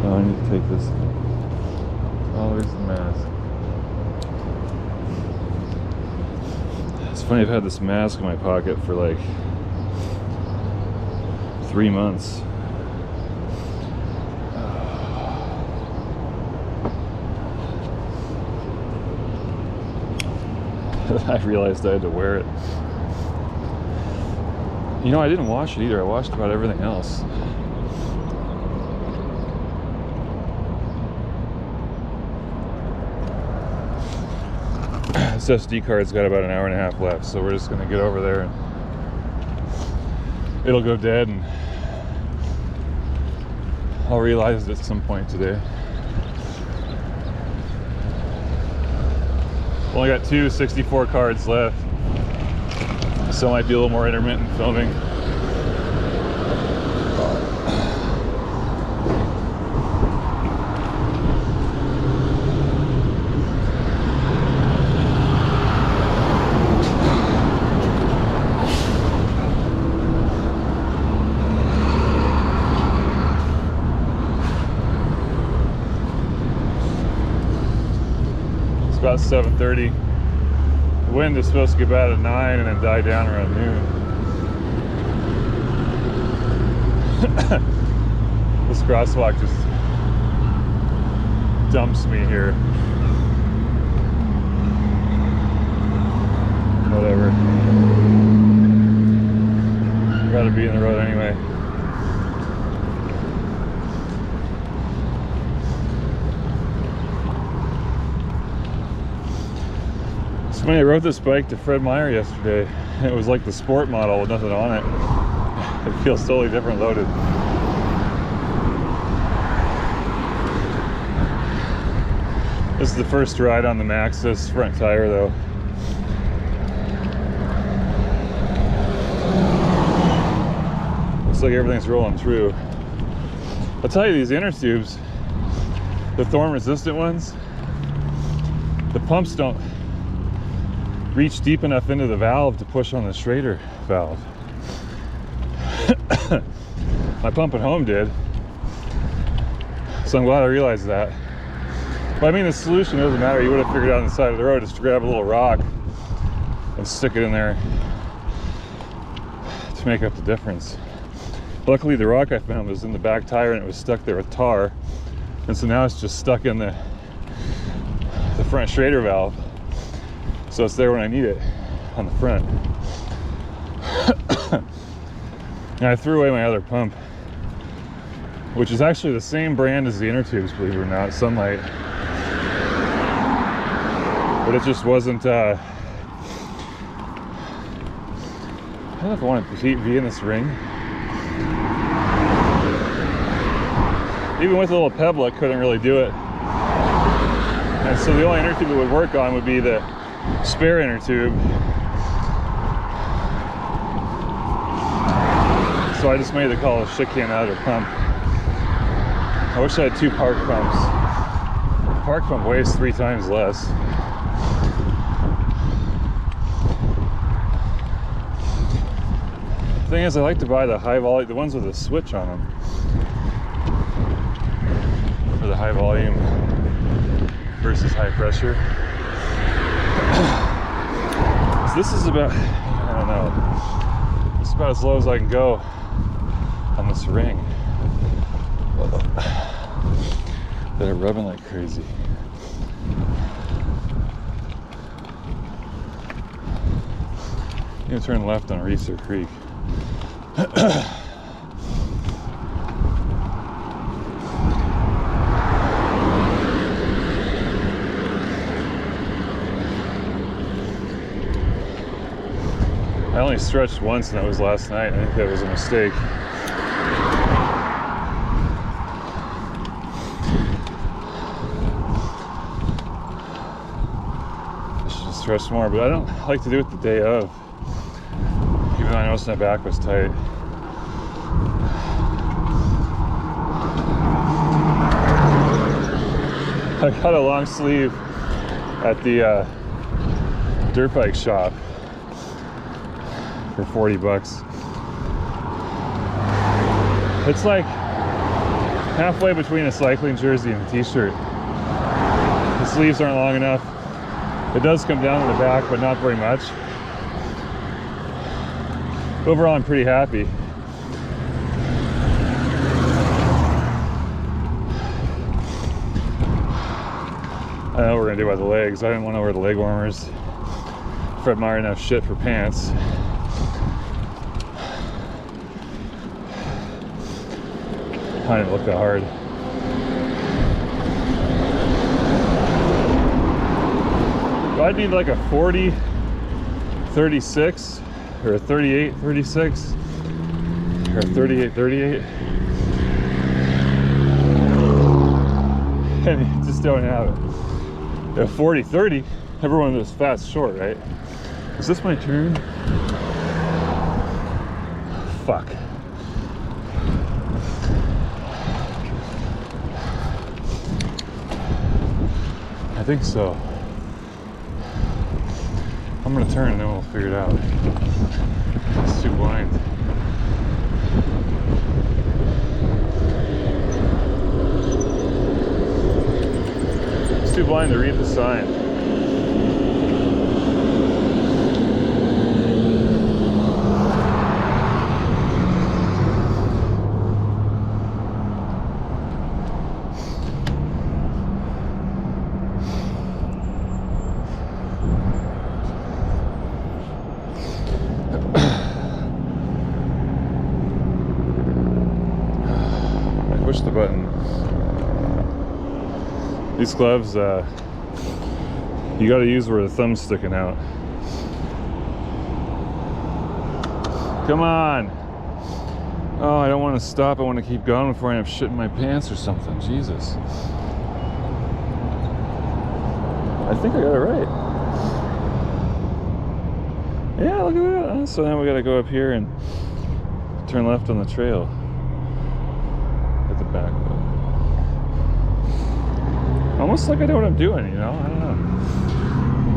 Oh, I need to take this. Always the mask. It's funny, I've had this mask in my pocket for like 3 months. I realized I had to wear it. You know, I didn't wash it either. I washed about everything else. This SD card's got about an hour and a half left, so we're just gonna get over there and it'll go dead, and I'll realize it at some point today. Only got 2 64 cards left, so it might be a little more intermittent filming. About 7:30. The wind is supposed to get bad at 9 and then die down around noon. This crosswalk just dumps me here. Whatever. Gotta be in the road anyway. When I rode this bike to Fred Meyer yesterday, it was like the sport model with nothing on it. It feels totally different loaded. This is the first ride on the Maxxis front tire though. Looks like everything's rolling through. I'll tell you, these inner tubes, the thorn resistant ones, the pumps don't reach deep enough into the valve to push on the Schrader valve. My pump at home did, so I'm glad I realized that. But I mean, the solution doesn't matter. You would have figured out on the side of the road just to grab a little rock and stick it in there to make up the difference. Luckily, the rock I found was in the back tire and it was stuck there with tar, and so now it's just stuck in the front Schrader valve. So it's there when I need it, on the front. And I threw away my other pump, which is actually the same brand as the inner tubes, believe it or not, Sunlight. But it just wasn't, I don't know if I want to be in this ring. Even with a little pebble, I couldn't really do it. And so the only inner tube it would work on would be the spare inner tube. So I just made the call to shit can out of pump. I wish I had 2 park pumps. The park pump weighs 3 times less. The thing is, I like to buy the high volume, the ones with a switch on them, for the high volume versus high pressure. So this is about, I don't know, this is about as low as I can go on this ring. They're rubbing like crazy. I'm gonna turn left on Reecer Creek. I only stretched once, and that was last night. I think that was a mistake. I should have stretched more, but I don't like to do it the day of, even though I noticed my back was tight. I got a long sleeve at the dirt bike shop for 40 bucks. It's like halfway between a cycling jersey and a t-shirt. The sleeves aren't long enough. It does come down to the back, but not very much. Overall, I'm pretty happy. I know what we're gonna do by the legs. I didn't want to wear the leg warmers. Fred Meyer enough shit for pants. I didn't look that hard. Do I need like a 40, 36, or a 38, 36, or a 38, 38? And you just don't have it. A 40, 30, everyone does fast short, right? Is this my turn? Fuck. I think so. I'm gonna turn and then we'll figure it out. It's too blind. It's too blind to read the sign. Push the button. These gloves, you gotta use where the thumb's sticking out. Come on! Oh, I don't want to stop. I want to keep going before I have shit in my pants or something. Jesus. I think I got it right. Yeah, look at that. So now we gotta go up here and turn left on the trail. At the back of it. Almost like I know what I'm doing, you know? I don't know.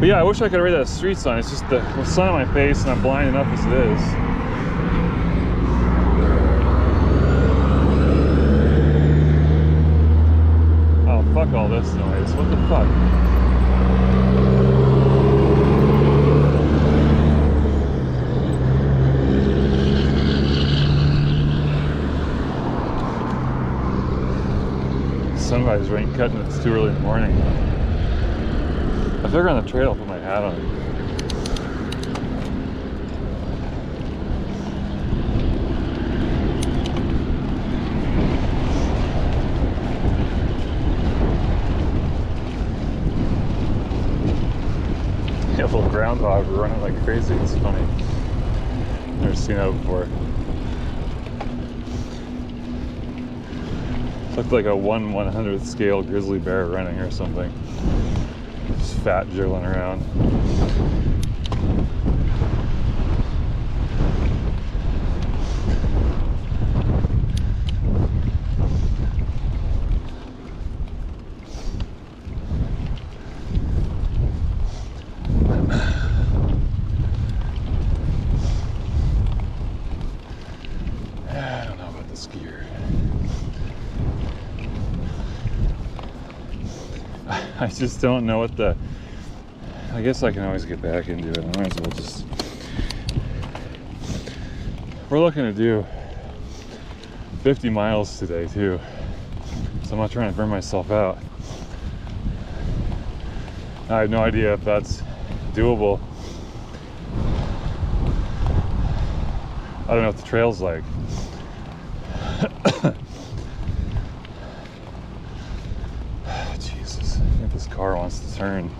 But yeah, I wish I could read that street sign. It's just the sun on my face and I'm blind enough as it is. Oh, fuck all this noise. What the fuck? Sunrise rain cutting. It's too early in the morning. I figure on the trail, I'll put my hat on. Yeah, a little groundhog running like crazy. It's funny. Never seen that before. Looked like a 1/100th scale grizzly bear running or something. Just fat jiggling around. I don't know about the skier. I just don't know what the... I guess I can always get back into it. I might as well just... We're looking to do 50 miles today too. So I'm not trying to burn myself out. I have no idea if that's doable. I don't know what the trail's like. This car wants to turn.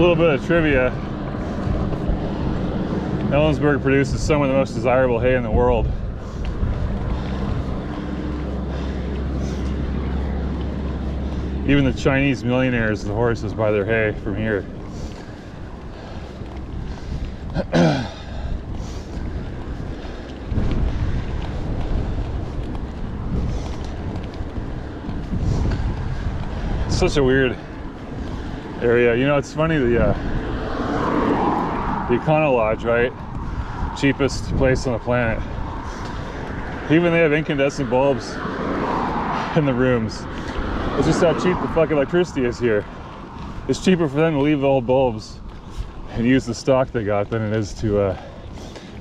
little bit of trivia. Ellensburg produces some of the most desirable hay in the world. Even the Chinese millionaires, the horses, buy their hay from here. It's such a weird area. You know, it's funny, the Econo Lodge, right? Cheapest place on the planet. Even they have incandescent bulbs in the rooms. It's just how cheap the fuck electricity is here. It's cheaper for them to leave the old bulbs and use the stock they got than it is to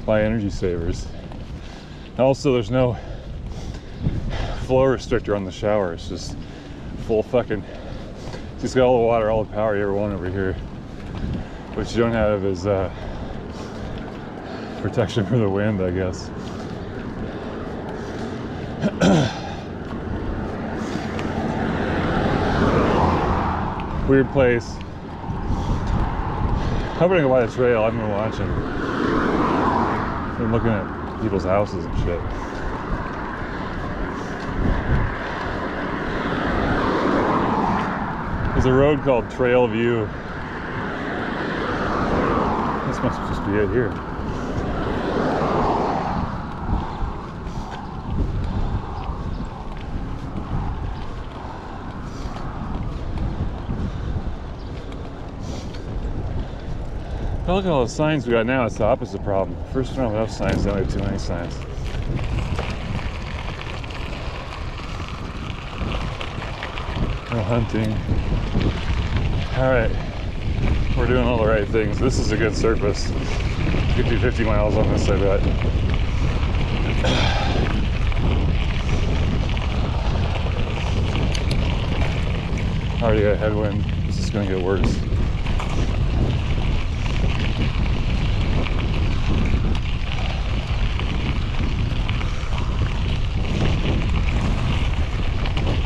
buy energy savers. Also, there's no flow restrictor on the shower. It's just full fucking, it's got all the water, all the power you ever want over here. What you don't have is protection from the wind, I guess. Weird place. I'm gonna go by the trail. I've been watching. I've been looking at people's houses and shit. There's a road called Trail View. This must just be it here. But look at all the signs we got now. It's the opposite problem. First we don't have enough signs, now we have too many signs. No hunting. Alright. We're doing all the right things. This is a good surface. Could do 50 miles on this, I bet. Already got a headwind. This is gonna get worse.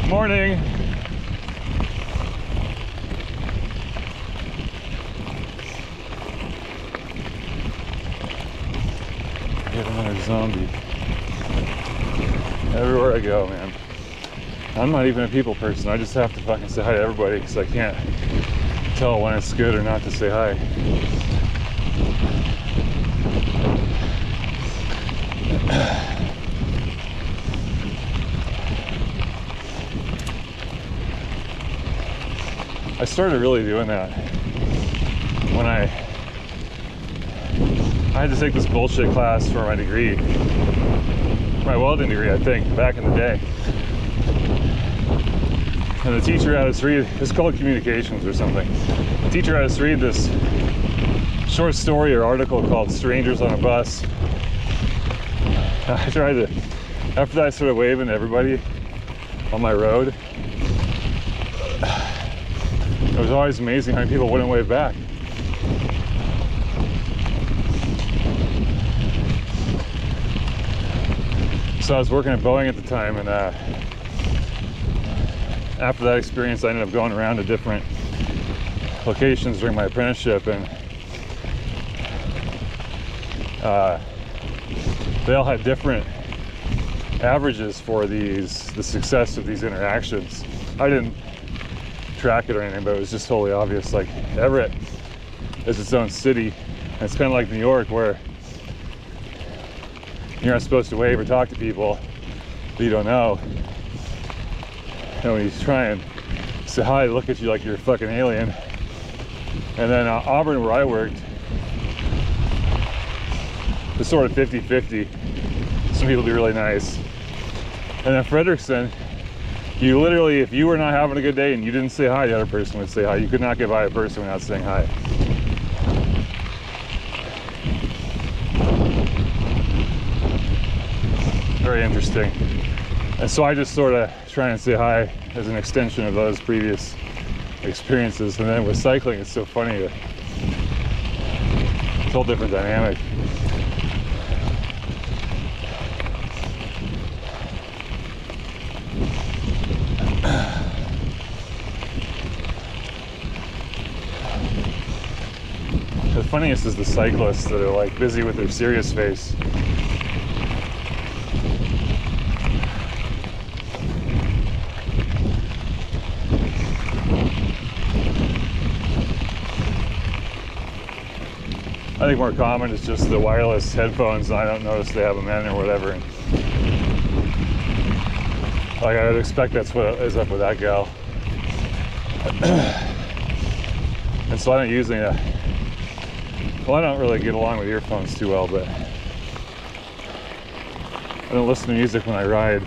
Morning. Get another zombie. Everywhere I go, man. I'm not even a people person. I just have to fucking say hi to everybody because I can't tell when it's good or not to say hi. I started really doing that when I had to take this bullshit class for my degree, my welding degree, I think, back in the day. And the teacher had us read, it's called communications or something. The teacher had us read this short story or article called Strangers on a Bus. I tried to, after that I started waving to everybody on my road. It was always amazing how many people wouldn't wave back. So I was working at Boeing at the time, and after that experience I ended up going around to different locations during my apprenticeship, and they all had different averages for the success of these interactions. I didn't track it or anything, but it was just totally obvious. Like, Everett is its own city, and it's kind of like New York, where you're not supposed to wave or talk to people that you don't know, and when you try and say hi, they look at you like you're a fucking alien. And then Auburn, where I worked, it's sort of 50-50. Some people be really nice, and then Frederickson, you literally, if you were not having a good day and you didn't say hi, the other person would say hi. You could not get by a person without saying hi. Very interesting. And so I just sort of try and say hi as an extension of those previous experiences. And then with cycling, it's so funny. It's a whole different dynamic. funniest is the cyclists that are like busy with their serious face. I think more common is just the wireless headphones, and I don't notice they have them in or whatever. And like I would expect that's what is up with that gal. And so I don't use any of that. Well, I don't really get along with earphones too well, but I don't listen to music when I ride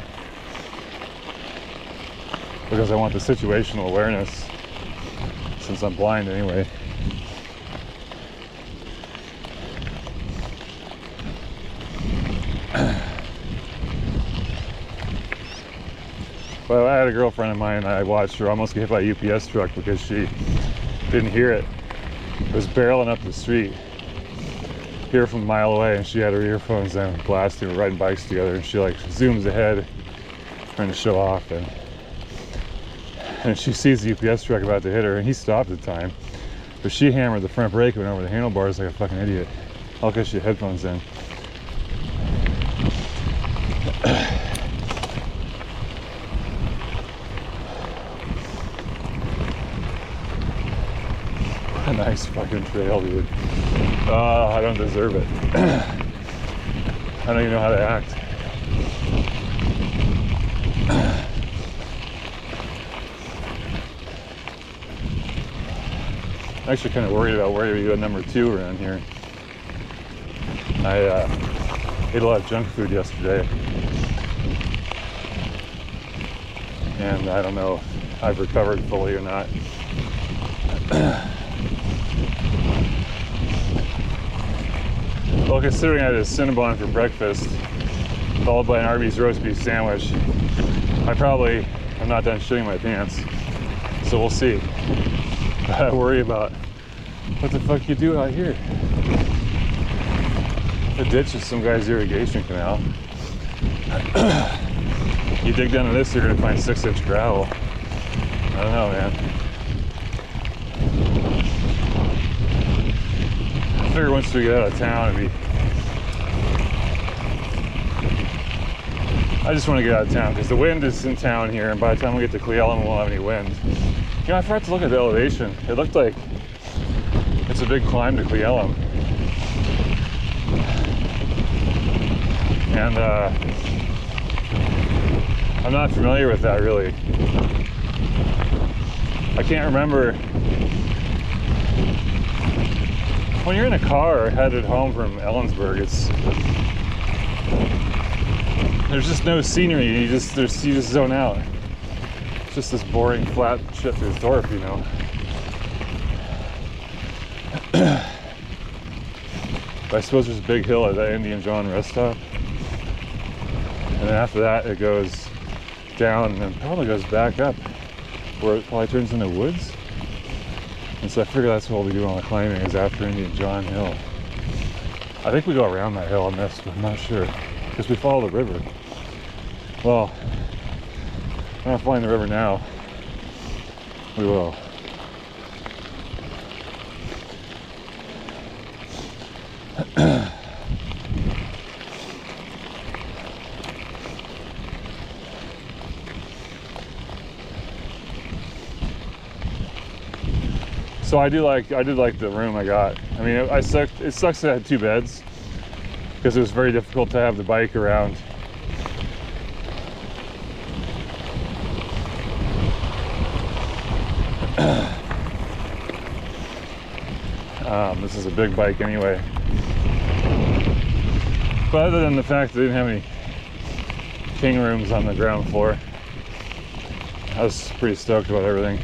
because I want the situational awareness, since I'm blind anyway. Well, I had a girlfriend of mine, I watched her almost get hit by a UPS truck because she didn't hear it. It was barreling up the street, here from a mile away, and she had her earphones in, blasting, riding bikes together, and she like zooms ahead, trying to show off, and she sees the UPS truck about to hit her, and he stopped at the time, but she hammered the front brake and went over the handlebars like a fucking idiot, all because she had headphones in. A nice fucking trail, dude. I don't deserve it. I don't even know how to act. I'm actually kind of worried about where you go number 2 around here. I ate a lot of junk food yesterday, and I don't know if I've recovered fully or not. Well, considering I had a Cinnabon for breakfast, followed by an Arby's roast beef sandwich, I probably am not done shitting my pants. So we'll see. I worry about what the fuck you do out here. The ditch is some guy's irrigation canal. You dig down to this, you're gonna find 6-inch gravel. I don't know, man. I figure once we get out of town, I just want to get out of town because the wind is in town here, and by the time we get to Cle Elum, we won't have any wind. You know, I forgot to look at the elevation. It looked like it's a big climb to Cle Elum. And I'm not familiar with that really. I can't remember. When you're in a car headed home from Ellensburg, there's just no scenery. You just zone out. It's just this boring flat shit through Thorpe, you know. But I suppose there's a big hill at that Indian John rest stop, and then after that it goes down and then probably goes back up where it probably turns into woods. And so I figure that's what we'll be doing on the climbing, is after Indian John Hill. I think we go around that hill on this, but I'm not sure, because we follow the river. Well, we're not following the river now. We will. So I did like the room I got. I mean, it sucks that I had 2 beds because it was very difficult to have the bike around. This is a big bike anyway. But other than the fact that they didn't have any king rooms on the ground floor, I was pretty stoked about everything.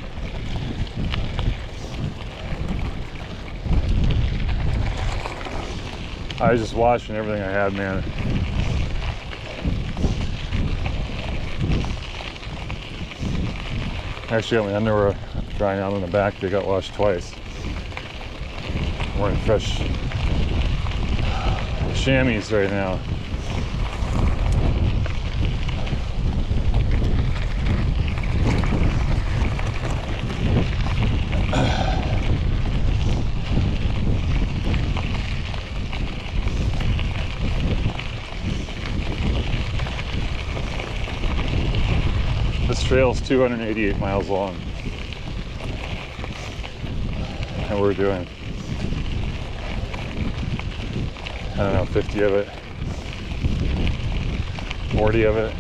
I was just washing everything I had, man. Actually, got my underwear drying out on the back. They got washed twice. I'm wearing fresh chamois right now. trail's 288 miles long. And we're doing, I don't know, 50 of it, 40 of it.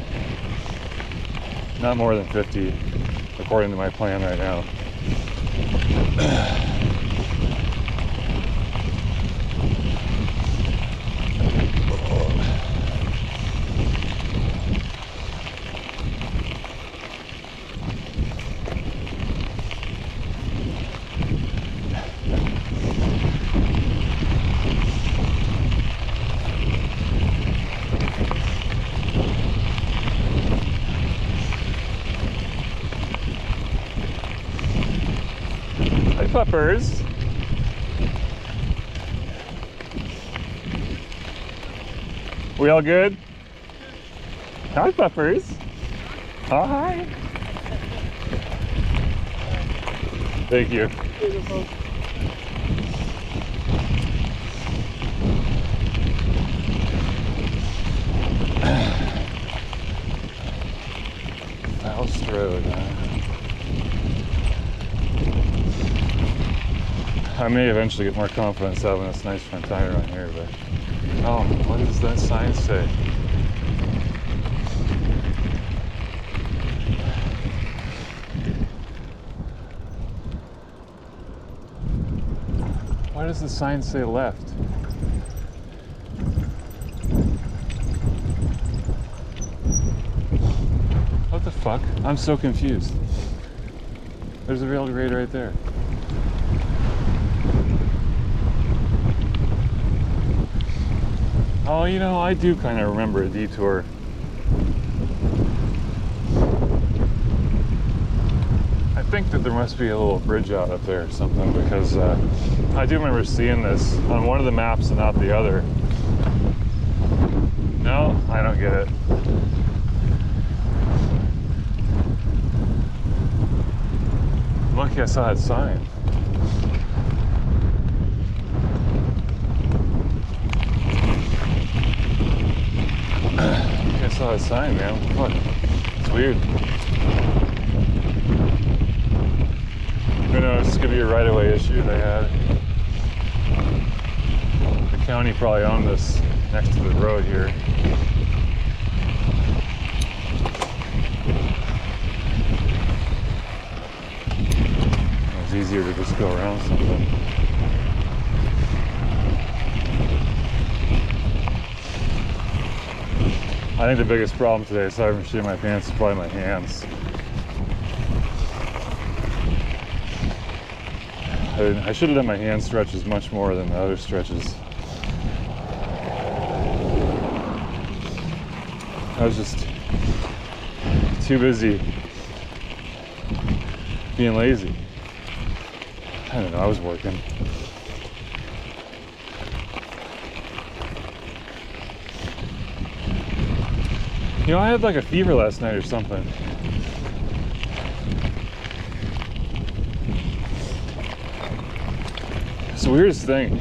Not more than 50, according to my plan right now. Puppers. We all good? Hi, puppers. Oh, hi. Thank you. Palouse Road. I may eventually get more confidence having this nice front tire on here, but oh, what does that sign say? Why does the sign say left? What the fuck? I'm so confused. There's a rail grade right there. Oh, you know, I do kind of remember a detour. I think that there must be a little bridge out up there or something, because I do remember seeing this on one of the maps and not the other. No, I don't get it. Lucky I saw that sign. I saw that sign, man. What? It's weird. Who knows? This could be a right-of-way issue they had. The county probably owned this next to the road here. It was easier to just go around something. I think the biggest problem today, aside from shitting my pants, is probably my hands. I should have done my hand stretches much more than the other stretches. I was just too busy being lazy. I don't know, I was working. You know, I had like a fever last night or something. It's the weirdest thing.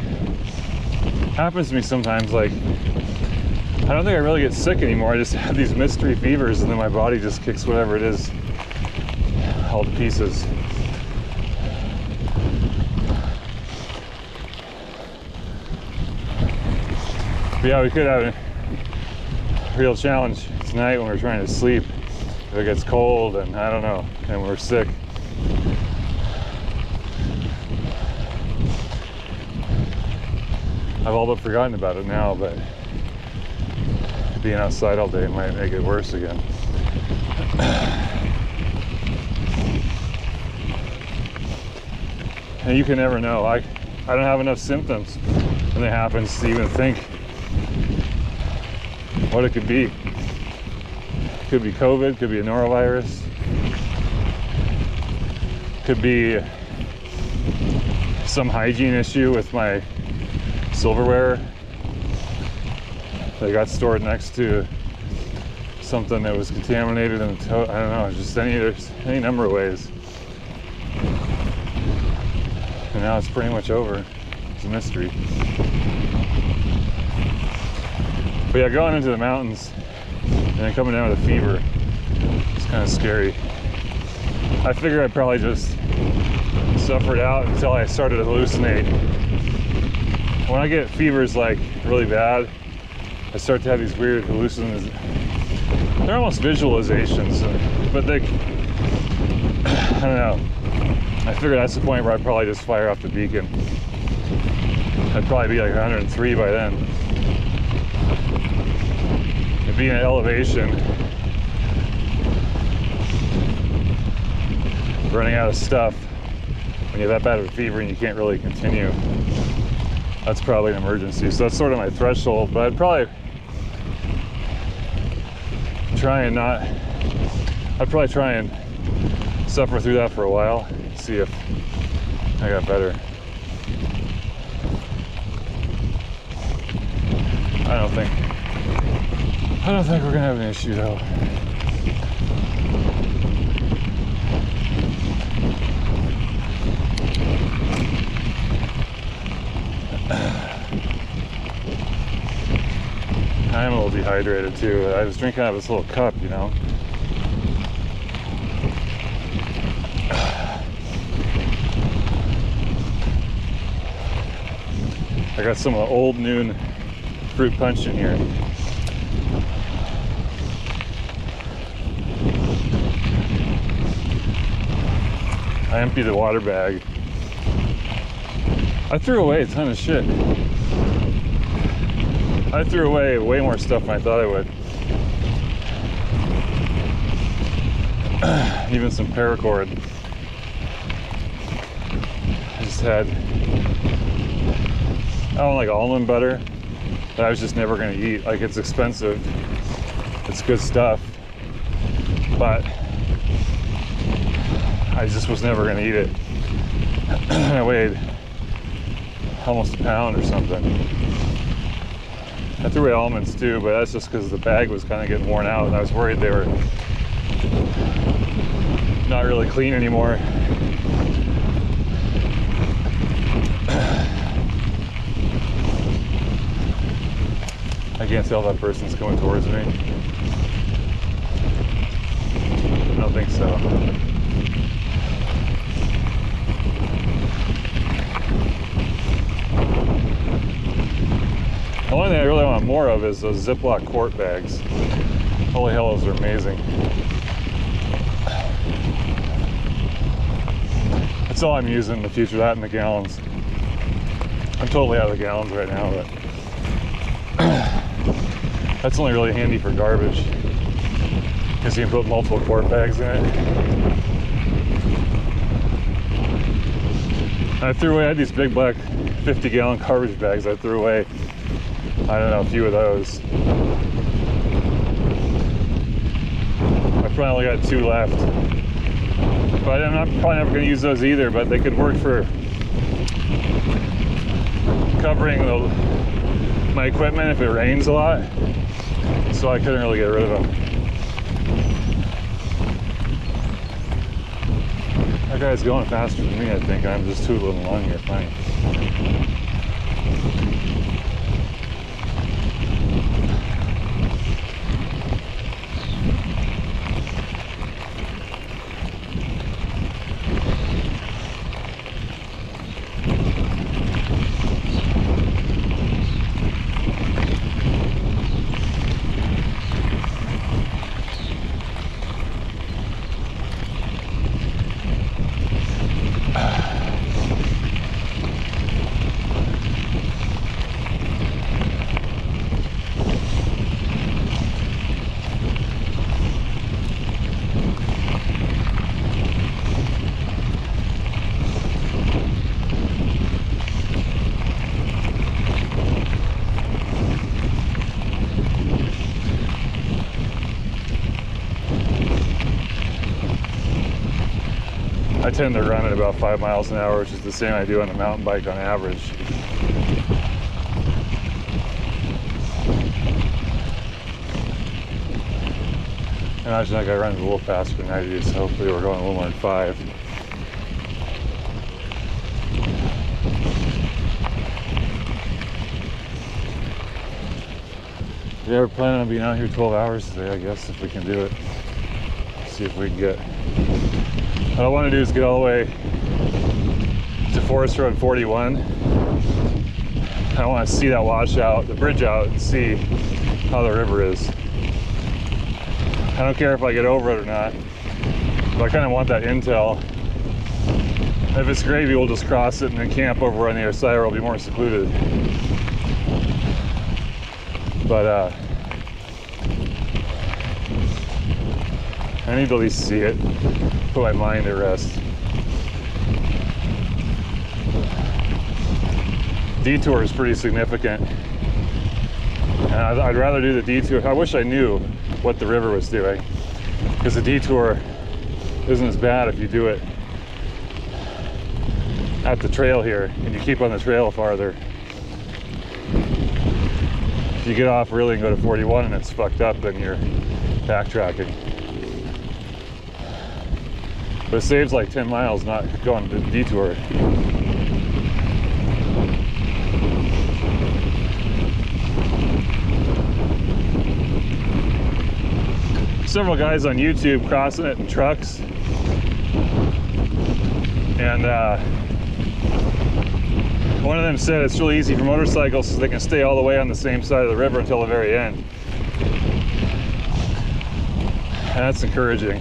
Happens to me sometimes, like, I don't think I really get sick anymore. I just have these mystery fevers and then my body just kicks whatever it is all to pieces. But yeah, we could have a real challenge tonight when we're trying to sleep. If it gets cold and I don't know, and we're sick. I've all but forgotten about it now, but being outside all day might make it worse again. And you can never know. I don't have enough symptoms when it happens to even think what it could be. Could be COVID, could be a norovirus, could be some hygiene issue with my silverware that got stored next to something that was contaminated in the I don't know, just there's any number of ways. And now it's pretty much over. It's a mystery. But yeah, going into the mountains and then coming down with a fever, it's kind of scary. I figured I'd probably just suffer it out until I started to hallucinate. When I get fevers like really bad, I start to have these weird hallucinations. They're almost visualizations, but they, I don't know. I figured that's the point where I'd probably just fire off the beacon. I'd probably be like 103 by then. And being at elevation, running out of stuff when you have that bad of a fever and you can't really continue, that's probably an emergency. So that's sort of my threshold, but I'd probably try and suffer through that for a while, see if I got better. I don't think we're gonna have an issue though. I'm a little dehydrated too. I was drinking out of this little cup, you know. I got some of the Old Noon fruit punch in here. I emptied the water bag. I threw away a ton of shit. I threw away way more stuff than I thought I would. Even some paracord. I just had, I don't like almond butter that I was just never going to eat. Like, it's expensive. It's good stuff. But I just was never going to eat it. I weighed almost a pound or something. I threw away almonds too, but that's just because the bag was kind of getting worn out and I was worried they were not really clean anymore. I can't tell if that person's coming towards me. I don't think so. The only thing I really want more of is those Ziploc quart bags. Holy hell, those are amazing. That's all I'm using in the future, that and the gallons. I'm totally out of the gallons right now, but that's only really handy for garbage because you can put multiple quart bags in it. I threw away, I had these big black 50-gallon garbage bags I threw away. I don't know, a few of those. I probably only got 2 left. But I'm not probably never going to use those either, but they could work for covering my equipment if it rains a lot. So I couldn't really get rid of them. That guy's going faster than me, I think. I'm just tootling along here, fine. I tend to run at about 5 miles an hour, which is the same I do on a mountain bike on average. I imagine that guy runs a little faster than I do, so hopefully we're going a little more than 5. Yeah, we're planning on being out here 12 hours today, I guess, if we can do it. See if we can get What I want to do is get all the way to Forest Road 41. I want to see that washout, the bridge out, and see how the river is. I don't care if I get over it or not, but I kind of want that intel. If it's gravy, we'll just cross it and then camp over on the other side, or it'll be more secluded. But I need to at least see it, put my mind at rest. Detour is pretty significant, and I'd rather do the detour. I wish I knew what the river was doing, because the detour isn't as bad if you do it at the trail here and you keep on the trail farther. If you get off really and go to 41 and it's fucked up, then you're backtracking. But it saves like 10 miles not going to the detour. Several guys on YouTube crossing it in trucks, and one of them said it's really easy for motorcycles so they can stay all the way on the same side of the river until the very end. And that's encouraging.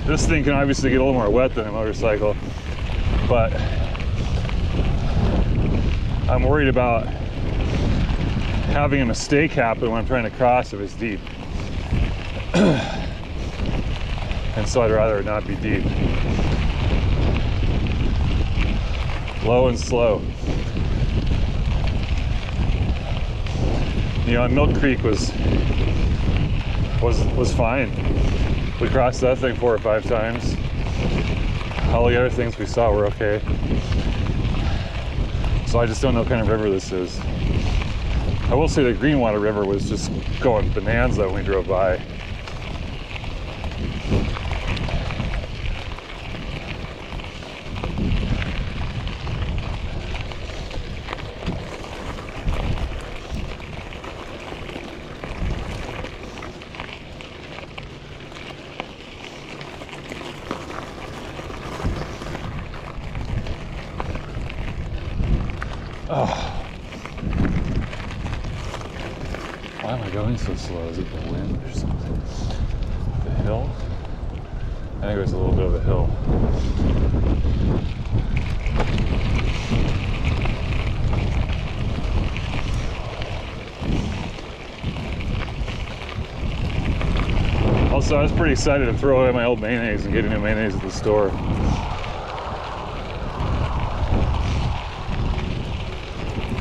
This thing can obviously get a little more wet than a motorcycle, but I'm worried about having a mistake happen when I'm trying to cross if it's deep. And so I'd rather it not be deep. Low and slow. You know, Milk Creek was fine. We crossed that thing 4 or 5 times. All the other things we saw were okay. So I just don't know what kind of river this is. I will say the Greenwater River was just going bonanza when we drove by. Why am I going so slow? Is it the wind or something? The hill? I think there's a little bit of a hill. Also, I was pretty excited to throw away my old mayonnaise and get a new mayonnaise at the store.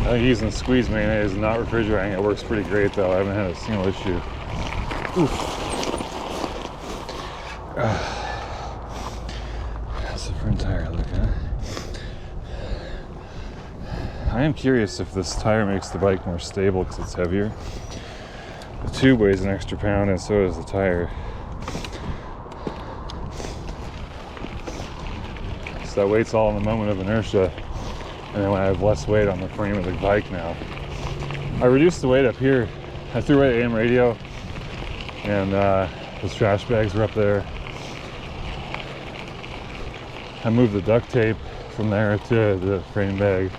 I think using squeezed mayonnaise and not refrigerating it works pretty great, though. I haven't had a single issue. That's a front tire look, huh? I am curious if this tire makes the bike more stable because it's heavier. The tube weighs an extra pound and so does the tire. So that weight's all in the moment of inertia. And then when I have less weight on the frame of the bike now. I reduced the weight up here. I threw away the AM radio and those trash bags were up there. I moved the duct tape from there to the frame bag.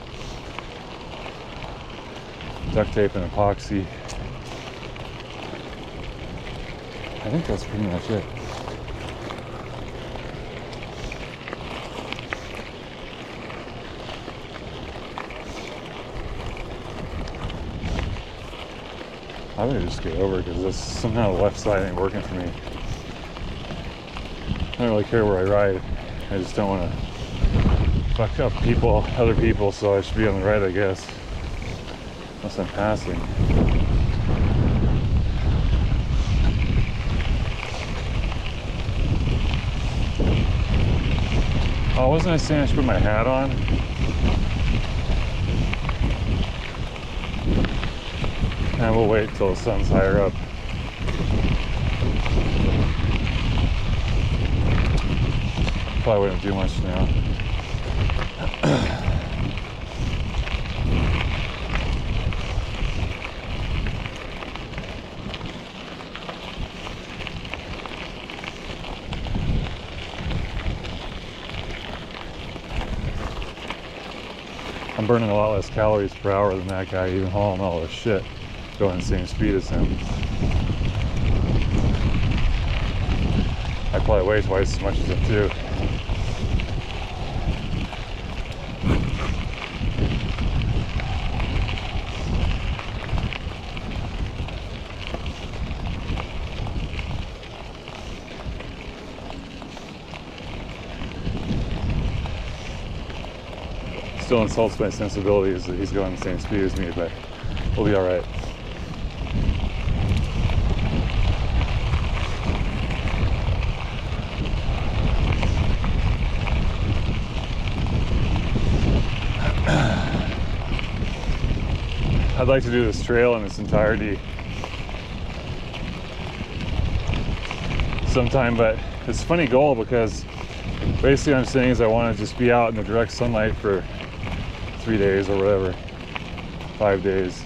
Duct tape and epoxy. I think that's pretty much it. I'm gonna just get over it because somehow the left side ain't working for me. I don't really care where I ride. I just don't want to fuck up other people, so I should be on the right, I guess. Unless I'm passing. Oh, wasn't I saying I should put my hat on? And we'll wait till the sun's higher up. Probably wouldn't do much now. I'm burning a lot less calories per hour than that guy, even hauling all this shit, going the same speed as him. I probably weigh twice as much as him too. Still insults my sensibilities that he's going the same speed as me, but we'll be all right. I'd like to do this trail in its entirety sometime, but it's a funny goal because basically what I'm saying is I want to just be out in the direct sunlight for 3 days or whatever, 5 days.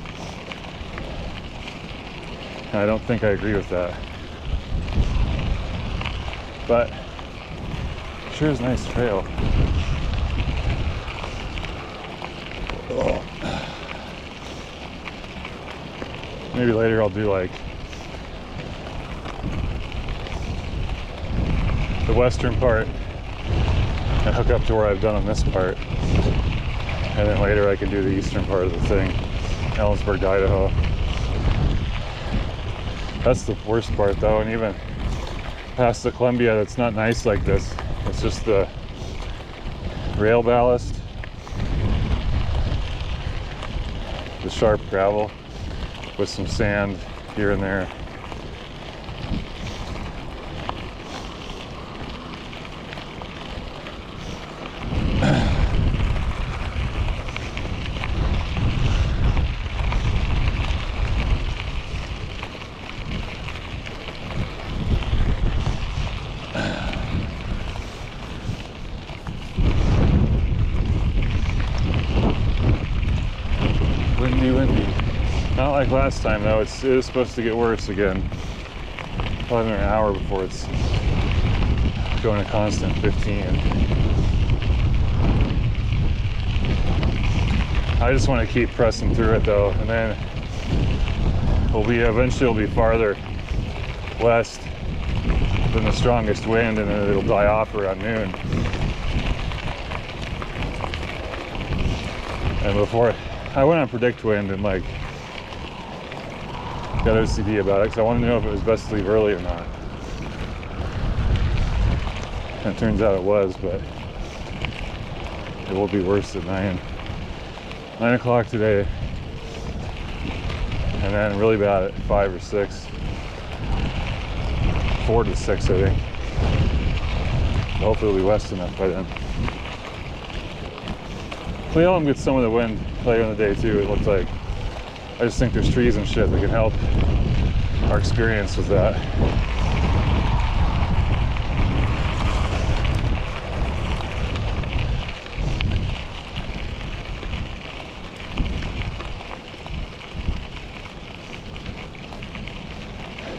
And I don't think I agree with that. But sure is a nice trail. Oh. Maybe later I'll do like the western part and hook up to where I've done on this part. And then later I can do the eastern part of the thing, Ellensburg, Idaho. That's the worst part though, and even past the Columbia, that's not nice like this. It's just the rail ballast, the sharp gravel with some sand here and there. Windy. Not like last time though, it is supposed to get worse again. Probably another hour before it's going to constant 15. I just want to keep pressing through it though, and then eventually we'll be farther west than the strongest wind, and then it'll die off around noon. And before I went on predict wind and like got OCD about it because I wanted to know if it was best to leave early or not. And it turns out it was, but it will be worse at 9 o'clock today, and then really bad at 5 or 6, 4 to 6 I think. Hopefully it'll be west enough by then. Cle Elum gets some of the wind later in the day too, it looks like. I just think there's trees and shit that can help our experience with that.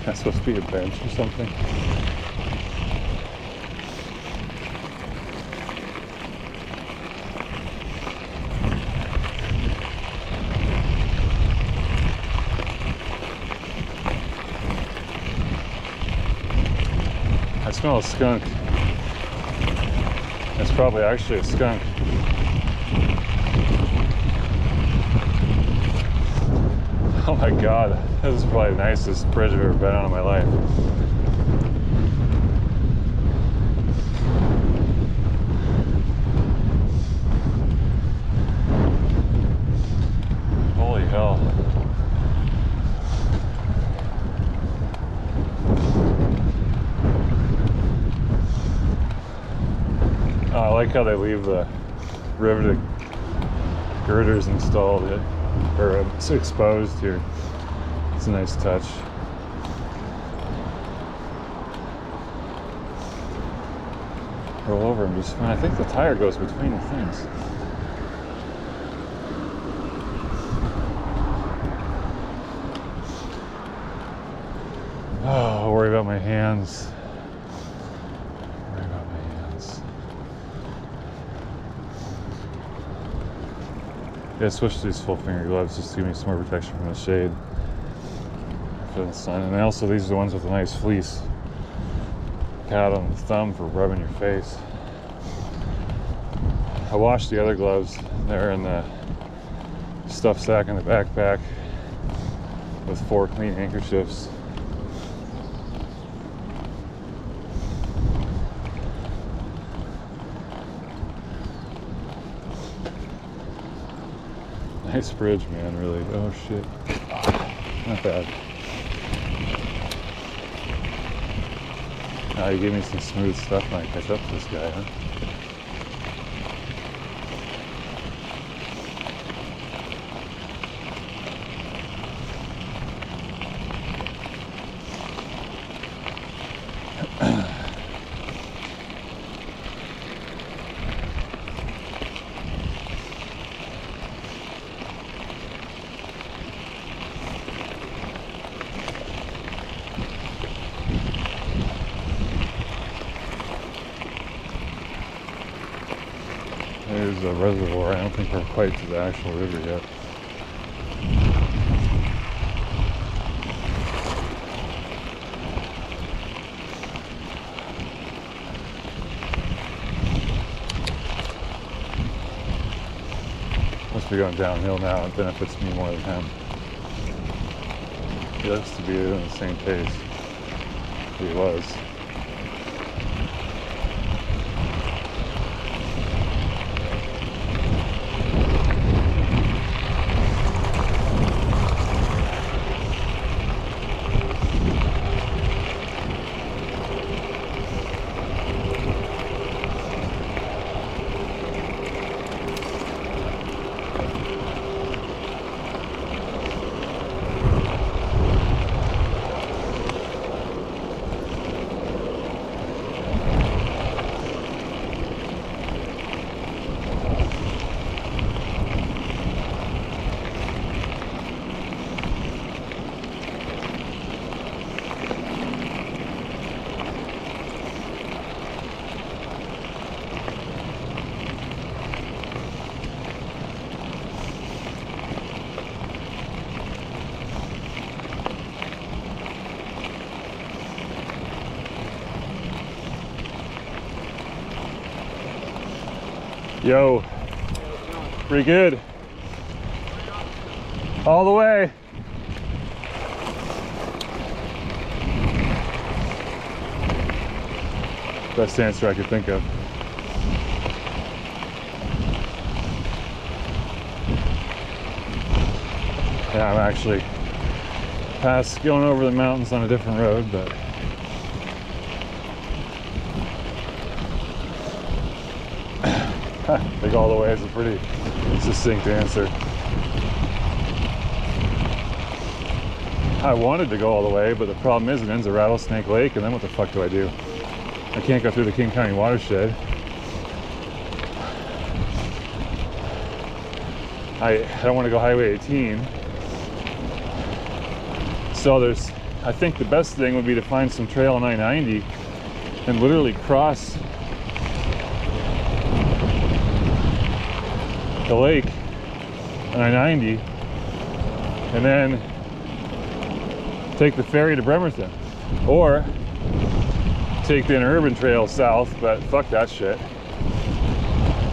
That's supposed to be a bench or something. I smell a skunk. It's probably actually a skunk. Oh my god, this is probably the nicest bridge I've ever been on in my life. Holy hell. Oh, I like how they leave the riveted girders installed or it's exposed here. It's a nice touch. Roll over them just fine. I think the tire goes between the things. Oh, I'll worry about my hands. Yeah, switch to these full finger gloves just to give me some more protection from the shade for the sun. And also these are the ones with a nice fleece pad on the thumb for rubbing your face. I washed the other gloves. They're in the stuff sack in the backpack with 4 clean handkerchiefs. Nice bridge, man, really. Oh shit. Not bad. Now you give me some smooth stuff and I catch up to this guy, huh? There's a reservoir. I don't think we're quite to the actual river yet. Must be going downhill now. It benefits me more than him. He looks to be doing the same pace he was. Yo, pretty good. All the way. Best answer I could think of. Yeah, I'm actually past going over the mountains on a different road, but I think all the way is a pretty succinct answer. I wanted to go all the way, but the problem is it ends at Rattlesnake Lake, and then what the fuck do I do? I can't go through the King County watershed. I don't want to go Highway 18. So I think the best thing would be to find some trail on I-90 and literally cross the lake on I-90 and then take the ferry to Bremerton, or take the interurban trail south, but fuck that shit.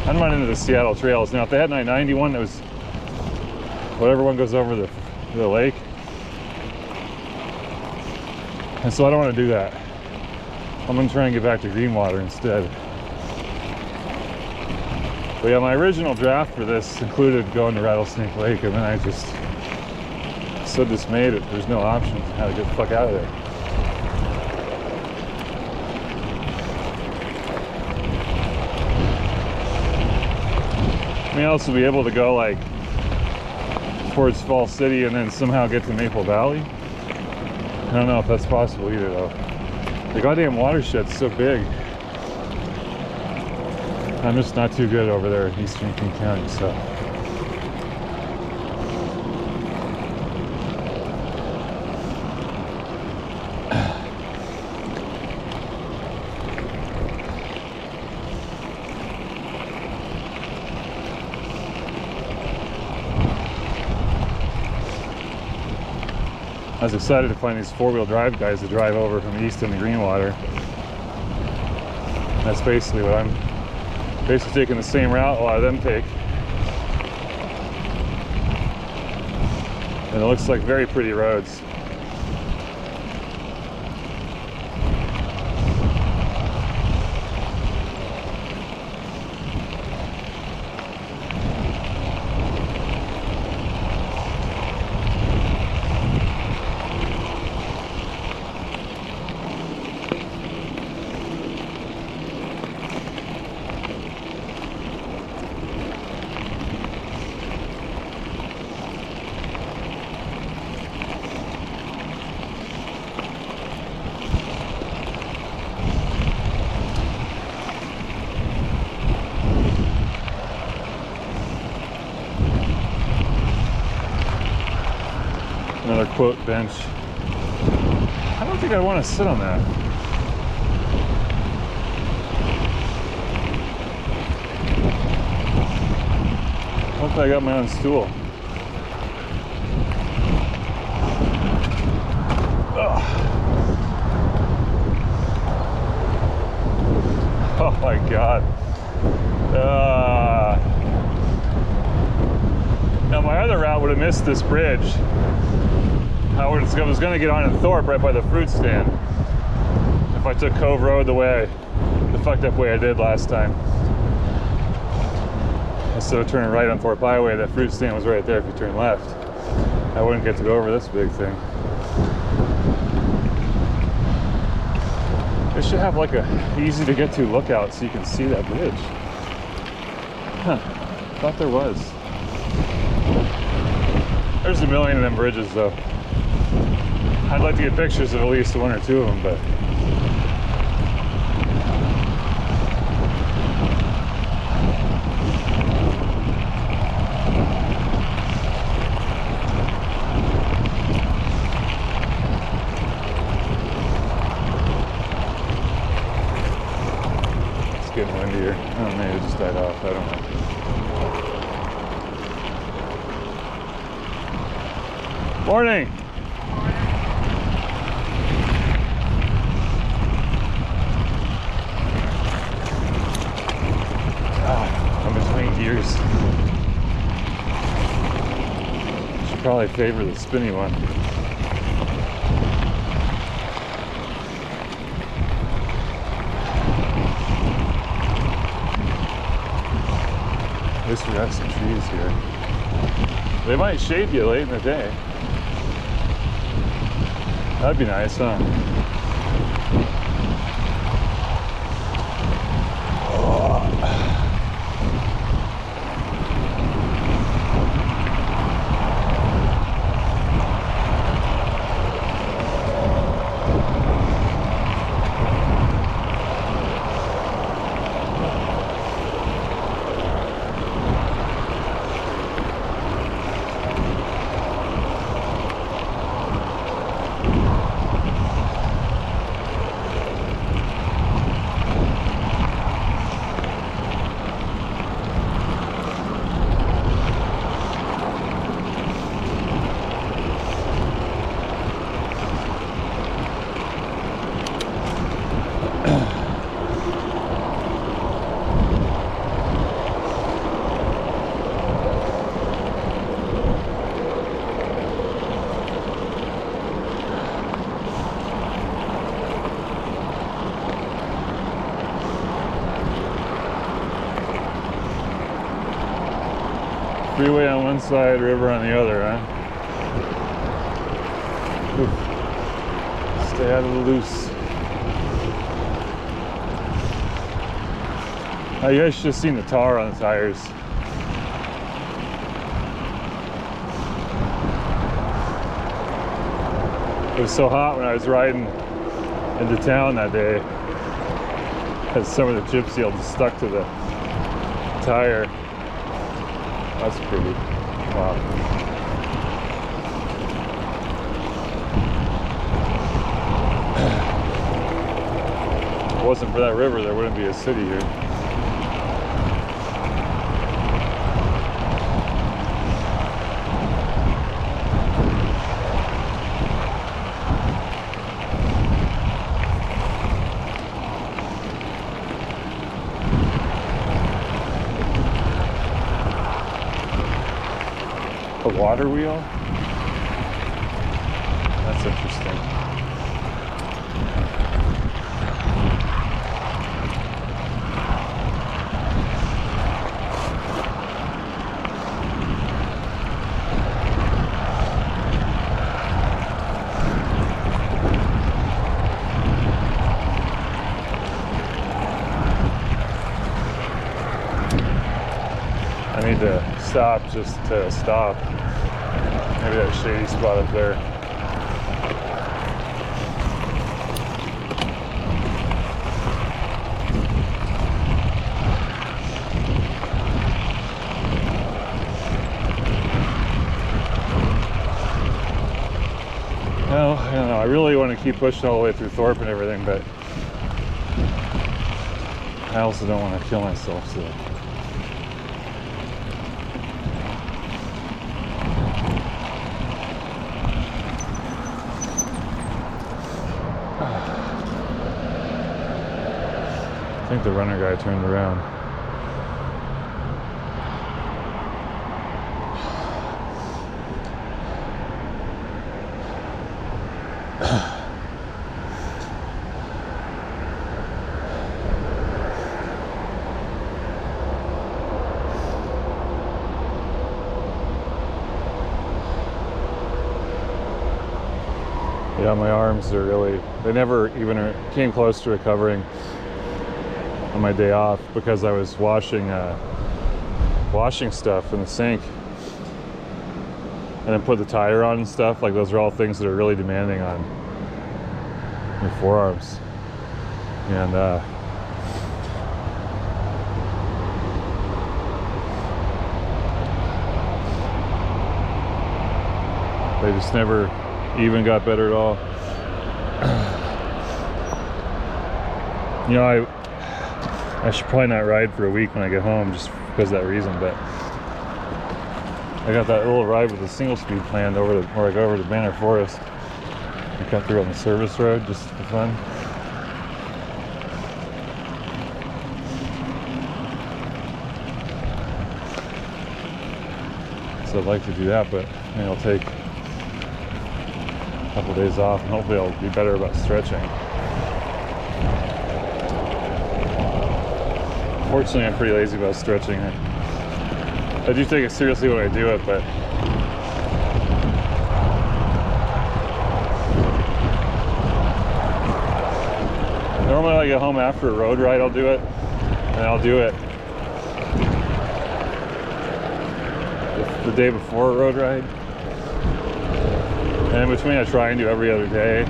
I'm not into the Seattle trails. Now if they had an I-90 one that was whatever one goes over the lake, and so I don't want to do that. I'm gonna try and get back to Greenwater instead. But yeah, my original draft for this included going to Rattlesnake Lake, and then I just so dismayed that there's no option how to get the fuck out of there. I mean, I'll also be able to go like towards Fall City and then somehow get to Maple Valley. I don't know if that's possible either though. The goddamn watershed's so big. I'm just not too good over there in eastern King County, so. I was excited to find these four-wheel drive guys to drive over from Easton to Greenwater. That's basically what I'm taking the same route a lot of them take. And it looks like very pretty roads. Another quote bench. I don't think I want to sit on that. Hopefully I got my own stool. Ugh. Oh my God. Now my other route would have missed this bridge. I was going to get on in Thorpe right by the fruit stand if I took Cove Road the fucked up way I did last time. Instead of turning right on Thorpe Highway, that fruit stand was right there if you turn left. I wouldn't get to go over this big thing. They should have like a easy to get to lookout so you can see that bridge. Huh, thought there was. There's a million of them bridges though. I'd like to get pictures of at least one or two of them, but it's getting windier. Oh, maybe it just died off. I don't know. Morning. Gears. Should probably favor the spinny one. At least we got some trees here. They might shade you late in the day. That'd be nice, huh? Freeway on one side, river on the other, huh? Oof. Stay out of the loose. Oh, you guys should have seen the tar on the tires. It was so hot when I was riding into town that day that some of the chip seal just stuck to the tire. That's pretty. Wow. If it wasn't for that river, there wouldn't be a city here. A water wheel? That's interesting. I need to stop just to stop. Maybe that shady spot up there. Well, I don't know. I really want to keep pushing all the way through Thorpe and everything, but I also don't want to kill myself, so. I think the runner guy turned around. Yeah, my arms are really, they never even came close to recovering on my day off because I was washing stuff in the sink and then put the tire on and stuff. Like, those are all things that are really demanding on your forearms. And they just never even got better at all. You know, I should probably not ride for a week when I get home just because of that reason, but I got that little ride with a single speed planned over to Banner Forest. I cut through on the service road just for fun. So I'd like to do that, but maybe I'll take a couple days off and hopefully I'll be better about stretching. Fortunately, I'm pretty lazy about stretching. I do take it seriously when I do it, but normally when I get home after a road ride, I'll do it, and I'll do it the day before a road ride. And in between, I try and do every other day,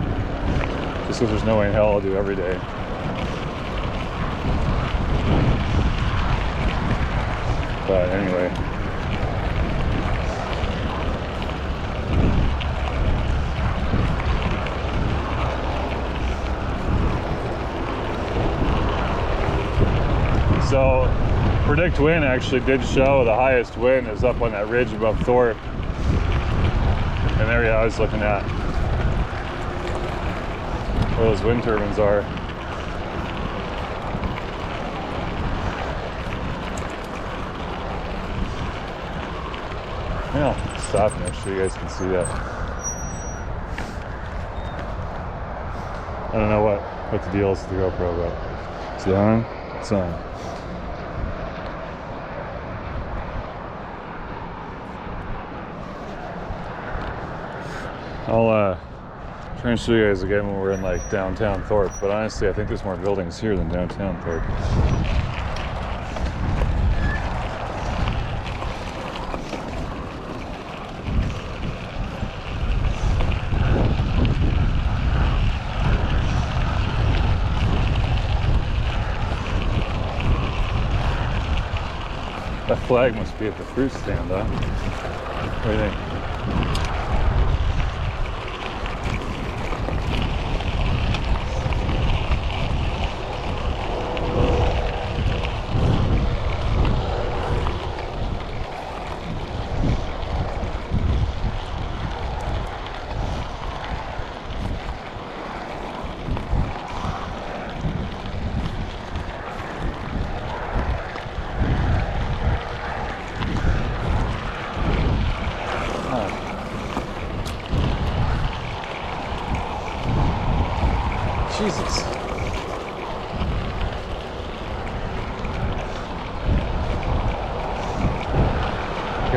just because there's no way in hell I'll do every day. But anyway. So, Predict Wind actually did show the highest wind is up on that ridge above Thorpe. And there I was looking at where those wind turbines are. Yeah, I'll stop and make sure you guys can see that. I don't know what the deal is with the GoPro, but is it on? It's on. I'll try and show you guys again when we're in like downtown Thorpe, but honestly I think there's more buildings here than downtown Thorpe. That flag must be at the fruit stand, huh? What do you think?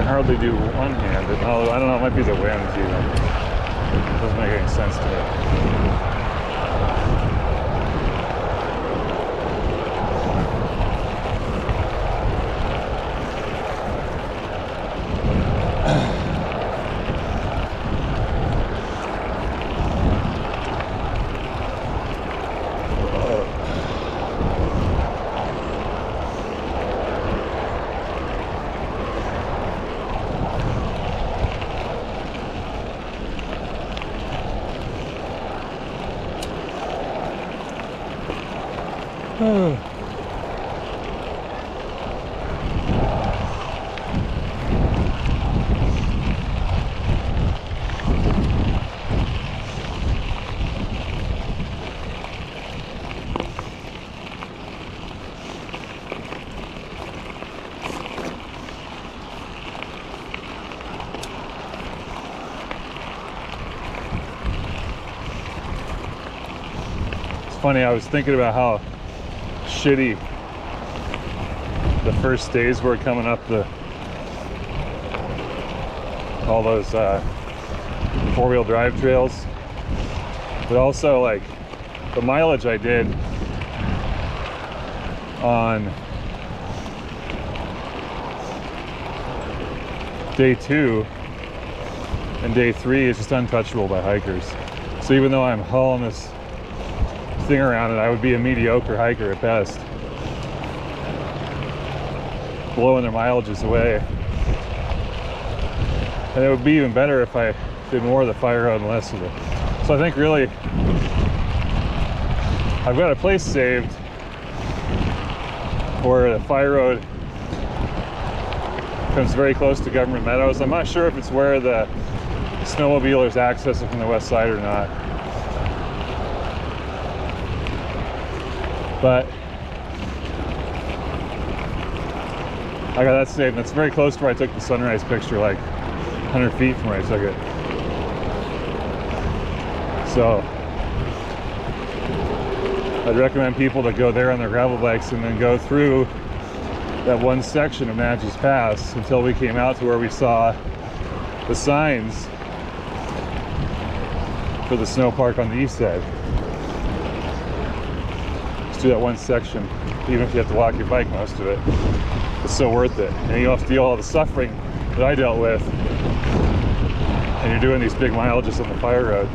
hardly do one-handed. Although, I don't know, it might be the wind even. It doesn't make any sense to me. Funny, I was thinking about how shitty the first days were coming up all those four-wheel drive trails, but also like the mileage I did on day 2 and day 3 is just untouchable by hikers. So even though I'm hauling this thing around it, I would be a mediocre hiker at best, blowing their mileages away. And it would be even better if I did more of the fire road and less of it. So I think really I've got a place saved where the fire road comes very close to Government Meadows. I'm not sure if it's where the snowmobilers access it from the west side or not. But I got that saved, and it's very close to where I took the sunrise picture, like 100 feet from where I took it. So I'd recommend people to go there on their gravel bikes and then go through that one section of Natchez Pass until we came out to where we saw the signs for the snow park on the east side. Do that one section, even if you have to walk your bike most of it. It's so worth it. And you don't have to deal with all the suffering that I dealt with. And you're doing these big mileages on the fire road.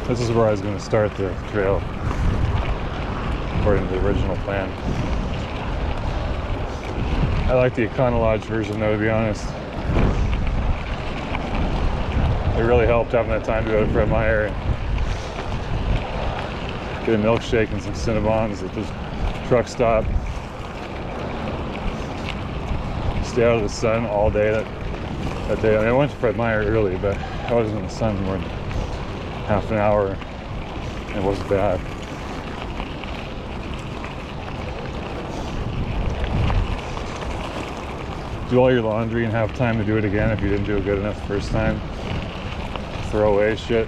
This is where I was going to start the trail, according to the original plan. I like the Econo Lodge version though, to be honest. It really helped having that time to go to Fred Meyer and get a milkshake and some Cinnabons at the truck stop. Stay out of the sun all day that day. I mean, I went to Fred Meyer early, but I wasn't in the sun more than half an hour. It wasn't bad. Do all your laundry and have time to do it again if you didn't do it good enough the first time. Throw away shit.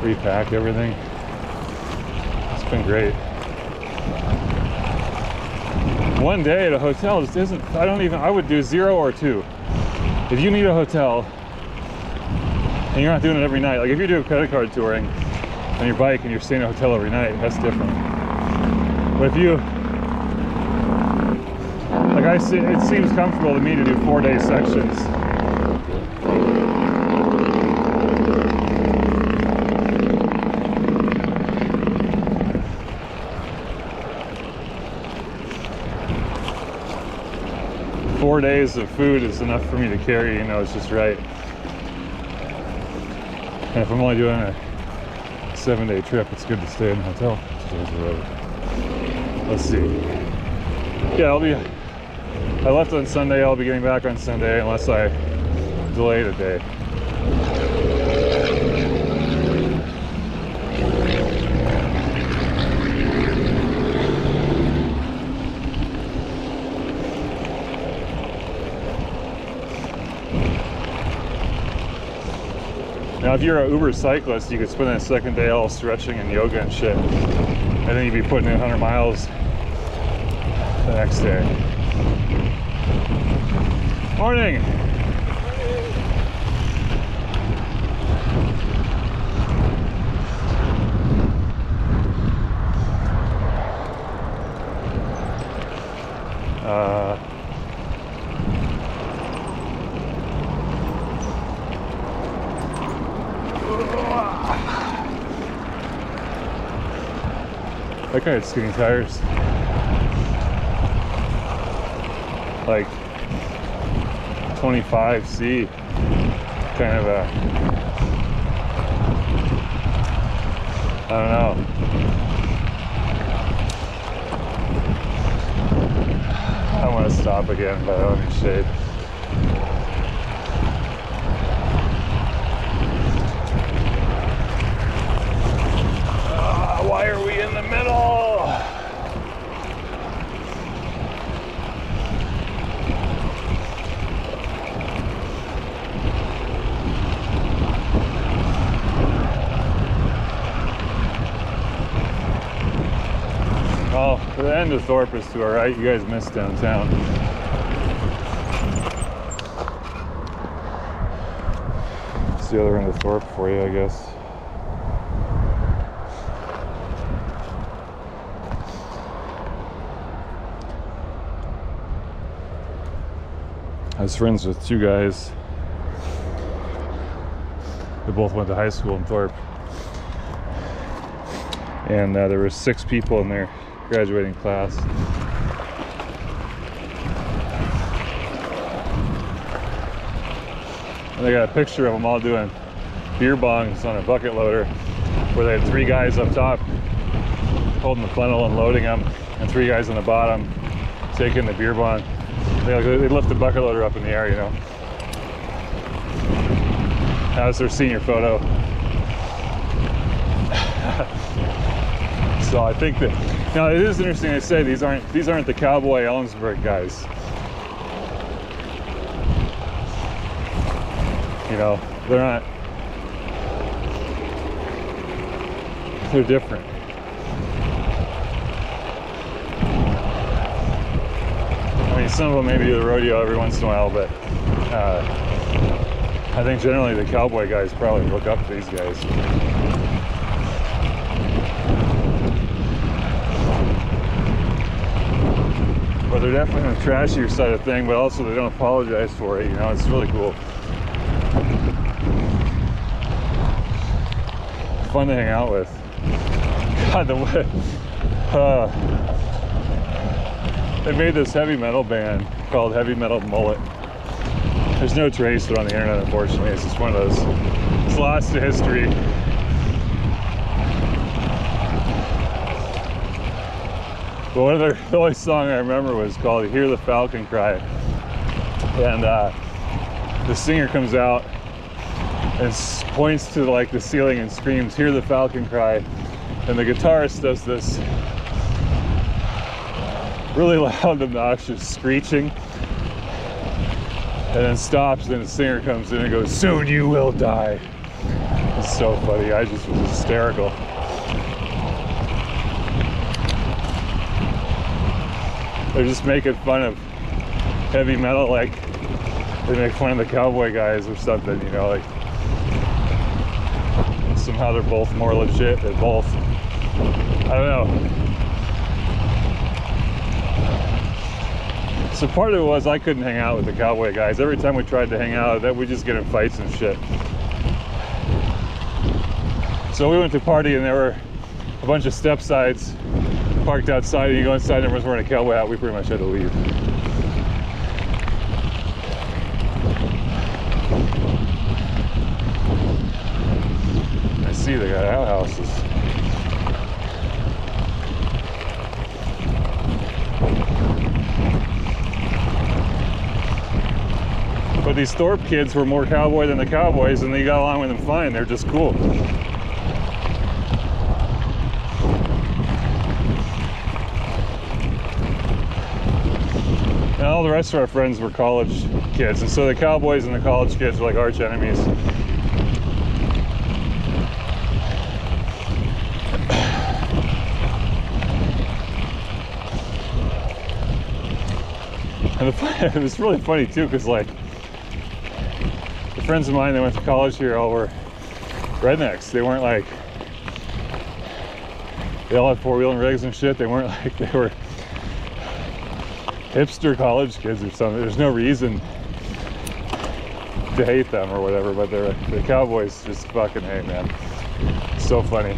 Repack everything. It's been great. One day at a hotel just isn't, I would do 0 or 2. If you need a hotel, and you're not doing it every night. Like if you're doing credit card touring on your bike and you're staying at a hotel every night, that's different. But if you, it seems comfortable to me to do 4-day sections. Four days of food is enough for me to carry, it's just right. And if I'm only doing a 7-day trip, it's good to stay in a hotel. Let's see. Yeah, I left on Sunday. I'll be getting back on Sunday unless I delay it a day. Now, if you're an Uber cyclist, you could spend that second day all stretching and yoga and shit, and then you'd be putting in 100 miles the next day. Morning. That guy had skinny tires. Like 25C. Kind of a, I don't know. I want to stop again, but I don't need shade. Why are we in the middle? Oh, the end of Thorpe is to our right. You guys missed downtown. It's the other end of Thorpe for you, I guess. I was friends with two guys. They both went to high school in Thorpe. And there were 6 people in their graduating class. And they got a picture of them all doing beer bongs on a bucket loader, where they had 3 guys up top holding the funnel and loading them, and 3 guys on the bottom taking the beer bong. They lift the bucket loader up in the air, you know. That was their senior photo. So I think that, now it is interesting to say these aren't the cowboy Ellensburg guys. You know, they're not, they're different. I mean, some of them maybe do the rodeo every once in a while, but I think generally the cowboy guys probably look up to these guys. But they're definitely on the trashier side of thing, but also they don't apologize for it, you know. It's really cool. Fun to hang out with. God, the way they made this heavy metal band called Heavy Metal Mullet. There's no trace of it on the internet, unfortunately. It's just one of those, it's lost to history. But one of the only song I remember was called Hear the Falcon Cry. And the singer comes out and points to like the ceiling and screams, "Hear the falcon cry." And the guitarist does this really loud, obnoxious screeching, and then stops, and the singer comes in and goes, "Soon you will die." It's so funny. I just was hysterical. They're just making fun of heavy metal, like they make fun of the cowboy guys or something, you know, like somehow they're both more legit. They're both, I don't know. So part of it was I couldn't hang out with the cowboy guys. Every time we tried to hang out, that we just get in fights and shit. So we went to a party and there were a bunch of step sides parked outside, and you go inside and everyone's wearing a cowboy hat. We pretty much had to leave. I see they got outhouses. But these Thorpe kids were more cowboy than the cowboys, and they got along with them fine. They're just cool. And all the rest of our friends were college kids, and so the cowboys and the college kids were like arch enemies. And it was really funny too, because like the friends of mine that went to college here all were rednecks. They weren't like, they all had four-wheeling rigs and shit. They weren't like, they were hipster college kids or something. There's no reason to hate them or whatever, but the Cowboys just fucking hate, man. So funny.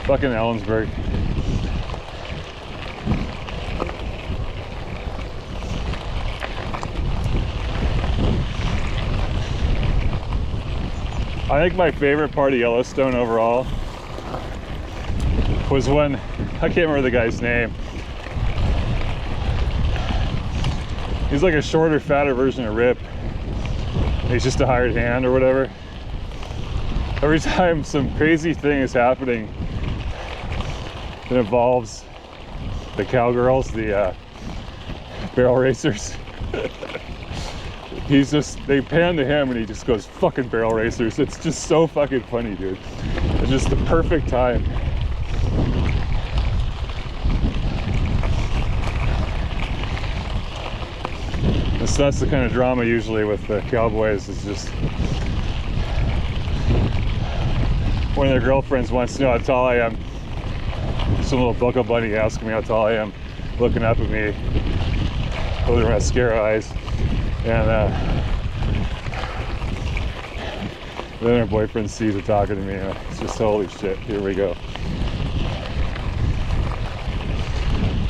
Fucking Ellensburg. I think my favorite part of Yellowstone overall was when, I can't remember the guy's name. He's like a shorter, fatter version of Rip. He's just a hired hand or whatever. Every time some crazy thing is happening that involves the cowgirls, the barrel racers, he's just, they pan to him and he just goes, fucking barrel racers. It's just so fucking funny, dude. It's just the perfect time. That's the kind of drama usually with the Cowboys. It's just one of their girlfriends wants to know how tall I am. Some little buckle bunny asking me how tall I am, looking up at me with her mascara eyes, and then her boyfriend sees her talking to me, and it's just holy shit. Here we go.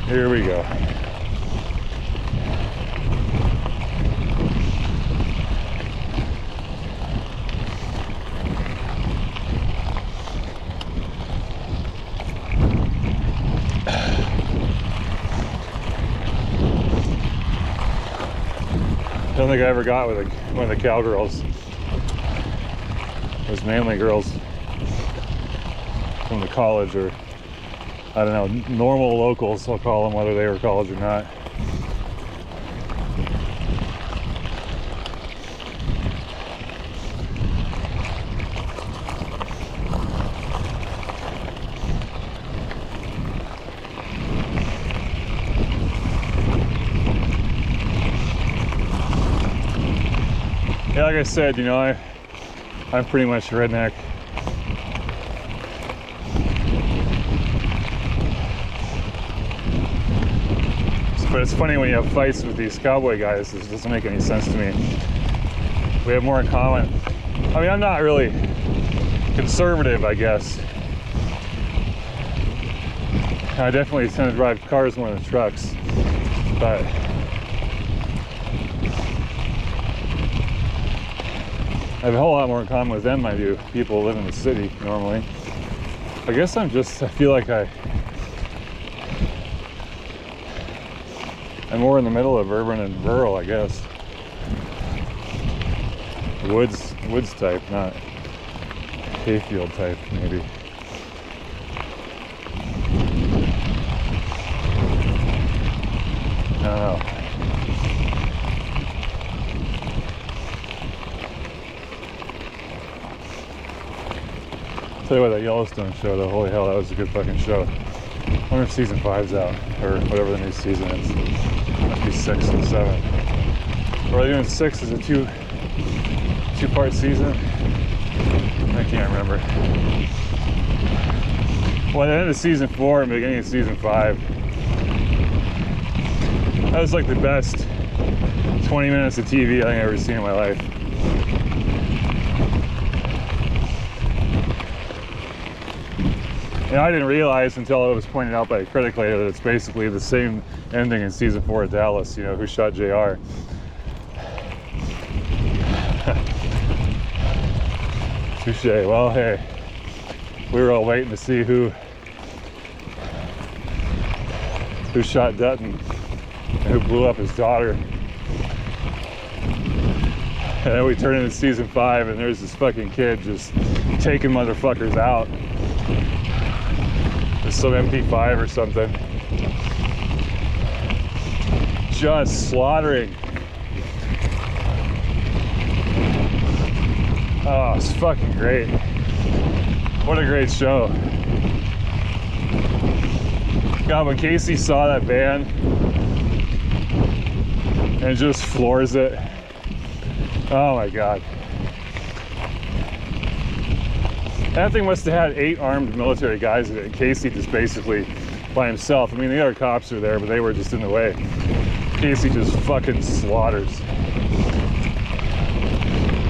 Here we go. I don't think I ever got with one of the cowgirls. It was mainly girls from the college, or I don't know, normal locals, I'll call them, whether they were college or not. Yeah, like I said, you know, I'm pretty much a redneck. But it's funny when you have fights with these cowboy guys, it doesn't make any sense to me. We have more in common. I mean, I'm not really conservative, I guess. I definitely tend to drive cars more than trucks, but I have a whole lot more in common with them than I do people who live in the city normally. I guess I feel like I'm more in the middle of urban and rural, I guess. Woods type, not hayfield type, maybe. I don't know. Tell you what, that Yellowstone show, though, holy hell, that was a good fucking show. I wonder if season 5's out, or whatever the new season is. It must be 6 and 7. Or are they doing 6 as a two-part season? I can't remember. Well, at the end of season 4 and beginning of season 5, that was like the best 20 minutes of TV I think I've ever seen in my life. And I didn't realize until it was pointed out by a critic later that it's basically the same ending in season 4 of Dallas, you know, Who Shot JR. Touche. Well, hey, we were all waiting to see who shot Dutton and who blew up his daughter. And then we turn into season 5 and there's this fucking kid just taking motherfuckers out. There's some MP5 or something. Just slaughtering. Oh, it's fucking great. What a great show. God, when Casey saw that van and just floors it, oh my God. That thing must have had 8 armed military guys in it, and Casey just basically by himself. I mean, the other cops were there, but they were just in the way. Casey just fucking slaughters.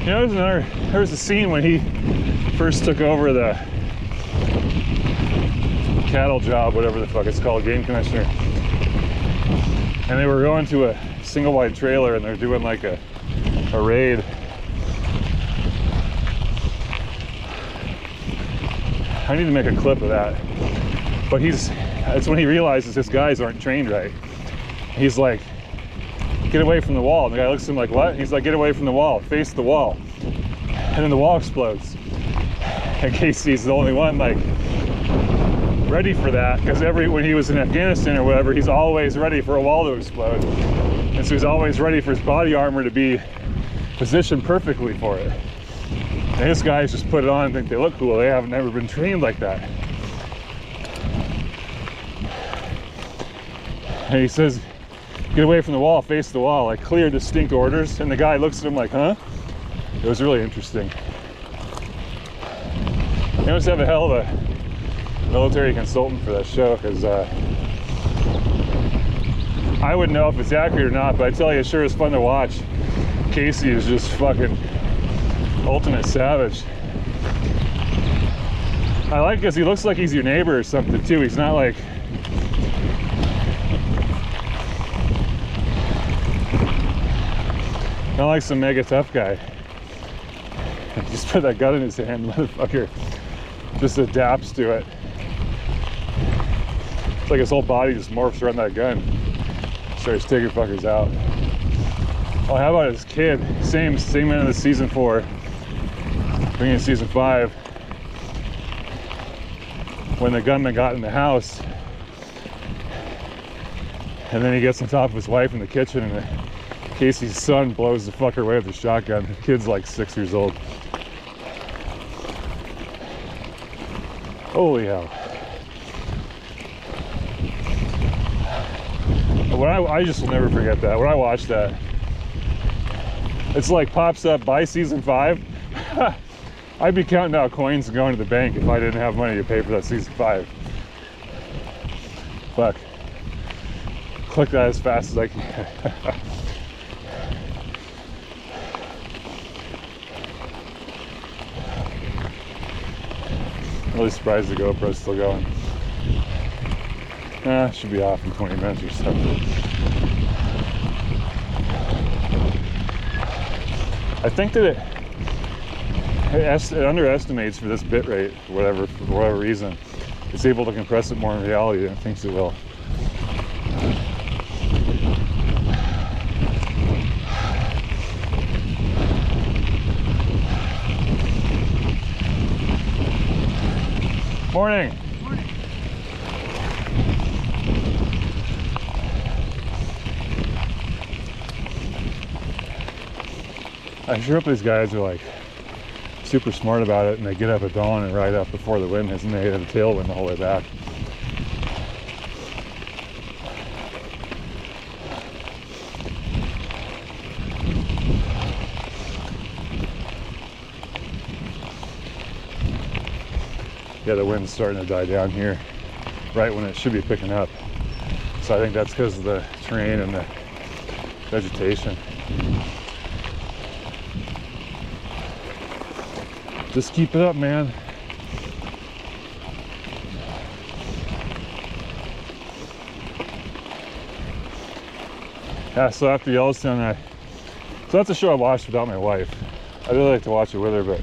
You know, there was a scene when he first took over the cattle job, whatever the fuck it's called, game commissioner. And they were going to a single wide trailer and they're doing like a raid. I need to make a clip of that. But it's when he realizes his guys aren't trained right. He's like, get away from the wall. And the guy looks at him like, what? He's like, get away from the wall, face the wall. And then the wall explodes. And Casey's the only one like ready for that, because when he was in Afghanistan or whatever, he's always ready for a wall to explode. And so he's always ready for his body armor to be positioned perfectly for it. And his guys just put it on and think they look cool. They haven't never been trained like that. And he says, get away from the wall, face the wall, like clear, distinct orders. And the guy looks at him like, huh? It was really interesting. They must have a hell of a military consultant for that show, because I wouldn't know if it's accurate or not, but I tell you, it sure is fun to watch. Casey is just fucking ultimate savage. I like it because he looks like he's your neighbor or something too. He's not like, not like some mega tough guy. Just put that gun in his hand, motherfucker just adapts to it. It's like his whole body just morphs around that gun. Starts taking fuckers out. Oh, how about his kid? Same end of the season 4. Bringing in season 5. When the gunman got in the house, and then he gets on top of his wife in the kitchen, and Casey's son blows the fucker away with a shotgun. The kid's like 6 years old. Holy hell. I just will never forget that. When I watch that, it's like pops up by season 5. I'd be counting out coins and going to the bank if I didn't have money to pay for that season 5. Fuck. Click that as fast as I can. I'm really surprised the GoPro's still going. Should be off in 20 minutes or so. I think that it underestimates for this bit rate, for whatever reason. It's able to compress it more in reality than it thinks it will. Morning. Morning. I sure hope these guys are like super smart about it and they get up at dawn and ride up before the wind hits and they have a tailwind the whole way back. Yeah, the wind's starting to die down here right when it should be picking up. So I think that's because of the terrain and the vegetation. Just keep it up, man. Yeah, so after Yellowstone, so that's a show I watched without my wife. I really like to watch it with her, but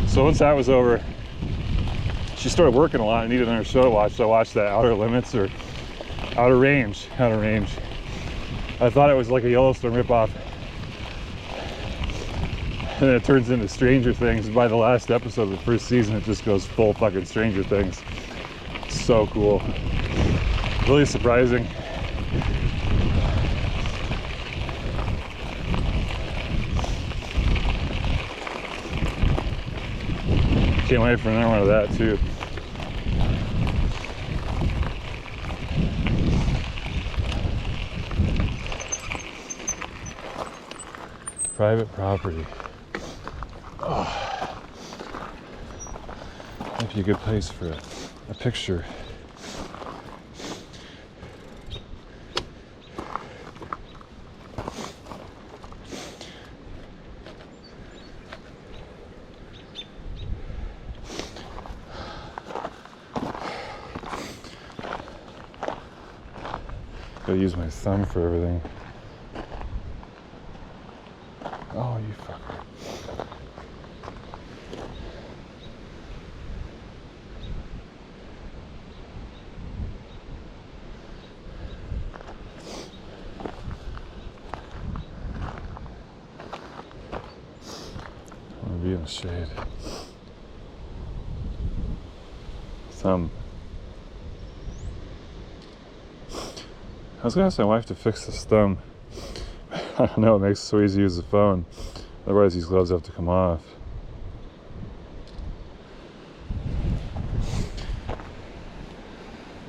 so once that was over, she started working a lot and needed another show to watch, so I watched that Outer Limits or Outer Range. I thought it was like a Yellowstone ripoff, and then it turns into Stranger Things. By the last episode of the first season, it just goes full fucking Stranger Things. So cool. really surprising. Can't wait for another one of that too. Private property. Oh. Might be a good place for a picture. Gotta use my thumb for everything. Oh, you fucker. I wanna be in the shade. Thumb. I was gonna ask my wife to fix this thumb. I don't know, it makes it so easy to use the phone. Otherwise these gloves have to come off.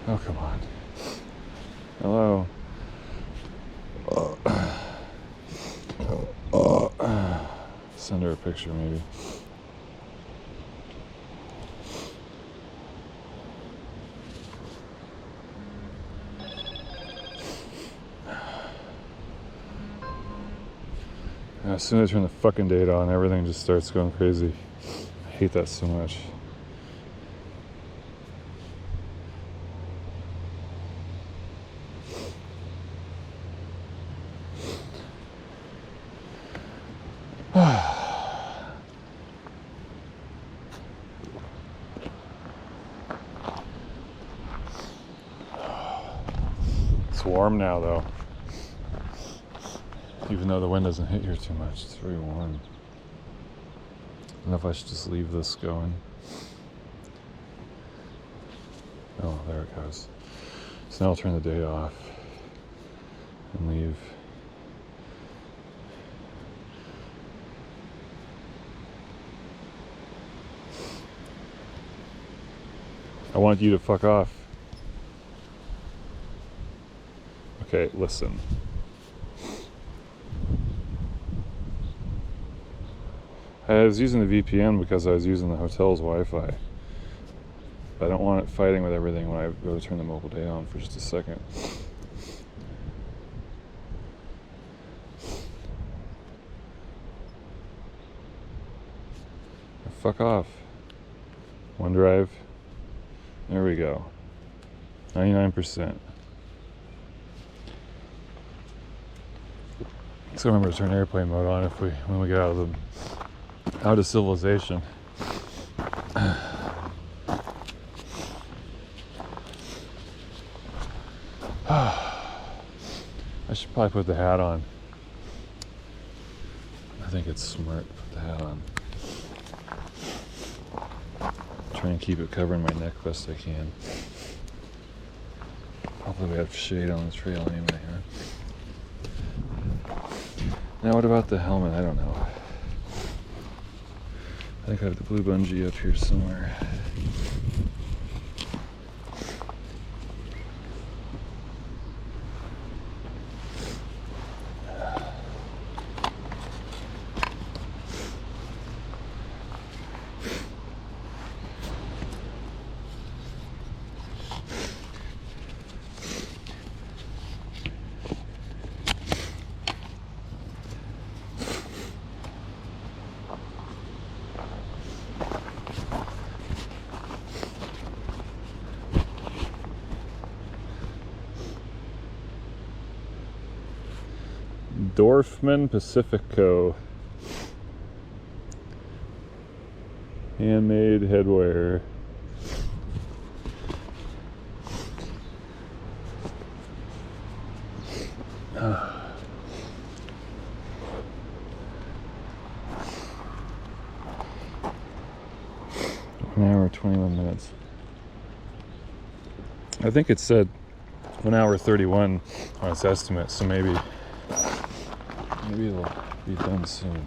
Oh, come on. Hello. Send her a picture maybe. As soon as I turn the fucking data on, everything just starts going crazy. I hate that so much. It's warm now though. Even though the wind doesn't hit here too much, it's very warm. I don't know if I should just leave this going. Oh, there it goes. So now I'll turn the day off and leave. I want you to fuck off. Okay, listen. I was using the VPN because I was using the hotel's Wi-Fi. But I don't want it fighting with everything when I go to turn the mobile data on for just a second. Fuck off. OneDrive. There we go. 99%. So remember to turn airplane mode on when we get out of civilization. I should probably put the hat on. I think it's smart to put the hat on. Try and keep it covering my neck best I can. Hopefully we have shade on the trail anyway, huh? Now what about the helmet? I don't know. I think I have the blue bungee up here somewhere. Dorfman Pacifico. Handmade headwear. An hour, 21 minutes. I think it said 1 hour 31 on its estimate, so maybe it'll be done soon.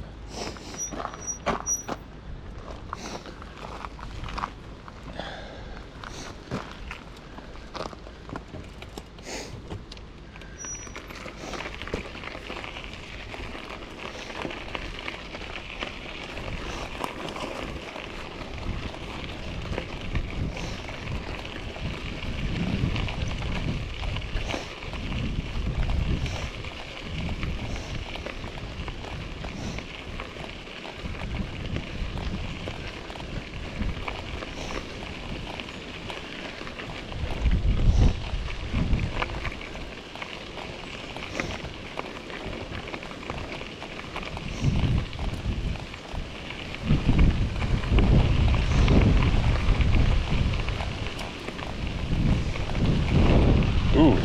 Ooh,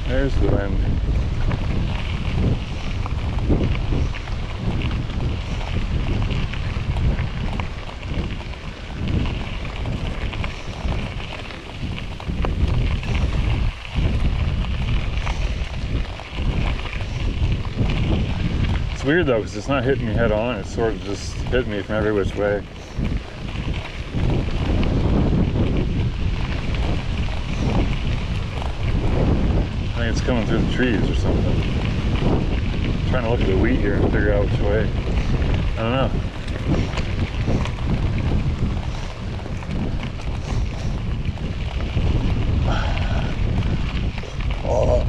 there's the wind. It's weird though, because it's not hitting me head on, it's sort of just hitting me from every which way. I think it's coming through the trees or something. I'm trying to look at the wheat here and figure out which way. I don't know. Oh.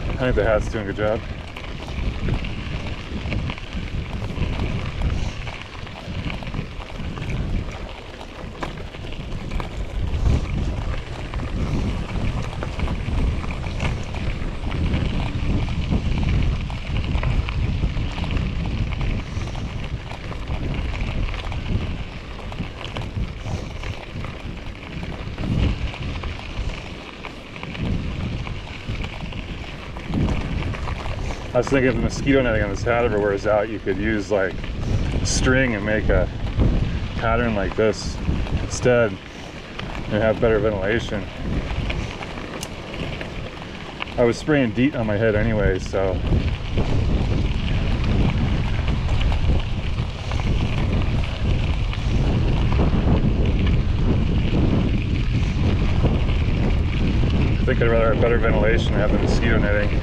I think the hat's doing a good job. I was thinking if the mosquito netting on this hat ever wears out, you could use like string and make a pattern like this instead and have better ventilation. I was spraying DEET on my head anyway, so I think I'd rather have better ventilation and have the mosquito netting.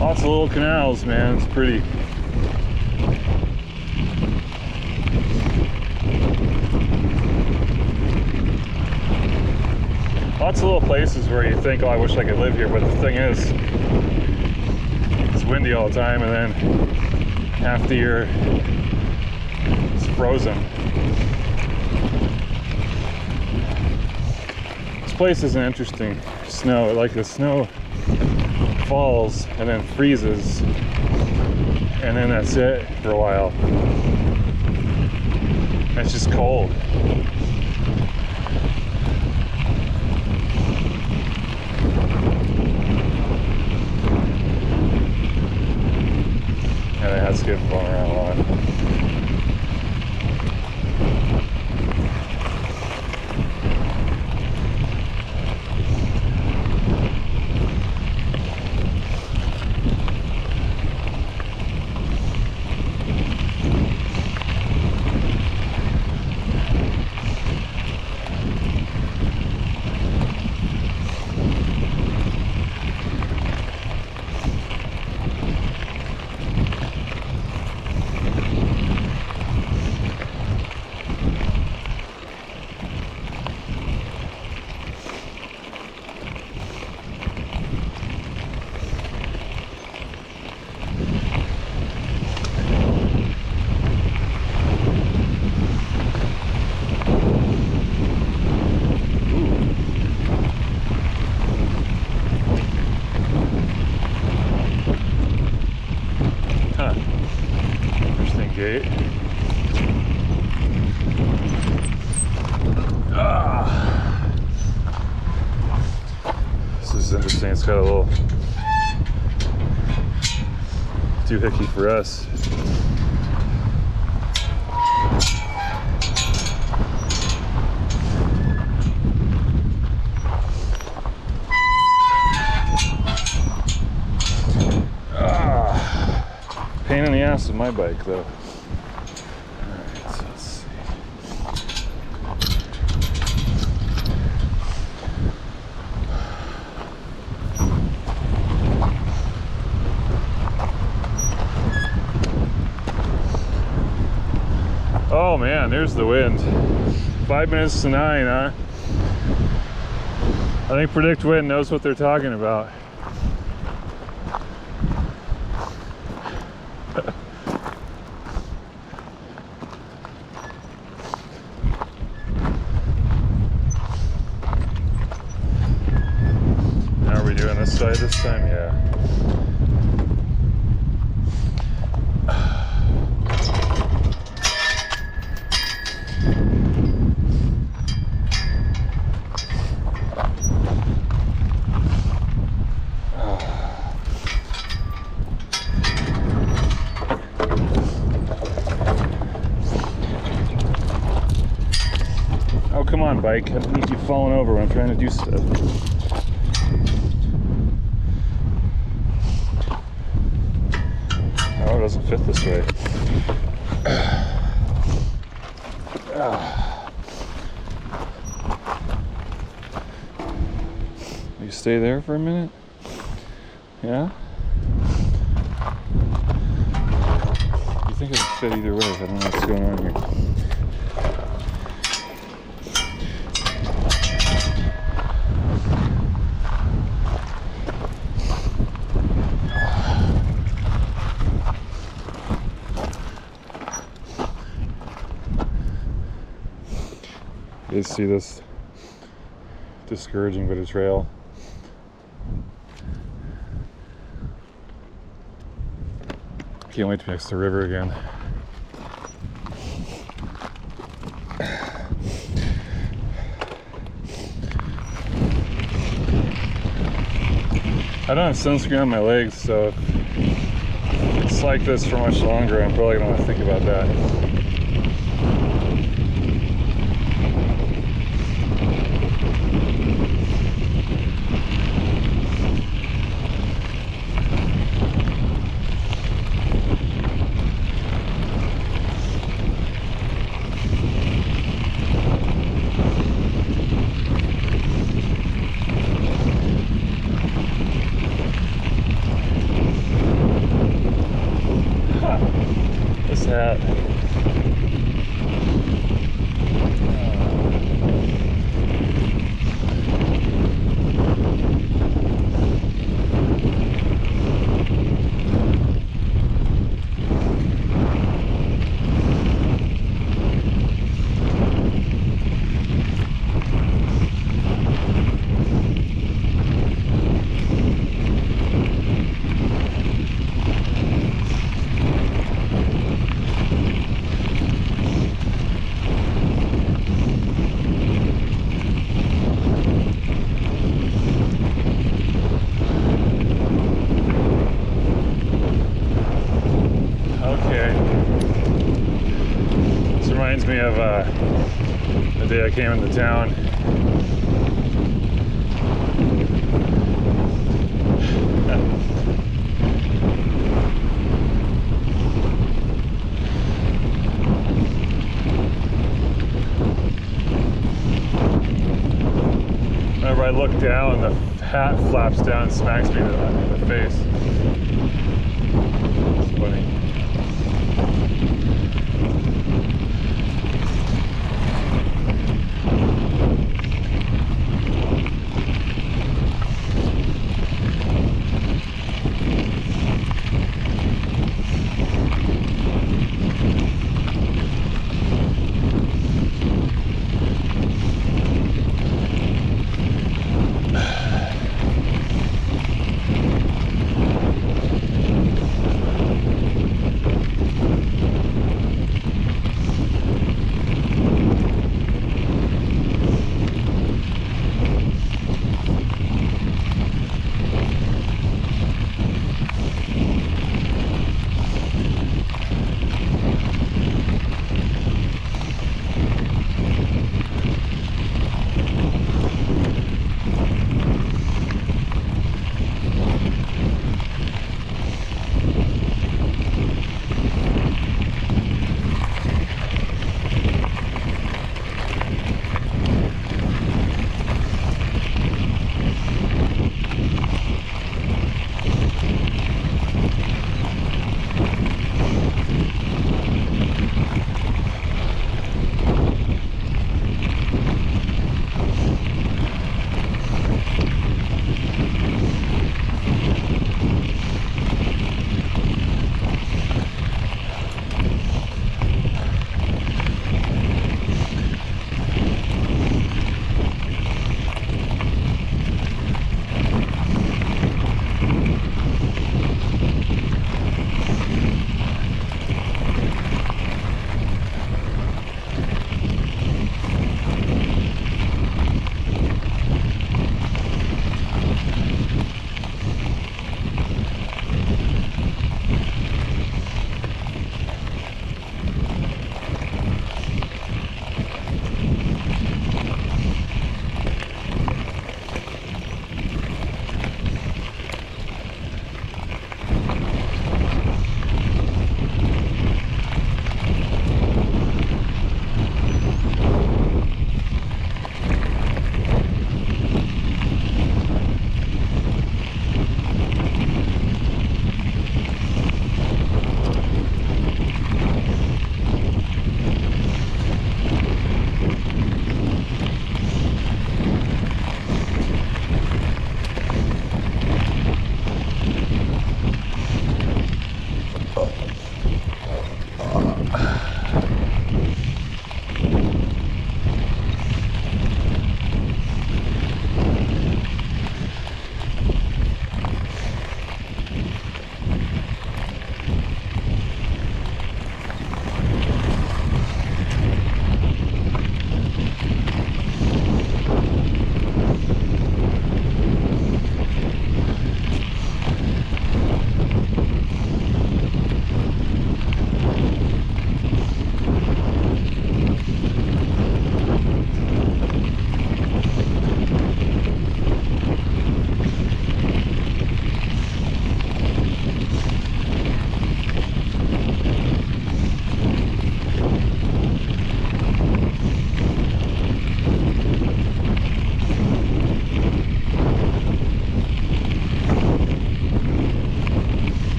Lots of little canals, man. It's pretty. Lots of little places where you think, oh, I wish I could live here, but the thing is, it's windy all the time, and then half the year it's frozen. This place is an interesting snow. Like the snow falls and then freezes, and then that's it for a while. It's just cold. Yeah, that's good blowing around a lot. doohickey for us. Pain in the ass of my bike, though. Alright, so let's see. Oh man, there's the wind. 5 minutes to 9, huh? I think Predict Wind knows what they're talking about. How are we doing this side this time? Yeah. Oh, come on, bike. I don't need you falling over when I'm trying to do stuff. Oh, it doesn't fit this way. You stay there for a minute? Yeah? You think it'll fit either way? I don't know what's going on here. You guys see this discouraging bit of trail? Can't wait to be next to the river again. I don't have sunscreen on my legs, so if it's like this for much longer, I'm probably gonna want to think about that. Hat. Reminds me of the day I came into town. Whenever I look down, the hat flaps down and smacks me in the face. It's funny.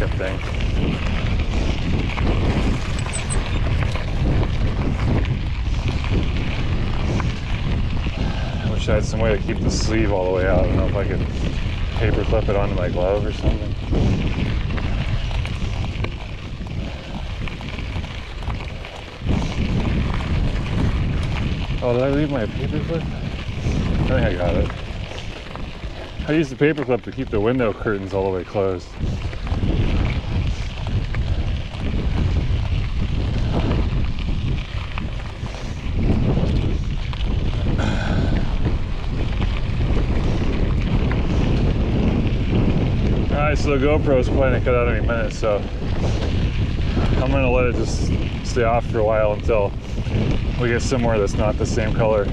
rocket thing. I wish I had some way to keep the sleeve all the way out. I don't know if I could paper clip it onto my glove or something. Oh, did I leave my paper clip? I think I got it. I used the paper clip to keep the window curtains all the way closed. Alright, so the GoPro's planning to cut out any minute, so I'm gonna let it just stay off for a while until we get somewhere that's not the same color.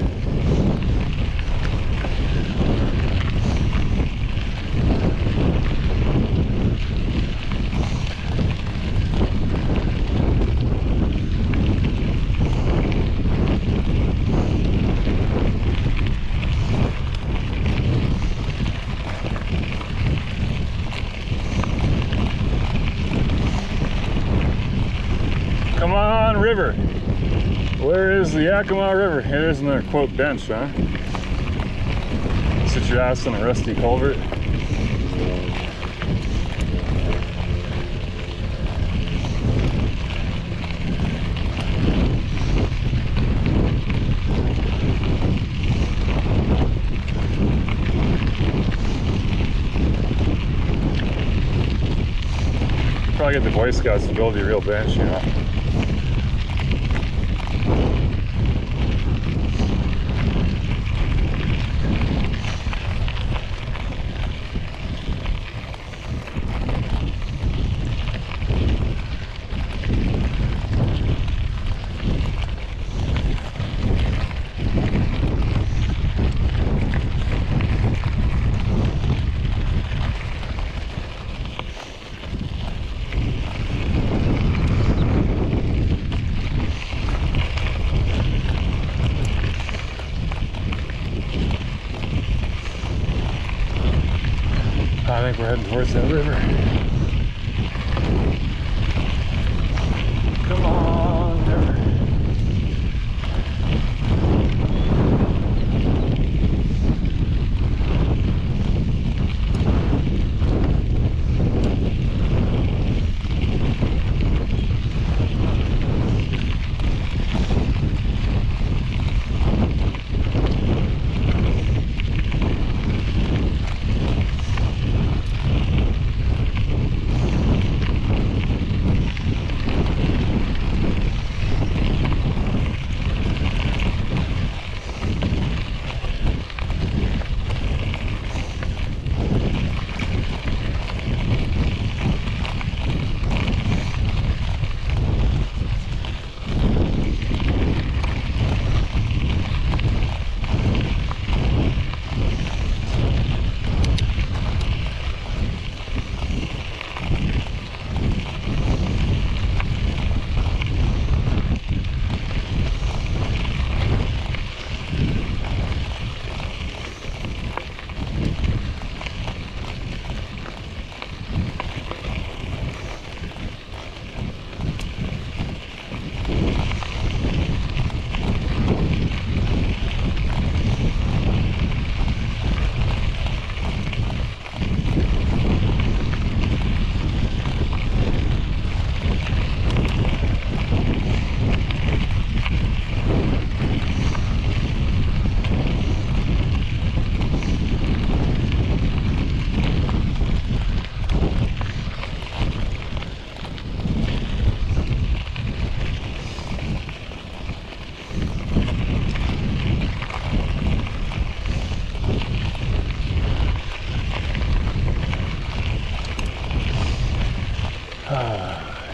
Come on, river. Where is the Yakima River? Hey, there's another quote bench, huh? Sit your ass on a rusty culvert. Probably get the Boy Scouts to build you a real bench, you know. I think we're heading towards that river. Come on, river.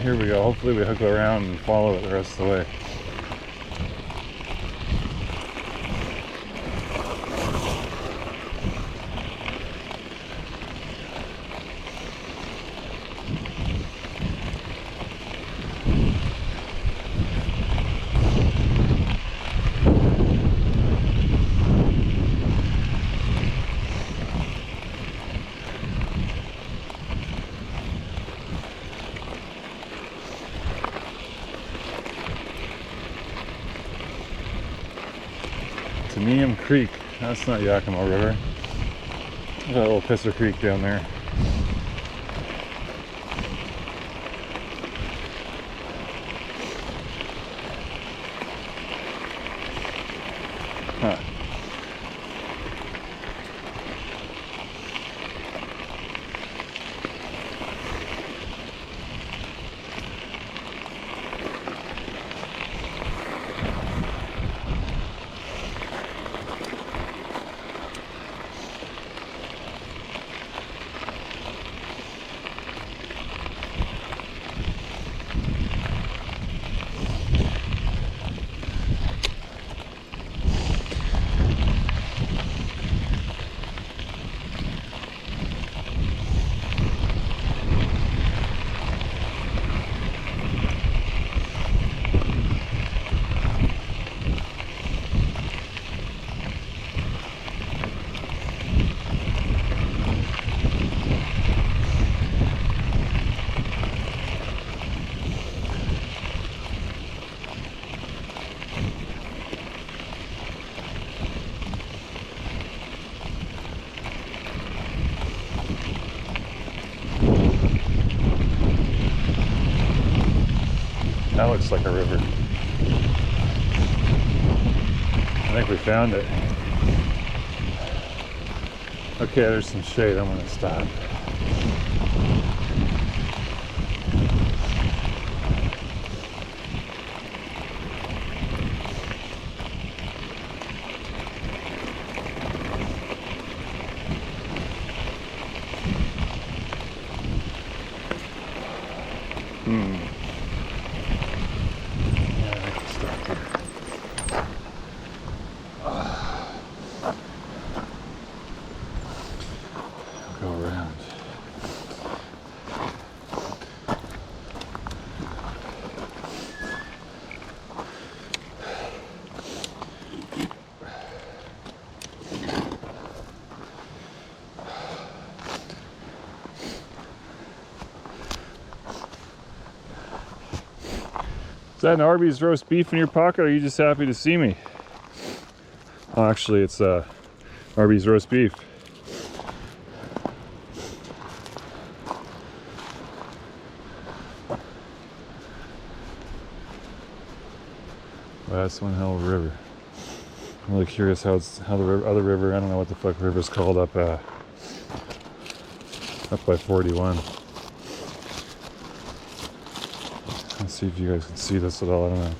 Here we go. Hopefully we hook around and follow it the rest of the way. Neum Creek. That's not Yakima River. There's a little Reecer Creek down there. Huh. That looks like a river. I think we found it. Okay, there's some shade. I'm gonna stop. Is that an Arby's roast beef in your pocket, or are you just happy to see me? Oh, actually, it's Arby's roast beef. Well, that's one hell of a river. I'm really curious how the other river, I don't know what the fuck river's called up by 41. Let's see if you guys can see this at all. I don't know.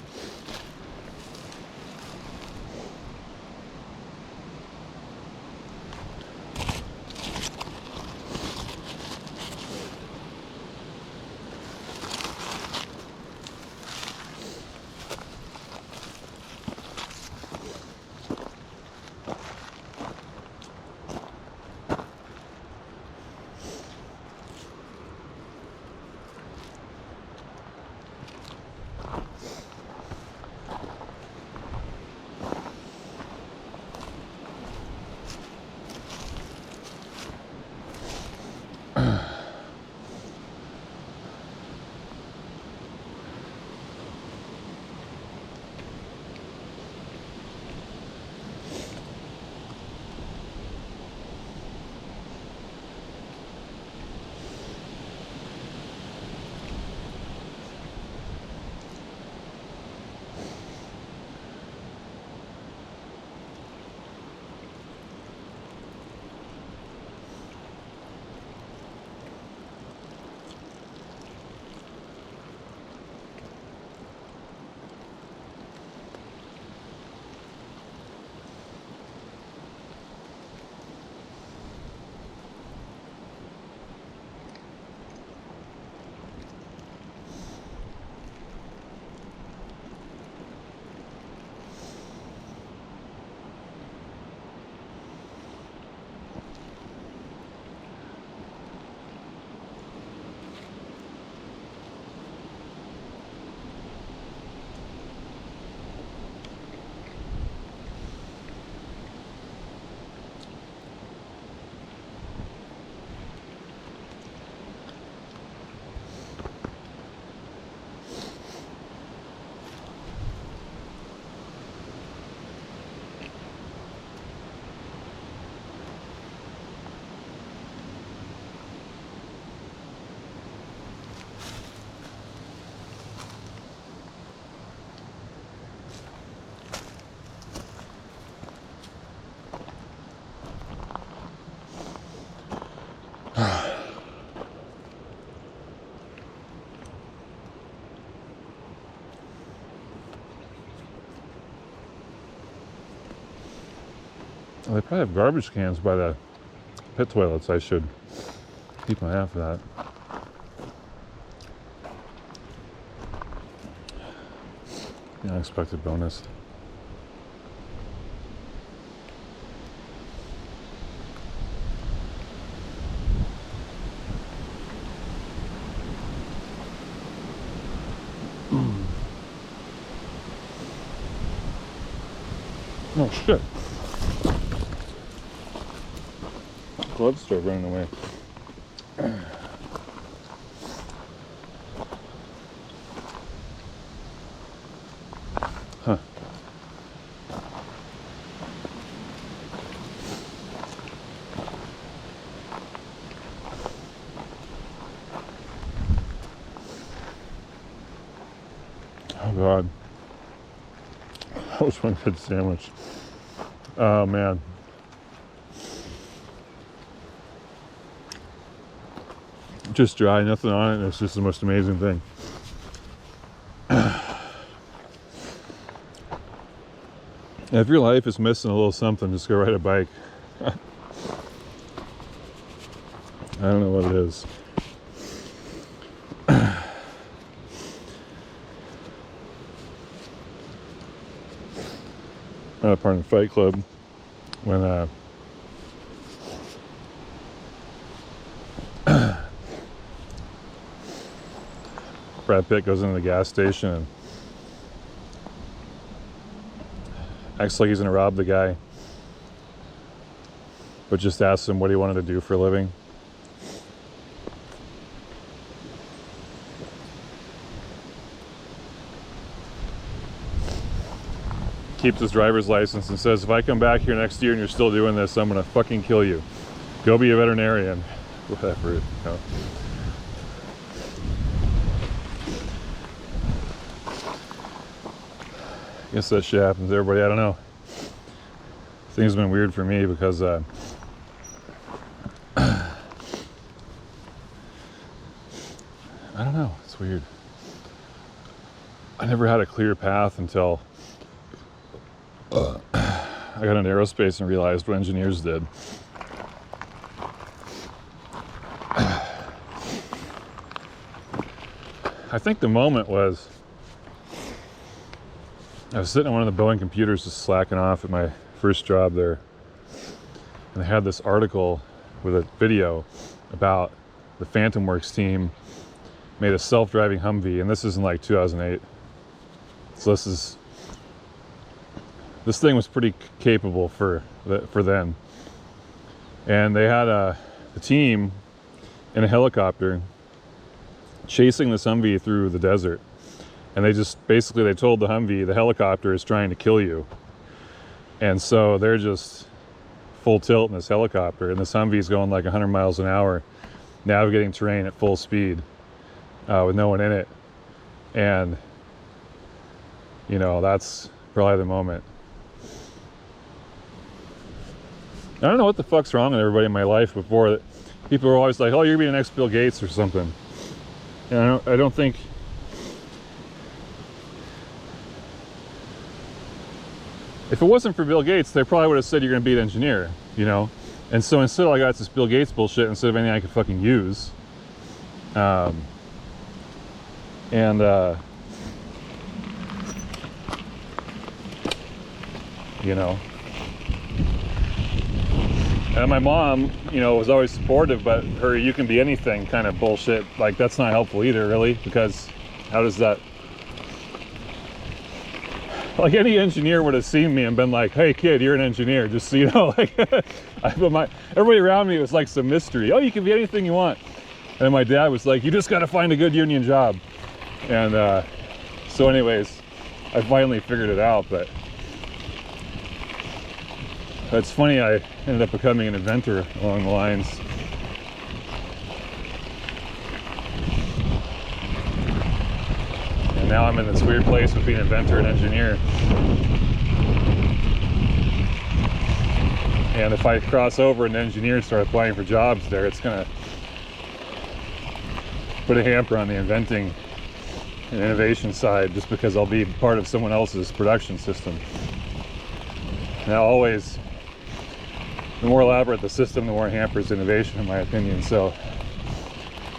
Well, they probably have garbage cans by the pit toilets. I should keep my eye for that. The unexpected bonus. Oh shit. Gloves start running away. Huh. Oh God. That was one good sandwich. Oh man. Just dry, nothing on it, and it's just the most amazing thing. If your life is missing a little something, just go ride a bike. I don't know what it is. Part of the Fight Club when Brad Pitt goes into the gas station and acts like he's gonna rob the guy, but just asks him what he wanted to do for a living. Keeps his driver's license and says, if I come back here next year and you're still doing this, I'm gonna fucking kill you. Go be a veterinarian. Whatever, you know. I guess that shit happens to everybody. I don't know. Things have been weird for me because I don't know, it's weird. I never had a clear path until I got into aerospace and realized what engineers did. I think the moment was I was sitting on one of the Boeing computers just slacking off at my first job there, and they had this article with a video about the Phantom Works team made a self-driving Humvee, and this is in like 2008. So this thing was pretty capable for then. And they had a team in a helicopter chasing this Humvee through the desert. And they told the Humvee, the helicopter is trying to kill you. And so they're just full tilt in this helicopter, and this Humvee's going like 100 miles an hour, navigating terrain at full speed with no one in it. And, you know, that's probably the moment. I don't know what the fuck's wrong with everybody in my life before. People are always like, oh, you're gonna be the next Bill Gates or something. And I don't think... If it wasn't for Bill Gates, they probably would have said you're gonna be an engineer, you know? And so instead I got this Bill Gates bullshit instead of anything I could fucking use. You know. And my mom, you know, was always supportive, but her "you can be anything" kind of bullshit, like, that's not helpful either, really, because how does that... Like, any engineer would have seen me and been like, hey kid, you're an engineer, just so you know. Like, everybody around me was like some mystery. Oh, you can be anything you want. And my dad was like, you just got to find a good union job. And so anyways, I finally figured it out. But it's funny, I ended up becoming an inventor along the lines. And now I'm in this weird place with being an inventor and engineer. And if I cross over and engineer and start applying for jobs there, it's gonna put a hamper on the inventing and innovation side, just because I'll be part of someone else's production system. And I'll always the more elaborate the system, the more it hampers innovation, in my opinion. So,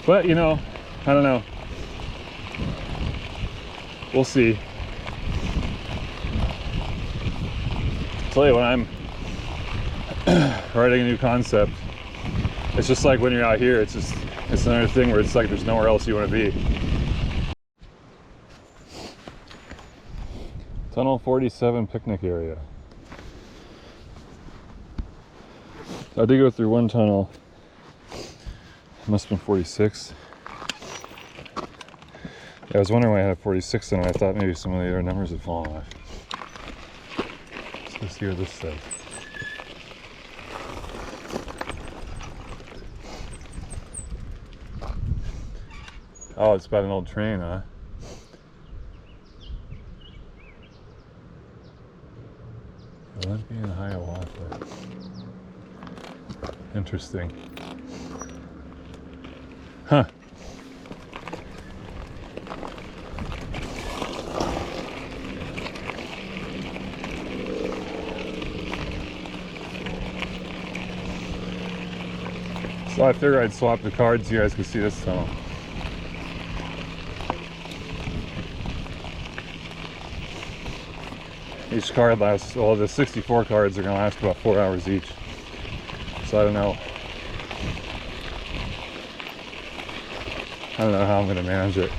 but you know, I don't know. We'll see. Tell you, when I'm writing a new concept, it's just like when you're out here, it's another thing where it's like there's nowhere else you want to be. Tunnel 47 picnic area. So I did go through one tunnel. It must have been 46. I was wondering why I had 46 in it. I thought maybe some of the other numbers had fallen off. Let's see what this says. Oh, it's about an old train, huh? Olympian Hiawatha. Interesting. Huh. So I figured I'd swap the cards so you guys can see this tunnel. Each card lasts, well, the 64 cards are going to last about 4 hours each. So I don't know how I'm going to manage it.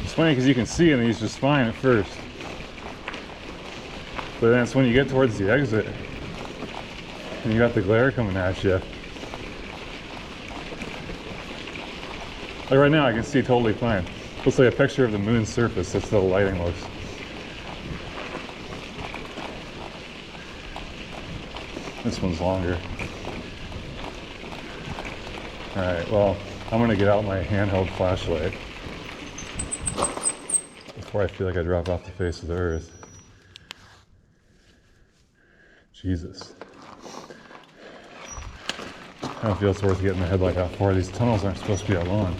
It's funny because you can see in these just fine at first. But then it's when you get towards the exit and you got the glare coming at you. Like right now I can see totally fine. Looks like a picture of the moon's surface. That's how the lighting looks. This one's longer. Alright, well, I'm gonna get out my handheld flashlight before I feel like I drop off the face of the earth. Jesus. I don't feel it's worth getting the headlight out for. These tunnels aren't supposed to be that long.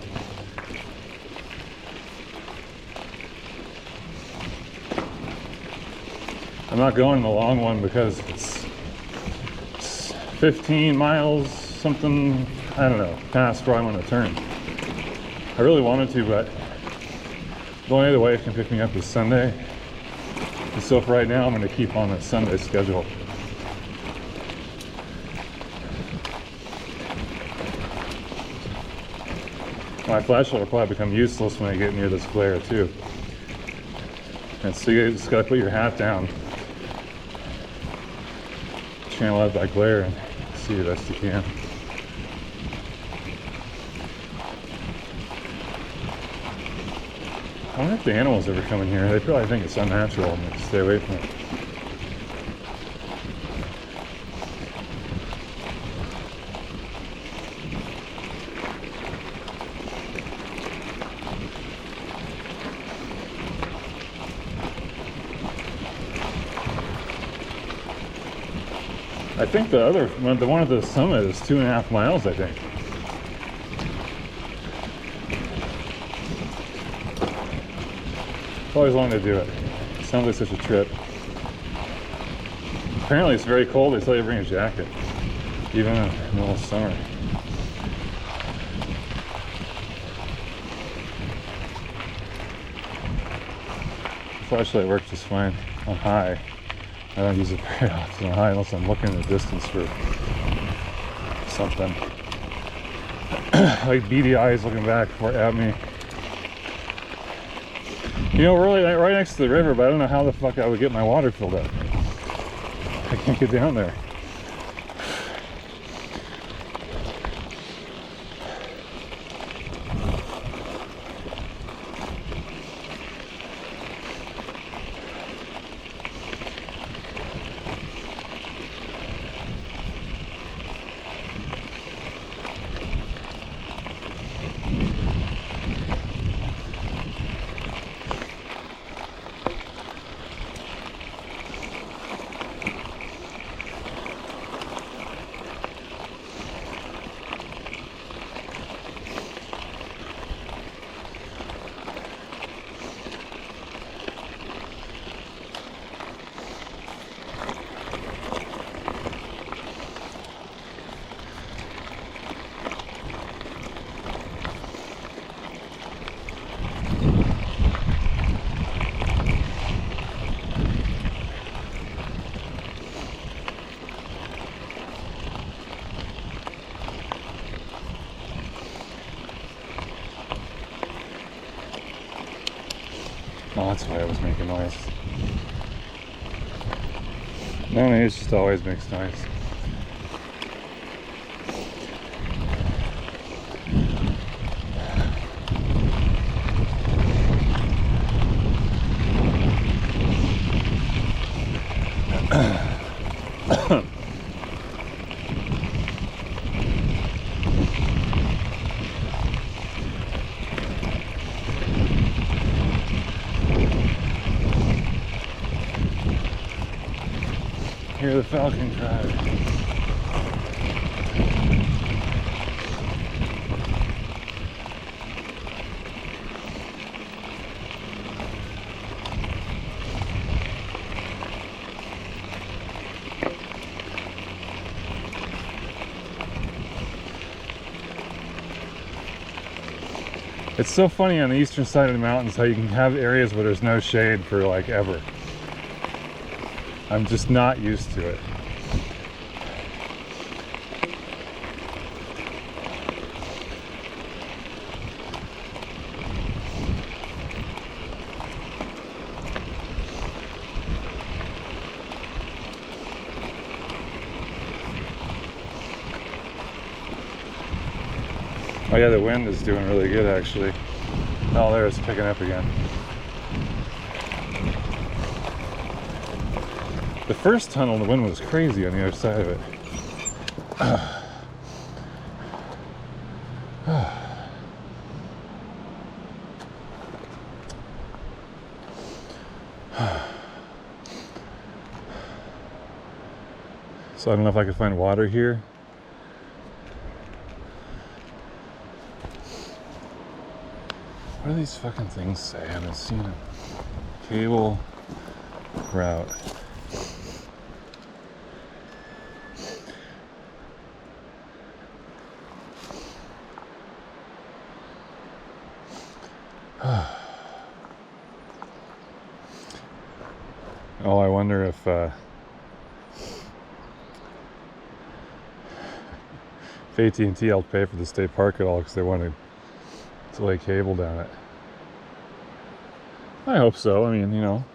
I'm not going the long one because it's 15 miles, something, I don't know, past where I want to turn. I really wanted to, but the only other way it can pick me up is Sunday. And so for right now, I'm going to keep on the Sunday schedule. My flashlight will probably become useless when I get near this glare too. And so you just gotta put your hat down, channel out that glare, and see the best you can. I wonder if the animals ever come in here. They probably think it's unnatural and they stay away from it. I think the one at the summit is 2.5 miles, I think. It's always long to do it. It sounds like such a trip. Apparently it's very cold. They tell you to bring a jacket, even in the middle of summer. The flashlight works just fine on high. I don't use it very often on high unless I'm looking in the distance for something. Like beady eyes looking back at me. You know, we're really right next to the river, but I don't know how the fuck I would get my water filled up. I can't get down there. Oh, that's why it was making noise. No, it just always makes noise. Hear the falcon cry. It's so funny on the eastern side of the mountains how you can have areas where there's no shade for like ever. I'm just not used to it. Oh yeah, the wind is doing really good actually. Oh, there it's picking up again. The first tunnel, the wind was crazy on the other side of it. So I don't know if I could find water here. What do these fucking things say? I haven't seen them. Cable route. Oh, I wonder if AT&T helped pay for the state park at all because they wanted to lay cable down it. I hope so. I mean, you know.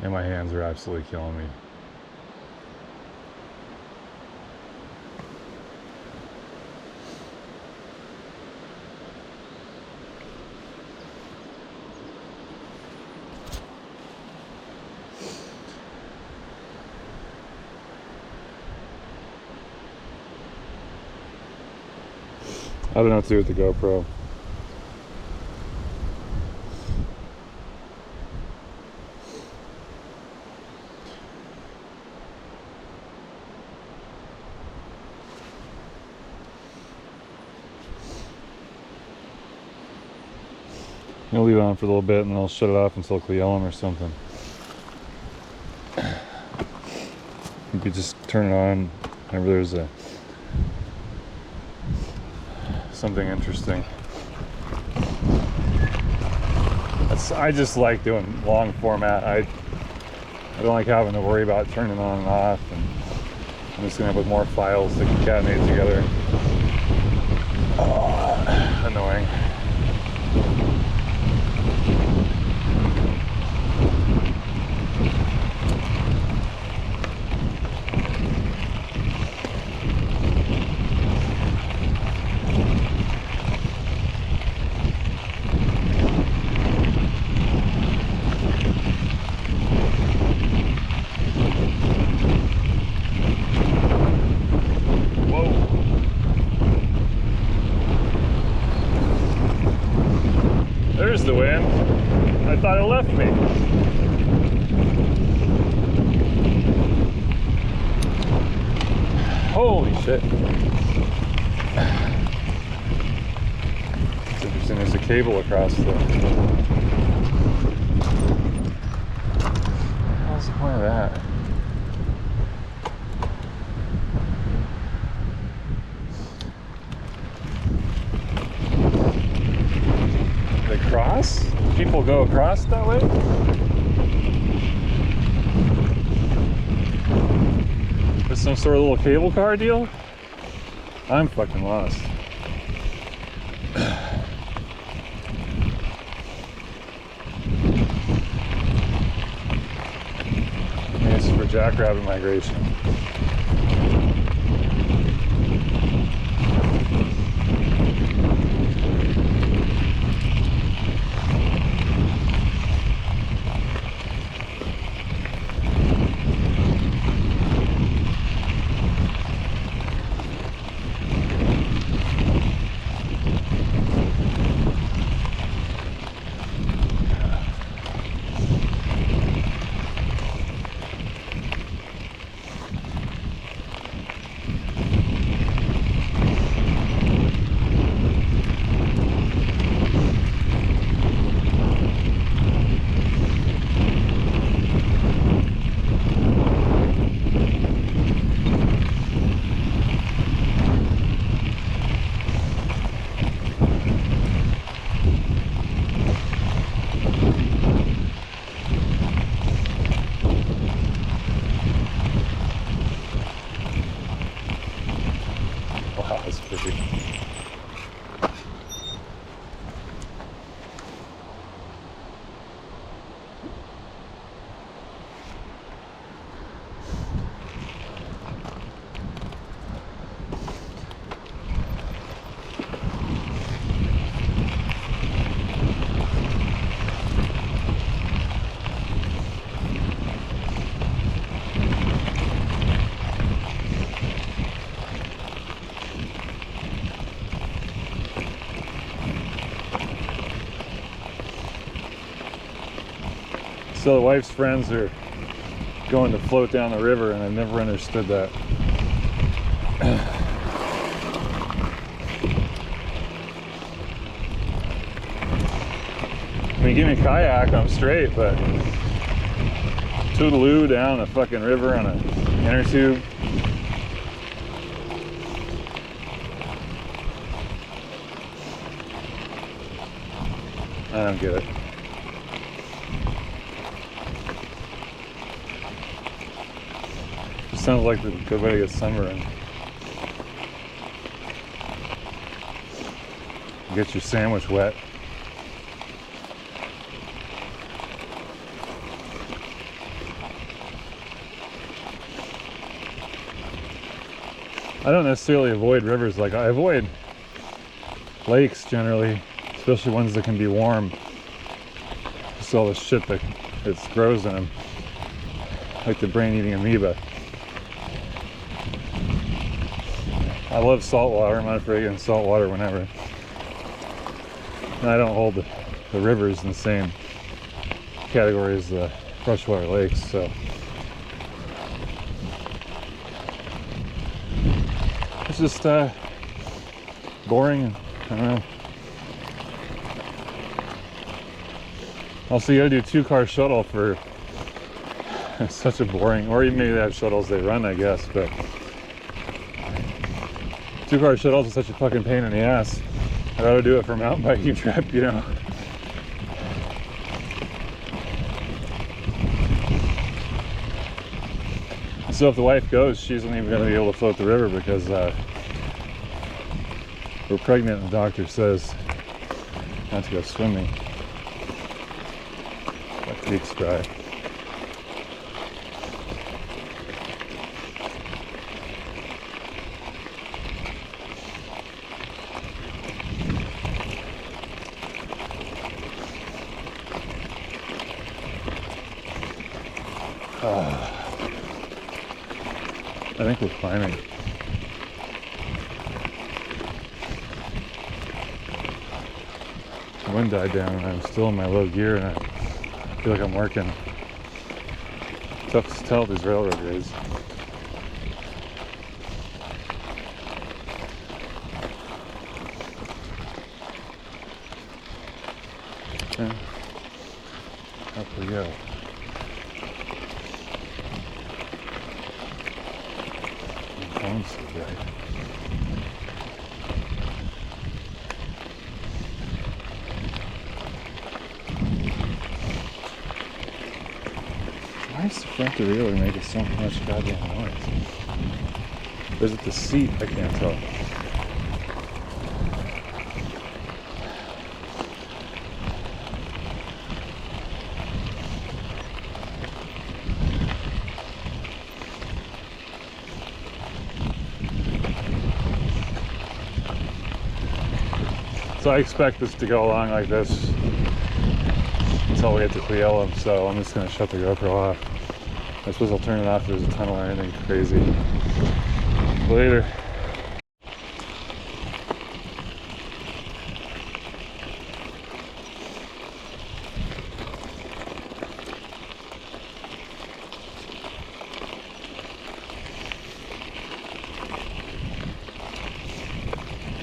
And my hands are absolutely killing me. I don't know what to do with the GoPro. I'll leave it on for a little bit and then I'll shut it off until Cle Elum or something. You could just turn it on whenever there's something interesting. I just like doing long format. I don't like having to worry about turning on and off, and I'm just gonna put more files to concatenate together. Oh, annoying. There's the wind. I thought it left me. Holy shit. It's interesting, there's a cable across the... What's the point of that? Cross? People go across that way? There's some sort of little cable car deal? I'm fucking lost. Maybe it's for jackrabbit migration. Wow, that's pretty. So the wife's friends are going to float down the river, and I've never understood that. I mean, give me a kayak, I'm straight, but toodaloo down a fucking river on an inner tube. I don't get it. It sounds like a good way to get sunburned. Get your sandwich wet. I don't necessarily avoid rivers. Like, I avoid lakes generally, especially ones that can be warm. Just all the shit that grows in them, like the brain-eating amoeba. I love salt water. I'm not afraid of salt water whenever. And I don't hold the rivers in the same category as the freshwater lakes, so it's just boring. And I don't know. Also, you gotta do 2-car shuttle for it's such a boring, or even maybe they have shuttles they run, I guess, but 2-car shuttles are such a fucking pain in the ass. I'd rather do it for a mountain biking trip, you know. So if the wife goes, she isn't even going to be able to float the river because we're pregnant and the doctor says not to go swimming. That creek's dry. I think we're climbing. The wind died down and I'm still in my low gear and I feel like I'm working. Tough to tell these railroad grades. Okay. Up we go. So bright. Why is the front derailleur making so much goddamn noise? Or is it the seat? I can't tell. So I expect this to go along like this until we get to Cle Elum, so I'm just going to shut the GoPro off. I suppose I'll turn it off if there's a tunnel or anything crazy. Later.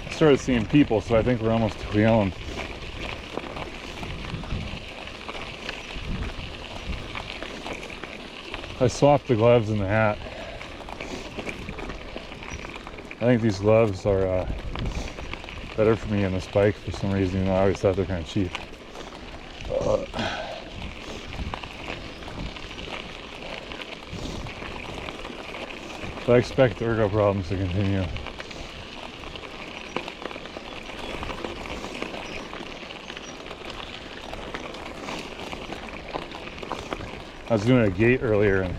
Started seeing people, so I think we're almost to Cle Elum. I swapped the gloves and the hat. I think these gloves are better for me on this bike for some reason. You know, I always thought they're kind of cheap. So I expect ergo problems to continue. I was doing a gait earlier and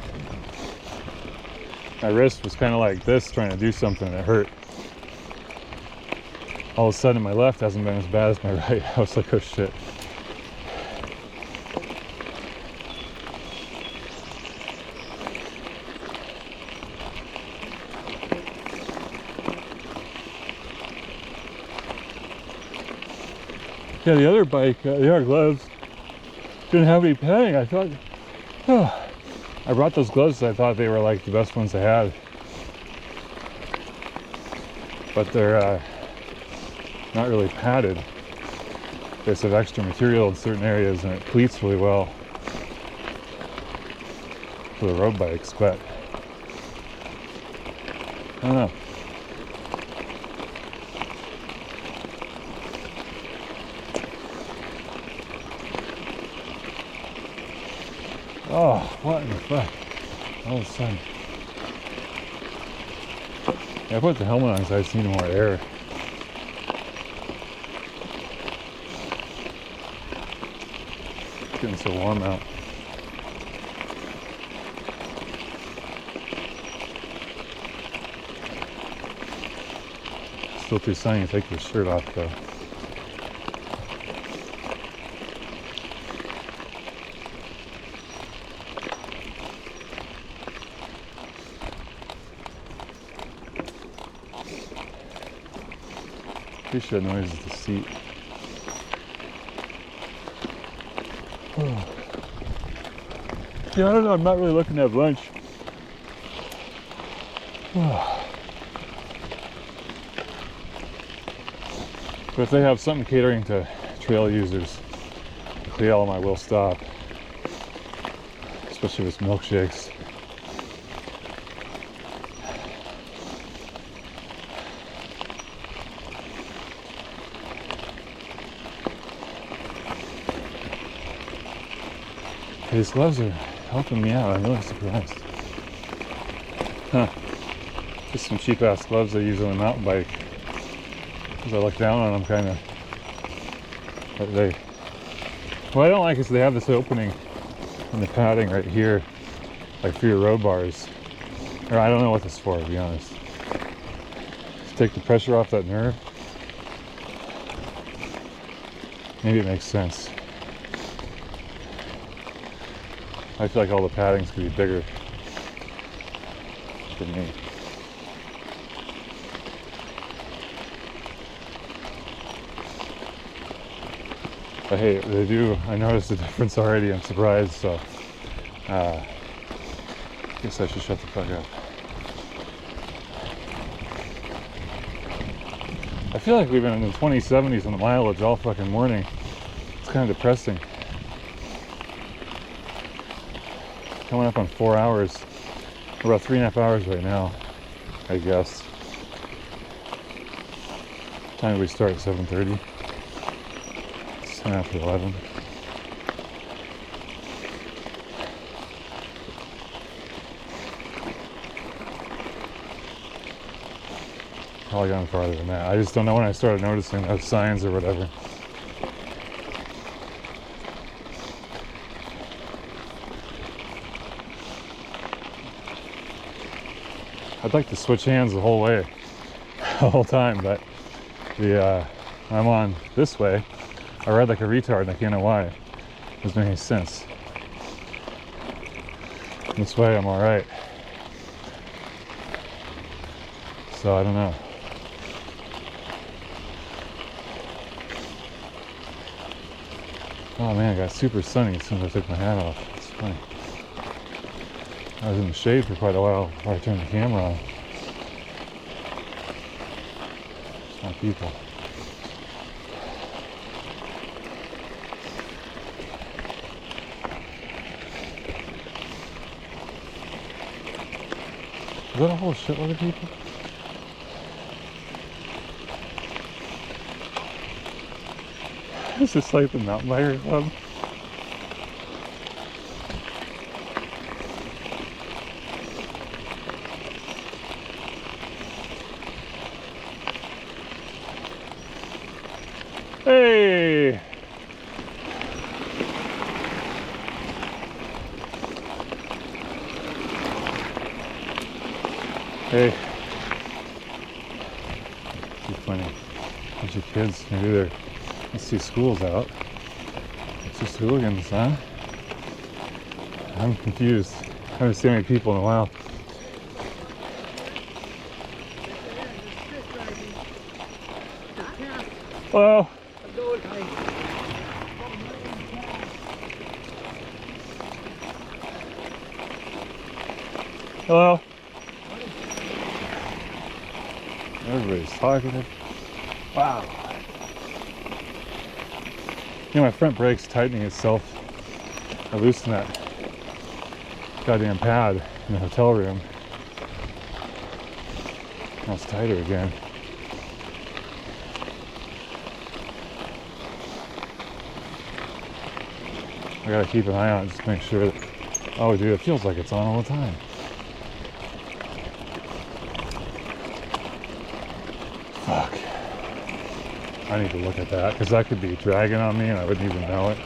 my wrist was kind of like this, trying to do something, and it hurt. All of a sudden my left hasn't been as bad as my right. I was like, oh shit. Yeah, the other bike, the other gloves, didn't have any padding. I thought, I brought those gloves because I thought they were like the best ones I had. But they're not really padded. They just have extra material in certain areas and it pleats really well for the road bikes, but I don't know. Oh, what in the fuck? All of a sudden. Yeah, I put the helmet on because I just need more air. It's getting so warm out. Still too sunny to take your shirt off though. Pretty sure that noise is the seat. Yeah, I don't know, I'm not really looking to have lunch. But if they have something catering to trail users, at Cle Elum I will stop. Especially with milkshakes. These gloves are helping me out. I'm really surprised. Huh. Just some cheap ass gloves I use on a mountain bike. Because I look down on them kind of. But what I don't like is they have this opening in the padding right here, like for your road bars. Or I don't know what this is for, to be honest. To take the pressure off that nerve. Maybe it makes sense. I feel like all the paddings could be bigger for me. But hey, they do, I noticed the difference already, I'm surprised, so guess I should shut the fuck up. I feel like we've been in the 2070s on the mileage all fucking morning. It's kind of depressing. Coming up on 4 hours. We're about 3.5 hours right now, I guess. Time do we start? 7:30. It's 10 after 11. Probably gone farther than that. I just don't know when I started noticing those signs or whatever. I'd like to switch hands the whole way, the whole time, but the I'm on this way, I ride like a retard and I can't know why. It doesn't make any sense. This way I'm alright. So I don't know. Oh man, it got super sunny as soon as I took my hat off. It's funny. I was in the shade for quite a while before I turned the camera on. There's no people. Is that a whole shitload of people? Is this like the mountain biker club? Hey! Hey. Too funny. Bunch of kids. Maybe they're, let's see, school's out. It's just hooligans, huh? I'm confused. I haven't seen any people in a while. Hello. Hello. Everybody's talking. Wow. You know, my front brake's tightening itself. I loosened that goddamn pad in the hotel room. Now it's tighter again. I gotta keep an eye on it just to make sure that, oh dude, it feels like it's on all the time. Fuck. I need to look at that, because that could be dragging on me and I wouldn't even know it.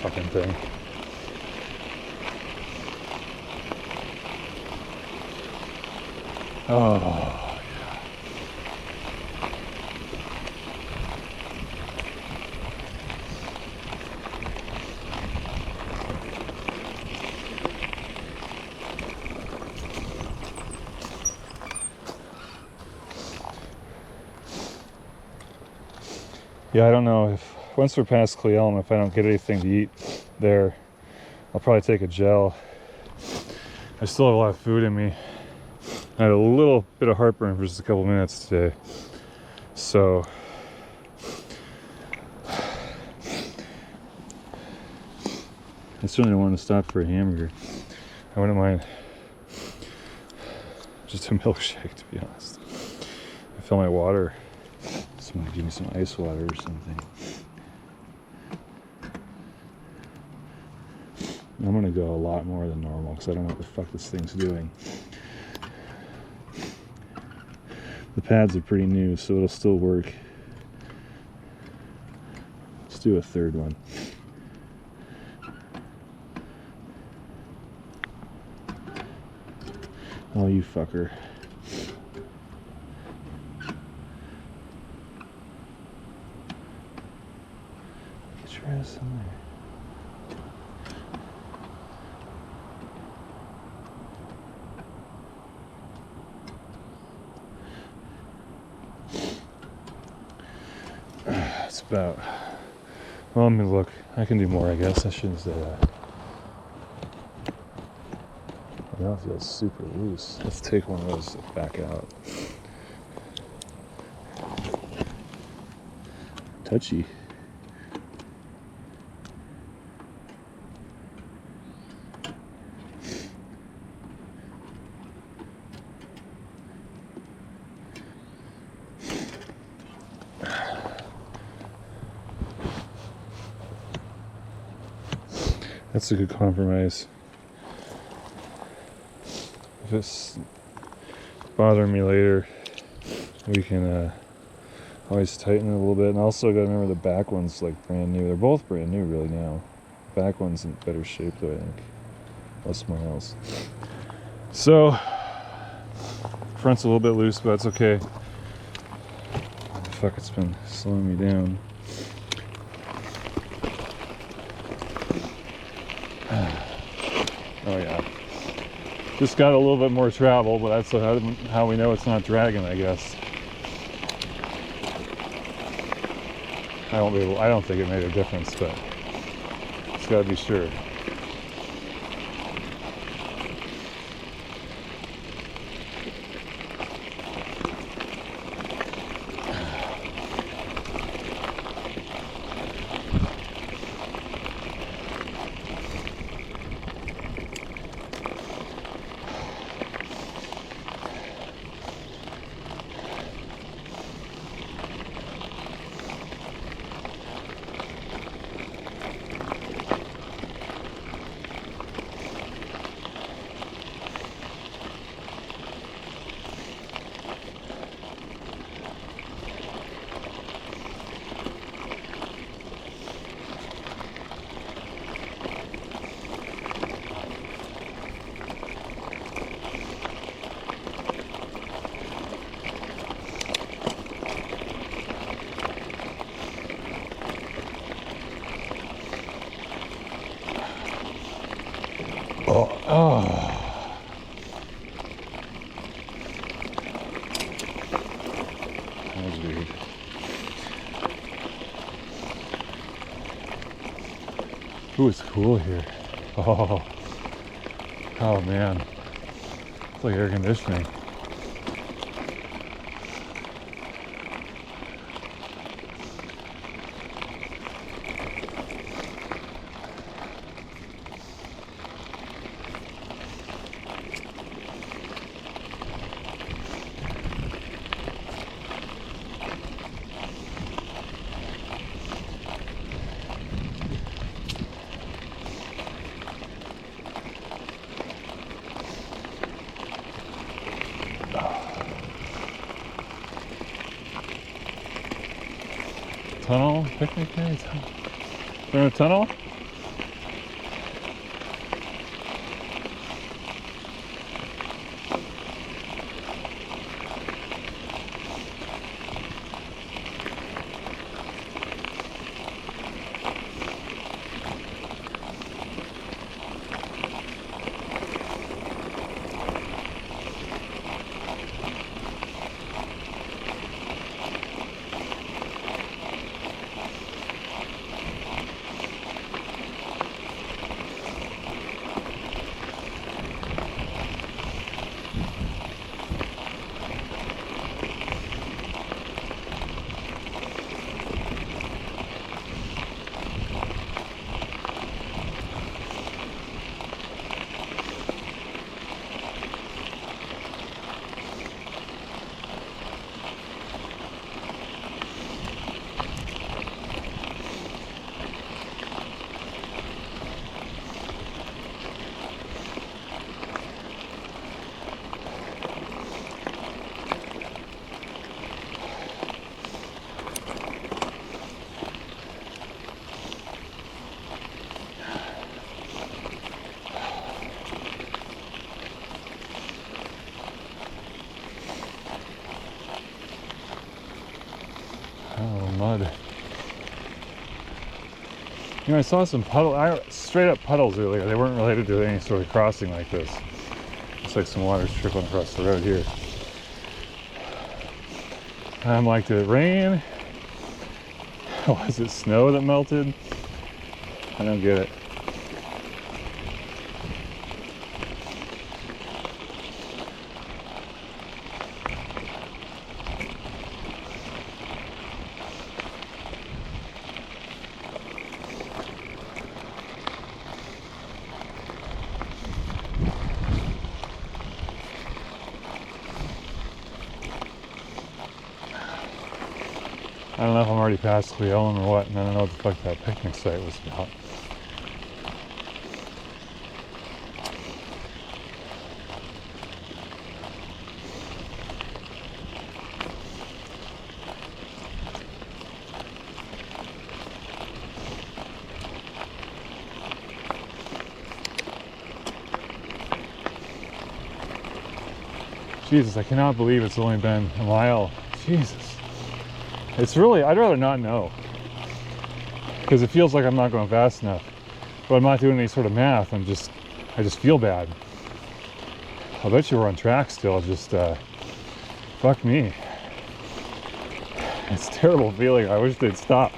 Fucking thing. Oh, yeah. Yeah, I don't know if once we're past Cle Elum, if I don't get anything to eat there, I'll probably take a gel. I still have a lot of food in me. I had a little bit of heartburn for just a couple minutes today. So I certainly don't want to stop for a hamburger. I wouldn't mind just a milkshake, to be honest. I fill my water. Someone give me some ice water or something. I'm gonna go a lot more than normal because I don't know what the fuck this thing's doing. The pads are pretty new, so it'll still work. Let's do a third one. Oh, you fucker. Get your ass in there. It's about, well, let me look. I can do more, I guess. I shouldn't say that. Now it feels super loose. Let's take one of those back out. Touchy. That's a good compromise. If it's bothering me later, we can always tighten it a little bit. And also gotta remember the back one's like brand new. They're both brand new really now. The back one's in better shape though, I think. Less miles. So front's a little bit loose, but that's okay. Fuck, it's been slowing me down. Oh yeah. Just got a little bit more travel, but that's how we know it's not dragging, I guess. I don't think it made a difference, but it's gotta be sure. Oh. That was weird. Ooh, it's cool here. Oh man. It's like air conditioning. Tunnel? Picnic day? Is there a tunnel? Mud. You know, I saw some straight up puddles earlier. They weren't related to any sort of crossing like this. Looks like some water's trickling across the road here. I'm like, did it rain? Was it snow that melted? I don't get it. I don't know if I'm already past Cle Elum or what, and I don't know what the fuck that picnic site was about. Jesus, I cannot believe it's only been a mile. Jesus. It's really, I'd rather not know. Because it feels like I'm not going fast enough. But I'm not doing any sort of math. I just feel bad. I bet you we're on track still. Just, fuck me. It's a terrible feeling. I wish they'd stop.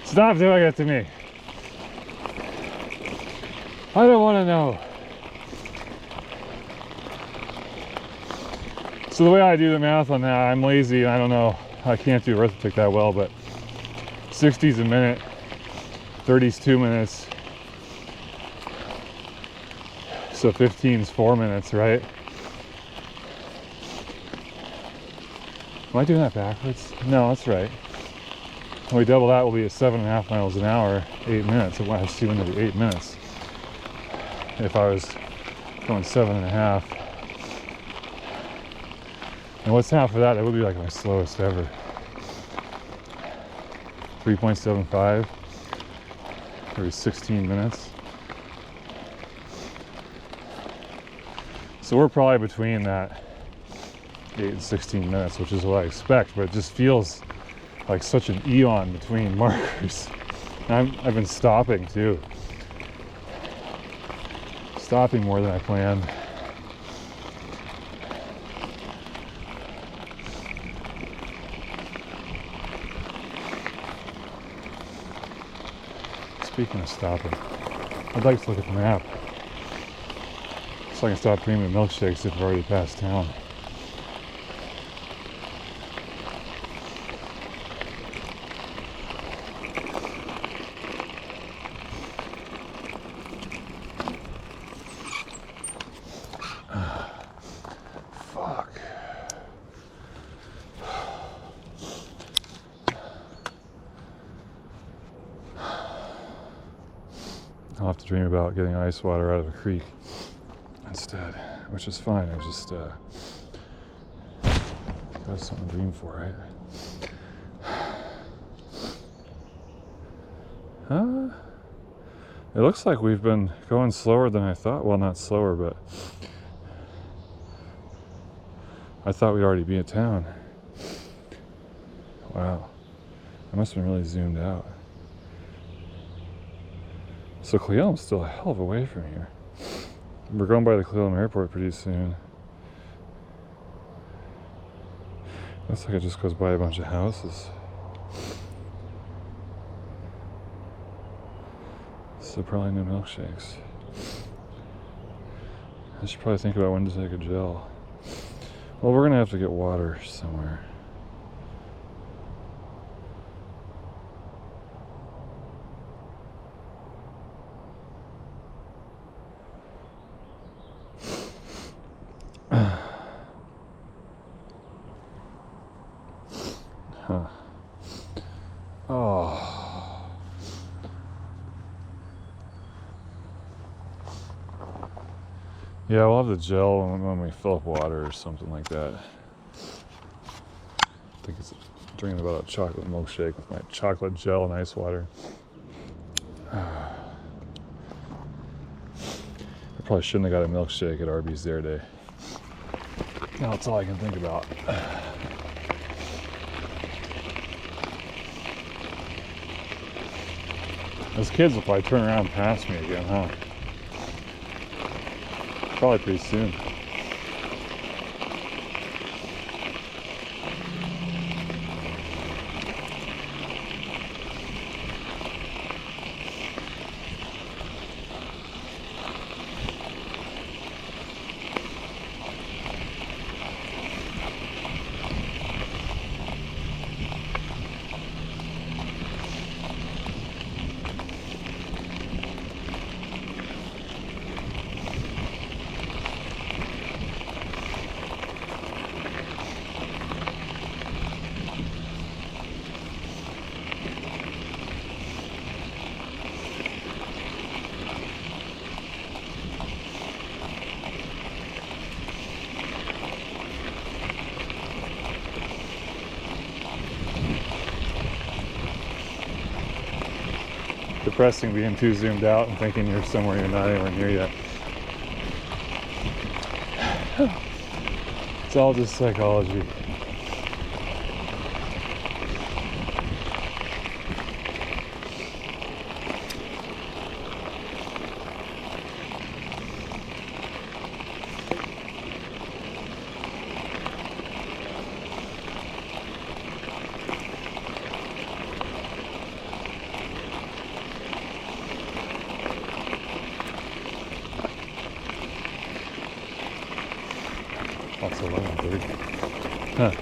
Stop doing it to me. I don't want to know. So the way I do the math on that, I'm lazy and I don't know. I can't do arithmetic that well, but 60's a minute, 30's 2 minutes. So 15's 4 minutes, right? Am I doing that backwards? No, that's right. When we double that, we'll be at 7.5 miles an hour, 8 minutes. It has to be 8 minutes. If I was going 7.5. And what's half of that? That would be like my slowest ever. 3.75 every 16 minutes. So we're probably between that 8 and 16 minutes, which is what I expect, but it just feels like such an eon between markers. And I've been stopping too. Stopping more than I planned. Speaking of stopping, I'd like to look at the map so I can stop premium milkshakes if we're already past town. Fuck. I'll have to dream about getting ice water out of a creek instead, which is fine. I just got something to dream for, right? It looks like we've been going slower than I thought. Well, not slower, but I thought we'd already be in town. Wow. I must have been really zoomed out. So Cle Elum's still a hell of a way from here. We're going by the Cle Elum airport pretty soon. Looks like it just goes by a bunch of houses. So probably no milkshakes. I should probably think about when to take a gel. Well, we're gonna have to get water somewhere. Huh. Oh. Yeah, we'll have the gel when we fill up water or something like that. I think it's drinking about a chocolate milkshake with my chocolate gel and ice water. I probably shouldn't have got a milkshake at Arby's Dare Day. Now that's all I can think about. Those kids will probably turn around and pass me again, huh? Probably pretty soon. Depressing being too zoomed out and thinking you're somewhere you're not anywhere near yet. It's It's all just psychology. Also 11:30. Huh.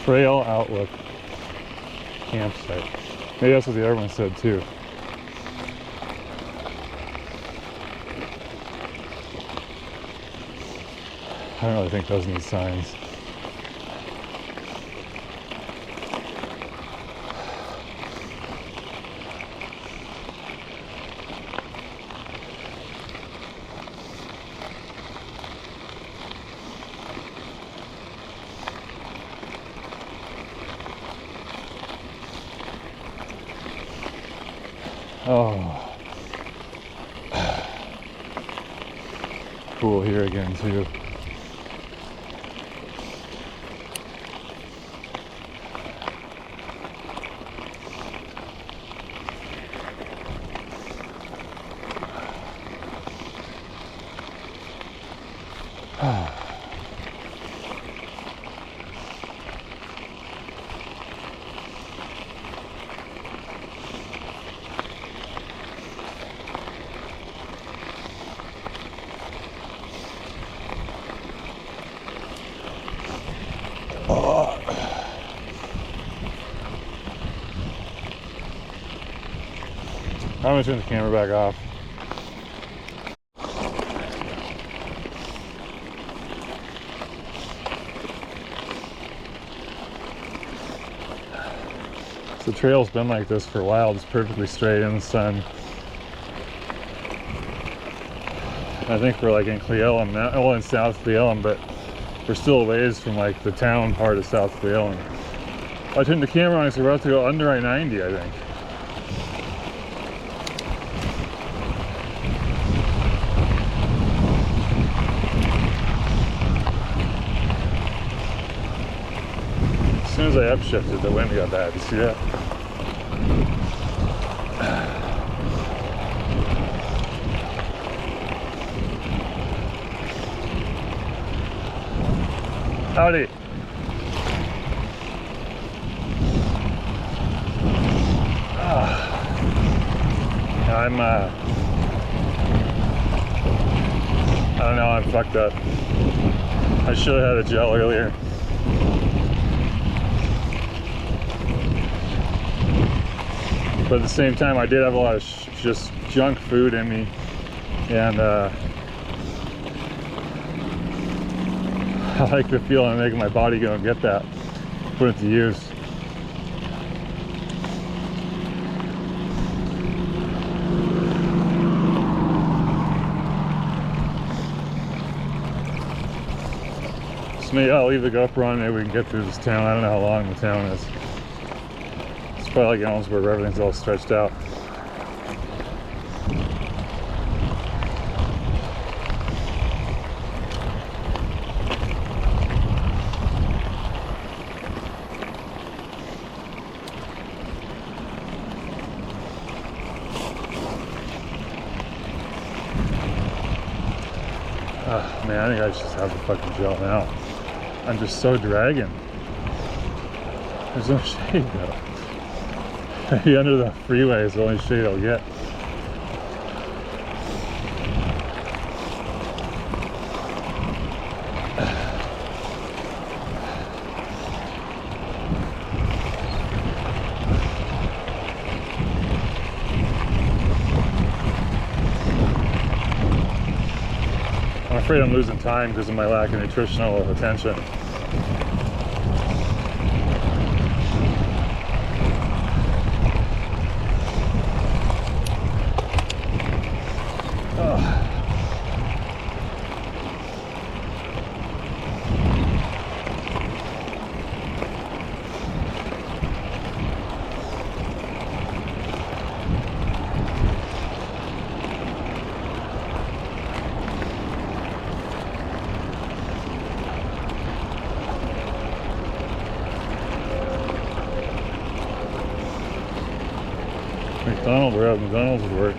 Trail Outlook campsite. Maybe that's what the other one said too. I don't really think those need signs. Oh, cool here again too. I'm gonna turn the camera back off. So the trail's been like this for a while, just perfectly straight in the sun. I think we're like in Cle Elum now, well, in South Cle Elum, but we're still a ways from like the town part of South Cle Elum. I turned the camera on because we're about to go under I-90, I think. As soon as I upshifted, the wind got bad. You see that? Howdy. I'm I don't know, I'm fucked up. I should have had a gel earlier. But at the same time, I did have a lot of just junk food in me, and I like the feeling of making my body go and get that, put it to use. So maybe I'll leave the GoPro on, maybe we can get through this town. I don't know how long the town is. It's probably like Ellensburg where everything's all stretched out. Oh, man, I think I should just have the fucking gel now. I'm just so dragging. There's no shade though. Maybe under the freeway is the only shade I'll get. I'm afraid I'm losing time because of my lack of nutritional attention. McDonald's would work.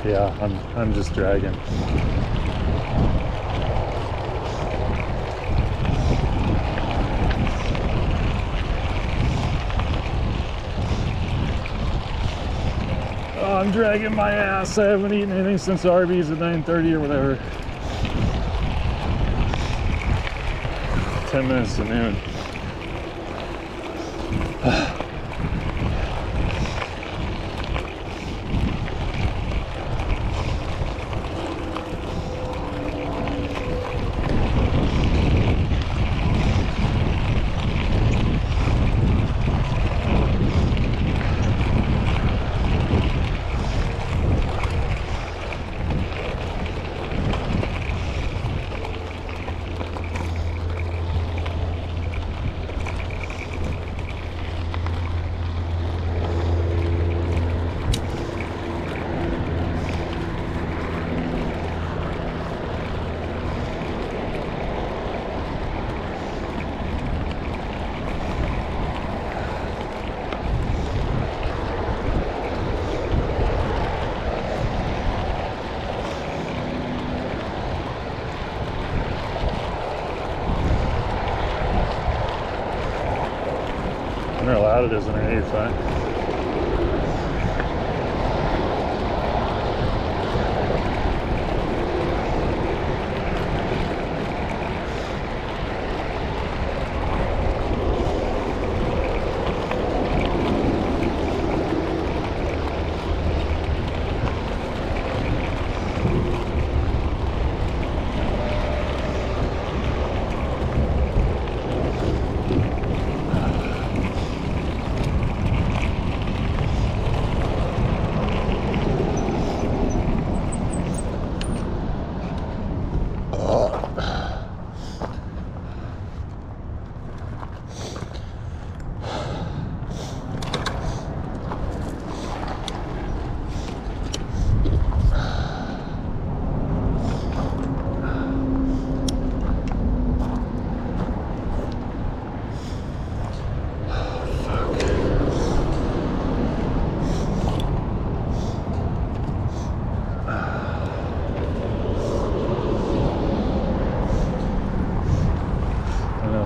Yeah, I'm just dragging. Oh, I'm dragging my ass. I haven't eaten anything since Arby's at 9:30 or whatever. 10 minutes to noon. I wonder how loud it is in an 85.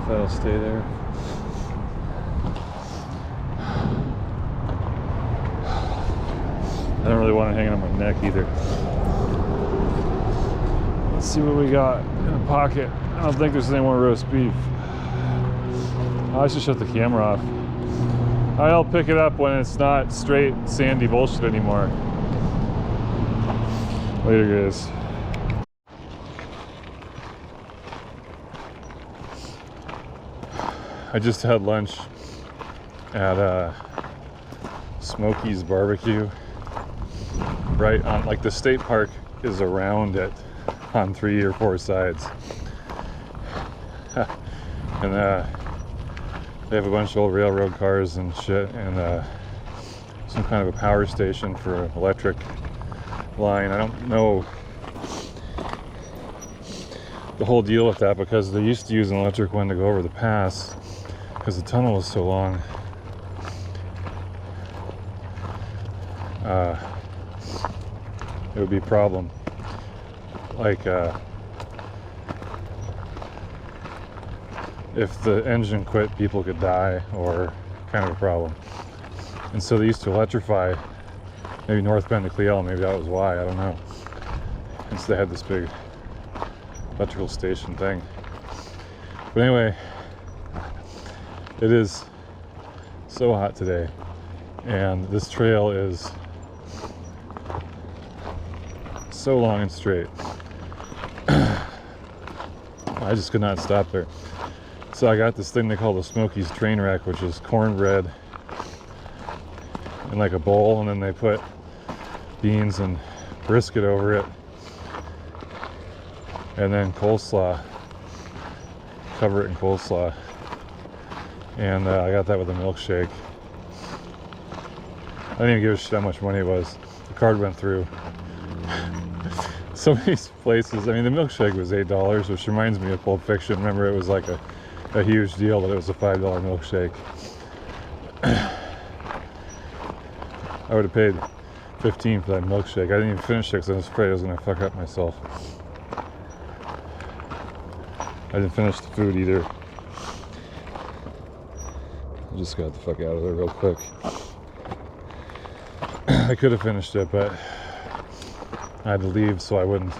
That'll stay there. I don't really want it hanging on my neck either. Let's see what we got in the pocket. I don't think there's any more roast beef. I should shut the camera off. I'll pick it up when it's not straight sandy bullshit anymore. Later, guys. I just had lunch at Smokey's barbecue right on, like, the state park is around it on 3 or 4 sides. And they have a bunch of old railroad cars and shit, and some kind of a power station for an electric line. I don't know the whole deal with that, because they used to use an electric one to go over the pass because the tunnel was so long. It would be a problem. Like, if the engine quit, people could die, or kind of a problem. And so they used to electrify maybe North Bend to Cle Elum, maybe that was why, I don't know. And so they had this big electrical station thing. But anyway, it is so hot today, and this trail is so long and straight. I just could not stop there. So I got this thing they call the Smokey's Trainwreck, which is cornbread in like a bowl, and then they put beans and brisket over it, and then coleslaw, cover it in coleslaw. And I got that with a milkshake. I didn't even give a shit how much money it was. The card went through. Some of these places, I mean, the milkshake was $8, which reminds me of Pulp Fiction. Remember, it was like a huge deal that it was a $5 milkshake. I would have paid $15 for that milkshake. I didn't even finish it because I was afraid I was going to fuck up myself. I didn't finish the food either. I just got the fuck out of there real quick. I could have finished it, but I had to leave so I wouldn't.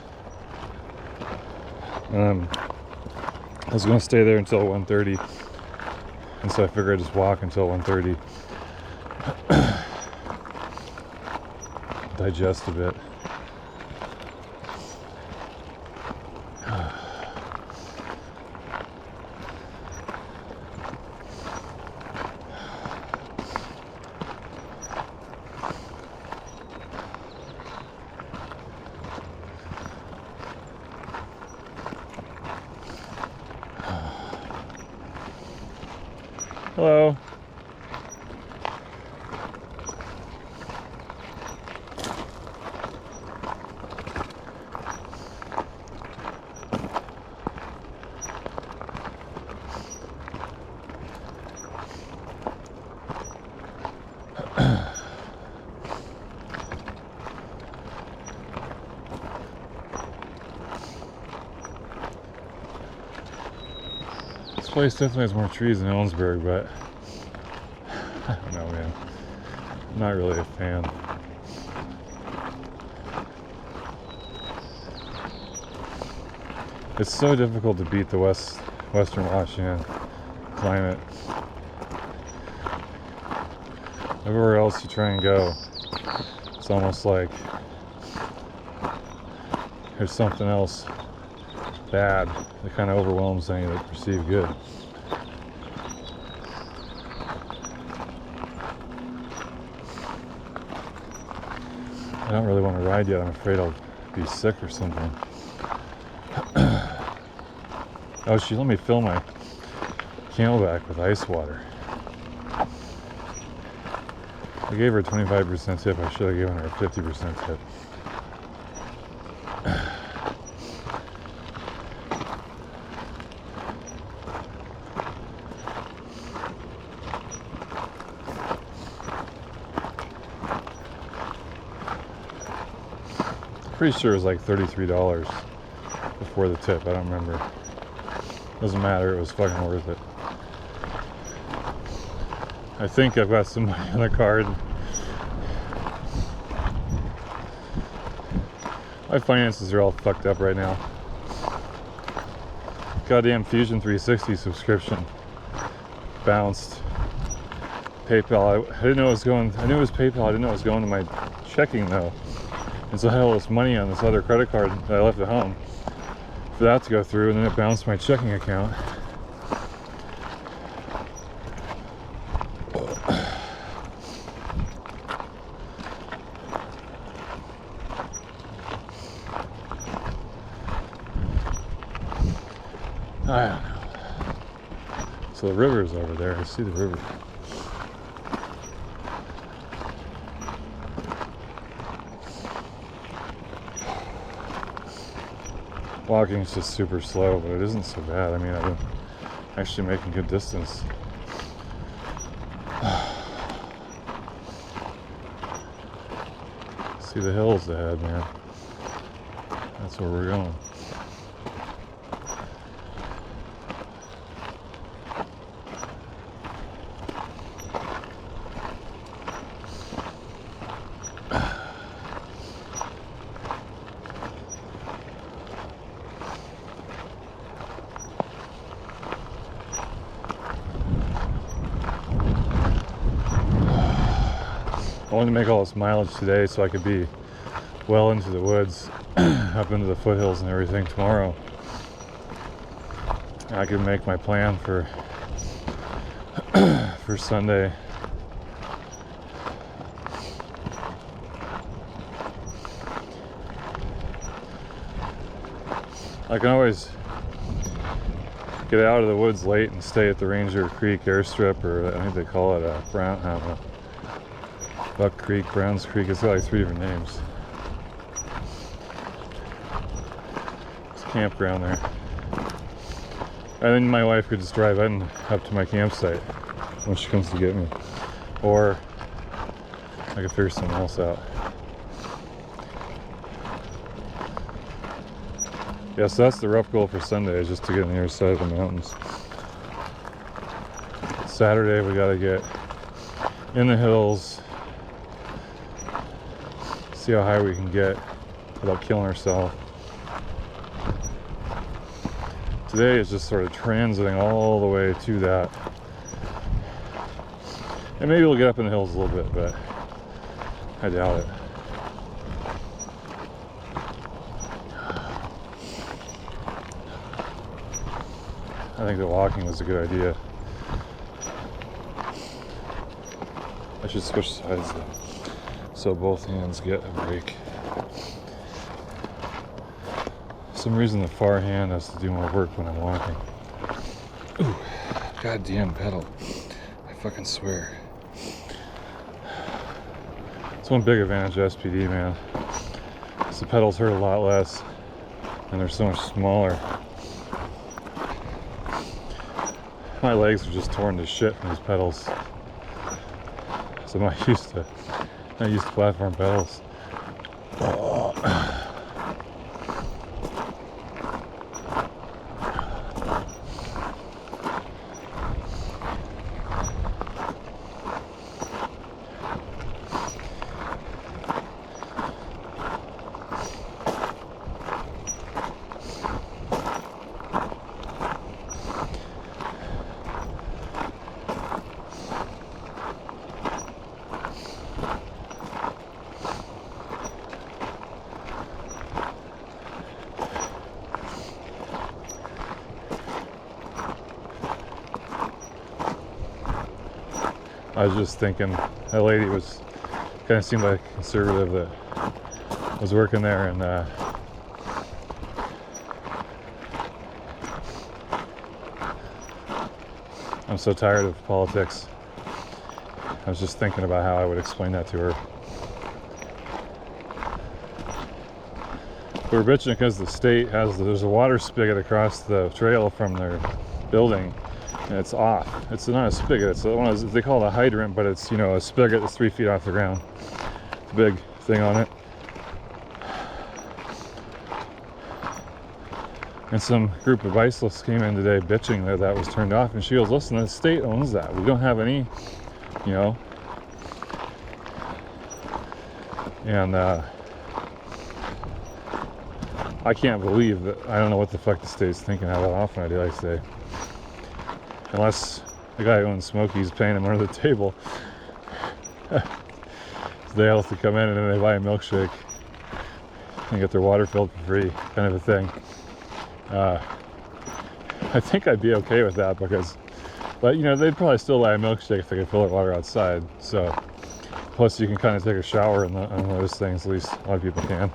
I was going to stay there until 1:30, and so I figured I'd just walk until 1:30. Digest a bit. Hello. This place definitely has more trees than Ellensburg, but I don't know, man. I'm not really a fan. It's so difficult to beat the Western Washington climate. Everywhere else you try and go, it's almost like there's something else bad that kind of overwhelms any that perceive good. I don't really want to ride yet. I'm afraid I'll be sick or something. Oh, she let me fill my camelback with ice water. I gave her a 25% tip. I should have given her a 50% tip. Pretty sure it was like $33 before the tip. I don't remember. Doesn't matter. It was fucking worth it. I think I've got some money on the card. My finances are all fucked up right now. Goddamn Fusion 360 subscription bounced. PayPal. I didn't know it was going. I knew it was PayPal. I didn't know it was going to my checking though. And so I had all this money on this other credit card that I left at home for that to go through, and then it bounced my checking account. I don't know. So the river's over there. I see the river. Walking is just super slow, but it isn't so bad. I mean, I've been actually making good distance. See the hills ahead, man. That's where we're going. I wanted to make all this mileage today so I could be well into the woods, up into the foothills and everything tomorrow. And I could make my plan for Sunday. I can always get out of the woods late and stay at the Reecer Creek airstrip, or I think they call it a Brown, I don't know, Buck Creek, Browns Creek. It's got like 3 different names. It's a campground there. And then my wife could just drive in up to my campsite when she comes to get me. Or I could figure something else out. Yeah, so that's the rough goal for Sunday, is just to get on the other side of the mountains. Saturday we gotta get in the hills, see how high we can get without killing ourselves. Today is just sort of transiting all the way to that. And maybe we'll get up in the hills a little bit, but I doubt it. I think that walking was a good idea. I should switch sides though, so both hands get a break. For some reason the far hand has to do more work when I'm walking. Ooh, goddamn pedal. I fucking swear. It's one big advantage of SPD, man. Is the pedals hurt a lot less, and they're so much smaller. My legs are just torn to shit from these pedals. So I'm not used to platform pedals. I was just thinking, that lady was kind of seemed like a conservative that was working there, and I'm so tired of politics. I was just thinking about how I would explain that to her. We were bitching because the state there's a water spigot across the trail from their building, and it's off. It's not a spigot, it's one of those, they call it a hydrant, but it's, you know, a spigot that's 3 feet off the ground. It's a big thing on it. And some group of bicyclists came in today bitching that that was turned off, and she goes, listen, the state owns that. We don't have any, you know. And I can't believe that. I don't know what the fuck the state's thinking, how that often I do, I say. Unless the guy who owns Smokey is paying him under the table. So they have to come in and then they buy a milkshake and get their water filled for free, kind of a thing. I think I'd be okay with that but you know, they'd probably still buy a milkshake if they could fill their water outside. So, plus you can kind of take a shower on one of those things, at least a lot of people can.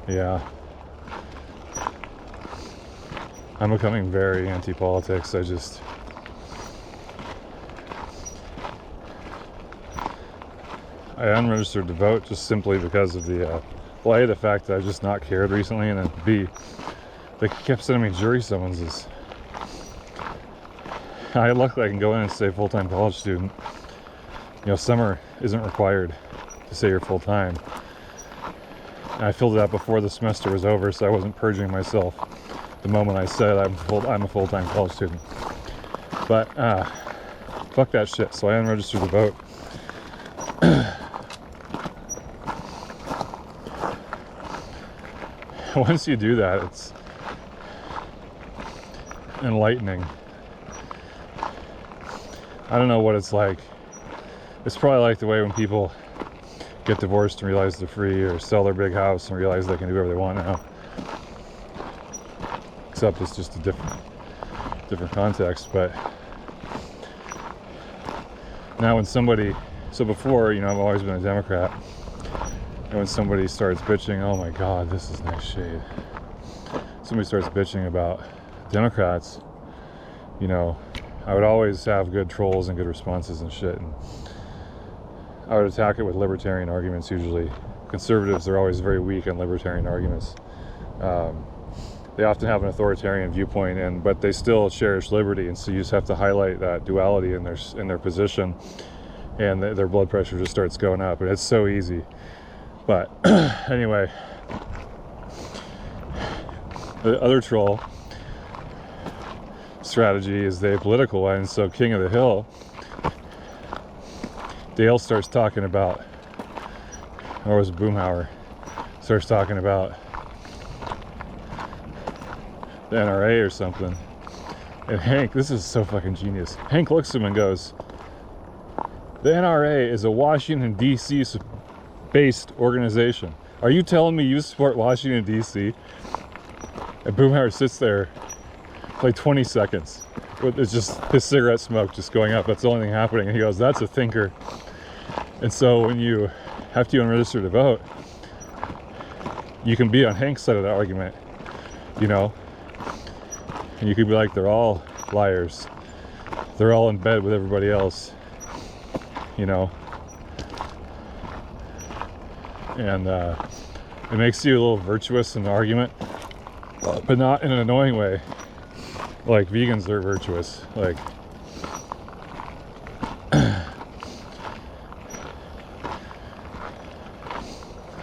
Yeah. I'm becoming very anti-politics. I unregistered to vote just simply because of the A, the fact that I've just not cared recently, and then B, they kept sending me jury summonses. Luckily I can go in and say full-time college student. You know, summer isn't required to say you're full-time. And I filled it out before the semester was over, so I wasn't purging myself the moment I said I'm a full-time college student. But fuck that shit. So I unregistered to vote. Once you do that, it's enlightening. I don't know what it's like. It's probably like the way when people get divorced and realize they're free, or sell their big house and realize they can do whatever they want now. Except it's just a different context. But now when somebody, so before, you know, I've always been a Democrat, and when somebody starts bitching, oh my God, this is nice shade. Somebody starts bitching about Democrats, you know, I would always have good trolls and good responses and shit, and I would attack it with libertarian arguments usually. Conservatives are always very weak on libertarian arguments. They often have an authoritarian viewpoint, but they still cherish liberty, and so you just have to highlight that duality in their position, and their blood pressure just starts going up, and it's so easy. But anyway, the other troll strategy is the apolitical one. So King of the Hill, Dale starts talking about, or was it Boomhauer, starts talking about the NRA or something. And Hank, this is so fucking genius. Hank looks at him and goes, the NRA is a Washington, D.C. based organization. Are you telling me you support Washington, D.C.? And Boomhauer sits there for like 20 seconds. It's just his cigarette smoke just going up. That's the only thing happening. And he goes, that's a thinker. And so when you have to unregister to vote, you can be on Hank's side of the argument, you know? And you could be like, they're all liars. They're all in bed with everybody else, you know? And it makes you a little virtuous in the argument, but not in an annoying way. Like vegans are virtuous, like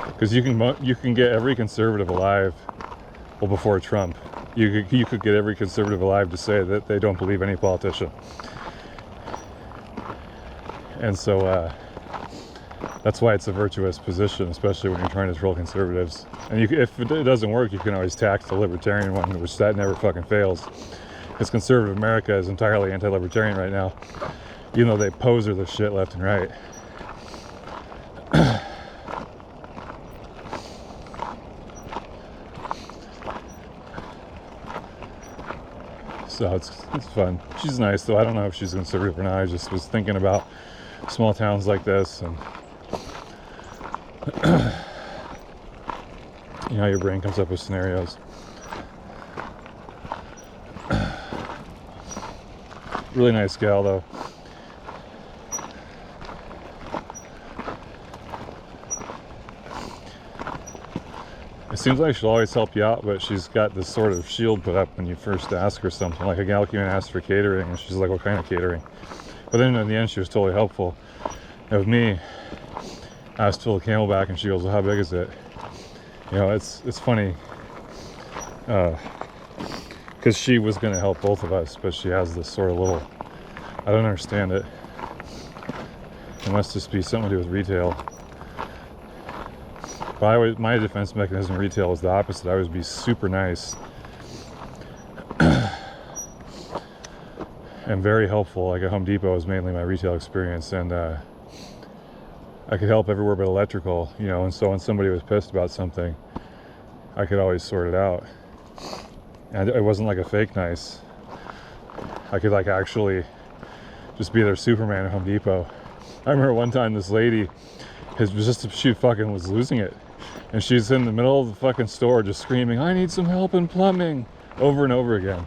because you can get every conservative alive. Well, before Trump, you could get every conservative alive to say that they don't believe any politician, and so that's why it's a virtuous position, especially when you're trying to troll conservatives. And if it doesn't work, you can always tack the libertarian one, which that never fucking fails. Because conservative America is entirely anti-libertarian right now, even though they poser the shit left and right. So it's fun. She's nice though. I don't know if she's conservative or not. I just was thinking about small towns like this, and you know, your brain comes up with scenarios. Really nice gal though. It seems like she'll always help you out, but she's got this sort of shield put up when you first ask her something. Like a gal came and asked for catering, and she's like, what kind of catering? But then in the end she was totally helpful. And with me, I asked to fill a Camelback, and she goes, well, how big is it? You know, it's funny, because she was going to help both of us, but she has this sort of little, I don't understand it. It must just be something to do with retail. But my defense mechanism in retail is the opposite. I always be super nice and very helpful. Like at Home Depot is mainly my retail experience, and I could help everywhere but electrical, you know, and so when somebody was pissed about something, I could always sort it out. And it wasn't like a fake nice. I could like actually just be their Superman at Home Depot. I remember one time this lady she fucking was losing it. And she's in the middle of the fucking store just screaming, I need some help in plumbing, over and over again.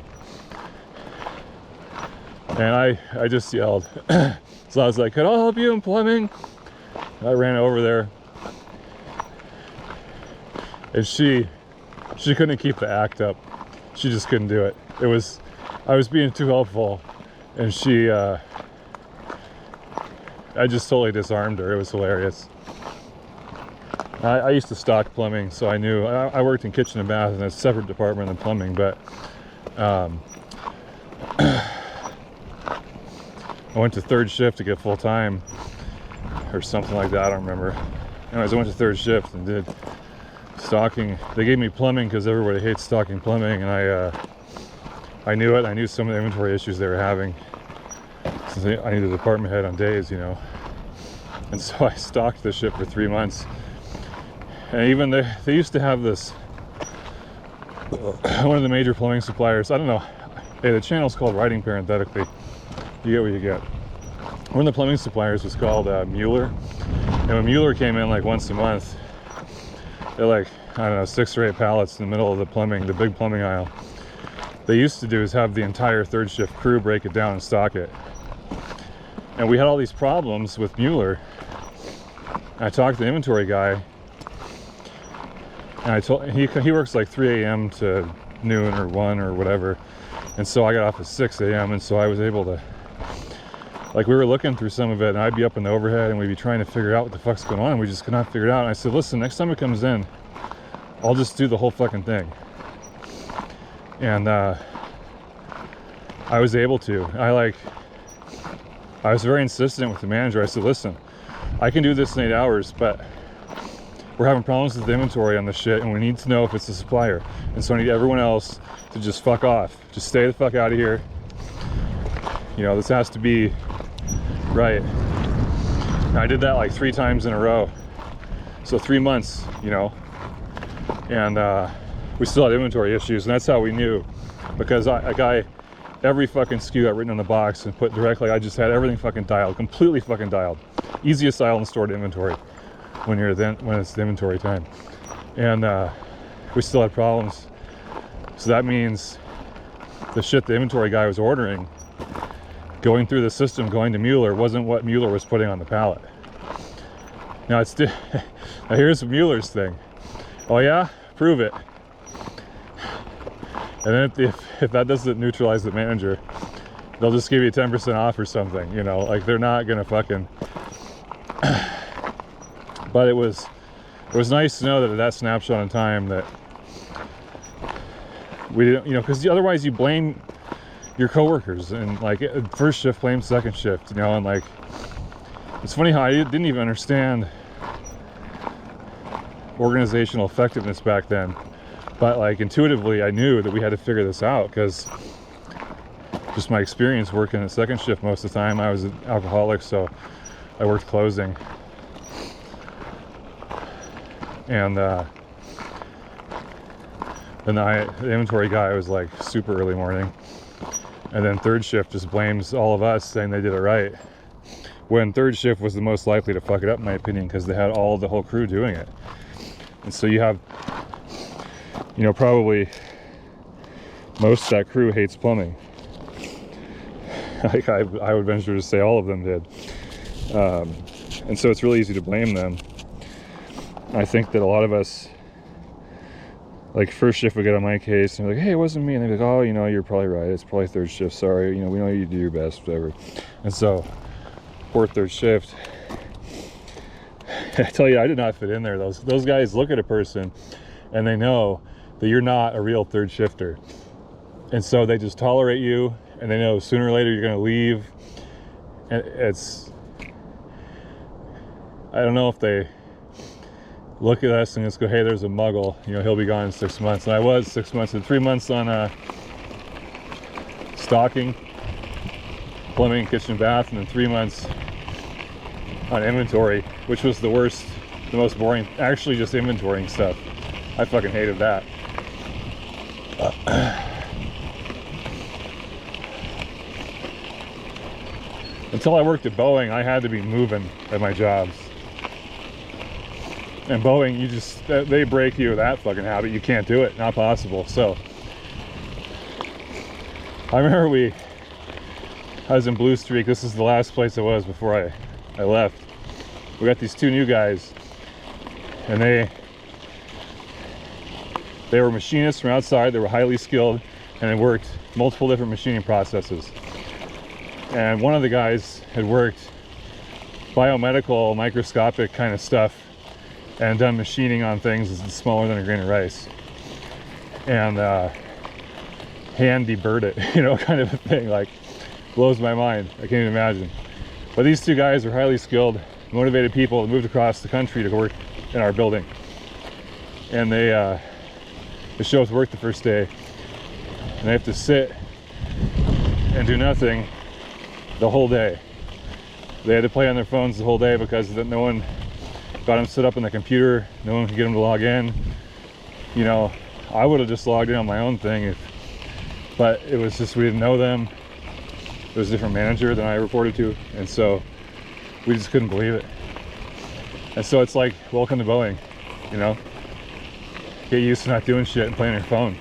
And I just yelled. So I was like, could I help you in plumbing? I ran over there. And she couldn't keep the act up. She just couldn't do it. I was being too helpful. And I just totally disarmed her. It was hilarious. I used to stock plumbing, so I knew. I worked in kitchen and bath in a separate department than plumbing, but I went to third shift to get full time or something like that. I don't remember. Anyways, I went to third shift and did stocking. They gave me plumbing because everybody hates stocking plumbing, and I knew it. I knew some of the inventory issues they were having since I knew the department head on days, you know. And so I stocked the ship for 3 months. And even they used to have this, one of the major plumbing suppliers, I don't know, hey, the channel's called Writing Parenthetically, you get what you get. One of the plumbing suppliers was called Mueller, and when Mueller came in like once a month, they're like, I don't know, 6 or 8 pallets in the middle of the plumbing, the big plumbing aisle. They used to do is have the entire third shift crew break it down and stock it. And we had all these problems with Mueller. I talked to the inventory guy, and I told he works like 3 a.m. to noon or 1 or whatever, and so I got off at 6 a.m. and so I was able to, like, we were looking through some of it, and I'd be up in the overhead and we'd be trying to figure out what the fuck's going on, and we just could not figure it out. And I said, listen, next time it comes in, I'll just do the whole fucking thing. And I was able to. I was very insistent with the manager. I said, listen, I can do this in 8 hours, but we're having problems with the inventory on this shit, and we need to know if it's a supplier. And so I need everyone else to just fuck off. Just stay the fuck out of here. You know, this has to be right. And I did that like 3 times in a row. So 3 months, you know. And we still had inventory issues, and that's how we knew. Because every fucking SKU got written on the box and put directly, I just had everything fucking dialed, completely fucking dialed. Easiest aisle in stored inventory when it's the inventory time. And we still had problems. So that means the shit the inventory guy was ordering, going through the system, going to Mueller, wasn't what Mueller was putting on the pallet. Now now here's Mueller's thing. Oh yeah? Prove it. And then if that doesn't neutralize the manager, they'll just give you 10% off or something, you know, like they're not gonna fucking. But it was nice to know that at that snapshot in time that we didn't, you know, because otherwise you blame your coworkers, and like first shift blames second shift, you know. And like, it's funny how I didn't even understand organizational effectiveness back then, but like intuitively I knew that we had to figure this out, because just my experience working at second shift most of the time. I was an alcoholic, so I worked closing, and then the inventory guy was like super early morning, and then third shift just blames all of us, saying they did it right, when third shift was the most likely to fuck it up, in my opinion, because they had the whole crew doing it. And so you have, you know, probably most of that crew hates plumbing. Like I would venture to say all of them did. And so it's really easy to blame them. I think that a lot of us, like first shift would get on my case and be like, hey, it wasn't me. And they'd be like, oh, you know, you're probably right. It's probably third shift. Sorry. You know, we know you do your best, whatever. And so poor third shift. I tell you, I did not fit in there. Those guys look at a person and they know that you're not a real third shifter. And so they just tolerate you, and they know sooner or later you're going to leave. And I don't know if they look at us and just go, hey, there's a muggle, you know, he'll be gone in 6 months. And I was 6 months, and 3 months on stocking, plumbing, kitchen, bath, and then 3 months on inventory, which was the worst, the most boring, actually just inventorying stuff. I fucking hated that. Until I worked at Boeing, I had to be moving at my jobs. And Boeing, they break you of that fucking habit. You can't do it, not possible. So I remember I was in Blue Streak. This is the last place I was before I left. We got these two new guys, and they were machinists from outside. They were highly skilled, and they worked multiple different machining processes. And one of the guys had worked biomedical, microscopic kind of stuff, and done machining on things smaller than a grain of rice, and hand deburred it, you know, kind of a thing. Like, blows my mind. I can't even imagine. But these two guys are highly skilled, motivated people that moved across the country to work in our building, and they show up to work the first day, and they have to sit and do nothing the whole day. They had to play on their phones the whole day because no one got them set up on the computer. No one could get them to log in. You know, I would have just logged in on my own thing, but it was just, we didn't know them. It was a different manager than I reported to, and so we just couldn't believe it. And so it's like, welcome to Boeing, you know? Get used to not doing shit and playing on your phone.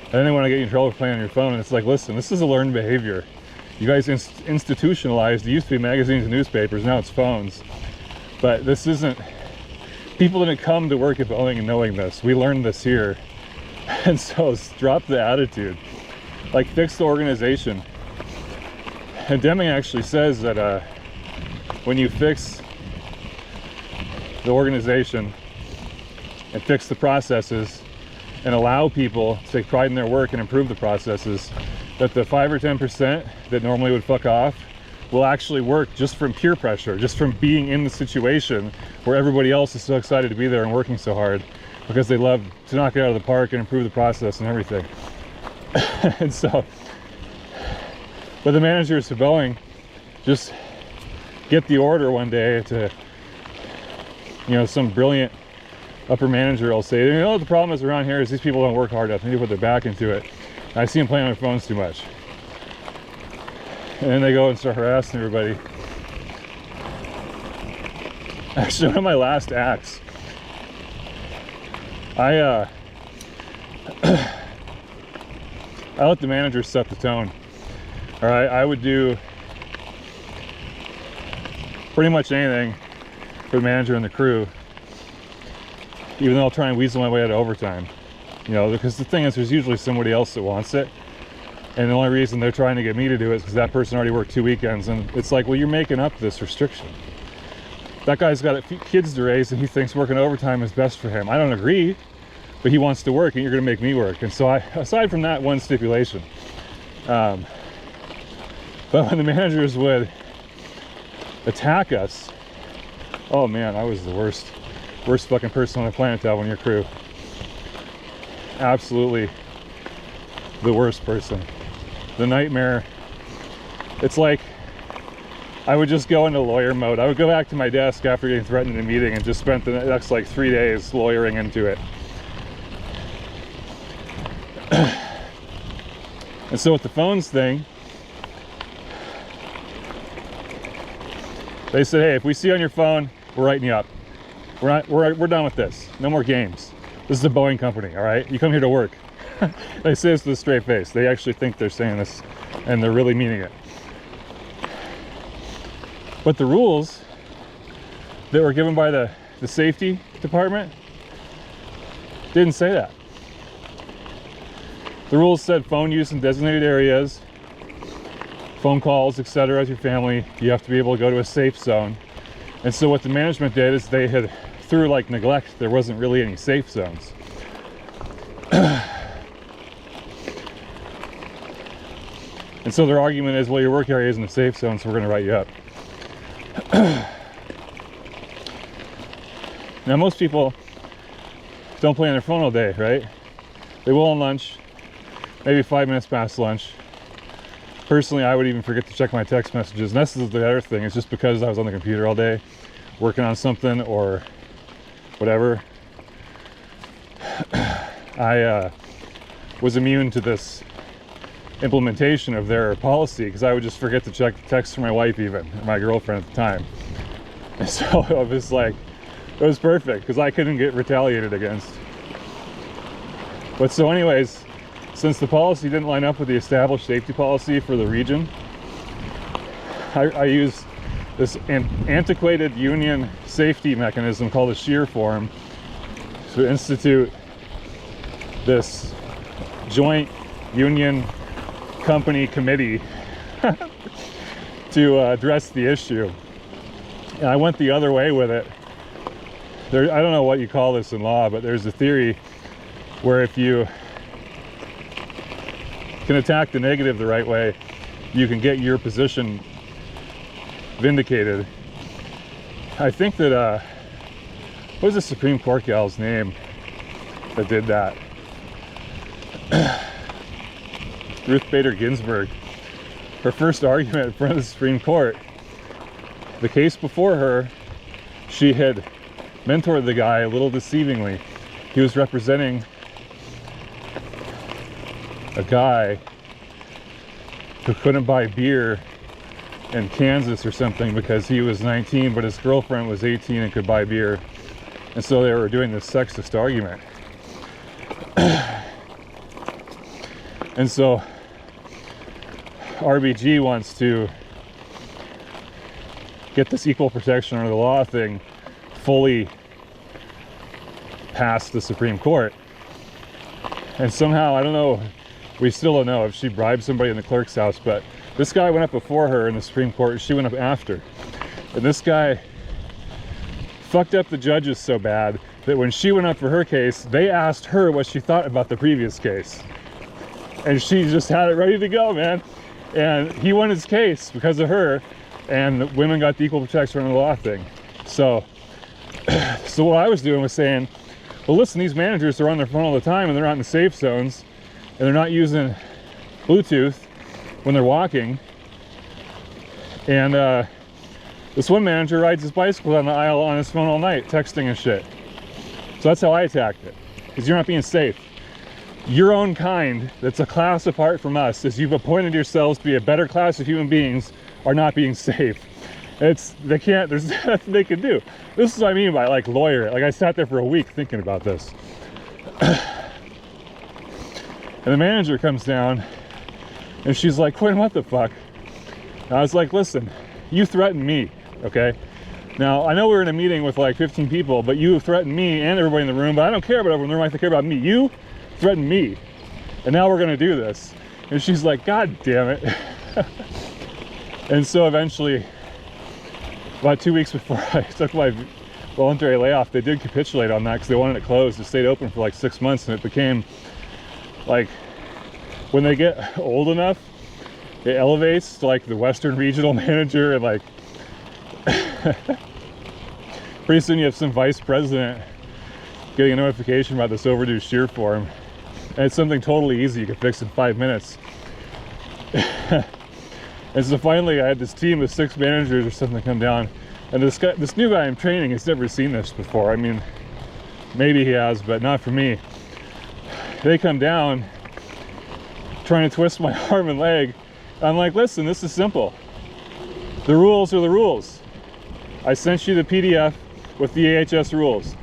And then they want to get you in trouble for playing on your phone, and it's like, listen, this is a learned behavior. You guys institutionalized. It used to be magazines and newspapers, now it's phones. But this isn't, people didn't come to work at Boeing and knowing this. We learned this here. And so drop the attitude. Like, fix the organization. And Deming actually says that when you fix the organization and fix the processes and allow people to take pride in their work and improve the processes, that the 5 or 10% that normally would fuck off will actually work just from peer pressure, just from being in the situation where everybody else is so excited to be there and working so hard because they love to knock it out of the park and improve the process and everything. And so, but the managers of Boeing just get the order one day to, you know, some brilliant upper manager will say, you know what the problem is around here is these people don't work hard enough. They need to put their back into it. I see them playing on their phones too much. And then they go and start harassing everybody. Actually, one of my last acts, I let the manager set the tone. All right, I would do pretty much anything for the manager and the crew, even though I'll try and weasel my way out of overtime. You know, because the thing is, there's usually somebody else that wants it, and the only reason they're trying to get me to do it is because that person already worked 2 weekends, and it's like, well, you're making up this restriction. That guy's got kids to raise, and he thinks working overtime is best for him. I don't agree, but he wants to work, and you're going to make me work. And so, aside from that one stipulation, but when the managers would attack us, oh man, I was the worst fucking person on the planet to have on your crew. Absolutely the worst person. The nightmare. It's like I would just go into lawyer mode. I would go back to my desk after getting threatened in a meeting and just spent the next like 3 days lawyering into it. And so with the phones thing, they said, hey, if we see you on your phone, we're writing you up. We're done with this. No more games. This is a Boeing company, all right? You come here to work. They say this with a straight face. They actually think they're saying this, and they're really meaning it. But the rules that were given by the safety department didn't say that. The rules said phone use in designated areas, phone calls, etc. with your family, you have to be able to go to a safe zone. And so what the management did is they had, through like neglect, there wasn't really any safe zones. And so their argument is, well, your work area isn't a safe zone, so we're going to write you up. Now, most people don't play on their phone all day, right? They will on lunch, maybe 5 minutes past lunch. Personally, I would even forget to check my text messages. And this is the other thing, it's just because I was on the computer all day working on something or whatever. I was immune to this implementation of their policy because I would just forget to check the text from my wife, even my girlfriend at the time. And so I was like, It was perfect because I couldn't get retaliated against. But so anyways, since the policy didn't line up with the established safety policy for the region, I used this antiquated union safety mechanism called a shear form to institute this joint union company committee to address the issue. And I went the other way with it. I don't know what you call this in law, but there's a theory where if you can attack the negative the right way, you can get your position vindicated. I think that what was the Supreme Court gal's name that did that? Ruth Bader Ginsburg. Her first argument in front of the Supreme Court, the case before her, she had mentored the guy a little deceivingly. He was representing a guy who couldn't buy beer in Kansas or something because he was 19 but his girlfriend was 18 and could buy beer, and so they were doing this sexist argument. And so RBG wants to get this equal protection under the law thing fully past the Supreme Court. And somehow, I don't know, we still don't know if she bribed somebody in the clerk's house, but this guy went up before her in the Supreme Court and she went up after. And this guy fucked up the judges so bad that when she went up for her case, they asked her what she thought about the previous case. And she just had it ready to go, man. And he won his case because of her, and women got the equal protection under the law thing. So what I was doing was saying, well, listen, these managers are on their phone all the time and they're not in the safe zones and they're not using Bluetooth when they're walking. And this one manager rides his bicycle down the aisle on his phone all night, texting and shit. So that's how I attacked it, because you're not being safe. Your own kind, that's a class apart from us, as you've appointed yourselves to be a better class of human beings, are not being safe. There's nothing they can do. This is what I mean by like lawyer. Like I sat there for a week thinking about this. And the manager comes down and she's like, Quinn, what the fuck? And I was like, listen, you threatened me, okay? Now, I know we were in a meeting with like 15 people, but you threatened me and everybody in the room, but I don't care about everyone in the room, I care about me. You threatened me, and now we're gonna do this. And she's like, God damn it. And so eventually, about 2 weeks before I took my voluntary layoff, they did capitulate on that because they wanted it closed. It stayed open for like 6 months, and it became like, when they get old enough, it elevates to like the Western Regional Manager, and like pretty soon you have some vice president getting a notification about this overdue shear form, and it's something totally easy you can fix in 5 minutes. And so finally I had this team of 6 managers or something come down, and this new guy I'm training has never seen this before. I mean, maybe he has, but not for me. They come down trying to twist my arm and leg. I'm like, listen, this is simple. The rules are the rules. I sent you the PDF with the AHS rules.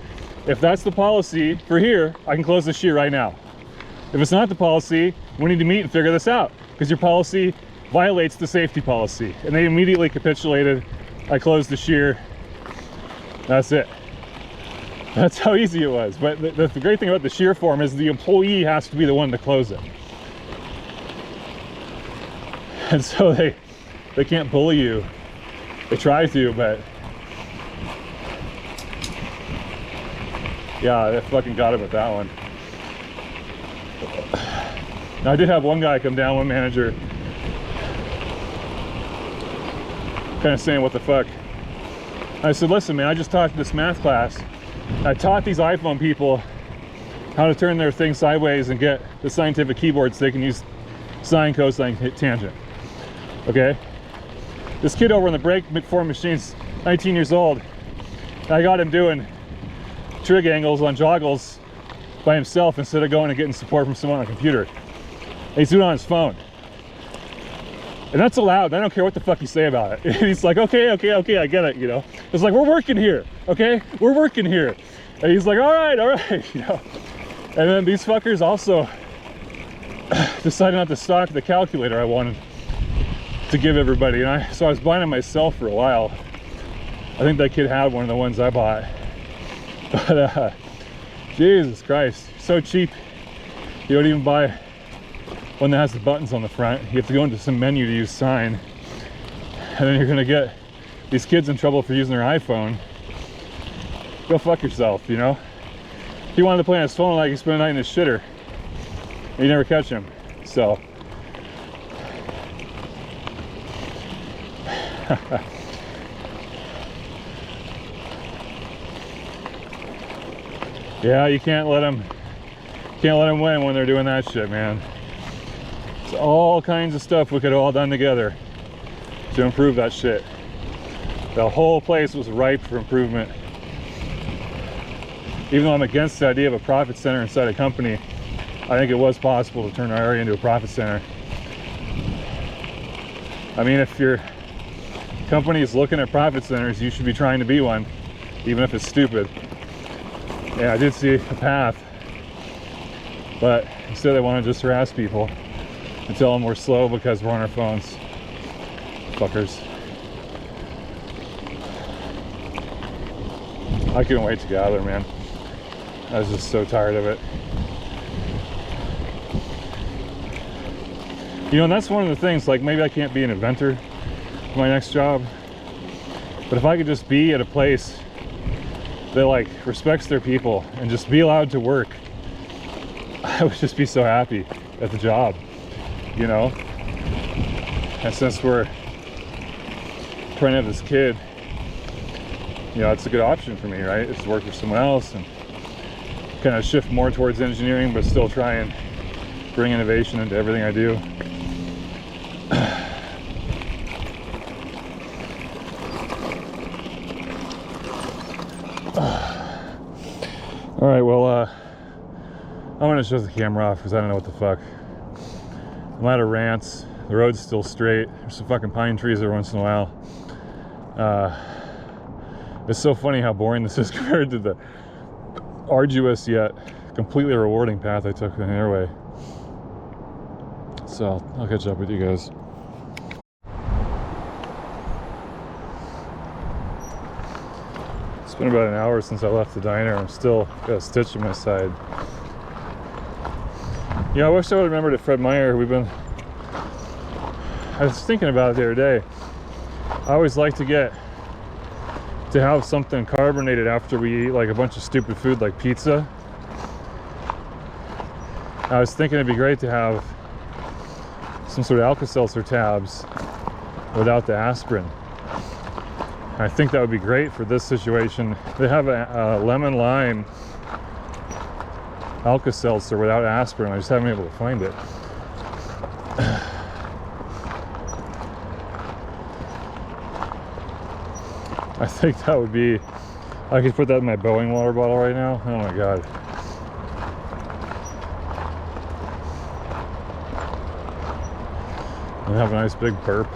If that's the policy for here, I can close the shear right now. If it's not the policy, we need to meet and figure this out, because your policy violates the safety policy. And they immediately capitulated. I closed the shear. That's it. That's how easy it was. But the great thing about the shear form is the employee has to be the one to close it. And so they can't bully you. They try to, but yeah, they fucking got it with that one. Now, I did have one guy come down, one manager, kind of saying, what the fuck? I said, listen, man, I just taught this math class. I taught these iPhone people how to turn their thing sideways and get the scientific keyboard so they can use sine, cosine, tangent. Okay? This kid over on the brake form machine's 19 years old. I got him doing trig angles on joggles by himself instead of going and getting support from someone on a computer. And he's doing it on his phone. And that's allowed. I don't care what the fuck you say about it. And he's like, okay, I get it, you know. It's like, we're working here, okay? We're working here. And he's like, all right, you know. And then these fuckers also decided not to stock the calculator I wanted to give everybody. And so I was buying it myself for a while. I think that kid had one of the ones I bought. But Jesus Christ, so cheap. You don't even buy one that has the buttons on the front. You have to go into some menu to use sign. And then you're gonna get these kids in trouble for using their iPhone. Go fuck yourself, you know? He wanted to play on his phone like he spent a night in his shitter. And you never catch him, so. Yeah, you can't let them win when they're doing that shit, man. It's all kinds of stuff we could have all done together to improve that shit. The whole place was ripe for improvement. Even though I'm against the idea of a profit center inside a company, I think it was possible to turn our area into a profit center. I mean, if your company is looking at profit centers, you should be trying to be one, even if it's stupid. Yeah, I did see a path, but instead they want to just harass people and tell them we're slow because we're on our phones. Fuckers. I couldn't wait to get out of there, man. I was just so tired of it. You know, and that's one of the things, like, maybe I can't be an inventor for my next job, but if I could just be at a place that, like, respects their people and just be allowed to work, I would just be so happy at the job, you know? And since we're trying to have this kid, you know, it's a good option for me, right? It's to work for someone else and kind of shift more towards engineering, but still try and bring innovation into everything I do. All right, well, I'm gonna shut the camera off because I don't know what the fuck. I'm out of rants. The road's still straight. There's some fucking pine trees every once in a while. It's so funny how boring this is compared to the arduous yet completely rewarding path I took in the airway. So I'll catch up with you guys. It's been about an hour since I left the diner. I'm still got a stitch in my side. You know, I wish I would have remembered at Fred Meyer. I was thinking about it the other day. I always like to have something carbonated after we eat like a bunch of stupid food like pizza. I was thinking it'd be great to have some sort of Alka-Seltzer tabs without the aspirin. I think that would be great for this situation. They have a lemon lime Alka-Seltzer without aspirin. I just haven't been able to find it. I think that would be, I could put that in my Boeing water bottle right now. Oh my God. And have a nice big burp.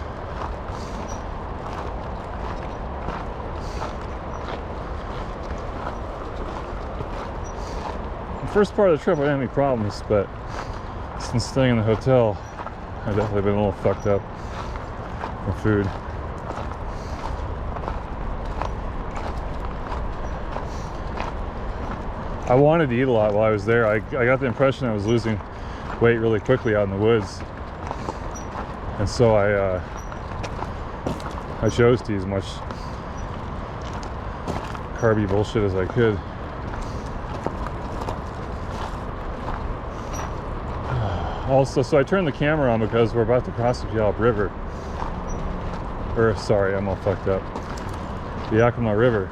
The first part of the trip I didn't have any problems, but since staying in the hotel, I've definitely been a little fucked up from food. I wanted to eat a lot while I was there. I got the impression I was losing weight really quickly out in the woods. And so I chose to eat as much carby bullshit as I could. Also, so I turned the camera on because we're about to cross the Palouse River. Or, sorry, I'm all fucked up. The Yakima River.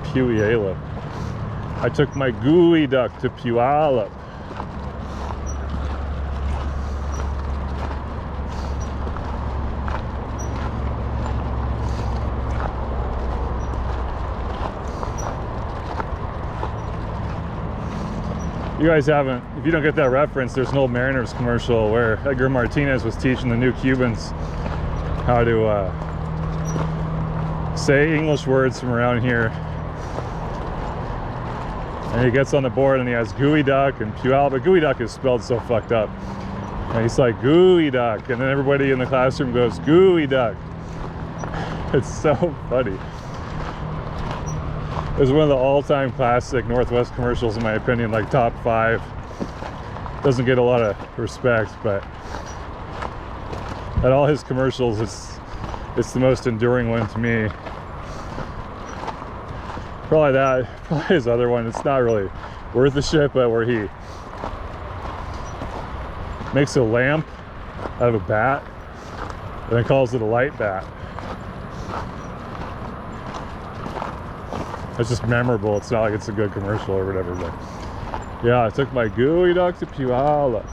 Cle Elum. I took my gooey duck to Puyallup. You guys haven't, if you don't get that reference, there's an old Mariners commercial where Edgar Martinez was teaching the new Cubans how to say English words from around here. And he gets on the board and he has gooey duck and Puyallup, but gooey duck is spelled so fucked up. And he's like, gooey duck. And then everybody in the classroom goes, gooey duck. It's so funny. It was one of the all-time classic Northwest commercials, in my opinion, like top 5. Doesn't get a lot of respect, but at all his commercials, it's the most enduring one to me. Probably his other one, it's not really worth the shit, but where he makes a lamp out of a bat and then calls it a light bat. It's just memorable. It's not like it's a good commercial or whatever, but yeah, I took my gooey duck to Puyallup.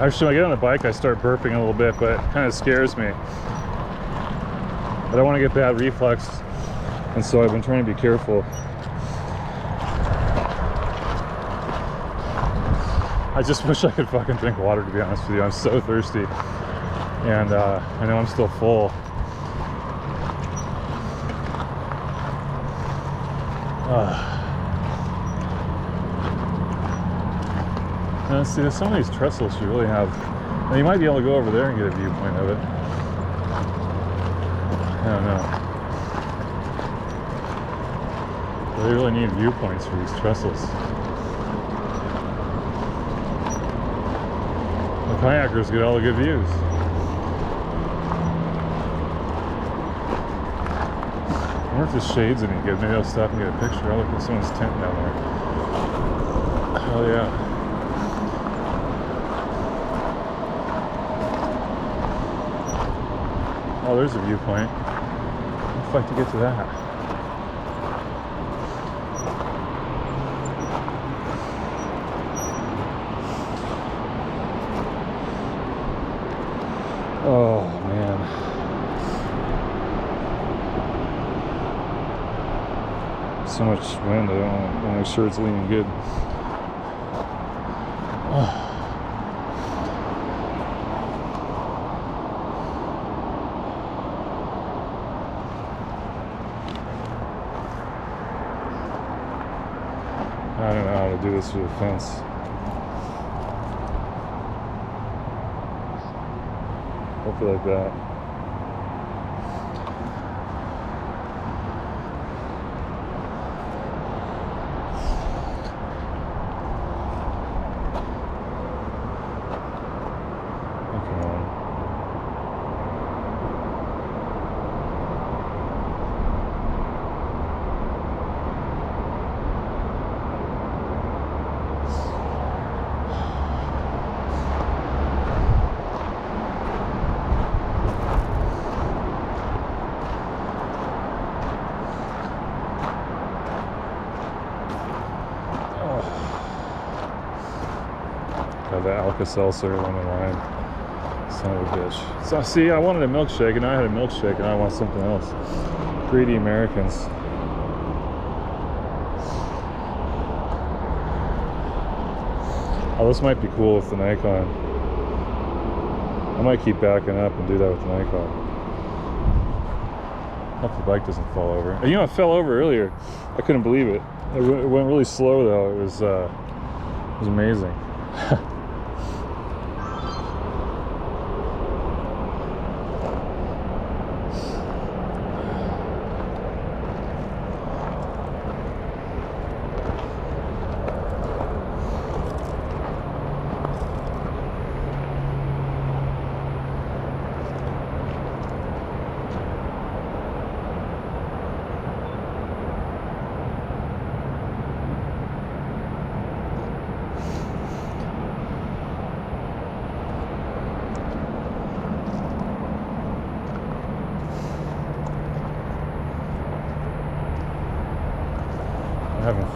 Actually, when I get on the bike, I start burping a little bit, but it kind of scares me. I don't want to get bad reflux, and so I've been trying to be careful. I just wish I could fucking drink water, to be honest with you. I'm so thirsty, and I know I'm still full. Now, see, some of these trestles you really have. Now, you might be able to go over there and get a viewpoint of it. I don't know. But they really need viewpoints for these trestles. The kayakers get all the good views. I wonder if this shade's any good. Maybe I'll stop and get a picture. I'll look at someone's tent down there. Hell yeah. Oh, there's a viewpoint. I'll fight to get to that. Oh, man. So much wind, I want to make sure it's leaning good. Oh. I don't know how to do this through the fence. Hopefully like that. The Alka-Seltzer lemon lime. Son of a bitch. So see, I wanted a milkshake and I had a milkshake and I want something else. Greedy Americans. Oh, this might be cool with the Nikon. I might keep backing up and do that with the Nikon. Hope the bike doesn't fall over. And you know, it fell over earlier. I couldn't believe it. It went really slow though. It was amazing.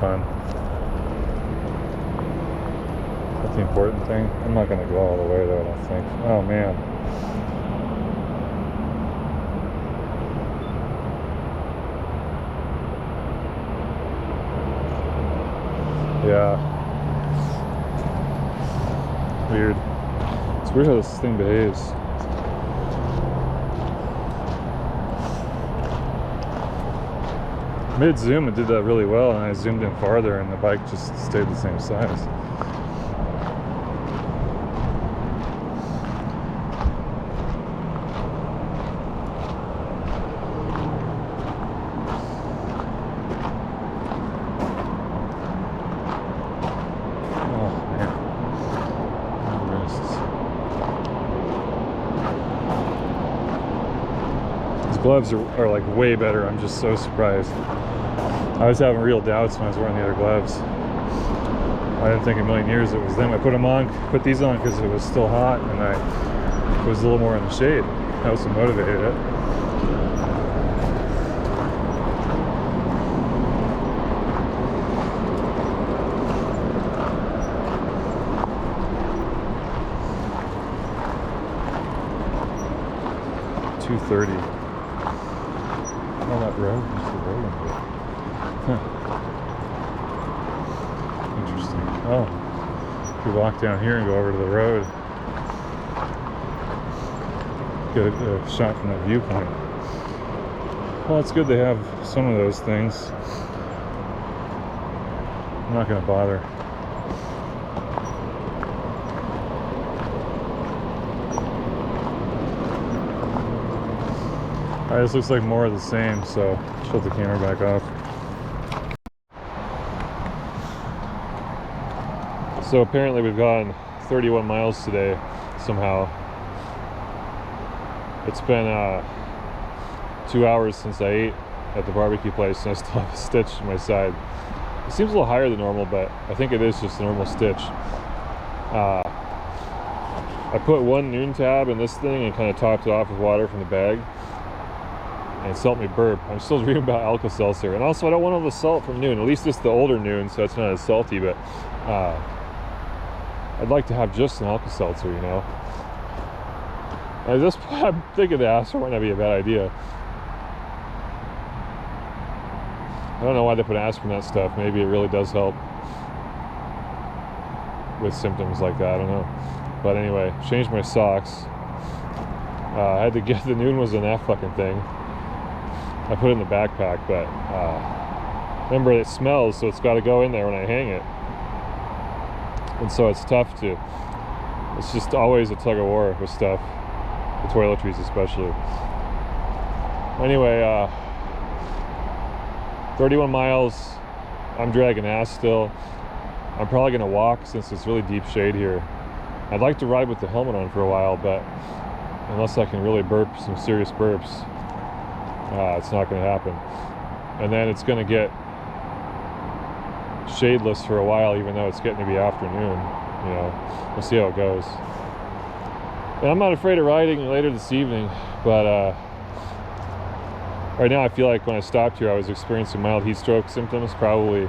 fun. That's the important thing. I'm not gonna go all the way though, I don't think. Oh man. Yeah. Weird. It's weird how this thing behaves. Mid-zoom it did that really well, and I zoomed in farther and the bike just stayed the same size. Gloves are like way better. I'm just so surprised. I was having real doubts when I was wearing the other gloves. I didn't think a million years it was them. I put these on because it was still hot and I was a little more in the shade. That was what motivated it. $2.30. Oh, that road is the road under it. Huh. Interesting. Oh, if we walk down here and go over to the road, get a shot from that viewpoint. Well, it's good they have some of those things. I'm not going to bother. Alright, this looks like more of the same, so shut the camera back off. So apparently we've gone 31 miles today, somehow. It's been 2 hours since I ate at the barbecue place, and I still have a stitch in my side. It seems a little higher than normal, but I think it is just a normal stitch. I put one noon tab in this thing and kind of topped it off with water from the bag. And it's helped me burp. I'm still reading about Alka-Seltzer. And also, I don't want all the salt from Noon. At least it's the older Noon, so it's not as salty. But I'd like to have just an Alka-Seltzer, you know. At this point, I'm thinking the aspirin might not be a bad idea. I don't know why they put aspirin in that stuff. Maybe it really does help with symptoms like that. I don't know. But anyway, changed my socks. I had to get the Noon was in that fucking thing. I put it in the backpack, but remember it smells, so it's got to go in there when I hang it. And so it's tough to, it's just always a tug of war with stuff, the toiletries especially. Anyway, 31 miles, I'm dragging ass still. I'm probably going to walk since it's really deep shade here. I'd like to ride with the helmet on for a while, but unless I can really burp some serious burps, it's not going to happen. And then it's going to get shadeless for a while, even though it's getting to be afternoon. You know, we'll see how it goes. And I'm not afraid of riding later this evening, but right now I feel like when I stopped here I was experiencing mild heat stroke symptoms, probably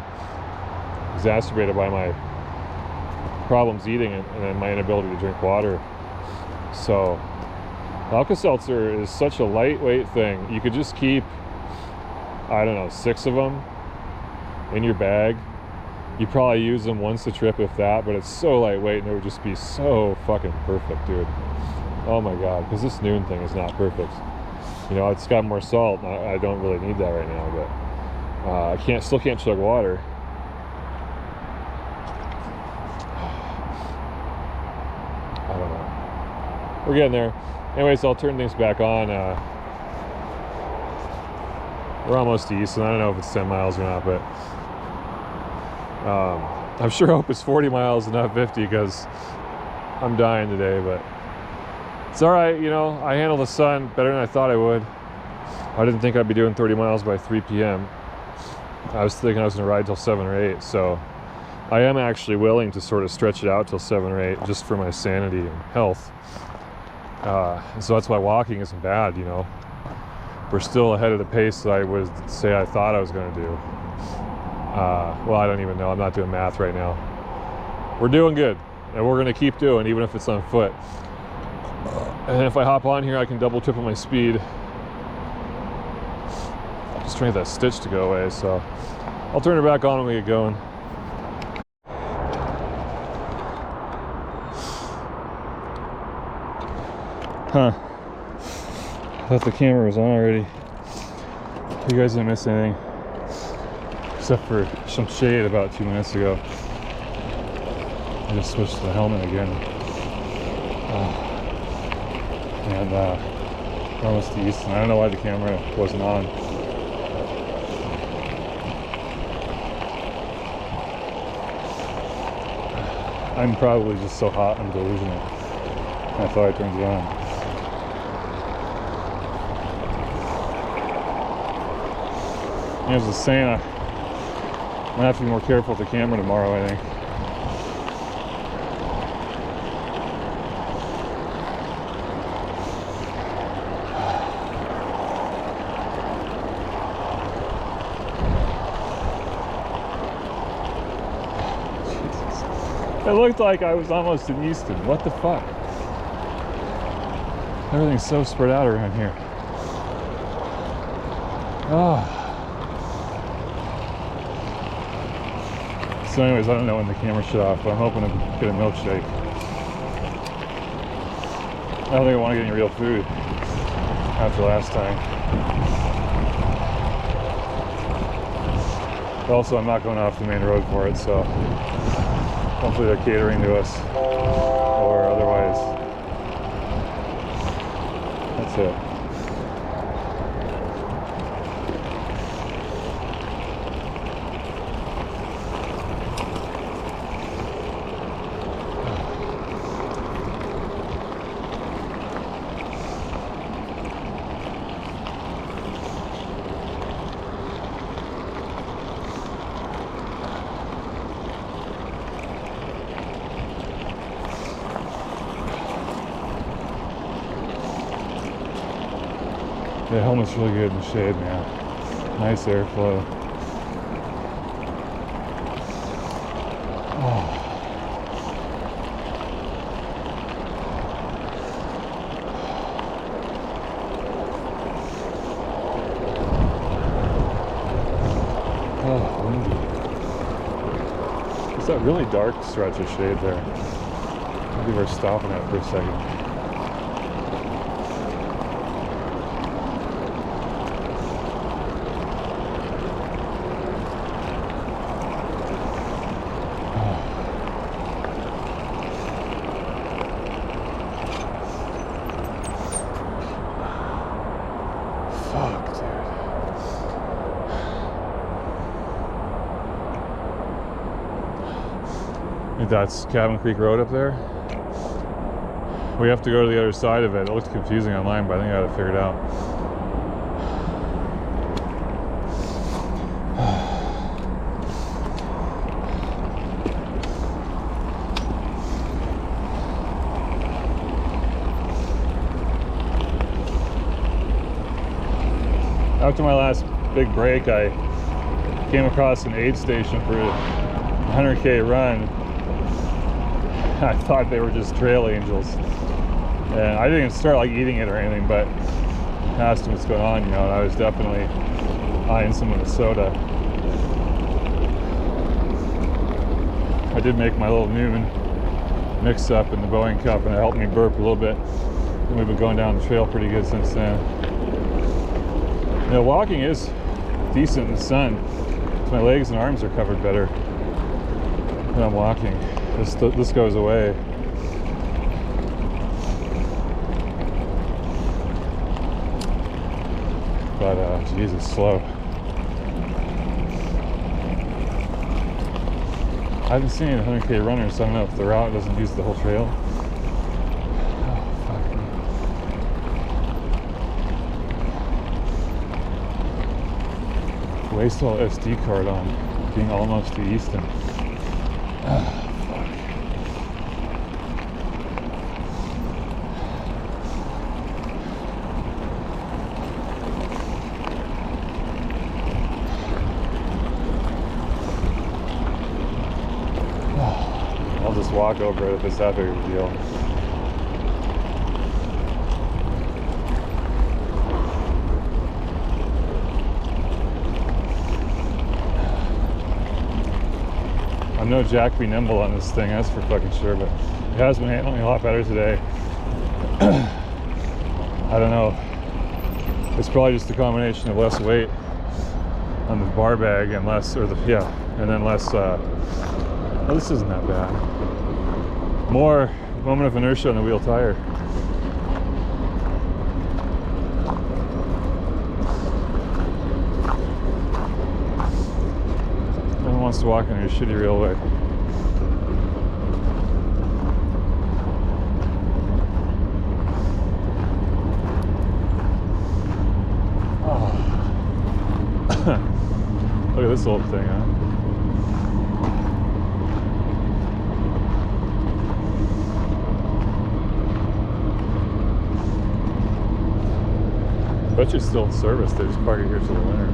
exacerbated by my problems eating and then my inability to drink water. So Alka-Seltzer is such a lightweight thing. You could just keep, I don't know, 6 of them in your bag. You probably use them once a trip, if that, but it's so lightweight and it would just be so fucking perfect, dude. Oh my god, because this Noon thing is not perfect. You know, it's got more salt. I don't really need that right now, but I still can't chug water. I don't know. We're getting there. Anyways, I'll turn things back on. We're almost to Easton. I don't know if it's 10 miles or not, but I'm sure hope it's 40 miles and not 50 because I'm dying today, but it's all right. You know, I handle the sun better than I thought I would. I didn't think I'd be doing 30 miles by 3 p.m. I was thinking I was going to ride till 7 or 8, so I am actually willing to sort of stretch it out till 7 or 8 just for my sanity and health. So that's why walking isn't bad, you know. We're still ahead of the pace that I would say I thought I was going to do. Well, I don't even know. I'm not doing math right now. We're doing good, and we're going to keep doing, even if it's on foot. And if I hop on here, I can double, triple my speed. Just trying to get that stitch to go away, so I'll turn it back on when we get going. Huh. I thought the camera was on already. You guys didn't miss anything. Except for some shade about 2 minutes ago. I just switched to the helmet again. We're almost to Easton. I don't know why the camera wasn't on. I'm probably just so hot and delusional. I thought I turned it on. I was just saying, I'm gonna have to be more careful with the camera tomorrow, I think. Jesus. It looked like I was almost in Easton. What the fuck? Everything's so spread out around here. Oh. So anyways, I don't know when the camera shut off, but I'm hoping to get a milkshake. I don't think I want to get any real food after last time. But also, I'm not going off the main road for it, so hopefully they're catering to us, or otherwise. That's it. The helmet's really good in the shade, man. Nice airflow. Oh. Oh, windy. It's that really dark stretch of shade there. Maybe we're stopping it for a second. That's Cabin Creek Road up there. We have to go to the other side of it. It looks confusing online, but I think I got to figure it out. After my last big break, I came across an aid station for a 100K run. I thought they were just trail angels, and I didn't start like eating it or anything, but asked them what's going on, you know, and I was definitely eyeing some of the soda. I did make my little noon mix up in the Boeing cup, and it helped me burp a little bit, and we've been going down the trail pretty good since then. You know, walking is decent in the sun, so my legs and arms are covered better when I'm walking. This goes away. But Jesus, slow. I haven't seen a 100K runner, so I don't know if the route doesn't use the whole trail. Oh, fuck me. Waste all SD card on being almost to Easton. just walk over it if it's that big of a deal. I'm no Jack be nimble on this thing, that's for fucking sure, but it has been handling a lot better today. I don't know. It's probably just a combination of less weight on the bar bag and less, and then less, oh, this isn't that bad. More moment of inertia on the wheel tire. No one wants to walk on your shitty railway. Look at this old thing, huh? Bet you it's still in service. They just park it here till the winter.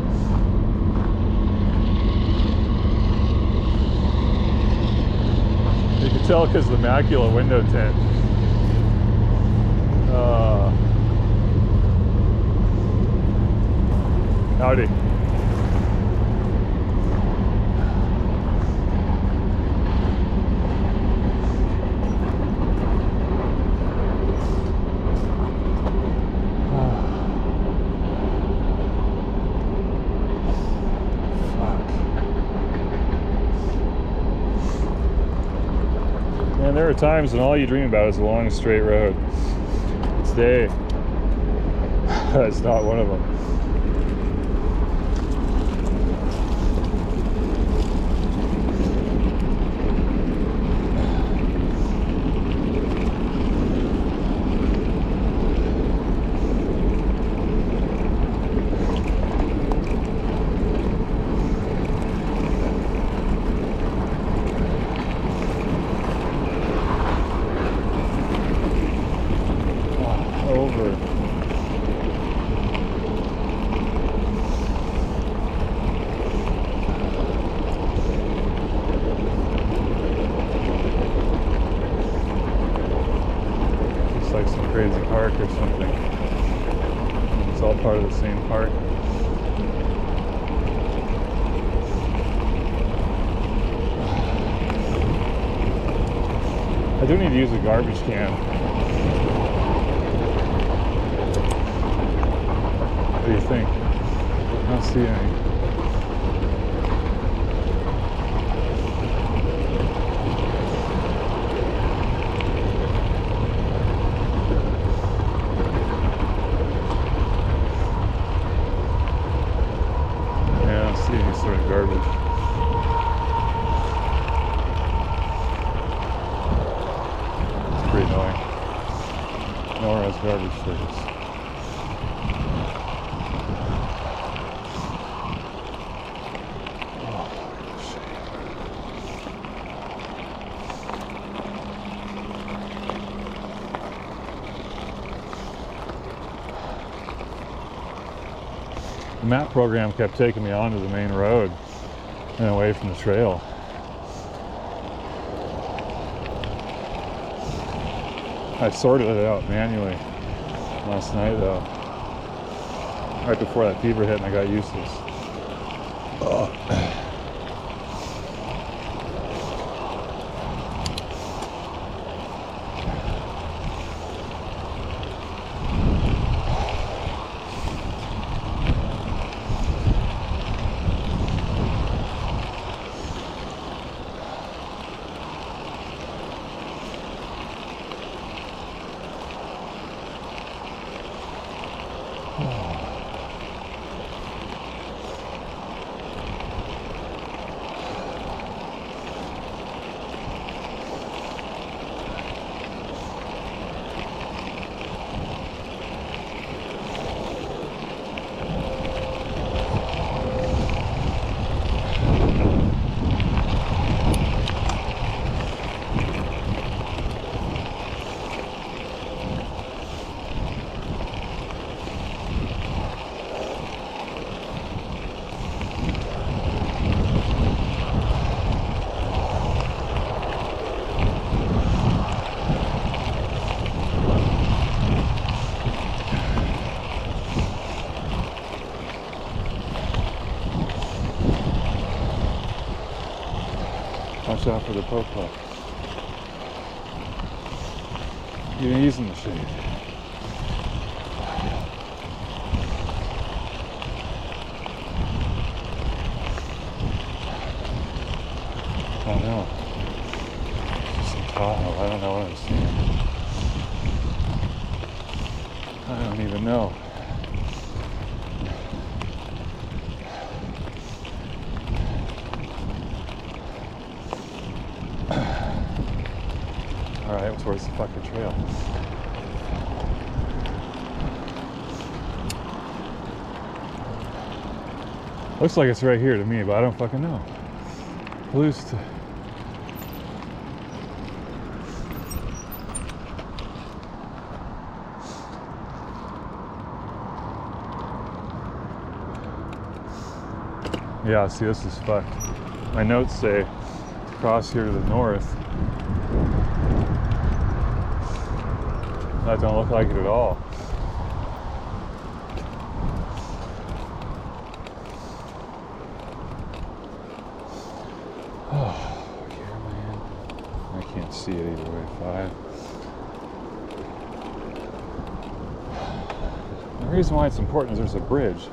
You can tell because of the macula window tint. Howdy. And there are times when all you dream about is a long straight road. Today, that's not one of them. Like some crazy park or something. It's all part of the same park. I do need to use a garbage can. What do you think? I don't see any. Sort of garbage. It's pretty annoying. Nowhere has garbage service. The map program kept taking me onto the main road and away from the trail. I sorted it out manually last night though, right before that fever hit and I got useless. watch out for the po-po. He's in the shade. Oh no. It's some Tahoe. I don't know what I'm seeing. I don't even know. Alright, towards the fucking trail. Looks like it's right here to me, but I don't fucking know. Palouse to... Yeah, see, this is fucked. My notes say to cross here to the north. That don't look like it at all. Oh, here, man. I can't see it either way. 5. The reason why it's important is there's a bridge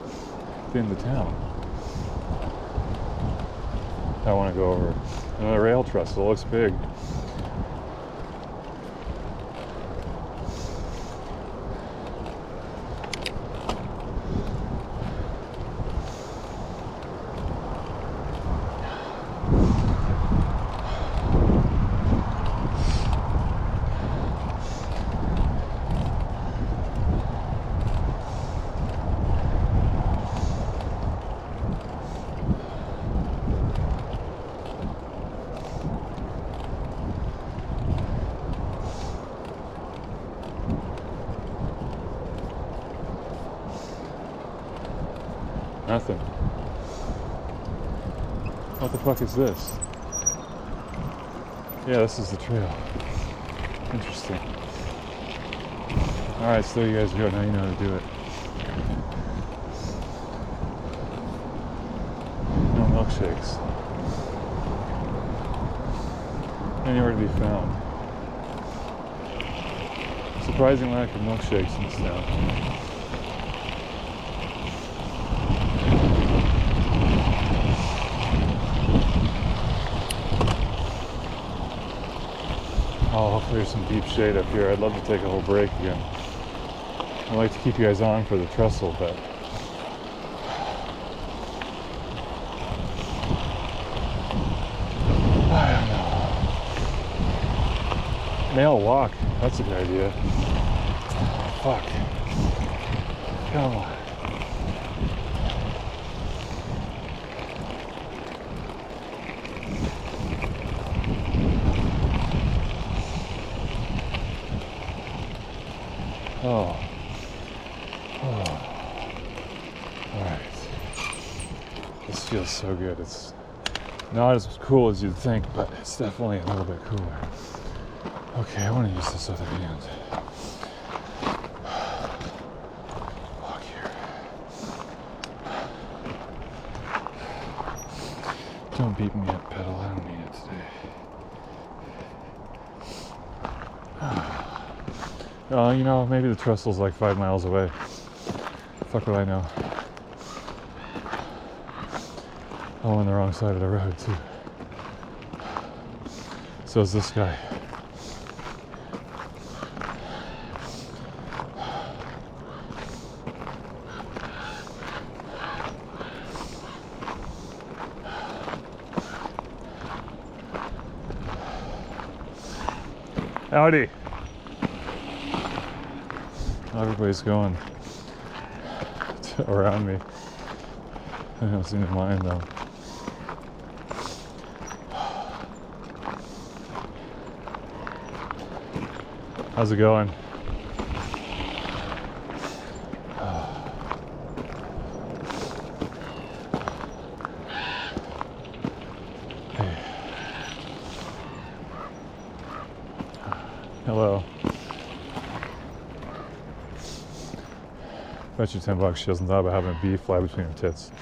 at the end of the town. I want to go over another rail trestle. It looks big. Nothing. What the fuck is this? Yeah, this is the trail. Interesting. Alright, so you guys go. Now you know how to do it. No milkshakes. Anywhere to be found. Surprising lack of milkshakes in this town. Oh, hopefully there's some deep shade up here. I'd love to take a whole break again. I'd like to keep you guys on for the trestle, but I don't know. Male walk. That's a good idea. Fuck. Come on. Oh. Alright. This feels so good. It's not as cool as you'd think, but it's definitely a little bit cooler. Okay, I want to use this other hand. Walk here. Don't beat me up, pedal. I don't need it today. You know, maybe the trestle's like 5 miles away. Fuck what I know. I'm on the wrong side of the road, too. So is this guy. Howdy. Everybody's going around me. I don't seem to mind though. How's it going? Hey. Hello. Bet you $10 she doesn't thought about having a bee fly between her tits.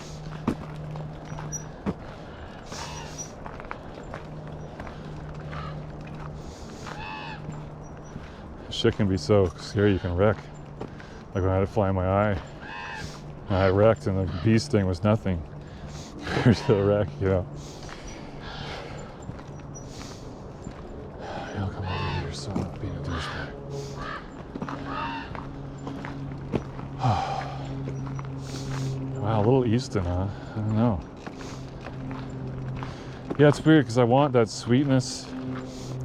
Shit can be so scary, you can wreck. Like when I had it fly in my eye, and I wrecked, and the bee sting was nothing compared to the wreck, you know. You'll come over here, so I'm not being a douchebag. Wow, a little Easton, huh? I don't know. Yeah, it's weird because I want that sweetness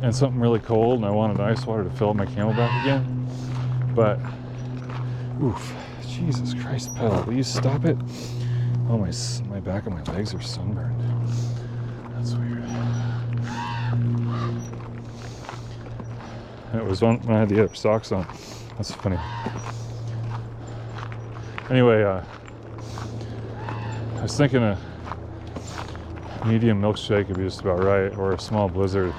and something really cold, and I wanted ice water to fill up my Camelback again. But, oof, Jesus Christ, pedal, will you stop it? Oh, my back and my legs are sunburned. That's weird. And it was on when I had the other socks on. That's funny. Anyway, I was thinking a medium milkshake would be just about right, or a small blizzard.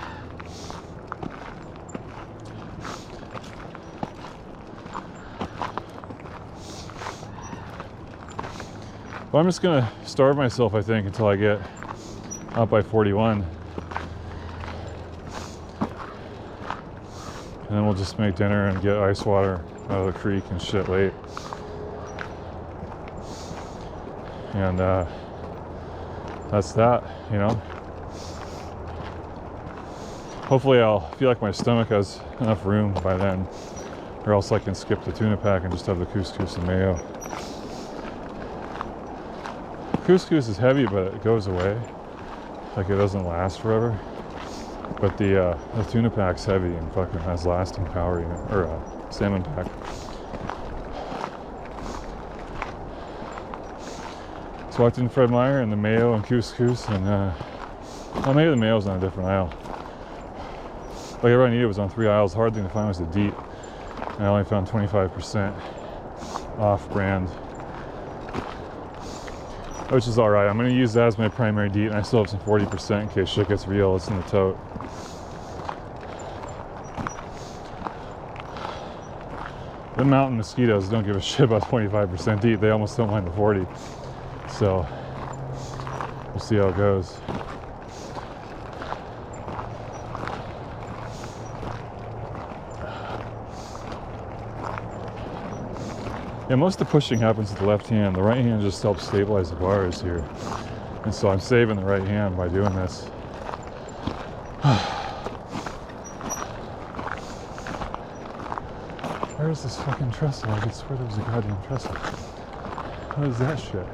Well, I'm just gonna starve myself, I think, until I get up by 41. And then we'll just make dinner and get ice water out of the creek and shit late. And that's that, you know. Hopefully I'll feel like my stomach has enough room by then, or else I can skip the tuna pack and just have the couscous and mayo. Couscous is heavy, but it goes away. Like, it doesn't last forever. But the tuna pack's heavy and fucking has lasting power, you know, or salmon pack. So I walked in Fred Meyer and the mayo and couscous, and well, maybe the mayo's on a different aisle. Like, everything I needed was on 3 aisles. Hard thing to find was the DEET, and I only found 25% off-brand, which is all right. I'm going to use that as my primary DEET, and I still have some 40% in case shit gets real. It's in the tote. The mountain mosquitoes don't give a shit about 25% DEET. They almost don't mind the 40. So we'll see how it goes. Yeah, most of the pushing happens with the left hand. The right hand just helps stabilize the bars here. And so I'm saving the right hand by doing this. Where's this fucking trestle? I could swear there was a goddamn trestle. What is that shit?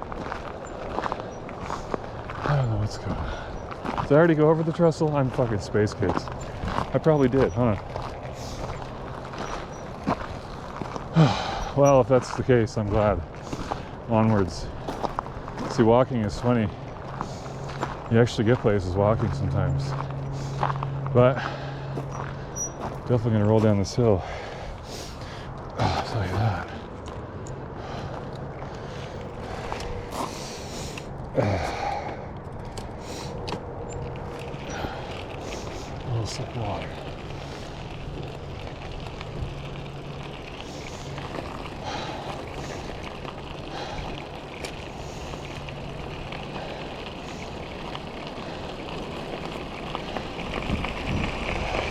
I don't know what's going on. Did I already go over the trestle? I'm fucking space kids. I probably did, huh? Well, if that's the case, I'm glad. Onwards. See, walking is funny. You actually get places walking sometimes. But definitely gonna roll down this hill. I'll tell you that. A little sip of water.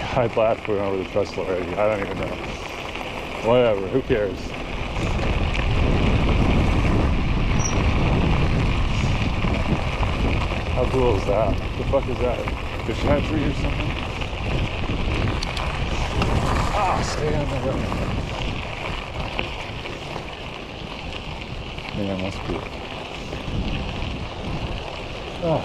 I laughed when over the trestle already. I don't even know. Whatever, who cares? How cool is that? What the fuck is that? Fish hatchery or something? Ah, stay on the road. Yeah, that's cool. Oh.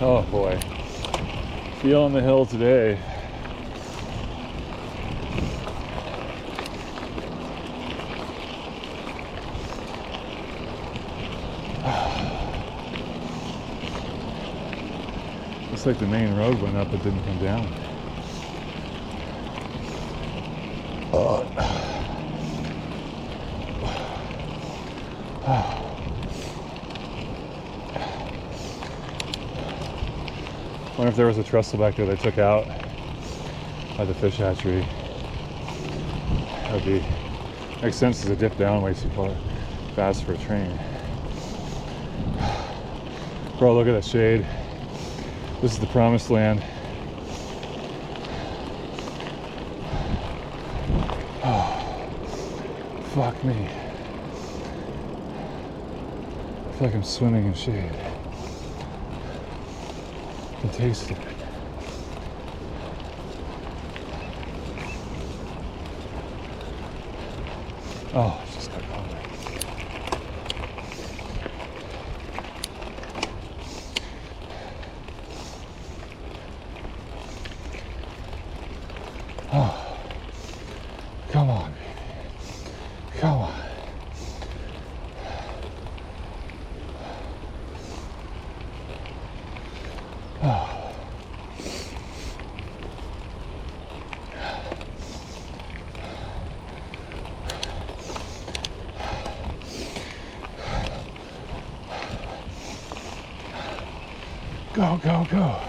Oh boy, feeling the hill today. Looks like the main road went up, but didn't come down. Wonder if there was a trestle back there they took out at the fish hatchery. That would be, makes sense as a dip down way too far fast for a train. Bro, look at that shade. This is the promised land. Oh, fuck me. I feel like I'm swimming in shade. I can taste it. Oh, it's just got caught. Oh, come on, baby. Come on. Oh. Go, go, go.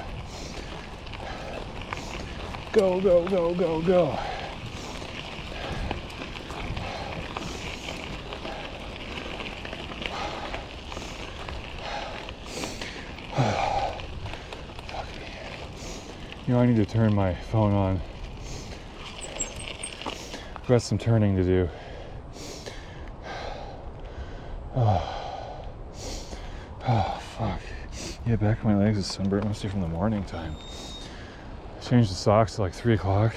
Go, go, go, go, go. You know, I need to turn my phone on. I've got some turning to do. Oh, fuck. Yeah, back of my legs is sunburnt, mostly from the morning time. Changed the socks at like 3 o'clock.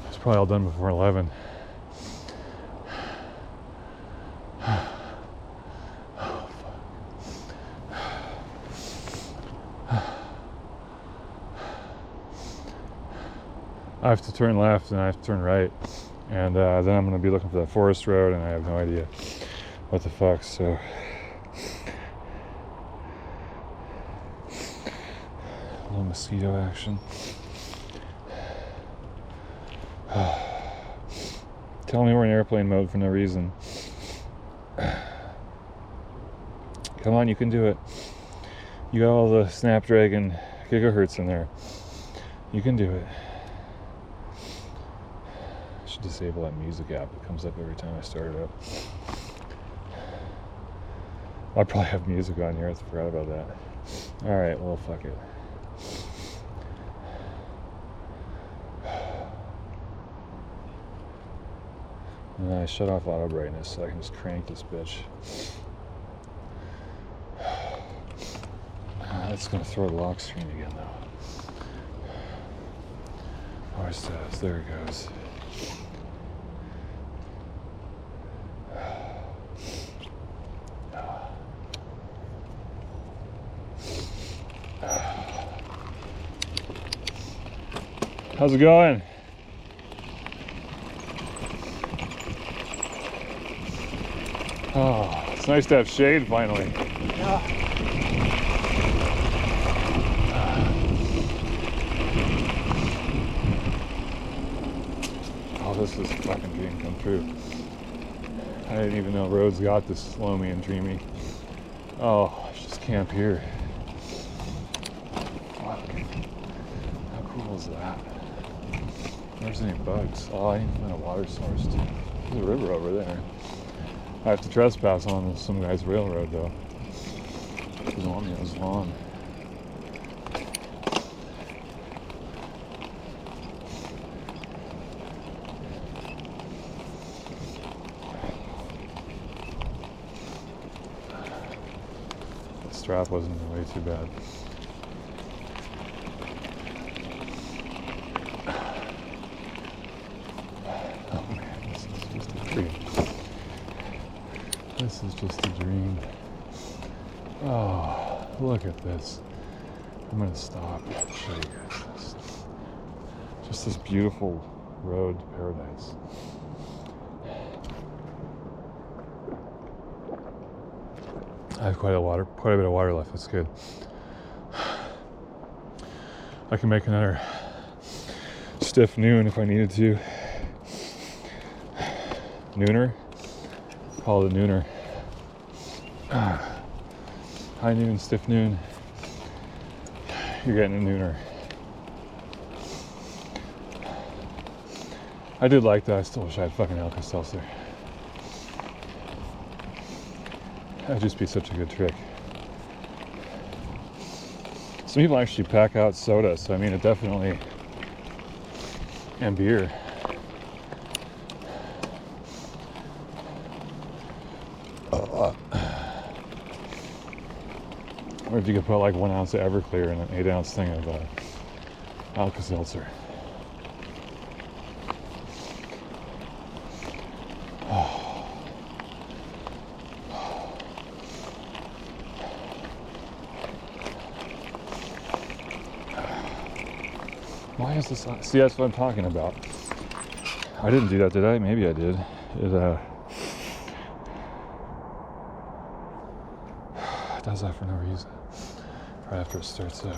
It's probably all done before 11. I have to turn left and I have to turn right, and then I'm going to be looking for that forest road, and I have no idea what the fuck, so a little mosquito action. Tell me we're in airplane mode for no reason. Come on, you can do it. You got all the Snapdragon gigahertz in there. You can do it. I should disable that music app that comes up every time I start it up. I'll probably have music on here. I forgot about that. Alright, well, fuck it. And then I shut off auto brightness so I can just crank this bitch. That's going to throw the lock screen again, though. Always does. There it goes. How's it going? Oh, it's nice to have shade finally. Yeah. Oh, this is a fucking dream come true. I didn't even know roads got this loamy and dreamy. Oh, I should just camp here. Fuck. How cool is that? There's any bugs. Oh, I need to find a water source too. There's a river over there. I have to trespass on some guy's railroad though. He doesn't want me on his lawn. The strap wasn't way too bad. This is just a dream. Oh, look at this. I'm gonna stop and show you guys this. Just this beautiful road to paradise. I have quite a bit of water left. That's good. I can make another stiff noon if I needed to. Nooner? Call it a nooner. High noon, stiff noon. you're getting a nooner. I did like that. I still wish I had fucking Alka-Seltzer. That'd just be such a good trick. Some people actually pack out soda, so I mean, it definitely, and beer. Or if you could put like 1 ounce of Everclear in an 8 ounce thing of Alka-Seltzer. Why is this on? See, that's what I'm talking about. I didn't do that, did I? Maybe I did. It does that for no reason. Right after it starts up.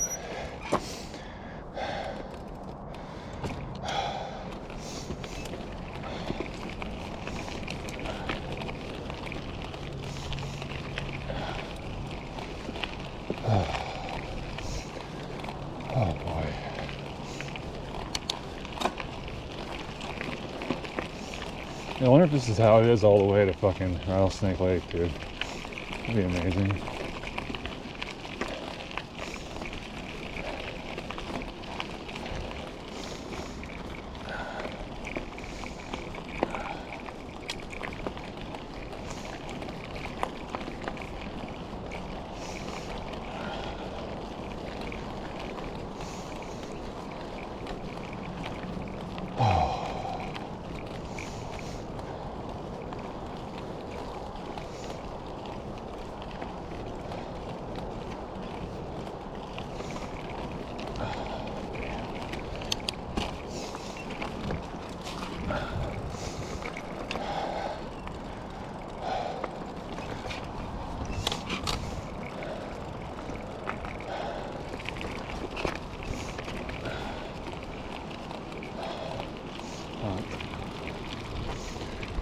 Oh boy. I wonder if this is how it is all the way to fucking Rattlesnake Lake, dude. That'd be amazing.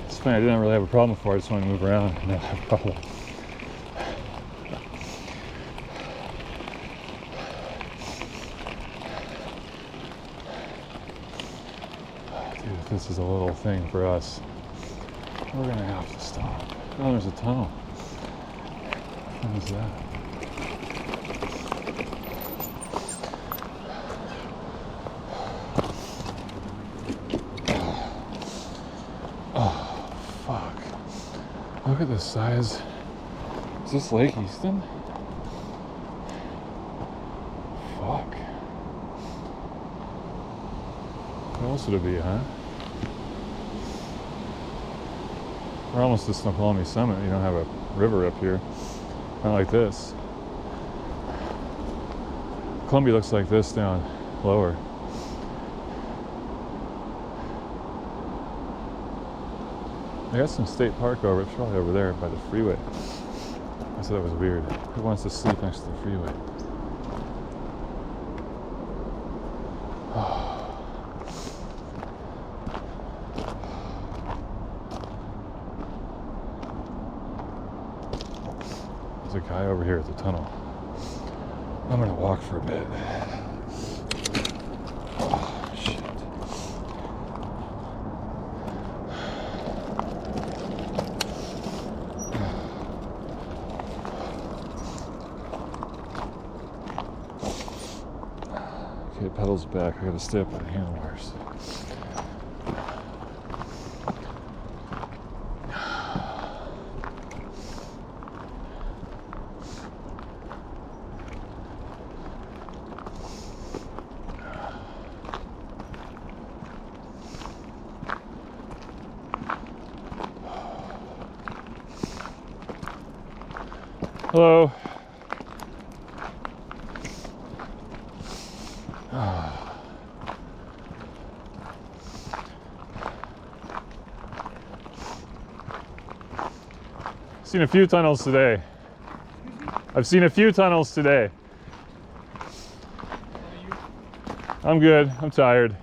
It's funny, I didn't really have a problem before, I just wanted to move around and not have a problem. Dude, if this is a little thing for us, we're gonna have to stop. Oh, there's a tunnel. What is that? Look at the size. Is this Lake Easton? Fuck. What else would it be, huh? We're almost to Snoqualmie Summit. You don't have a river up here. Not like this. Columbia looks like this down lower. I got some state park over, it's probably over there by the freeway. I thought that was weird. Who wants to sleep next to the freeway? There's a guy over here at the tunnel. I'm gonna walk for a bit. Oh, shit. Okay, pedals back. I gotta stay up on the handlebars. Hello. Seen a few tunnels today. I've seen a few tunnels today. I'm good. I'm tired.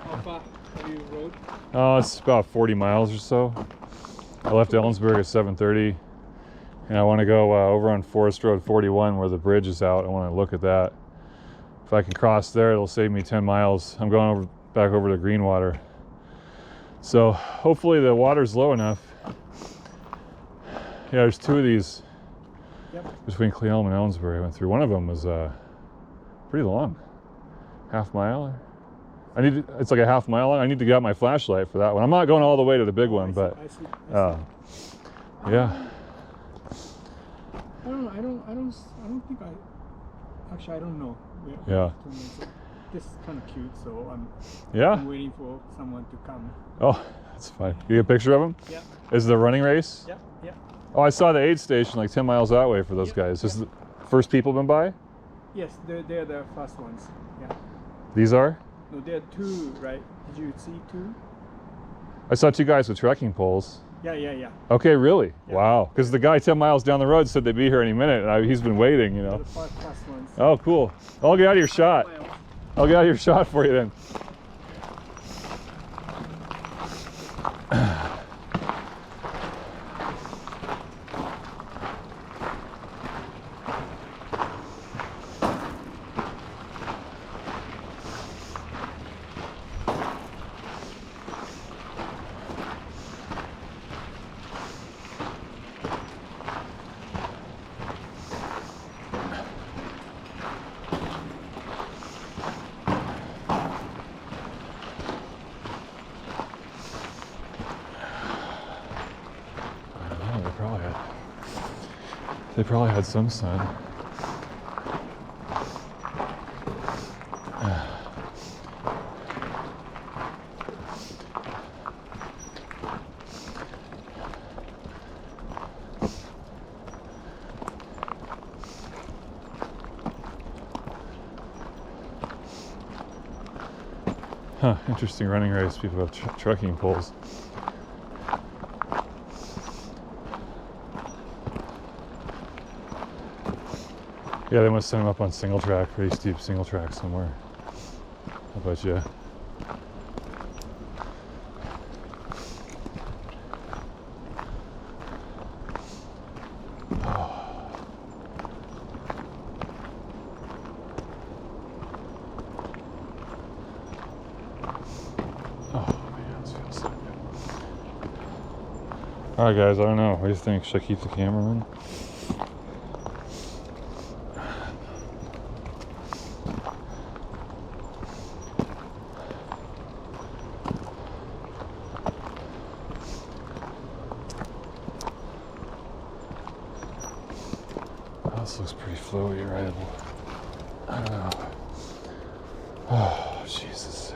How far have you rode? Oh, it's about 40 miles or so. I left Ellensburg at 7:30, And I want to go over on Forest Road 41 where the bridge is out. I want to look at that. If I can cross there, it'll save me 10 miles. I'm going back over to Greenwater. So hopefully the water's low enough. Yeah, there's two of these between Cle Elum and Ellensburg I went through. One of them was pretty long, half mile. It's like a half mile long. I need to get out my flashlight for that one. I'm not going all the way to the big one, but I see. yeah. I don't think actually I don't know. Yeah. This is kind of cute, so I'm waiting for someone to come. Oh, that's fine. You get a picture of him? Yeah. Is it a running race? Yeah. Oh, I saw the aid station like 10 miles that way for those guys. Is the first people been by? Yes, they're the first ones. Yeah. These are? No, there are two, right? Did you see two? I saw two guys with trekking poles. Yeah. Okay, really? Yeah. Wow. Because the guy 10 miles down the road said they'd be here any minute, and he's been waiting, you know. The first ones. Oh, cool. I'll get out of your shot. I'll get out of your shot for you then. They probably had some sun. Huh, interesting running race. People have trekking poles. Yeah, they must send them up on single track, pretty steep single track somewhere. How about you? Alright guys, I don't know. What do you think? Should I keep the camera on? Oh, this looks pretty flowy, rideable. I don't know. Oh, Jesus.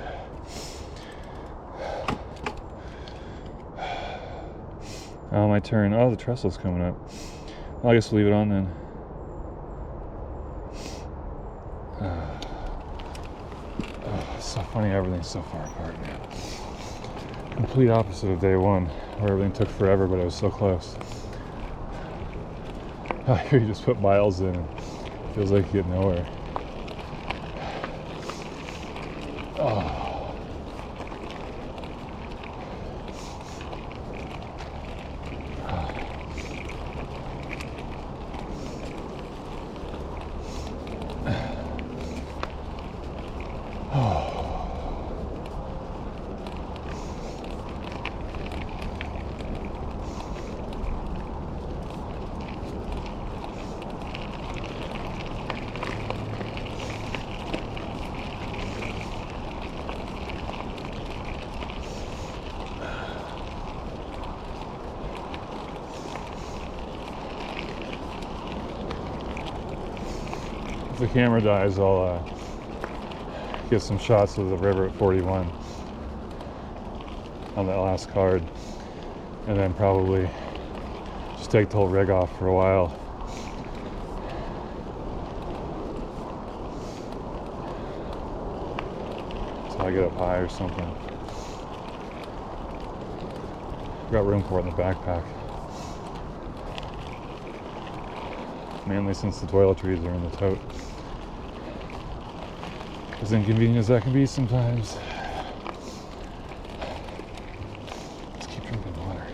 Oh, my turn. Oh, the trestle's coming up. Well, I guess we'll leave it on then. Oh, it's so funny, everything's so far apart, man. Complete opposite of day one, where everything took forever, but it was so close. Oh, here you just put miles in, and it feels like you get nowhere. Oh. If the camera dies, I'll get some shots of the river at 41 on that last card, and then probably just take the whole rig off for a while. Until I get up high or something. Got room for it in the backpack. Mainly since the toiletries are in the tote. As inconvenient as that can be sometimes. Let's keep drinking water.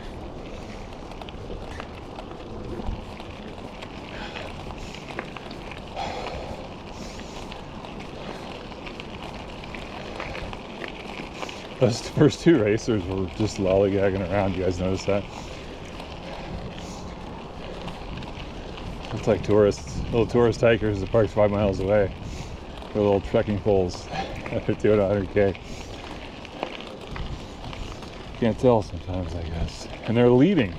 Those first two racers were just lollygagging around. You guys notice that? It's like tourists, little tourist hikers that parked 5 miles away. With little trekking poles after doing 100K. Can't tell sometimes, I guess. And they're leading.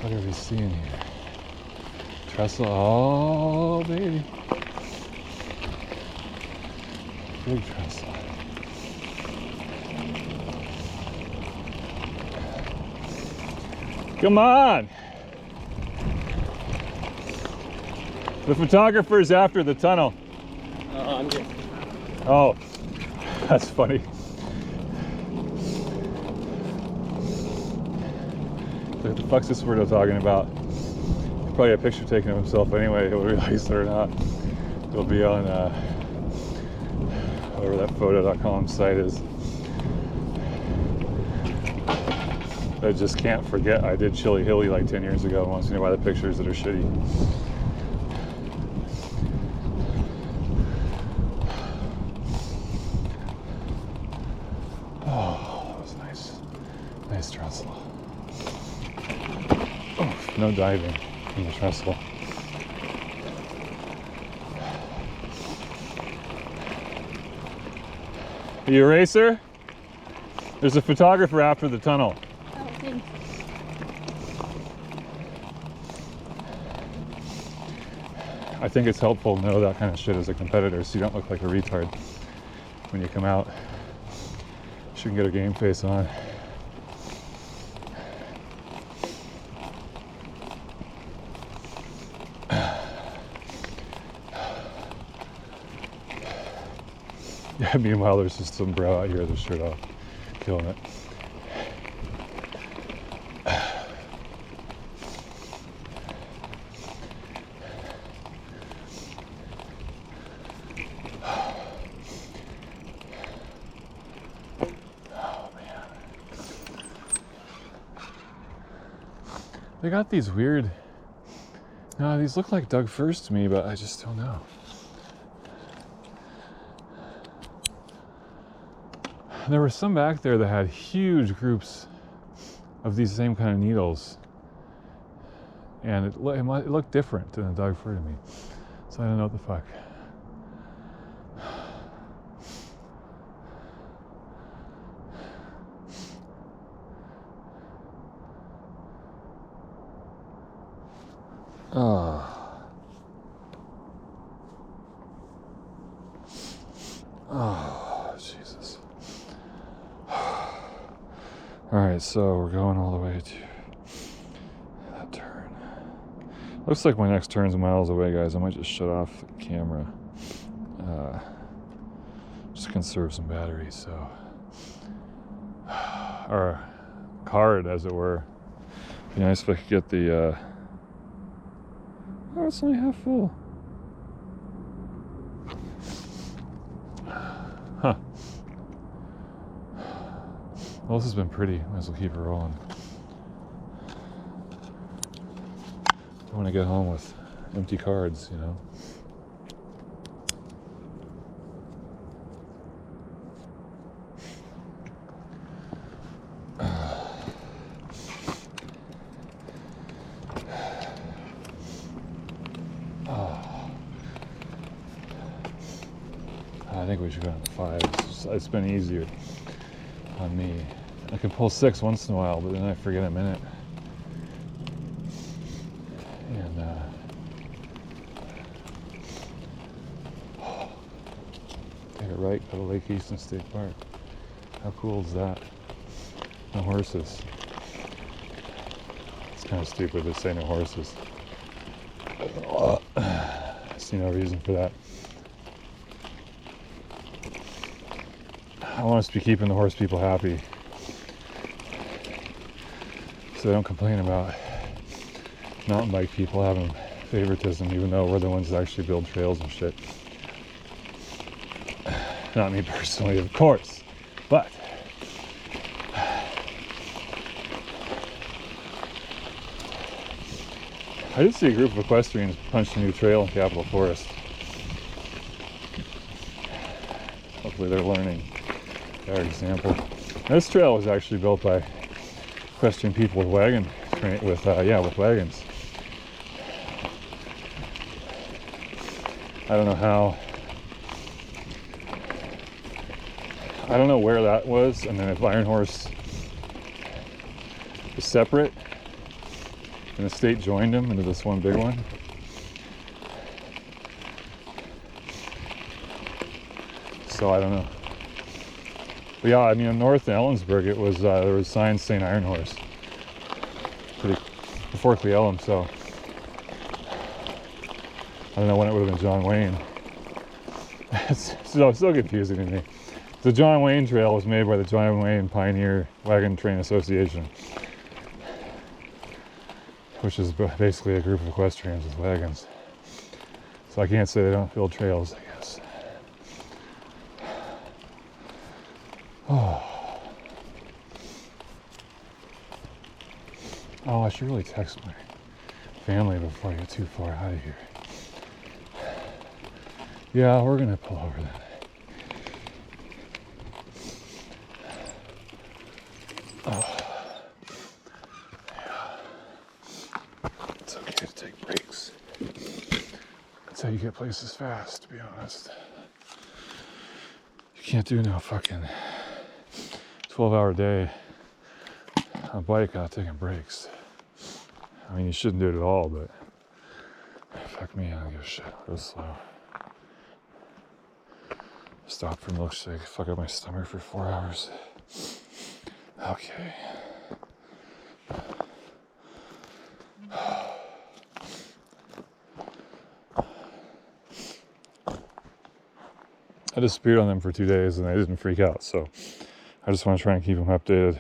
What are we seeing here? Trestle, oh baby. Big trestle. Come on! The photographer's after the tunnel. I'm good. Oh, that's funny. What the fuck's this weirdo talking about? Probably a picture taken of himself anyway, he'll realize it or not. It'll be on whatever that photo.com site is. I just can't forget I did Chili Hilly like 10 years ago and wants to know why the pictures that are shitty. Oh, that was nice. Nice trestle. Oh, no diving in the trestle. Are you a racer? There's a photographer after the tunnel. Oh, thanks. I think it's helpful to know that kind of shit as a competitor so you don't look like a retard when you come out. She can get her game face on. Yeah, meanwhile there's just some bro out here with his shirt off, killing it. They got these weird, no, these look like Doug firs to me, but I just don't know. There were some back there that had huge groups of these same kind of needles. And it looked different than the Doug fir to me. So I don't know what the fuck. Oh, Jesus. All right, so we're going all the way to that turn. Looks like my next turn's miles away, guys. I might just shut off the camera. Just conserve some battery, so. Or card, as it were. Be nice if I could get the, oh, it's only half full. Huh. Well, this has been pretty. Might as well keep it rolling. Don't want to get home with empty cards, you know. I think we should go on 5. It's been easier on me. I can pull 6 once in a while, but then I forget a minute. And take it right, go to Lake Easton State Park. How cool is that? No horses. It's kind of stupid to say no horses. I see no reason for that. I want us to be keeping the horse people happy so they don't complain about mountain bike people having favoritism, even though we're the ones that actually build trails and shit. Not me personally, of course, but I did see a group of equestrians punch a new trail in Capitol Forest. hopefully they're learning their example. This trail was actually built by equestrian people with wagons. I don't know how. I don't know where that was, and then if Iron Horse is separate, and the state joined them into this one big one. So I don't know. But yeah, I mean, north in Ellensburg, it was there was signs saying Iron Horse before Cle Elum, so I don't know when it would have been John Wayne. It's so confusing to me. The John Wayne Trail was made by the John Wayne Pioneer Wagon Train Association, which is basically a group of equestrians with wagons. So I can't say they don't build trails, I guess. Oh, I should really text my family before I get too far out of here. Yeah, we're gonna pull over then. Oh. Yeah. It's okay to take breaks. That's how you get places fast, to be honest. You can't do no fucking 12-hour day on a bike without taking breaks. I mean, you shouldn't do it at all, but fuck me, I don't give a shit. Go slow. Stop for milkshake, fuck up my stomach for 4 hours. Okay. I disappeared on them for 2 days and they didn't freak out, so I just want to try and keep them updated.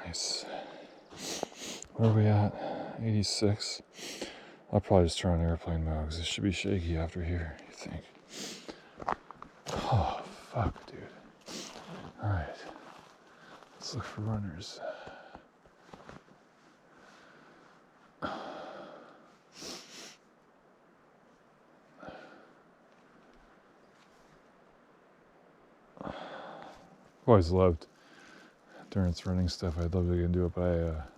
Nice. Where are we at? 86. I'll probably just turn on airplane mode because it should be shaky after here, you think. Oh, fuck, dude. Alright. Let's look for runners. I've always loved endurance running stuff. I'd love to get into it, but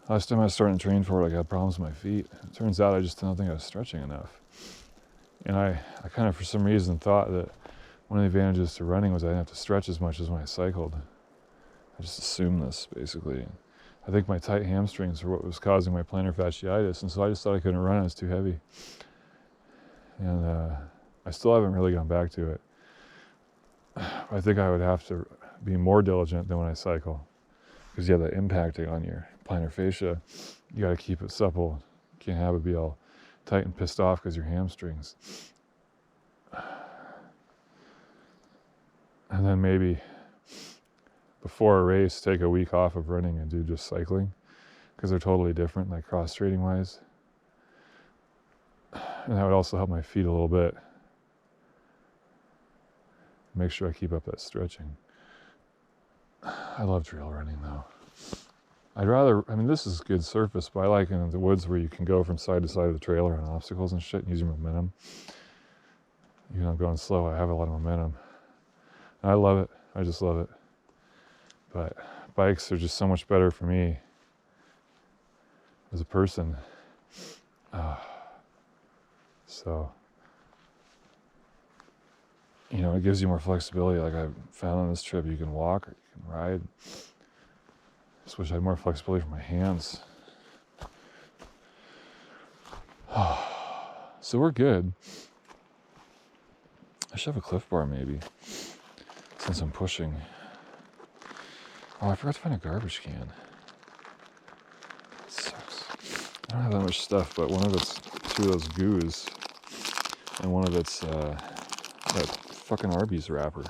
last time I was starting to train for it, I got problems with my feet. It turns out I just don't think I was stretching enough. And I kind of, for some reason, thought that one of the advantages to running was I didn't have to stretch as much as when I cycled. I just assumed this, basically. I think my tight hamstrings were what was causing my plantar fasciitis, and so I just thought I couldn't run. I was too heavy. And I still haven't really gone back to it. I think I would have to be more diligent than when I cycle, because you have that impacting on your plantar fascia. You got to keep it supple. You can't have it be all tight and pissed off because your hamstrings. And then maybe before a race, take a week off of running and do just cycling, because they're totally different, like cross-training wise. And that would also help my feet a little bit. Make sure I keep up that stretching. I love trail running though. This is good surface, but I like it in the woods where you can go from side to side of the trail around obstacles and shit and use your momentum. Even though I'm going slow, I have a lot of momentum. And I love it. I just love it. But bikes are just so much better for me as a person. So, you know, it gives you more flexibility. Like I found on this trip, you can walk or you can ride. Just wish I had more flexibility for my hands. So we're good. I should have a Cliff Bar maybe, since I'm pushing. Oh, I forgot to find a garbage can. That sucks. I don't have that much stuff, but one of it's 2 of those goos, and one of it's that fucking Arby's wrapper.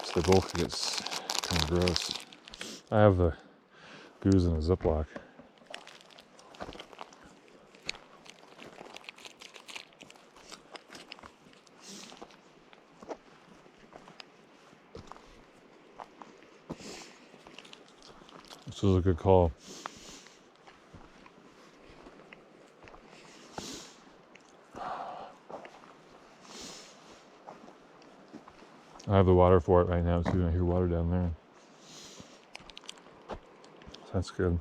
So they both get kind of gross. I have the goos in a Ziploc. was a good call. I have the water for it right now too. I hear water down there. That's good.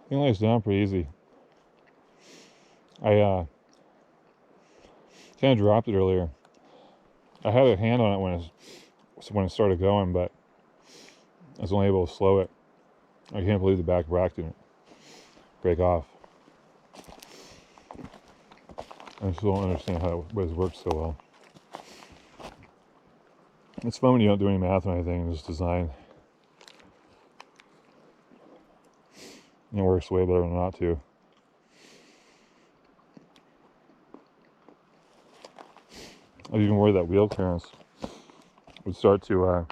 It lays down pretty easy. I kind of dropped it earlier. I had a hand on it when it started going, but I was only able to slow it. I can't believe the back rack didn't break off. I still don't understand how it works so well. It's fun when you don't do any math or anything and just design. It works way better than not to. I was even worried that wheel clearance would start to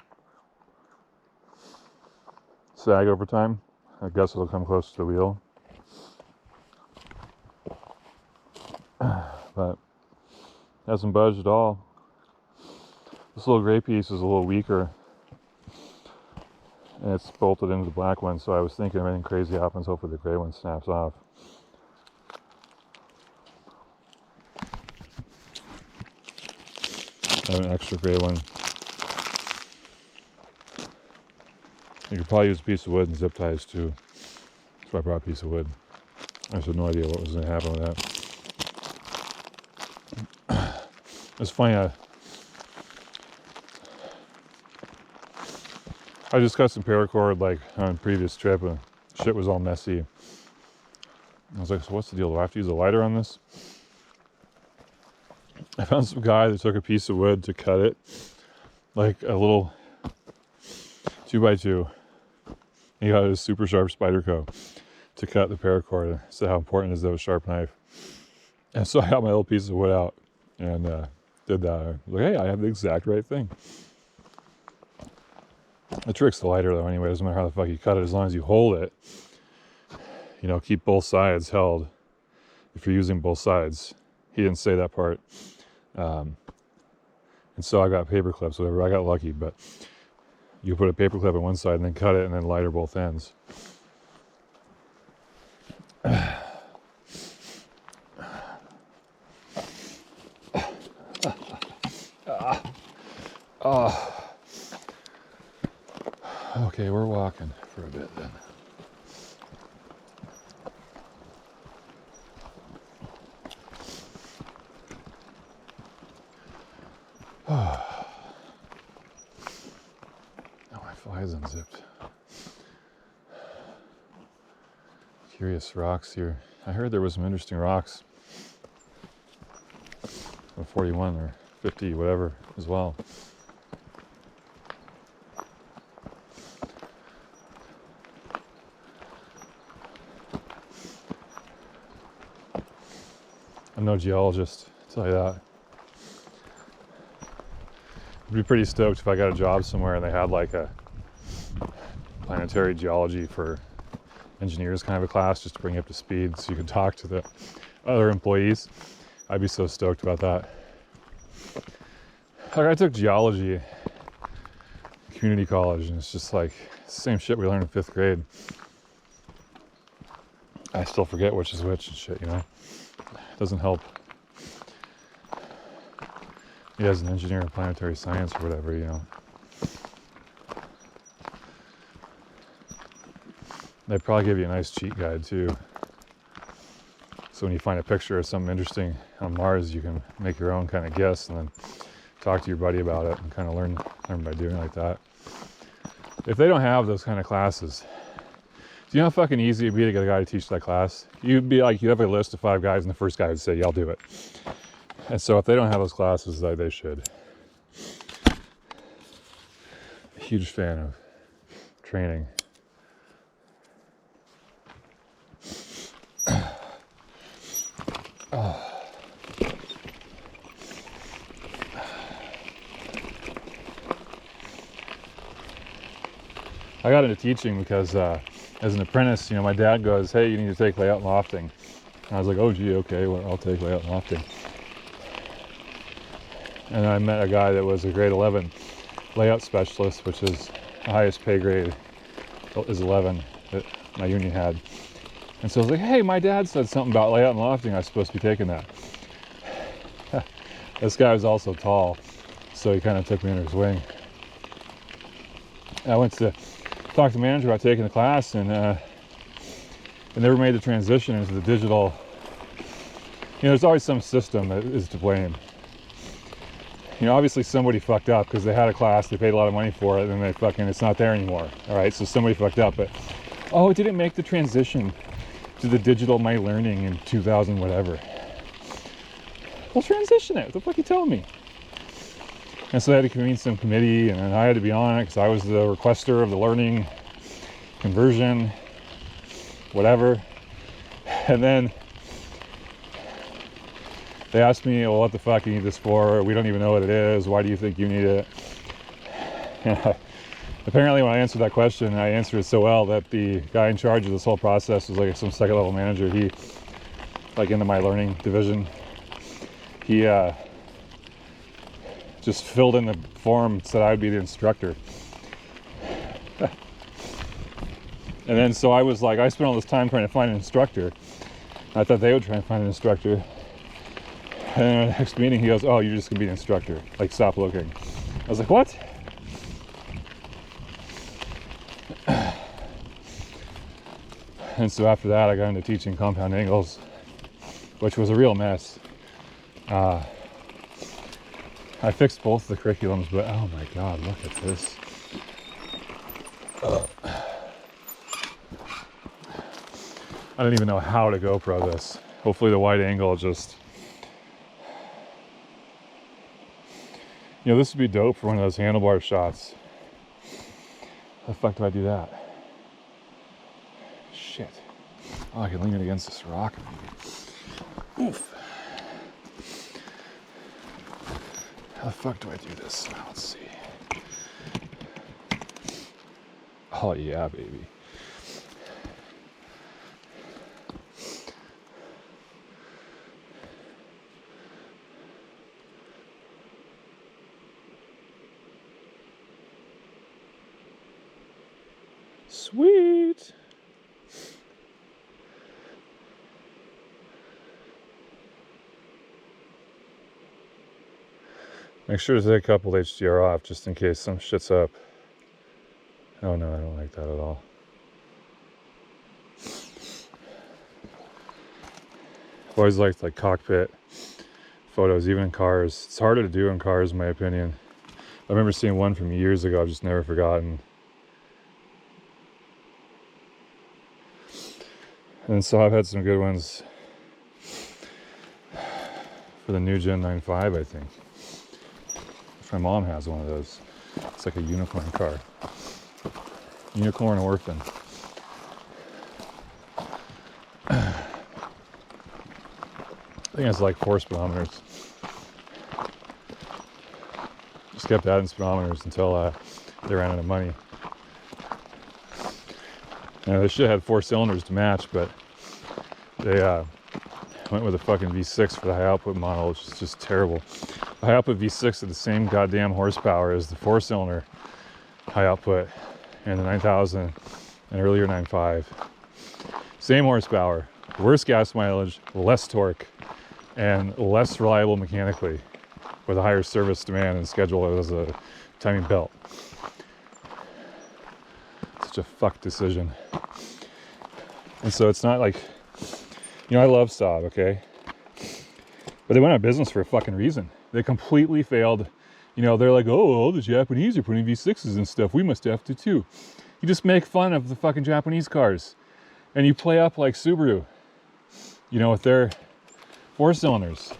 sag over time. I guess it'll come close to the wheel. But it hasn't budged at all. This little gray piece is a little weaker. And it's bolted into the black one, so I was thinking if anything crazy happens, hopefully the gray one snaps off. I have an extra gray one. You could probably use a piece of wood and zip ties too. So I brought a piece of wood. I just had no idea what was going to happen with that. It's funny, I just cut some paracord like on a previous trip and shit was all messy. I was like, so what's the deal? Do I have to use a lighter on this? I found some guy that took a piece of wood to cut it, like a little 2x2. He got his super sharp Spyderco to cut the paracord. I said how important it is to have a sharp knife. And so I got my little piece of wood out and did that. I was like, hey, I have the exact right thing. The trick's the lighter though anyway, doesn't matter how the fuck you cut it, as long as you hold it, you know, keep both sides held if you're using both sides. He didn't say that part. And so I got paper clips, whatever, I got lucky, but you put a paper clip on one side and then cut it and then lighter both ends. Okay, we're walking for a bit then. Oh, my fly's unzipped. Curious rocks here. I heard there was some interesting rocks on 41 or 50, whatever, as well. I'm no geologist, I'll tell you that. I'd be pretty stoked if I got a job somewhere and they had like a planetary geology for engineers kind of a class just to bring you up to speed so you could talk to the other employees. I'd be so stoked about that. Like I took geology at community college and it's just like the same shit we learned in 5th grade. I still forget which is which and shit, you know? Doesn't help. You as an engineer in planetary science or whatever, you know. They'd probably give you a nice cheat guide too. So when you find a picture of something interesting on Mars, you can make your own kind of guess and then talk to your buddy about it and kind of learn by doing it like that. If they don't have those kind of classes, do you know how fucking easy it'd be to get a guy to teach that class? You'd be like, you have a list of 5 guys and the first guy would say, yeah, I'll do it. And so if they don't have those classes, they should. Huge fan of training. I got into teaching because as an apprentice, you know, my dad goes, hey, you need to take layout and lofting. And I was like, oh gee, okay, well, I'll take layout and lofting. And I met a guy that was a grade 11 layout specialist, which is the highest pay grade is 11 that my union had. And so I was like, hey, my dad said something about layout and lofting. I was supposed to be taking that. This guy was also tall, so he kind of took me under his wing. I went to talk to the manager about taking the class, and I never made the transition into the digital. You know, there's always some system that is to blame. You know, obviously somebody fucked up because they had a class, they paid a lot of money for it, and then it's not there anymore. All right, so somebody fucked up, but oh, it didn't make the transition to the digital my learning in 2000 whatever. Well, transition it. What the fuck are you telling me? And so I had to convene some committee, and I had to be on it because I was the requester of the learning conversion, whatever. And then they asked me, well, what the fuck do you need this for? We don't even know what it is. Why do you think you need it? And apparently when I answered that question, I answered it so well that the guy in charge of this whole process was like some second level manager. He, like into my learning division, he just filled in the form, said I would be the instructor. And then so I was like, I spent all this time trying to find an instructor. I thought they would try and find an instructor. And then the next meeting he goes, oh, you're just gonna be an instructor. Like, stop looking. I was like, what? And so after that I got into teaching compound angles, which was a real mess. I fixed both the curriculums, but oh my god, look at this. I don't even know how to GoPro this. Hopefully the wide angle just... You know, this would be dope for one of those handlebar shots. How the fuck do I do that? Shit. Oh, I can lean it against this rock maybe. Oof. How the fuck do I do this? Let's see. Oh yeah, baby. Sweet. Make sure to take a couple HDR off just in case some shit's up. Oh no, I don't like that at all. I've always liked like cockpit photos, even in cars. It's harder to do in cars, in my opinion. I remember seeing one from years ago I've just never forgotten. And so I've had some good ones for the new Gen 9.5, I think. My mom has one of those. It's like a unicorn car. Unicorn orphan. I think it's like 4 speedometers. Just kept adding speedometers until they ran out of money. You know, they should have had 4 cylinders to match, but they went with a fucking V6 for the high output model, which is just terrible. The high output V6 had the same goddamn horsepower as the 4-cylinder high output and the 9000 and earlier 9.5. Same horsepower, worse gas mileage, less torque, and less reliable mechanically, with a higher service demand and schedule as a timing belt. Such a fuck decision. And so it's not like, you know, I love Saab, okay? But they went out of business for a fucking reason. They completely failed. You know, they're like, oh, all the Japanese are putting V6s and stuff. We must have to too. You just make fun of the fucking Japanese cars. And you play up like Subaru, you know, with their 4 cylinders.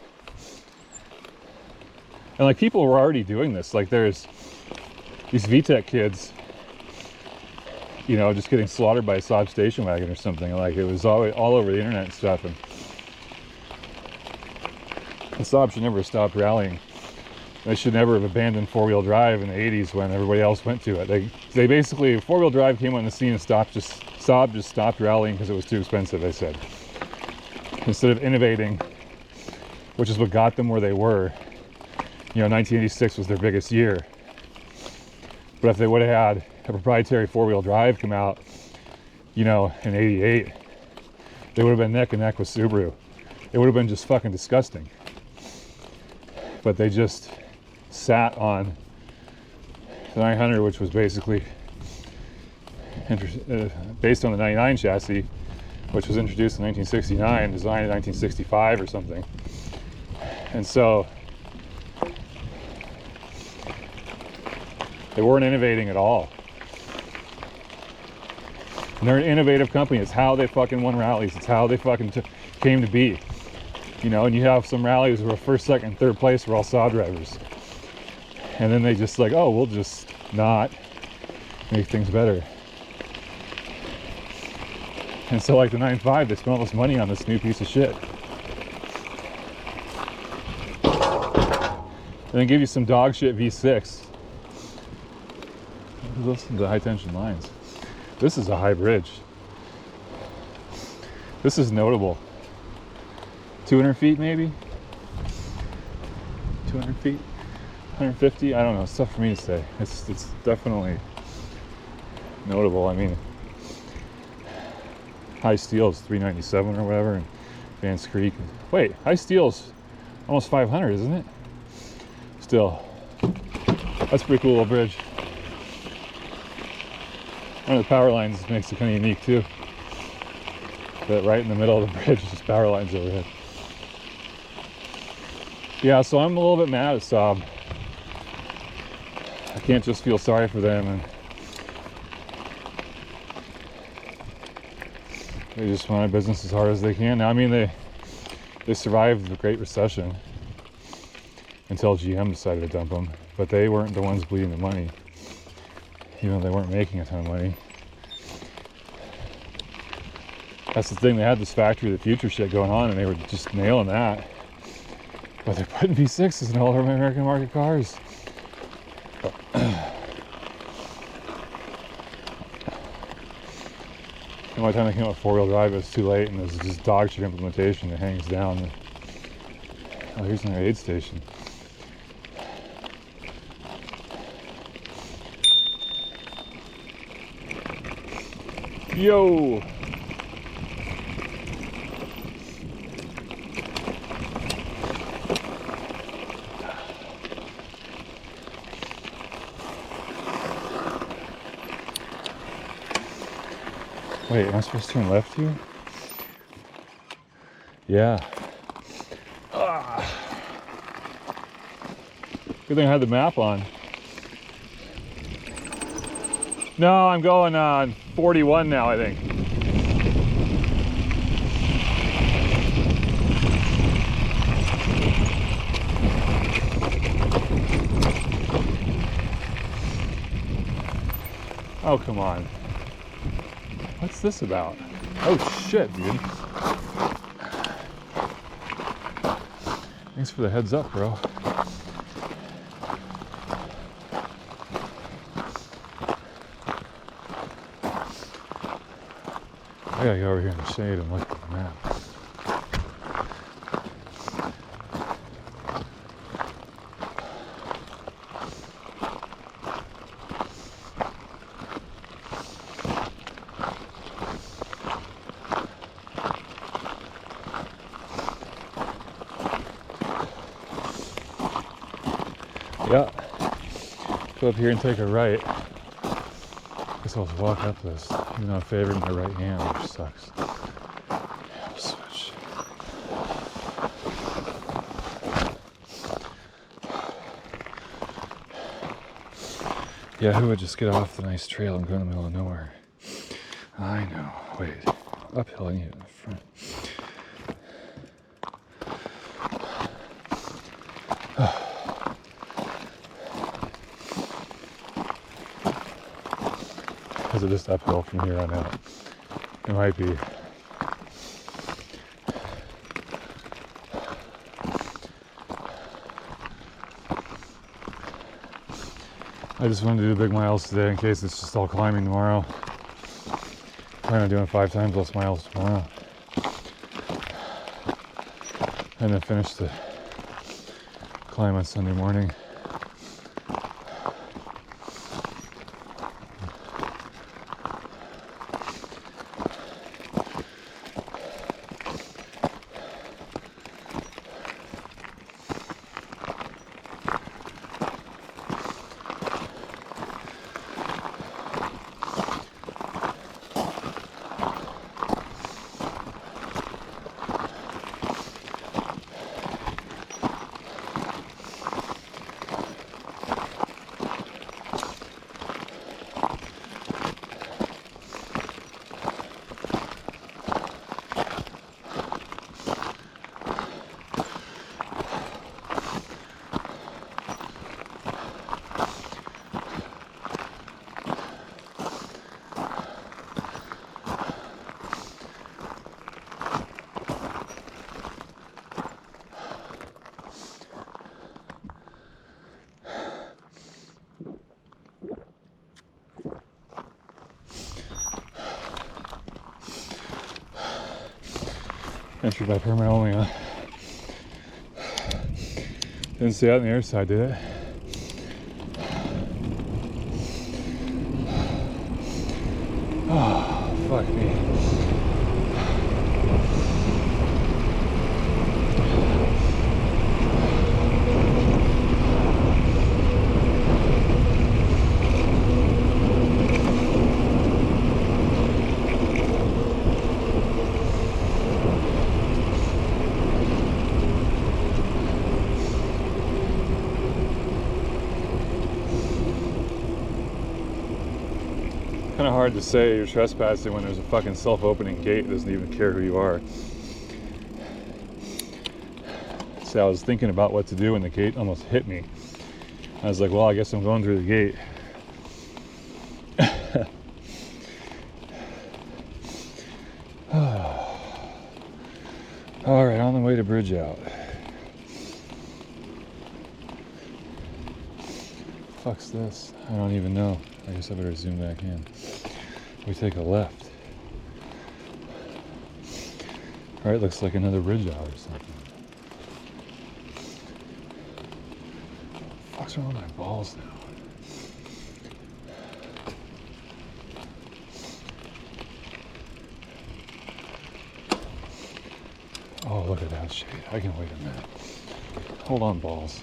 And like people were already doing this. Like there's these VTEC kids, you know, just getting slaughtered by a Saab station wagon or something. Like it was all over the internet and stuff. And Saab should never stop rallying They should never have abandoned four-wheel drive in the 80s when everybody else went to it. They basically, four-wheel drive came on the scene and Saab just stopped rallying because it was too expensive, they said. Instead of innovating, which is what got them where they were. 1986 was their biggest year. But if they would have had a proprietary four-wheel drive come out, in 88, they would have been neck and neck with Subaru. It would have been just fucking disgusting. But they just sat on the 900, which was basically based on the 99 chassis, which was introduced in 1969, designed in 1965 or something. And so they weren't innovating at all. And they're an innovative company. It's how they fucking won rallies. It's how they fucking came to be. And you have some rallies where first, second, third place were all Saab drivers. And then they just like, oh, we'll just not make things better. And so like the 9.5, they spent all this money on this new piece of shit. And then give you some dog shit V6. Listen to high tension lines. This is a high bridge. This is notable. 200 feet maybe? 200 feet? 150? I don't know. It's tough for me to say. It's definitely notable. I mean, high steel is 397 or whatever, and Vance Creek. Wait, high steel's almost 500, isn't it? Still, that's a pretty cool little bridge. One of the power lines makes it kind of unique too. That right in the middle of the bridge, just power lines overhead. Yeah, so I'm a little bit mad at Saab. I can't just feel sorry for them, and they just run a business as hard as they can. Now, I mean, they survived the Great Recession until GM decided to dump them, but they weren't the ones bleeding the money. Even though they weren't making a ton of money. That's the thing, they had this factory of the future shit going on, and they were just nailing that. But they're putting V6s in all our American market cars. And by the time they came out with four-wheel drive, it was too late, and there's just dog shit implementation that hangs down. Oh, here's an aid station. Yo! Wait, am I supposed to turn left here? Yeah. Good thing I had the map on. No, I'm going on 41 now, I think. Oh, come on. What's this about? Oh shit, dude. Thanks for the heads up, bro. I gotta go over here in the shade and look at the map. Yeah, go up here and take a right. Guess I'll walk up this, even though I'm favoring my right hand, which sucks. Yeah, I'll switch. Yeah, who would just get off the nice trail and go in the middle of nowhere? I know. Wait, uphill I need it in the front. Is it just uphill from here on out? It might be. I just wanted to do big miles today in case it's just all climbing tomorrow. Plan on doing 5 times less miles tomorrow. And then finish the climb on Sunday morning. Entry by permit only, huh? Didn't see that on the other side, did it? Oh, fuck me. Kind of hard to say you're trespassing when there's a fucking self-opening gate that doesn't even care who you are. So I was thinking about what to do when the gate almost hit me. I was like, well, I guess I'm going through the gate. All right, on the way to Bridge Out. Fuck's this? I don't even know. I guess I better zoom back in. We take a left. All right, looks like another bridge out or something. What's wrong with my balls now? Oh, look at that shade. I can wait a minute. Hold on, balls.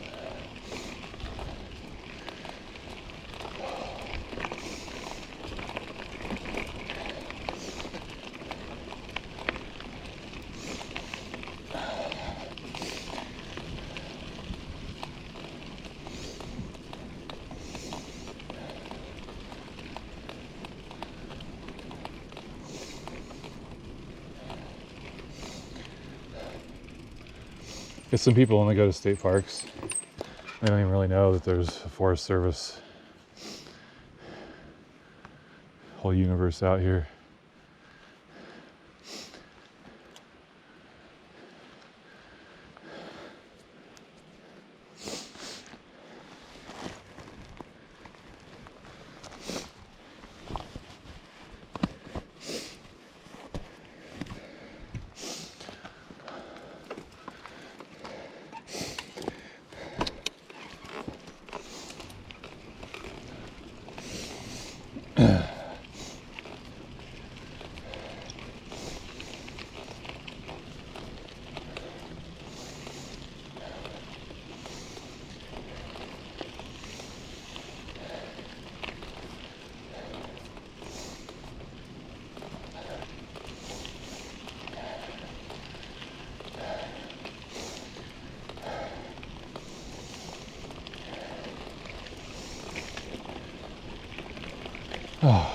Because some people, when they go to state parks, they don't even really know that there's a Forest Service whole universe out here. Oh.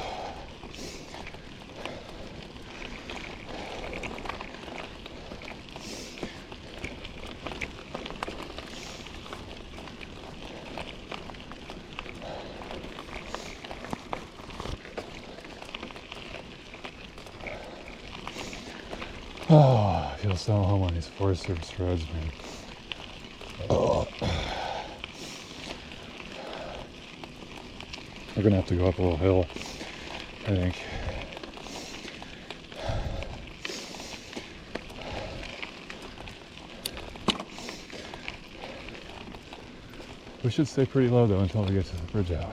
Oh, I feel so home on these Forest Service roads, man. Oh. We're gonna have to go up a little hill, I think. We should stay pretty low though until we get to the bridge out.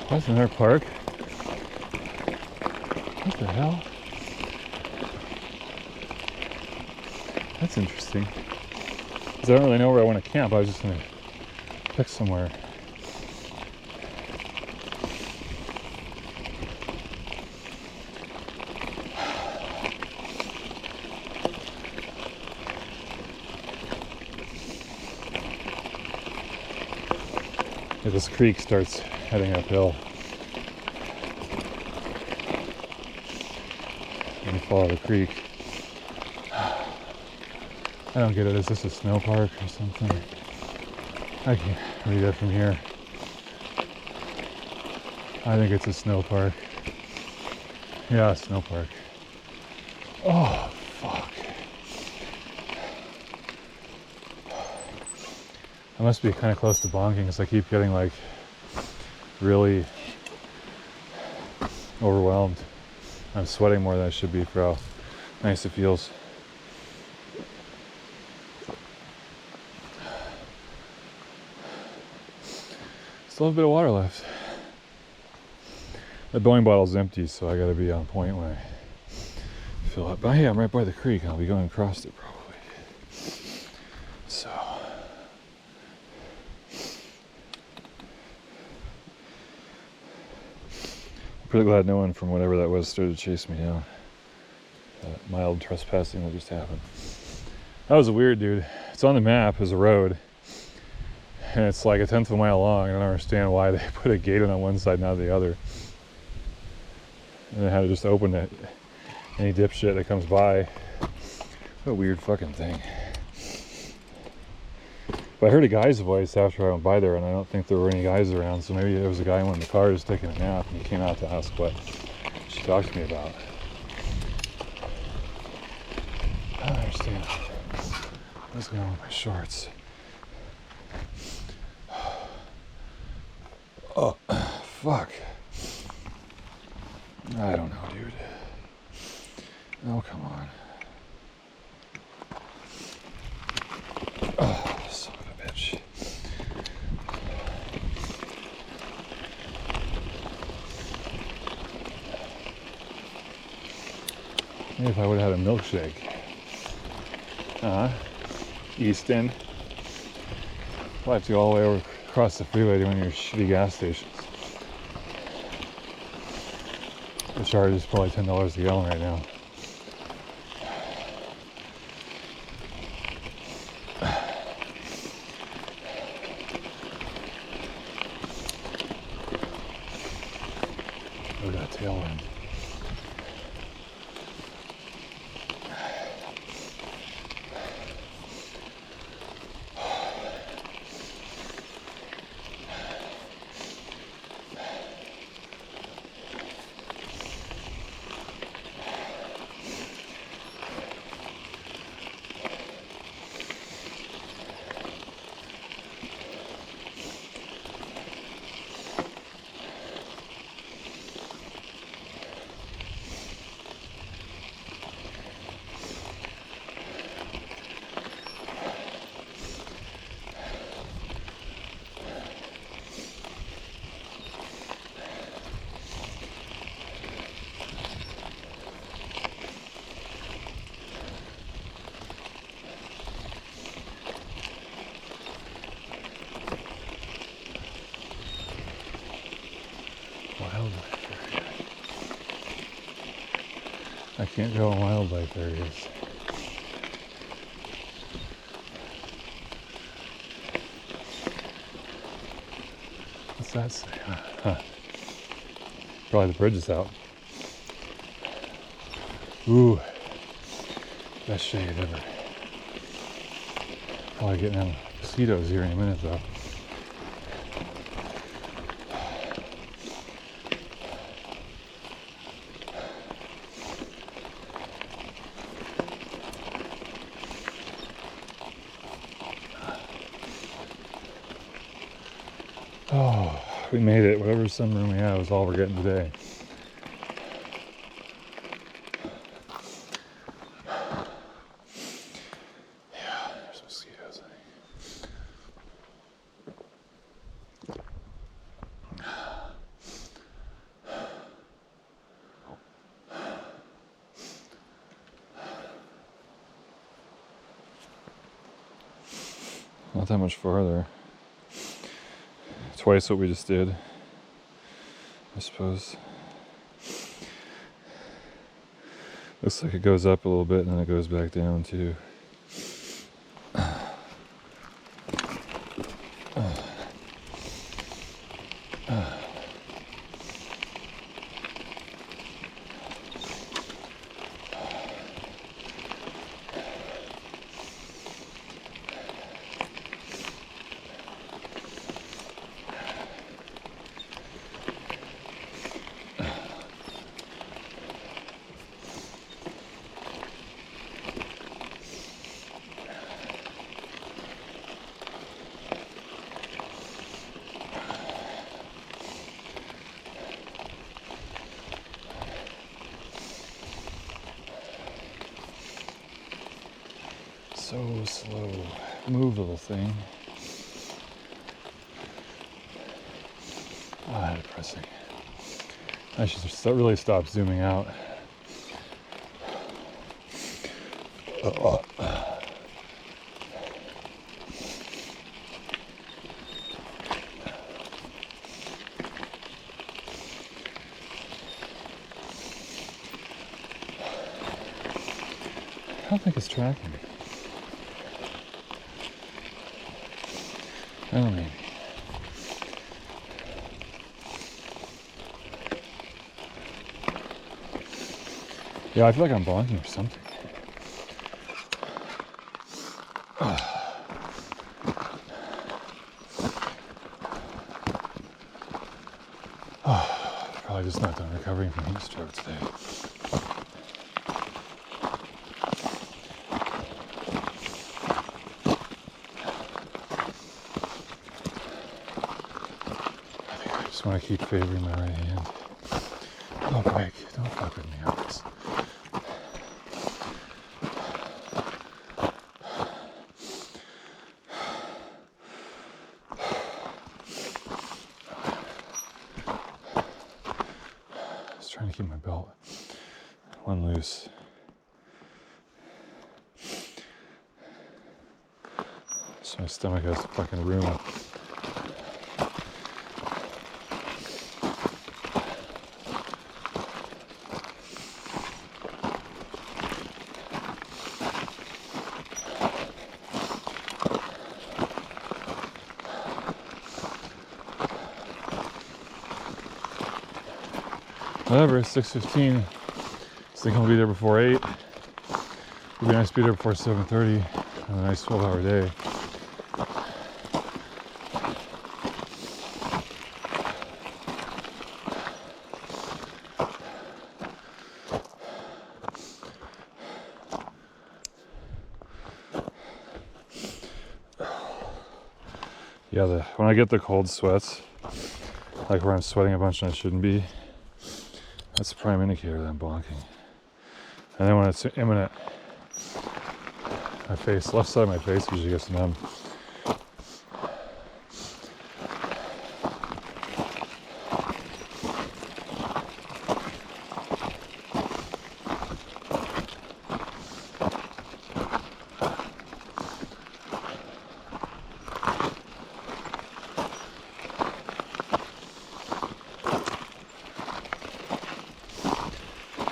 That's in our park. What the hell? That's interesting. Because I don't really know where I want to camp. I was just going to pick somewhere. Yeah, this creek starts heading uphill. And you follow the creek. I don't get it. Is this a snow park or something? I can't read it from here. I think it's a snow park. Yeah, snow park. Oh, fuck. I must be kind of close to bonking because I keep getting like really overwhelmed. I'm sweating more than I should be for how nice it feels. Still have a bit of water left. The Boeing bottle's empty, so I gotta be on point when I fill up. But hey, I'm right by the creek. I'll be going across it probably. So. I'm pretty glad no one from whatever that was started to chase me down. Mild trespassing that just happened. That was weird, dude. It's on the map as a road. And it's like 1/10 of a mile long. I don't understand why they put a gate on one side, not the other. And they had to just open it. Any dipshit that comes by. What a weird fucking thing. But I heard a guy's voice after I went by there, and I don't think there were any guys around, so maybe there was a guy in one of the cars taking a nap, and he came out to ask what she talked to me about. I don't understand. What's going on with my shorts? Oh, fuck. I don't know, dude. Oh, come on. Oh, son of a bitch. Maybe if I would have had a milkshake. East End. I'll have to go all the way over across the freeway to one of your shitty gas stations. The charge is probably $10 a gallon right now. Look at that tailwind. Can't go on wildlife areas. What's that say? Huh. Probably the bridge is out. Ooh, best shade ever. Probably getting out mosquitoes here in a minute though. Oh, we made it. Whatever sunroom we have is all we're getting today. Yeah, there's mosquitoes, I think. Not that much farther. Twice what we just did, I suppose. Looks like it goes up a little bit and then it goes back down too. So slow. Move, little thing. Ah, depressing. I should just really stop zooming out. I don't think it's tracking me. Oh, maybe. Yeah, I feel like I'm bonking or something. Probably just not done recovering from heat stroke today. I just want to keep favoring my right hand. Oh, Greg, don't fuck with me on this. Just trying to keep my belt one loose. So my stomach has fucking room. Whatever, it's 6:15. I think I'll be there before 8. It'd be nice to be there before 7:30 on a nice 12-hour day. Yeah, when I get the cold sweats, like where I'm sweating a bunch and I shouldn't be, that's a prime indicator that I'm bonking. And then when it's imminent, my face, left side of my face usually gets numb.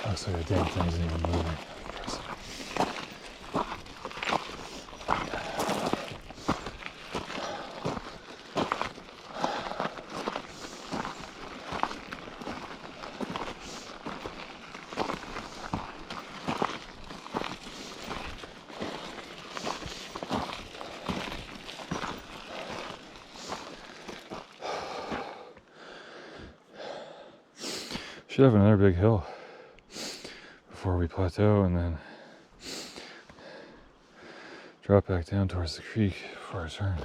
Looks like the damn thing isn't even moving. Should have another big hill before we plateau and then drop back down towards the creek before I turn.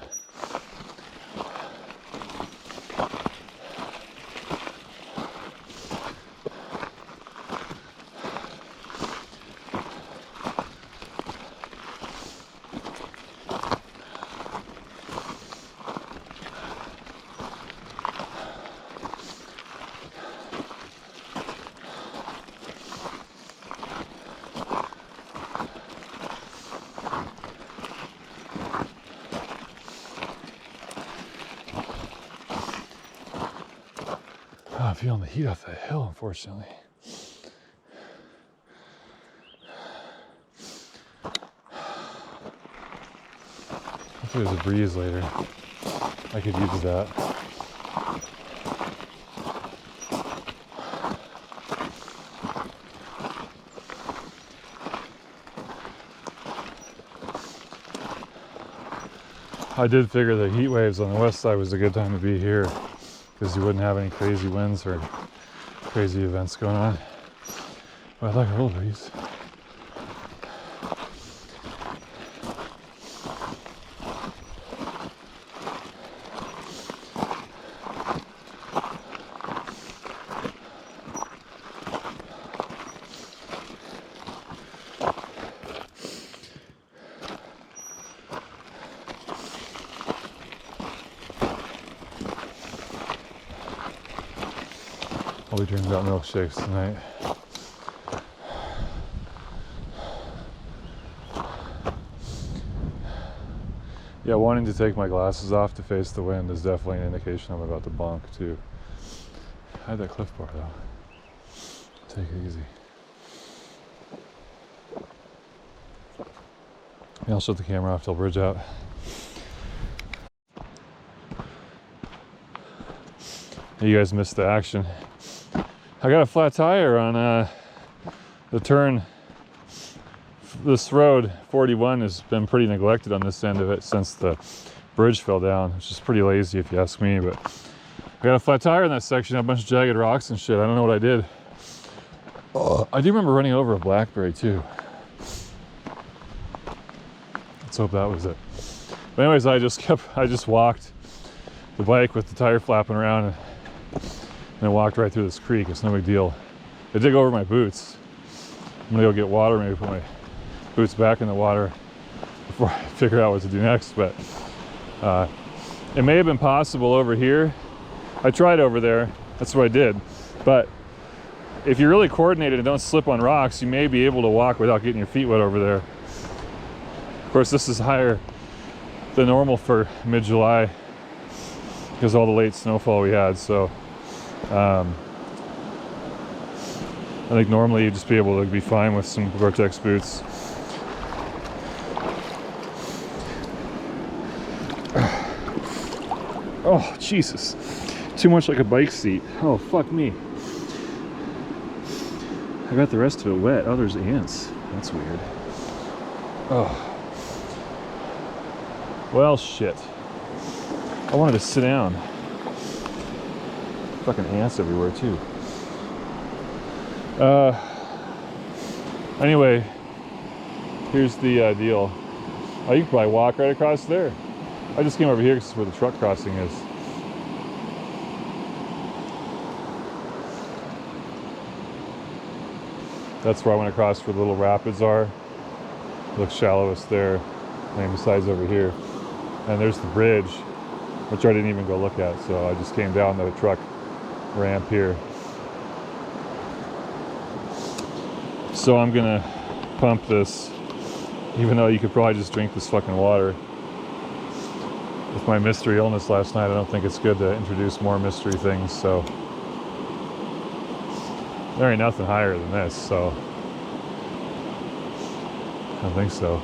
I'm feeling the heat off that hill, unfortunately. Hopefully there's a breeze later. I could use that. I did figure the heat waves on the west side was a good time to be here, because you wouldn't have any crazy winds or crazy events going on. But I like a little breeze. I'll be drinking out milkshakes tonight. Yeah, wanting to take my glasses off to face the wind is definitely an indication I'm about to bonk too. I had that Cliff Bar though. Take it easy. Yeah, I'll shut the camera off till bridge out. You guys missed the action. I got a flat tire on the turn. This road, 41, has been pretty neglected on this end of it since the bridge fell down, which is pretty lazy if you ask me, but I got a flat tire in that section, a bunch of jagged rocks and shit. I don't know what I did. I do remember running over a blackberry too. Let's hope that was it. But anyways, I just walked the bike with the tire flapping around and I walked right through this creek. It's no big deal. It did go over my boots. I'm gonna go get water, maybe put my boots back in the water before I figure out what to do next. But it may have been possible over here. I tried over there, that's what I did. But if you're really coordinated and don't slip on rocks, you may be able to walk without getting your feet wet over there. Of course, this is higher than normal for mid-July because of all the late snowfall we had. So I think normally you'd just be able to be fine with some Gore-Tex boots. Oh, Jesus. Too much like a bike seat. Oh, fuck me. I got the rest of it wet. Oh, there's ants. That's weird. Oh. Well, shit. I wanted to sit down. Fucking ants everywhere, too. Anyway, here's the deal. Oh, you can probably walk right across there. I just came over here because this is where the truck crossing is. That's where I went across where the little rapids are. It looks shallowest there. And besides over here. And there's the bridge, which I didn't even go look at. So I just came down the truck ramp here. So I'm gonna pump this, even though you could probably just drink this fucking water. With my mystery illness last night, I don't think it's good to introduce more mystery things, so there ain't nothing higher than this, so I don't think so.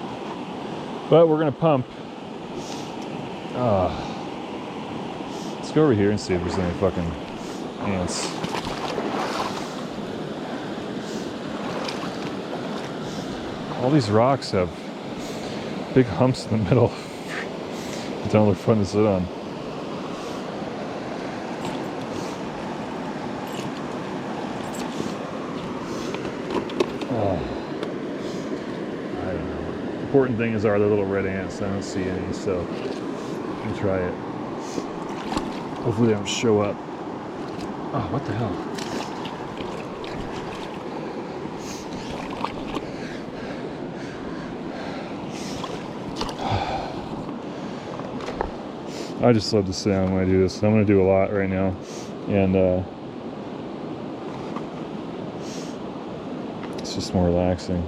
But we're gonna pump. Let's go over here and see if there's any fucking ants. All these rocks have big humps in the middle. They don't look fun to sit on. important thing is, are the little red ants? I don't see any, so I'm gonna try it. Hopefully they don't show up. Oh, what the hell? I just love to sit down when I do this. I'm going to do a lot right now, and it's just more relaxing.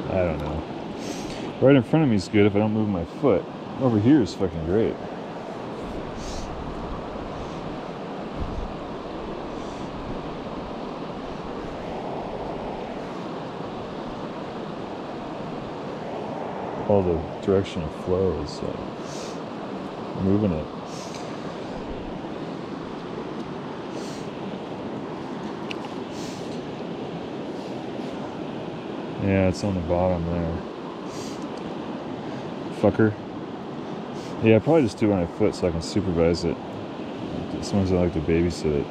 I don't know. Right in front of me is good if I don't move my foot. Over here is fucking great. All the direction of flow is moving it. Yeah, it's on the bottom there. Fucker. Yeah, I'll probably just do it on my foot so I can supervise it. Sometimes I like to babysit it.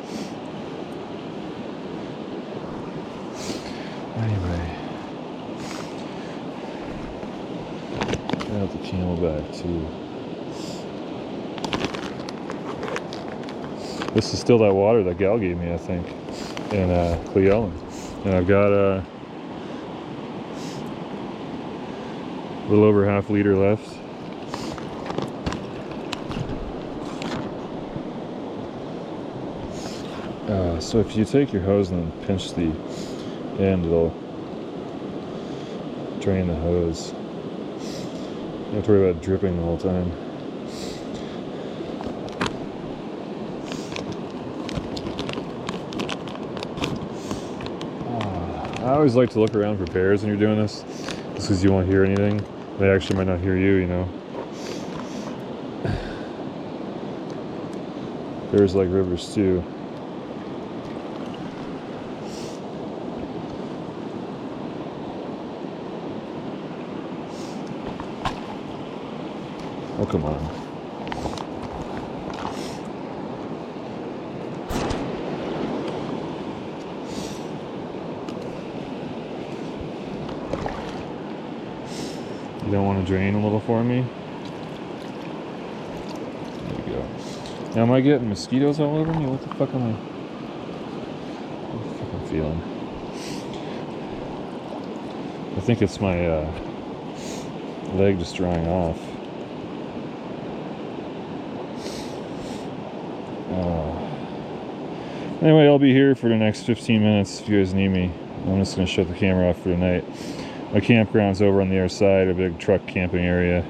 Anyway. Get out the camelback too. This is still that water that gal gave me, I think, in Cle Elum. And I've got a little over half liter left. So if you take your hose and then pinch the end, it'll drain the hose. You don't have to worry about dripping the whole time. I always like to look around for bears when you're doing this, just because you won't hear anything. They actually might not hear you, you know. Bears like rivers too. Oh, come on. You don't want to drain a little for me? There we go. Now, am I getting mosquitoes all over me? What the fuck am I? What the fuck I'm feeling? I think it's my leg just drying off. Anyway, I'll be here for the next 15 minutes if you guys need me. I'm just going to shut the camera off for tonight. My campground's over on the other side, a big truck camping area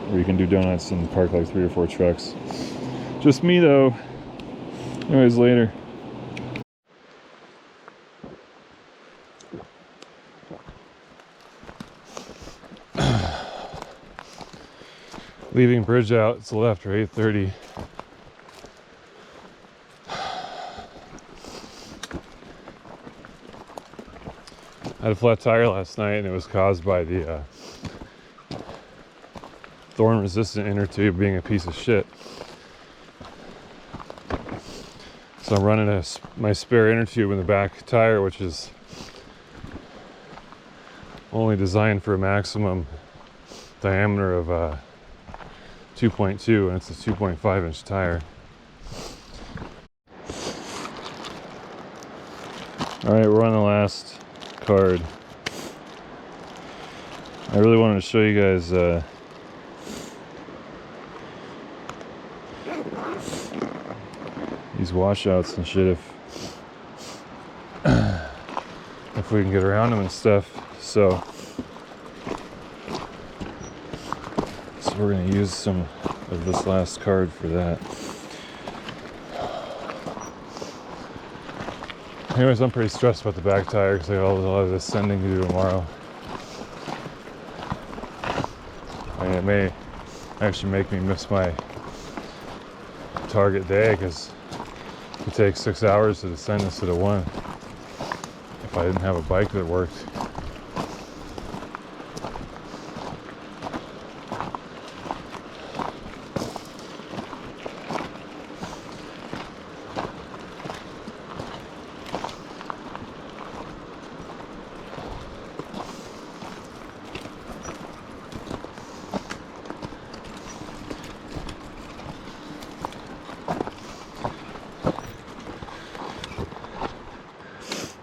where you can do donuts and park like 3 or 4 trucks. Just me though. Anyways, later. Leaving bridge out, it's left, or 8:30. I had a flat tire last night, and it was caused by the thorn-resistant inner tube being a piece of shit. So I'm running my spare inner tube in the back tire, which is only designed for a maximum diameter of 2.2, and it's a 2.5 inch tire. Alright, we're on the last card. I really wanted to show you guys these washouts and shit if we can get around them and stuff. So we're going to use some of this last card for that. Anyways, I'm pretty stressed about the back tire because I got a lot of ascending to do tomorrow. And it may actually make me miss my target day because it takes 6 hours to descend instead of 1 if I didn't have a bike that worked.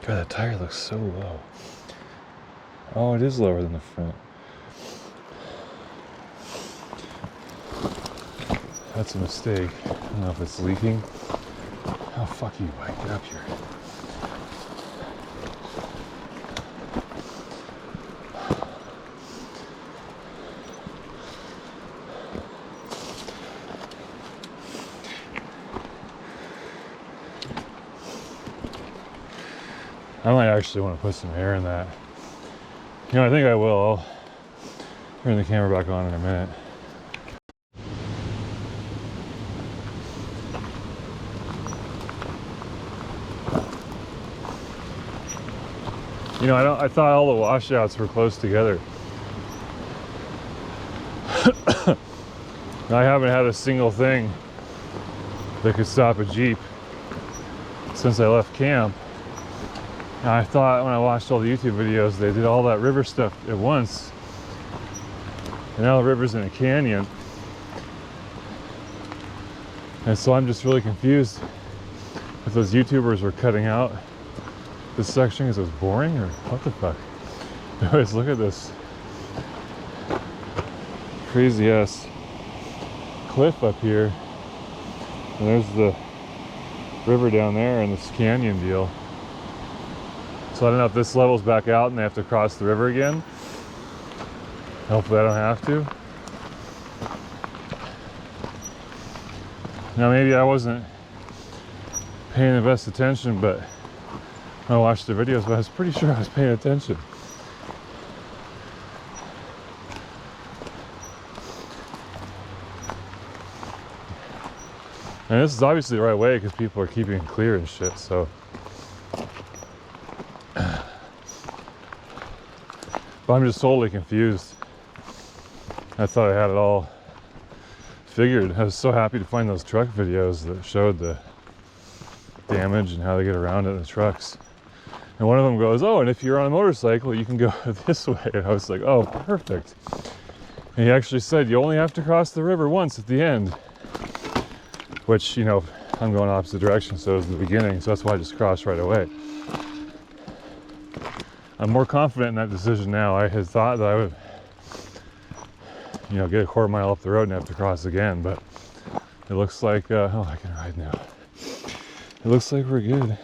God, that tire looks so low. Oh, it is lower than the front. That's a mistake. I don't know if it's leaking. Oh, fuck you, bike. Get up here. I might actually want to put some air in that. You know, I think I will. I'll turn the camera back on in a minute. You know, I thought all the washouts were close together. I haven't had a single thing that could stop a Jeep since I left camp. And I thought when I watched all the YouTube videos, they did all that river stuff at once. And now the river's in a canyon. And so I'm just really confused if those YouTubers were cutting out this section because it was boring or what the fuck. Anyways, look at this crazy ass cliff up here. And there's the river down there and this canyon deal. So I don't know if this level's back out and they have to cross the river again. Hopefully I don't have to. Now maybe I wasn't paying the best attention, but when I watched the videos, but I was pretty sure I was paying attention. And this is obviously the right way because people are keeping it clear and shit, so. But I'm just totally confused. I thought I had it all figured. I was so happy to find those truck videos that showed the damage and how they get around it in the trucks. And one of them goes, oh, and if you're on a motorcycle, you can go this way. And I was like, oh, perfect. And he actually said, you only have to cross the river once at the end. Which, you know, I'm going opposite direction, so it was the beginning, so that's why I just crossed right away. I'm more confident in that decision now. I had thought that I would, you know, get a quarter mile up the road and have to cross again, but it looks like, oh, I can ride now. It looks like we're good.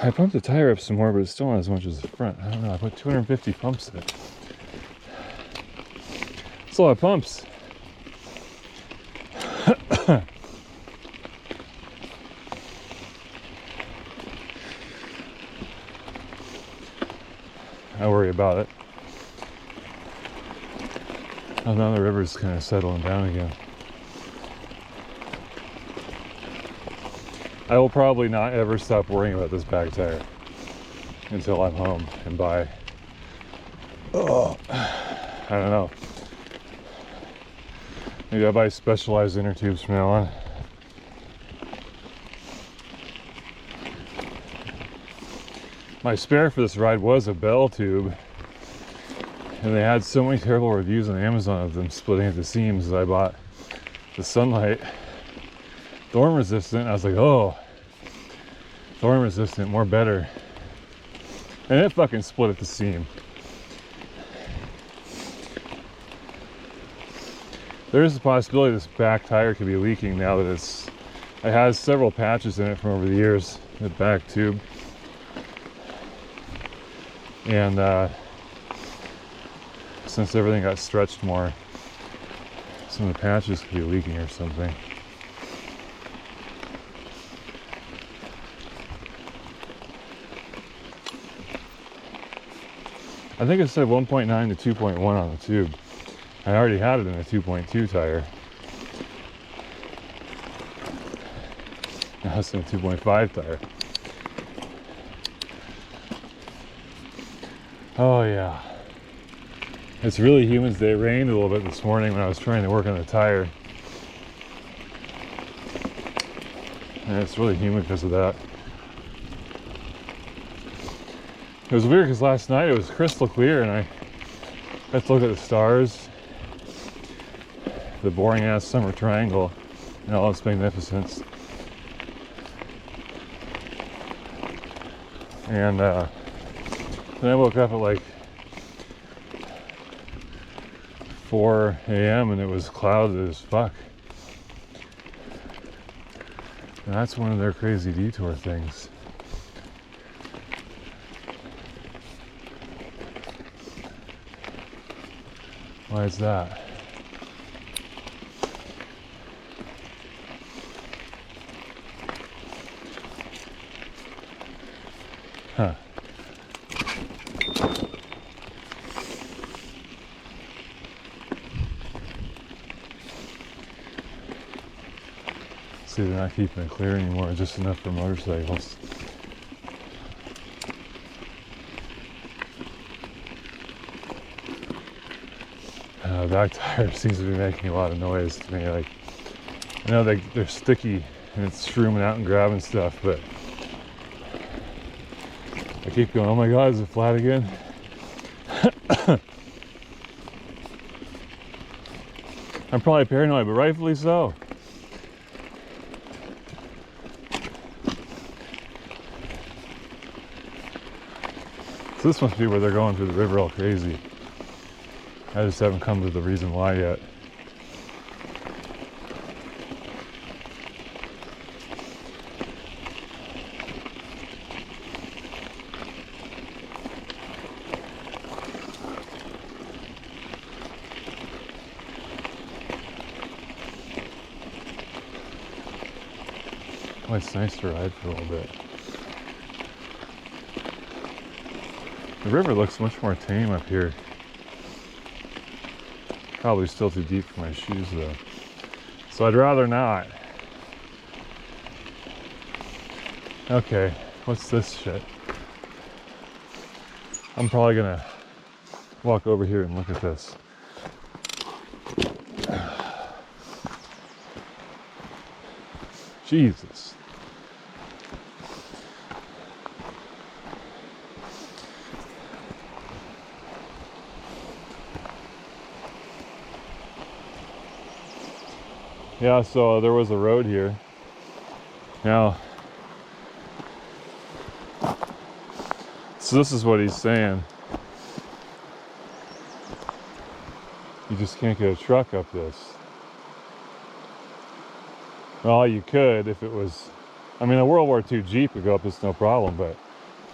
I pumped the tire up some more, but it's still not as much as the front. I don't know, I put 250 pumps in it. That's a lot of pumps. I worry about it. Oh, now the river's kind of settling down again. I will probably not ever stop worrying about this back tire until I'm home and buy, oh, I don't know. Maybe I'll buy specialized inner tubes from now on. My spare for this ride was a bell tube, and they had so many terrible reviews on Amazon of them splitting at the seams that I bought the Sunlight thorn resistant. I was like, oh, thorn resistant, more better. And it fucking split at the seam. There is a possibility this back tire could be leaking now that it has several patches in it from over the years, the back tube. And since everything got stretched more, some of the patches could be leaking or something. I think it said 1.9 to 2.1 on the tube. I already had it in a 2.2 tire. now it's in a 2.5 tire. Oh yeah. It's really humid today. It rained a little bit this morning when I was trying to work on the tire. And it's really humid because of that. It was weird because last night it was crystal clear and I got to look at the stars, the boring ass summer triangle in all its magnificence. And then I woke up at like 4 a.m. and it was clouded as fuck. And that's one of their crazy detour things. Why is that? Huh. See, they're not keeping it clear anymore, just enough for motorcycles. Back tire seems to be making a lot of noise to me. Like, I know they're sticky and it's shrooming out and grabbing stuff, but I keep going, oh my god, is it flat again? I'm probably paranoid, but rightfully so. So this must be where they're going through the river all crazy. I just haven't come to the reason why yet. Oh, it's nice to ride for a little bit. The river looks much more tame up here. Probably still too deep for my shoes though. So I'd rather not. Okay, what's this shit? I'm probably gonna walk over here and look at this. Jesus. Yeah, so there was a road here. Now, so this is what he's saying. You just can't get a truck up this. Well, you could if it was, I mean, a World War II Jeep would go up this no problem, but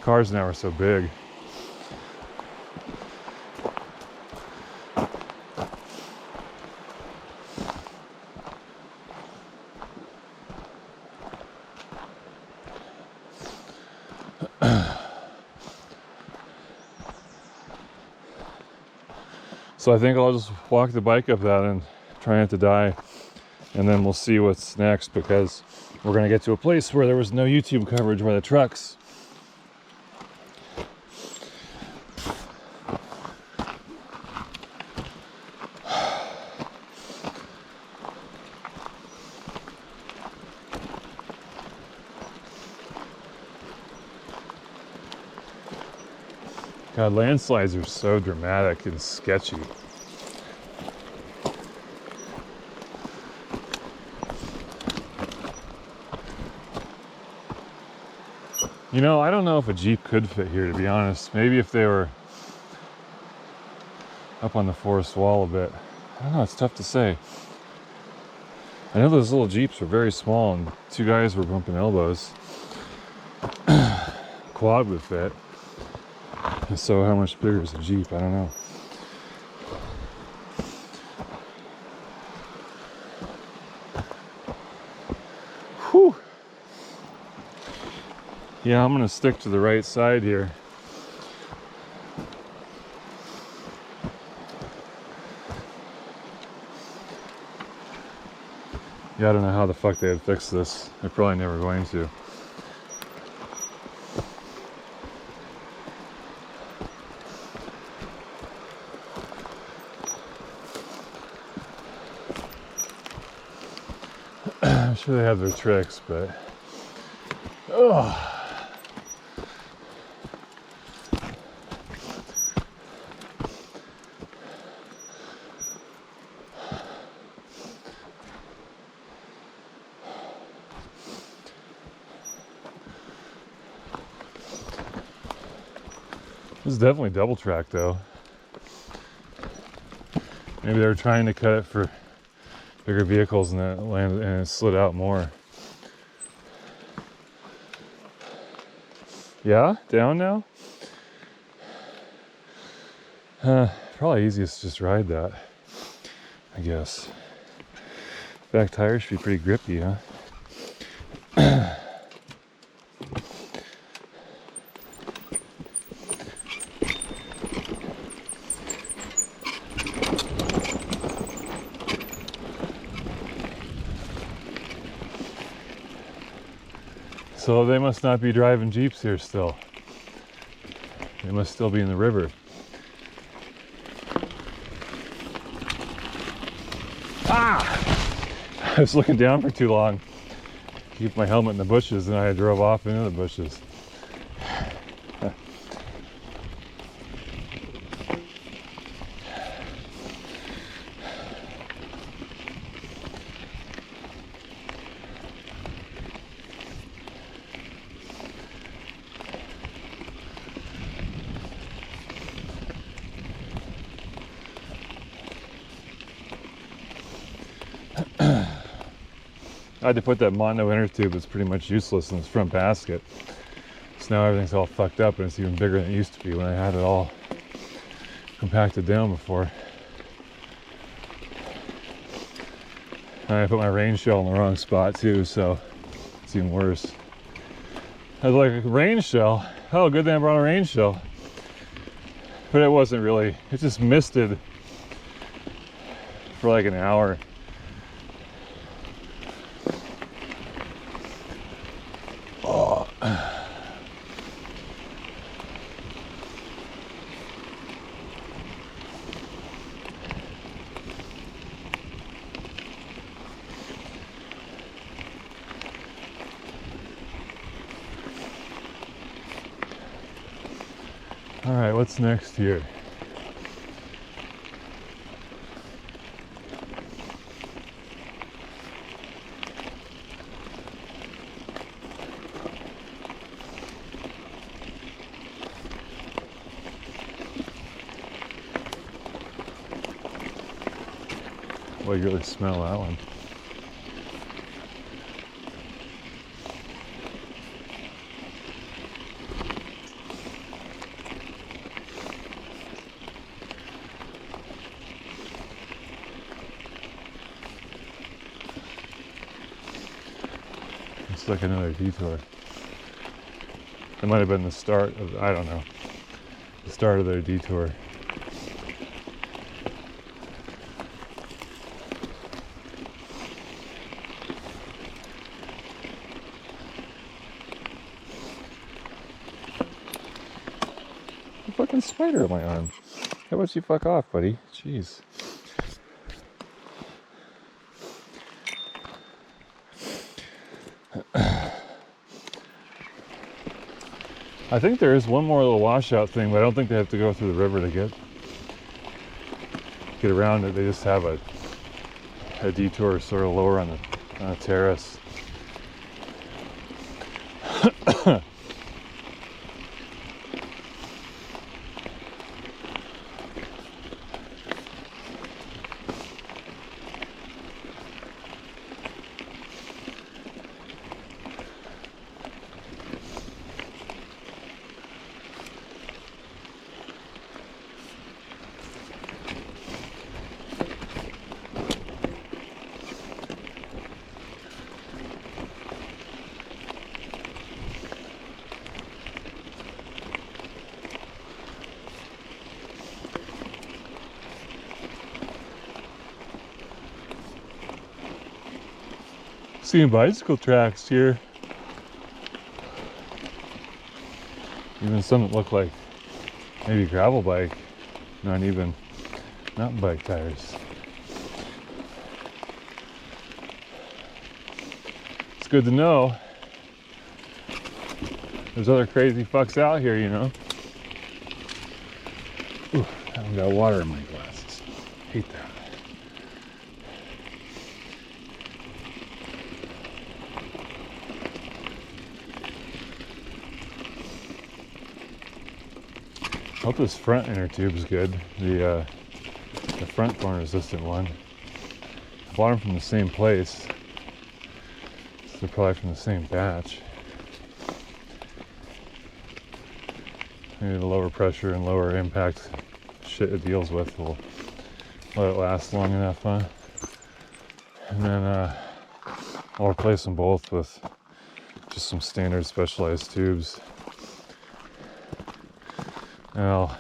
cars now are so big. So I think I'll just walk the bike up that and try not to die, and then we'll see what's next, because we're gonna get to a place where there was no YouTube coverage by the trucks. God, landslides are so dramatic and sketchy. You know, I don't know if a Jeep could fit here, to be honest. Maybe if they were up on the forest wall a bit. I don't know, it's tough to say. I know those little Jeeps were very small and two guys were bumping elbows. Quad would fit. So how much bigger is a Jeep? I don't know. Whew. Yeah, I'm gonna stick to the right side here. Yeah, I don't know how the fuck they had fixed this. They're probably never going to. I'm sure they have their tricks, but oh. This is definitely double track though. Maybe they were trying to cut it for bigger vehicles and it landed and it slid out more. Yeah, down now? Probably easiest to just ride that, I guess. Back tires should be pretty grippy, huh? So they must not be driving Jeeps here still. They must still be in the river. Ah! I was looking down for too long. Keep my helmet in the bushes and I drove off into the bushes. I had to put that mono inner tube that's pretty much useless in this front basket. So now everything's all fucked up and it's even bigger than it used to be when I had it all compacted down before. And I put my rain shell in the wrong spot too, so it's even worse. I was like, a rain shell? Oh, good thing I brought a rain shell. But it wasn't really, it just misted for like an hour. All right, what's next here? Well, you really smell that one. It's like another detour. It might have been the start of, I don't know, the start of their detour. A fucking spider on my arm. How about you fuck off, buddy? Jeez. I think there is one more little washout thing, but I don't think they have to go through the river to get around it. They just have a detour sort of lower on the terrace. Seeing bicycle tracks here. Even some that look like maybe gravel bike, not even mountain bike tires. It's good to know there's other crazy fucks out here, you know. Ooh, I haven't got water in my glasses. Hate that. I hope this front inner tube is good. The front corner resistant one. I bought them from the same place. So they're probably from the same batch. Maybe the lower pressure and lower impact shit it deals with will let it last long enough, huh? And then I'll replace them both with just some standard specialized tubes. And I'll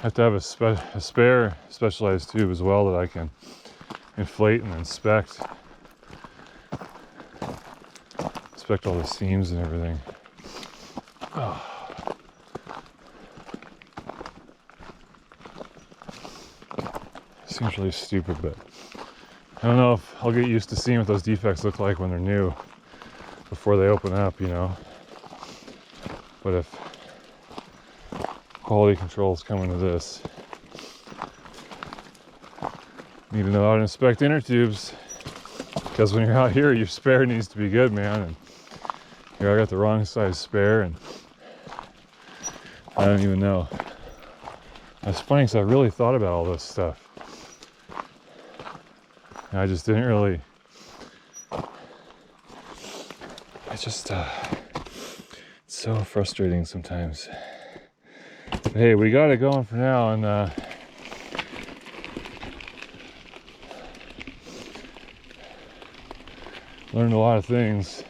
have to have a spare specialized tube as well that I can inflate and inspect all the seams and everything. Oh. Seems really stupid, but I don't know if I'll get used to seeing what those defects look like when they're new before they open up, you know. But if quality control is coming to this, need to know how to inspect inner tubes, because when you're out here, your spare needs to be good, man. And here I got the wrong size spare, and I don't even know. It's funny because I really thought about all this stuff. And I just didn't really. It's so frustrating sometimes. But hey, we got it going for now, and learned a lot of things.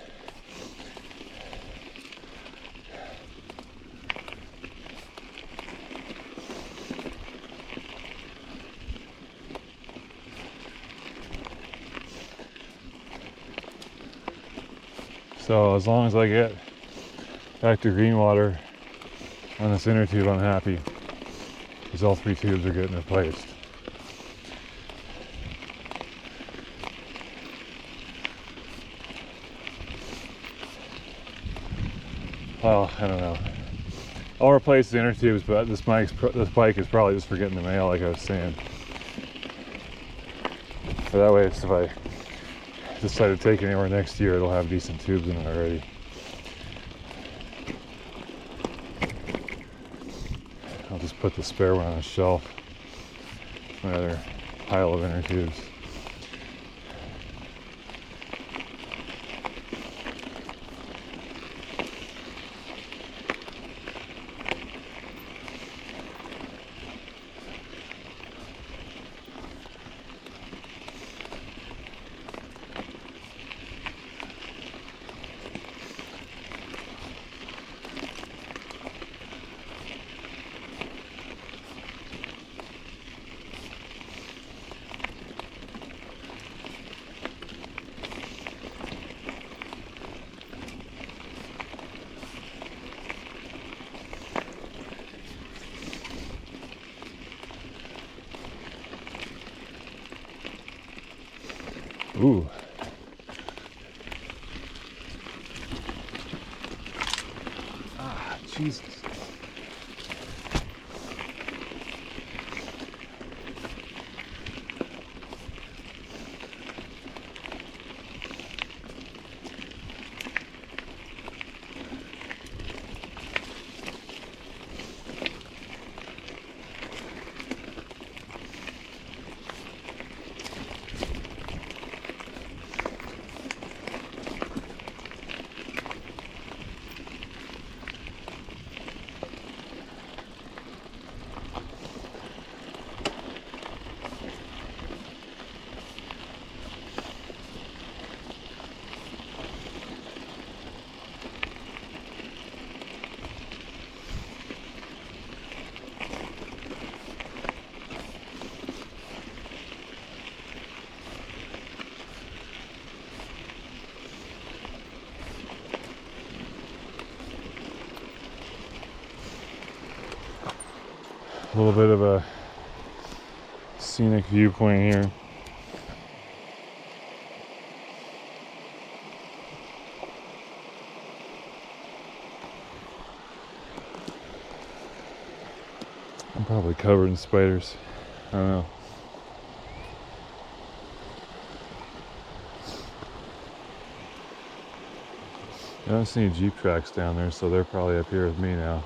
So as long as I get back to Greenwater on this inner tube, I'm happy, because all three tubes are getting replaced. Well, I don't know. I'll replace the inner tubes, but this bike is probably just for getting the mail, like I was saying. So that way, if I decide to take it anywhere next year, it'll have decent tubes in it already. I'll just put the spare one on a shelf. My other pile of inner tubes. Ooh. Ah, Jesus. A little bit of a scenic viewpoint here. I'm probably covered in spiders. I don't know. I don't see any Jeep tracks down there, so they're probably up here with me now.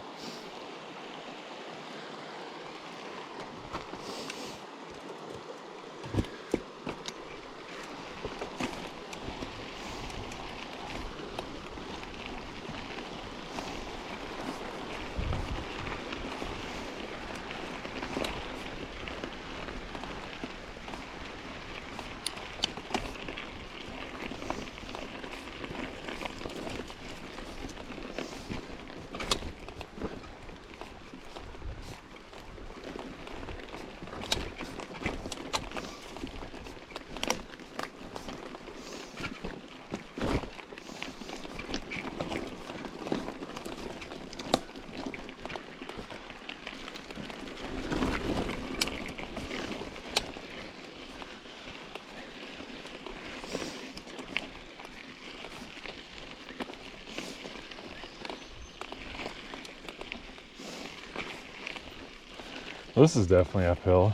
Well, this is definitely uphill.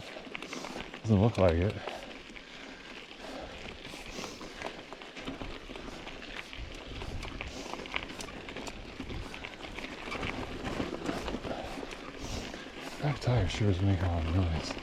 Doesn't look like it. Back tire sure is making a lot of noise.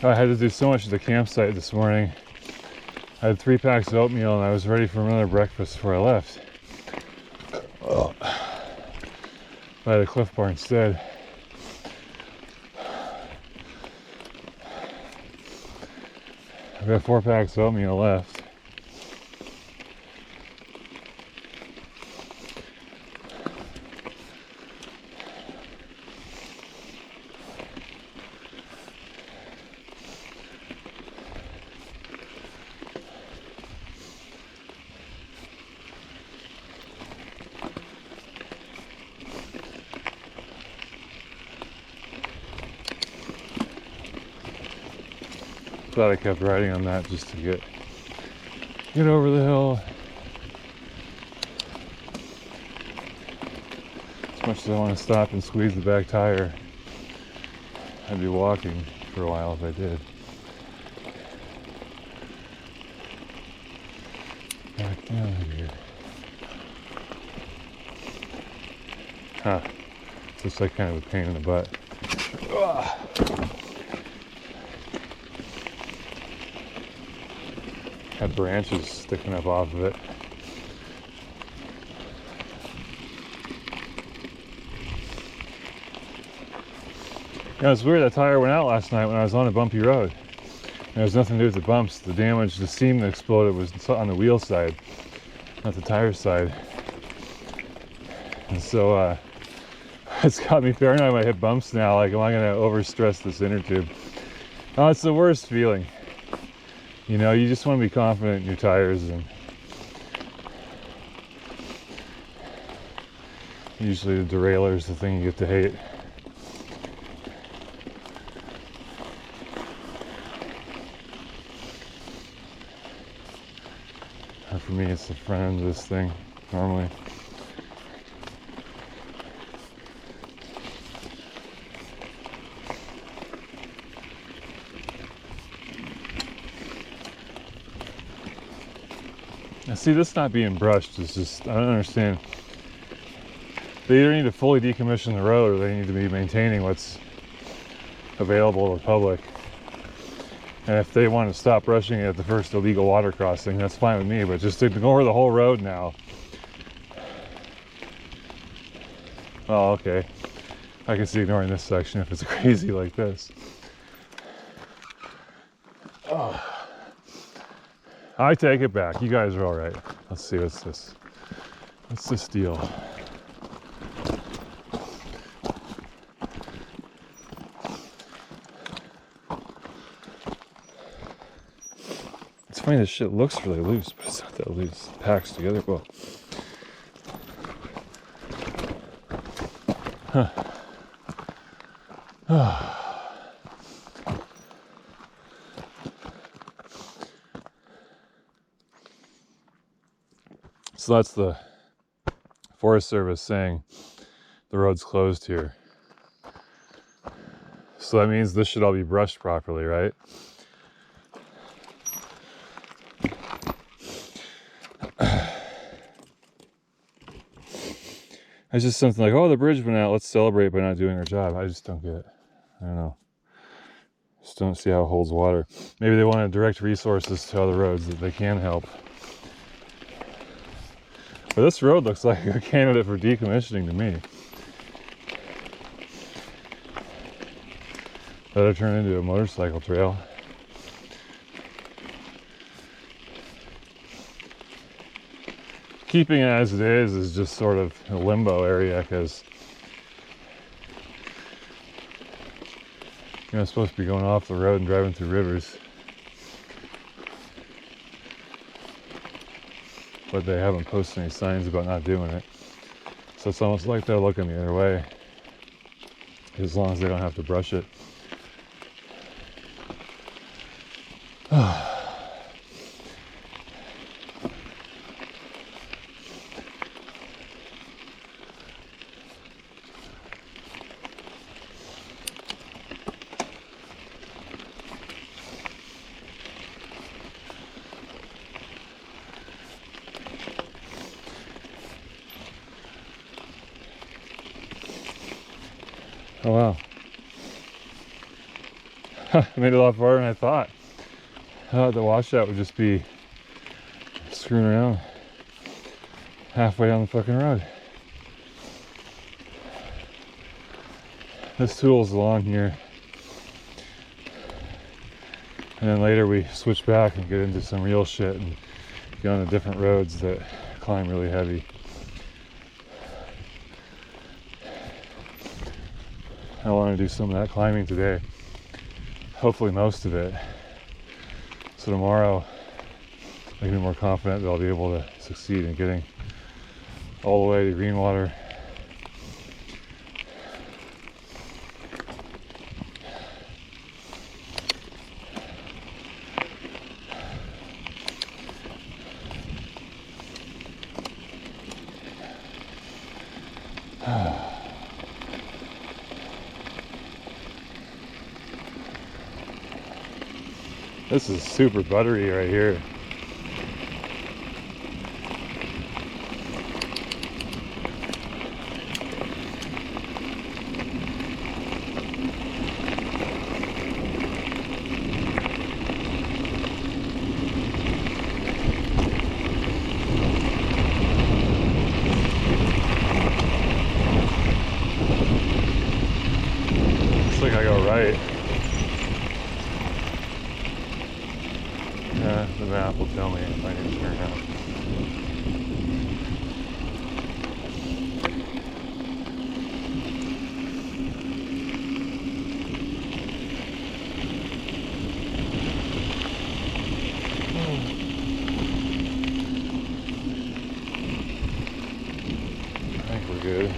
I had to do so much at the campsite this morning. I had 3 packs of oatmeal and I was ready for another breakfast before I left. Oh. I had a Cliff Bar instead. I've got 4 packs of oatmeal left. Glad I kept riding on that just to get over the hill. As much as I want to stop and squeeze the back tire, I'd be walking for a while if I did. Back down here. Huh. It's just like kind of a pain in the butt. Ugh. Had branches sticking up off of it. Yeah, it's weird, that tire went out last night when I was on a bumpy road. And it has nothing to do with the bumps. The damage, the seam that exploded was on the wheel side, not the tire side. And so it's got me paranoid when I hit bumps now, like am I gonna overstress this inner tube? Oh, it's the worst feeling. You know, you just want to be confident in your tires, and usually the derailleur is the thing you get to hate. And for me, it's the front end of this thing, normally. Now see, this not being brushed is just, I don't understand. They either need to fully decommission the road or they need to be maintaining what's available to the public. And if they want to stop brushing it at the first illegal water crossing, that's fine with me, but just ignore the whole road now. Oh, okay. I can see ignoring this section if it's crazy like this. Oh. I take it back. You guys are all right. Let's see, what's this? What's this deal? It's funny, this shit looks really loose, but it's not that loose. It packs together well. Huh. So that's the Forest Service saying the road's closed here. So that means this should all be brushed properly, right? It's just something like, oh, the bridge went out, let's celebrate by not doing our job. I just don't get it. I don't know. Just don't see how it holds water. Maybe they want to direct resources to other roads that they can help. But this road looks like a candidate for decommissioning to me. Better turn into a motorcycle trail. Keeping it as it is just sort of a limbo area because you're not supposed to be going off the road and driving through rivers. But they haven't posted any signs about not doing it. So it's almost like they're looking the other way. As long as they don't have to brush it. Oh wow. I made it a lot farther than I thought. I thought the washout would just be screwing around halfway down the fucking road. This tool's along here. And then later we switch back and get into some real shit and get on to different roads that climb really heavy. I want to do some of that climbing today. Hopefully most of it. So tomorrow I can be more confident that I'll be able to succeed in getting all the way to Greenwater. This is super buttery right here. Looks like I go right. The map will tell me if I need to turn out. I think we're good.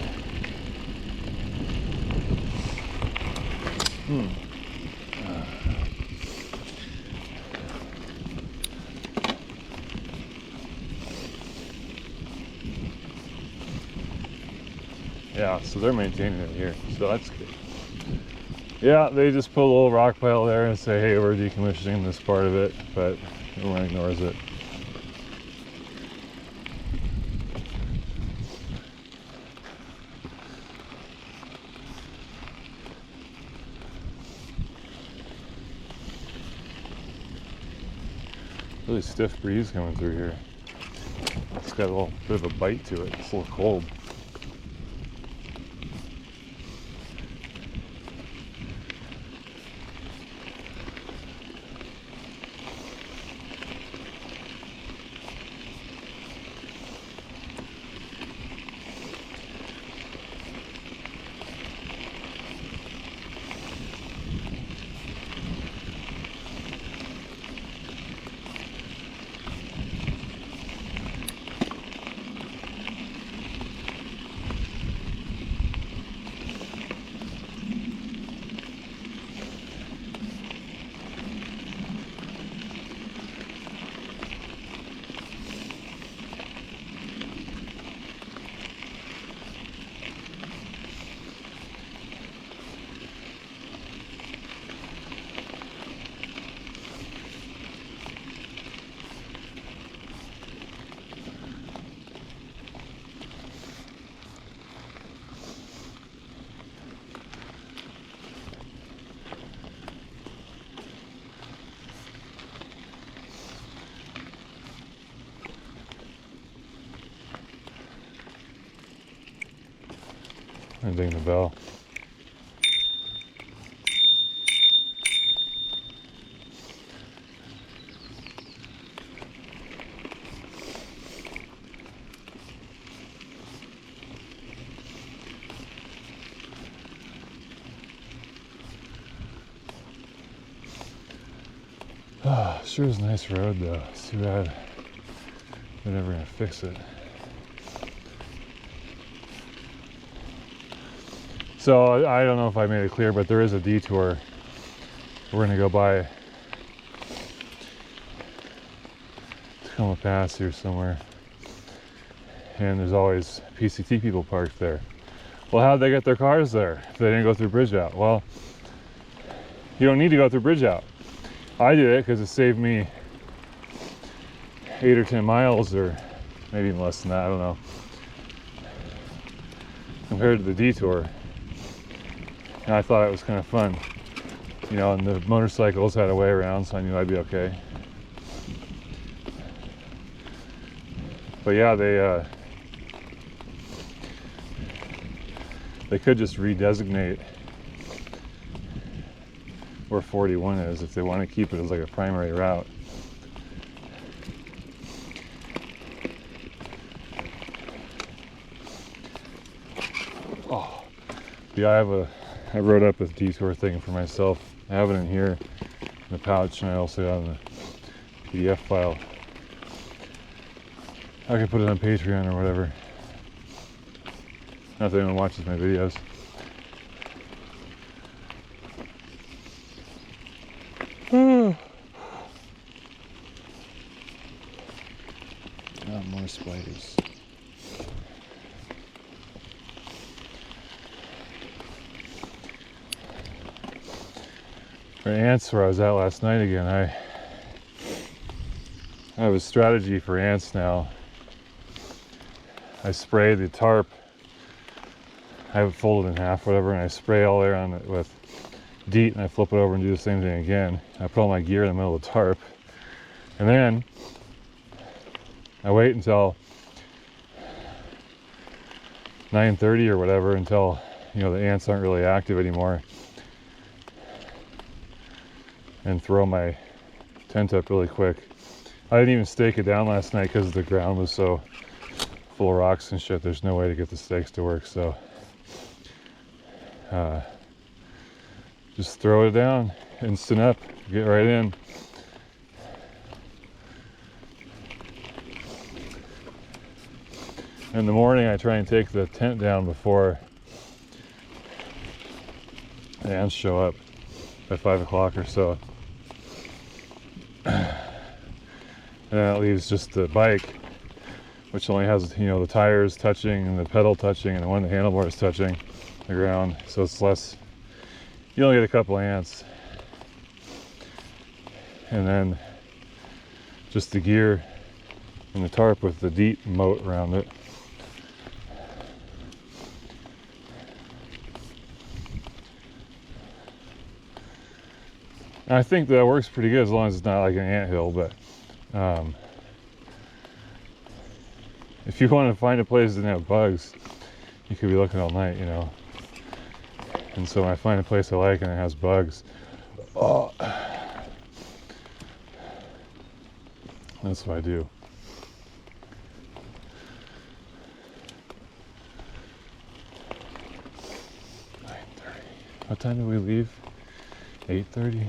Yeah, so they're maintaining it here, so that's good. Yeah, they just put a little rock pile there and say, hey, we're decommissioning this part of it, but everyone ignores it. Really stiff breeze coming through here. It's got a little bit of a bite to it. It's a little cold. and ding the bell. Sure is a nice road though. It's too bad they're never gonna fix it. So I don't know if I made it clear, but there is a detour. We're gonna go by Tacoma Pass here somewhere. And there's always PCT people parked there. Well, how'd they get their cars there if they didn't go through Bridge Out? Well, you don't need to go through Bridge Out. I did it because it saved me 8 or 10 miles, or maybe even less than that, I don't know, compared to the detour. And I thought it was kind of fun, you know, and the motorcycles had a way around, so I knew I'd be okay. But yeah, they could just redesignate where 41 is if they want to keep it as like a primary route. Oh, yeah, I wrote up a detour thing for myself. I have it in here in the pouch, and I also got it in the PDF file. I can put it on Patreon or whatever. Not that anyone watches my videos. More spiders. For ants, where I was at last night again, I have a strategy for ants now. I spray the tarp. I have it folded in half, whatever, and I spray all air on it with DEET, and I flip it over and do the same thing again. I put all my gear in the middle of the tarp, and then I wait until 9:30 or whatever, until, you know, the ants aren't really active anymore, and throw my tent up really quick. I didn't even stake it down last night because the ground was so full of rocks and shit. There's no way to get the stakes to work, so just throw it down, instant up, get right in. In the morning, I try and take the tent down before the ants show up at 5 o'clock or so. And that leaves just the bike, which only has, you know, the tires touching and the pedal touching and the one the handlebar is touching the ground. So it's less, you only get a couple ants. And then just the gear and the tarp with the DEET moat around it. I think that works pretty good as long as it's not like an anthill, but if you want to find a place that doesn't have bugs, you could be looking all night, you know. And so when I find a place I like and it has bugs, oh, that's what I do. 9:30. What time did we leave? 8:30.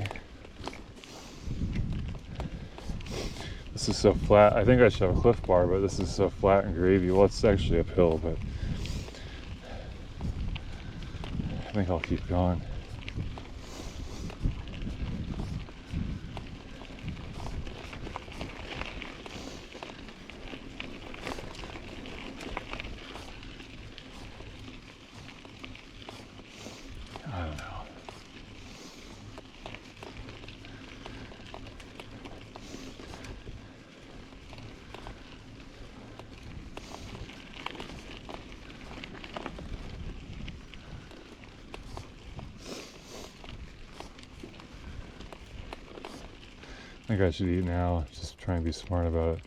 This is so flat. I think I should have a Cliff Bar, but this is so flat and gravy. Well, it's actually uphill, but I think I'll keep going. I don't know. I think I should eat now, just try and be smart about it.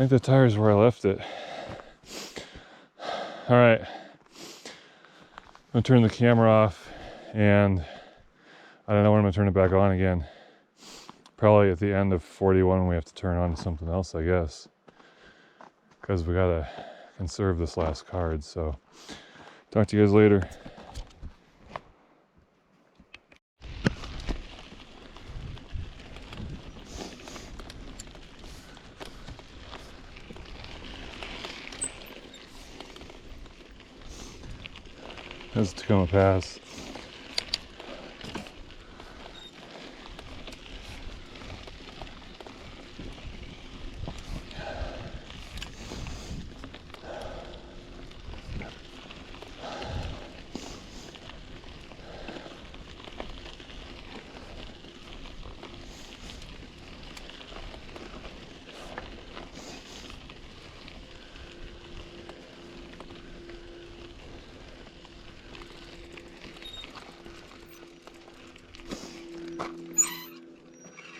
think the tire's where I left it. All right. I'm gonna turn the camera off, and I don't know when I'm gonna turn it back on again. Probably at the end of 41 we have to turn on something else, I guess. Because we gotta conserve this last card, so talk to you guys later. That's Tacoma Pass.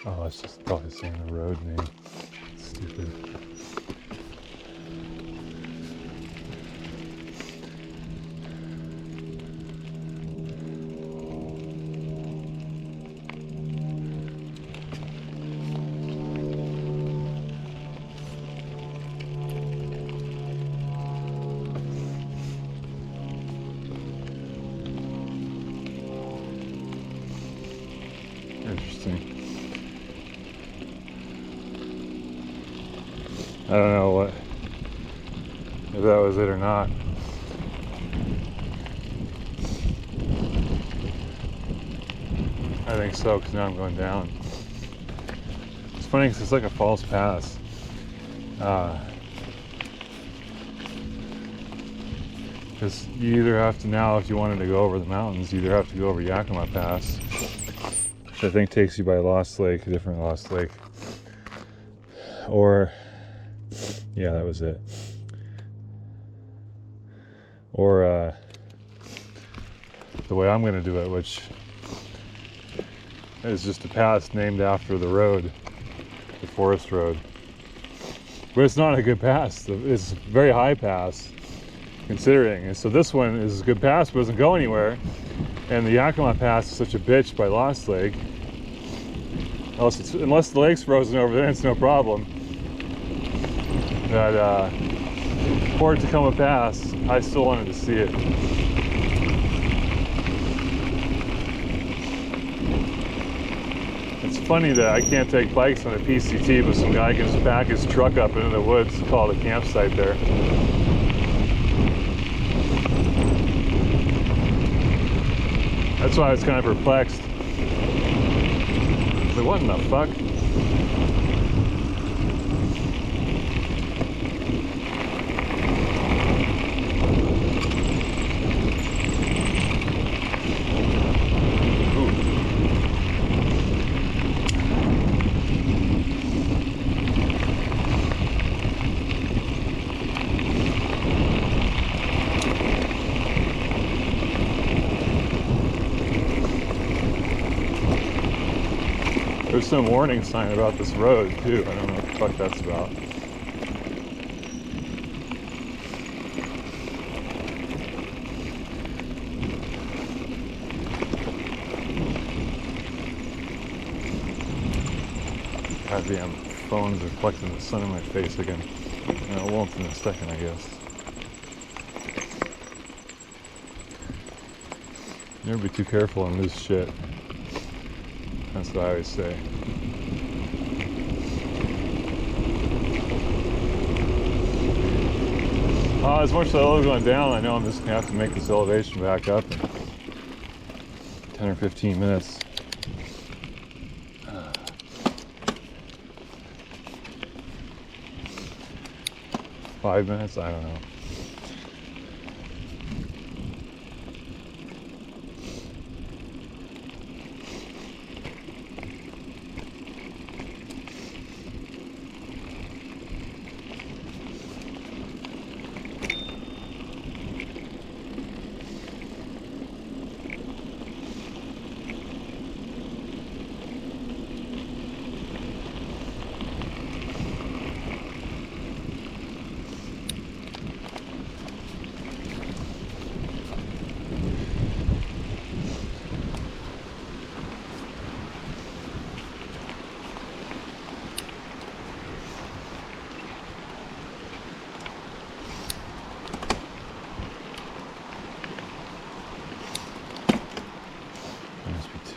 Oh, it's just probably saying the road name. Stupid. Interesting. I don't know if that was it or not. I think so, because now I'm going down. It's funny because it's like a false pass. Because you either have to now, if you wanted to go over the mountains, you either have to go over Yakima Pass, which I think takes you by Lost Lake, a different Lost Lake, or yeah, that was it. Or the way I'm going to do it, which is just a pass named after the road, the forest road. But it's not a good pass. It's a very high pass, considering. And so this one is a good pass, but doesn't go anywhere. And the Yakima Pass is such a bitch by Lost Lake. Unless the lake's frozen over there, it's no problem. But for Tacoma Pass, I still wanted to see it. It's funny that I can't take bikes on a PCT, but some guy can just back his truck up into the woods and call it a campsite there. That's why I was kind of perplexed. Like, what in the fuck? There's some warning sign about this road too. I don't know what the fuck that's about. Goddamn phone's reflecting the sun in my face again. No, it won't in a second, I guess. Never be too careful on this shit. That's what I always say. As much as I love going down, I know I'm just going to have to make this elevation back up in 10 or 15 minutes. 5 minutes? I don't know.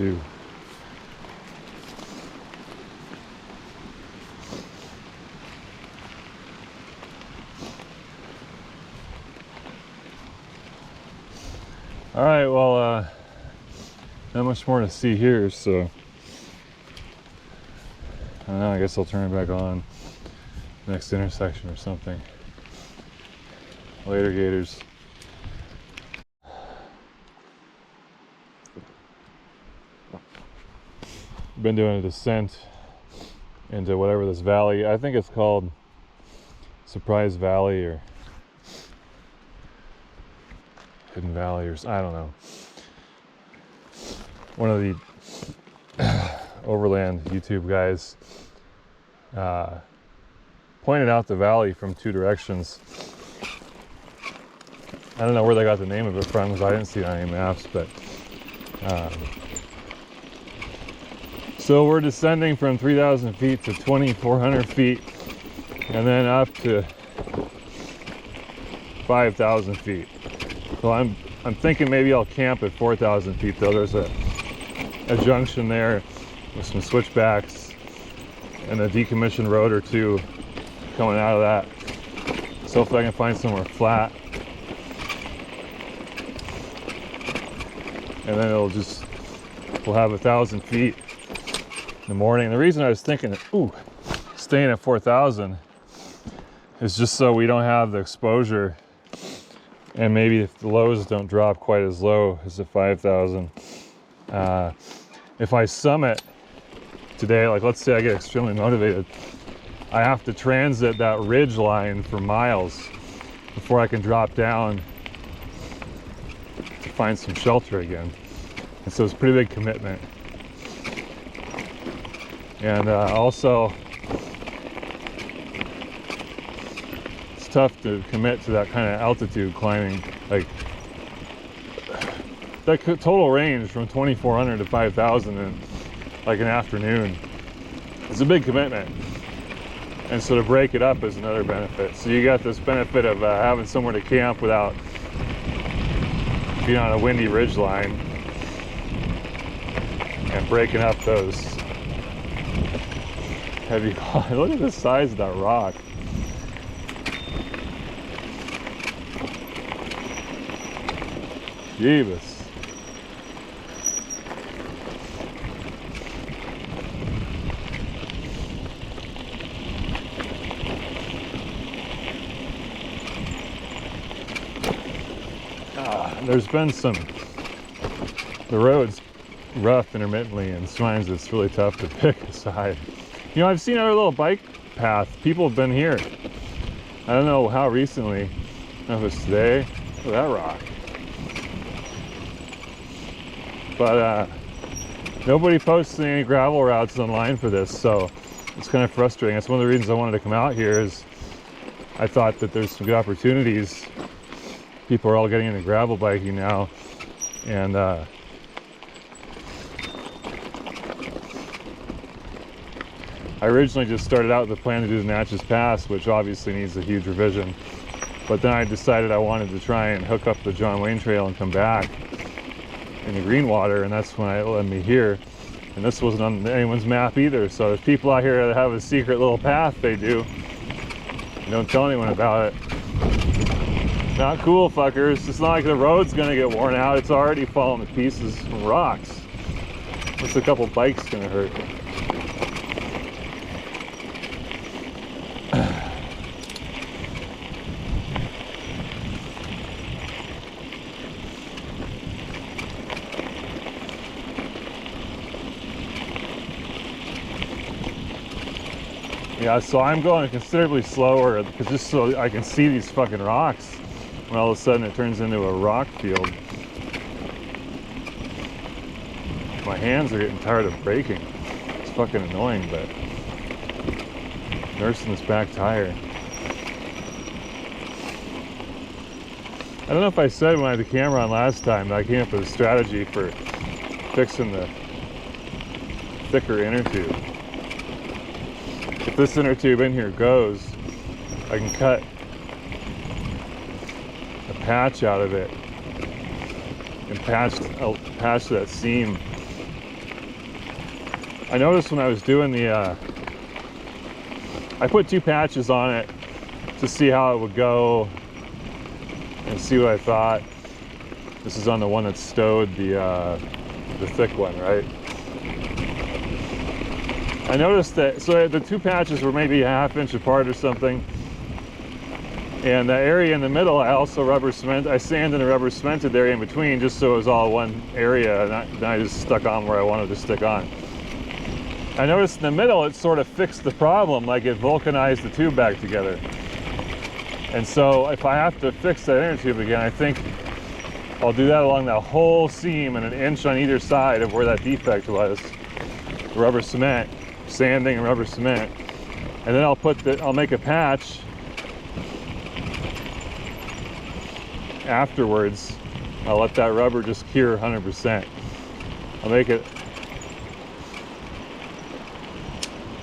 too. All right, well, not much more to see here, so I don't know, I guess I'll turn it back on next intersection or something. Later, Gators. Been doing a descent into whatever this valley, I think it's called Surprise Valley or Hidden Valley, or I don't know. One of the overland YouTube guys pointed out the valley from two directions. I don't know where they got the name of it from because I didn't see it on any maps, but so we're descending from 3,000 feet to 2,400 feet and then up to 5,000 feet. So I'm thinking maybe I'll camp at 4,000 feet though. There's a junction there with some switchbacks and a decommissioned road or two coming out of that. So if I can find somewhere flat, and then we'll have 1,000 feet in the morning. And the reason I was thinking, staying at 4,000 is just so we don't have the exposure, and maybe if the lows don't drop quite as low as the 5,000. If I summit today, like let's say I get extremely motivated, I have to transit that ridge line for miles before I can drop down to find some shelter again. And so it's a pretty big commitment. And also, it's tough to commit to that kind of altitude climbing. Like, that total range from 2,400 to 5,000 in like an afternoon is a big commitment. And so to break it up is another benefit. So you got this benefit of having somewhere to camp without being on a windy ridge line and breaking up those heavy. Look at the size of that rock. Jeebus. There's been the road's rough intermittently, and sometimes it's really tough to pick a side. You know, I've seen other little bike paths. People have been here. I don't know how recently. I don't know if it's today. Look at that rock. But nobody posts any gravel routes online for this, so it's kind of frustrating. That's one of the reasons I wanted to come out here, is I thought that there's some good opportunities. People are all getting into gravel biking now, and I originally just started out with the plan to do the Natchez Pass, which obviously needs a huge revision, but then I decided I wanted to try and hook up the John Wayne Trail and come back into Greenwater, and that's when it led me here. And this wasn't on anyone's map either, so there's people out here that have a secret little path they do. Don't tell anyone about it. Not cool, fuckers. It's not like the road's gonna get worn out. It's already falling to pieces from rocks. What's a couple bikes gonna hurt? Yeah, so I'm going considerably slower because just so I can see these fucking rocks. When all of a sudden it turns into a rock field. My hands are getting tired of braking. It's fucking annoying, but nursing this back tire. I don't know if I said when I had the camera on last time that I came up with a strategy for fixing the thicker inner tube. If this inner tube in here goes, I can cut a patch out of it and patch that seam I noticed when I was doing the, I put 2 patches on it to see how it would go and see what I thought. This is on the one that's stowed, the thick one, right? I noticed that, so the 2 patches were maybe a ½ inch apart or something. And the area in the middle, I also I sanded and rubber cemented the area in between just so it was all one area, and then I just stuck on where I wanted to stick on. I noticed in the middle, it sort of fixed the problem, like it vulcanized the tube back together. And so if I have to fix that inner tube again, I think I'll do that along that whole seam and 1 inch on either side of where that defect was. Rubber cement, sanding and rubber cement. And then I'll make a patch afterwards. I'll let that rubber just cure 100%. I'll make it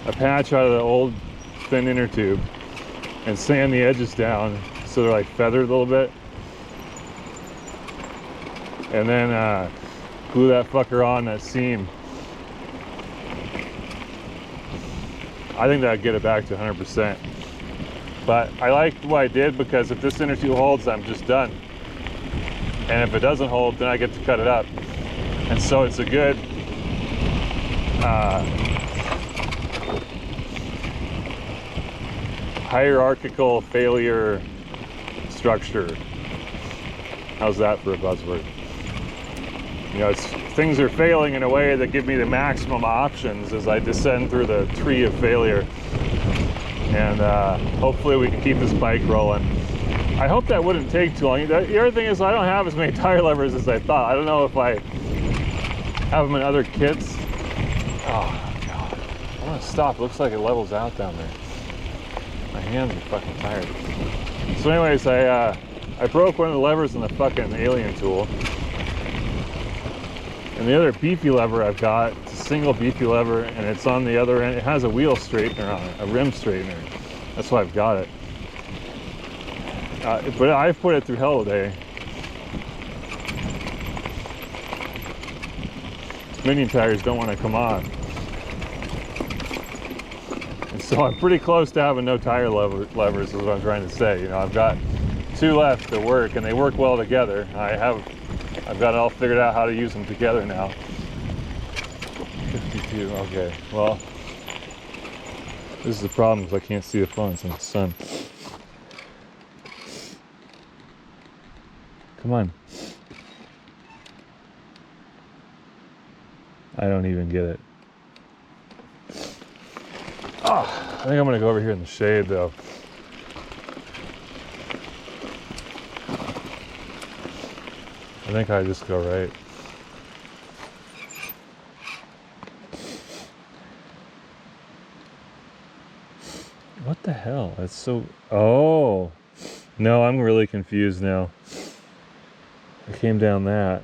a patch out of the old thin inner tube and sand the edges down so they're like feathered a little bit, and then glue that fucker on that seam. I think that'd get it back to 100%. But I liked what I did because if this inner tube holds, I'm just done. And if it doesn't hold, then I get to cut it up. And so it's a good hierarchical failure structure. How's that for a buzzword? You know, things are failing in a way that give me the maximum options as I descend through the tree of failure. And hopefully we can keep this bike rolling. I hope that wouldn't take too long. The other thing is I don't have as many tire levers as I thought. I don't know if I have them in other kits. Oh God, I want to stop. It looks like it levels out down there. My hands are fucking tired. So anyways, I broke one of the levers in the fucking alien tool. And the other beefy lever I've got, it's a single beefy lever, and it's on the other end. It has a wheel straightener on it, a rim straightener. That's why I've got it. But I've put it through hell today. Minion tires don't want to come on. And so I'm pretty close to having no tire levers is what I'm trying to say. You know, I've got 2 left that work, and they work well together. I've got it all figured out how to use them together now. 52, okay. Well, this is the problem because I can't see the phone, it's in the sun. Come on. I don't even get it. Oh, I think I'm gonna go over here in the shade though. I think I just go right. What the hell? That's so... Oh! No, I'm really confused now. I came down that.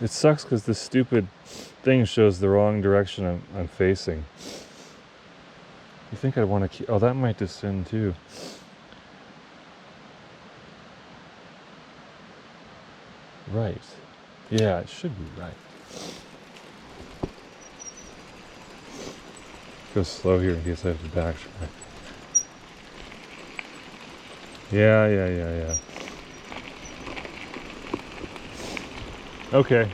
It sucks because this stupid thing shows the wrong direction I'm facing. You think I'd want to keep... Oh, that might descend too. Right. Yeah, it should be right. Go slow here in case I have to backtrack. Yeah. Okay.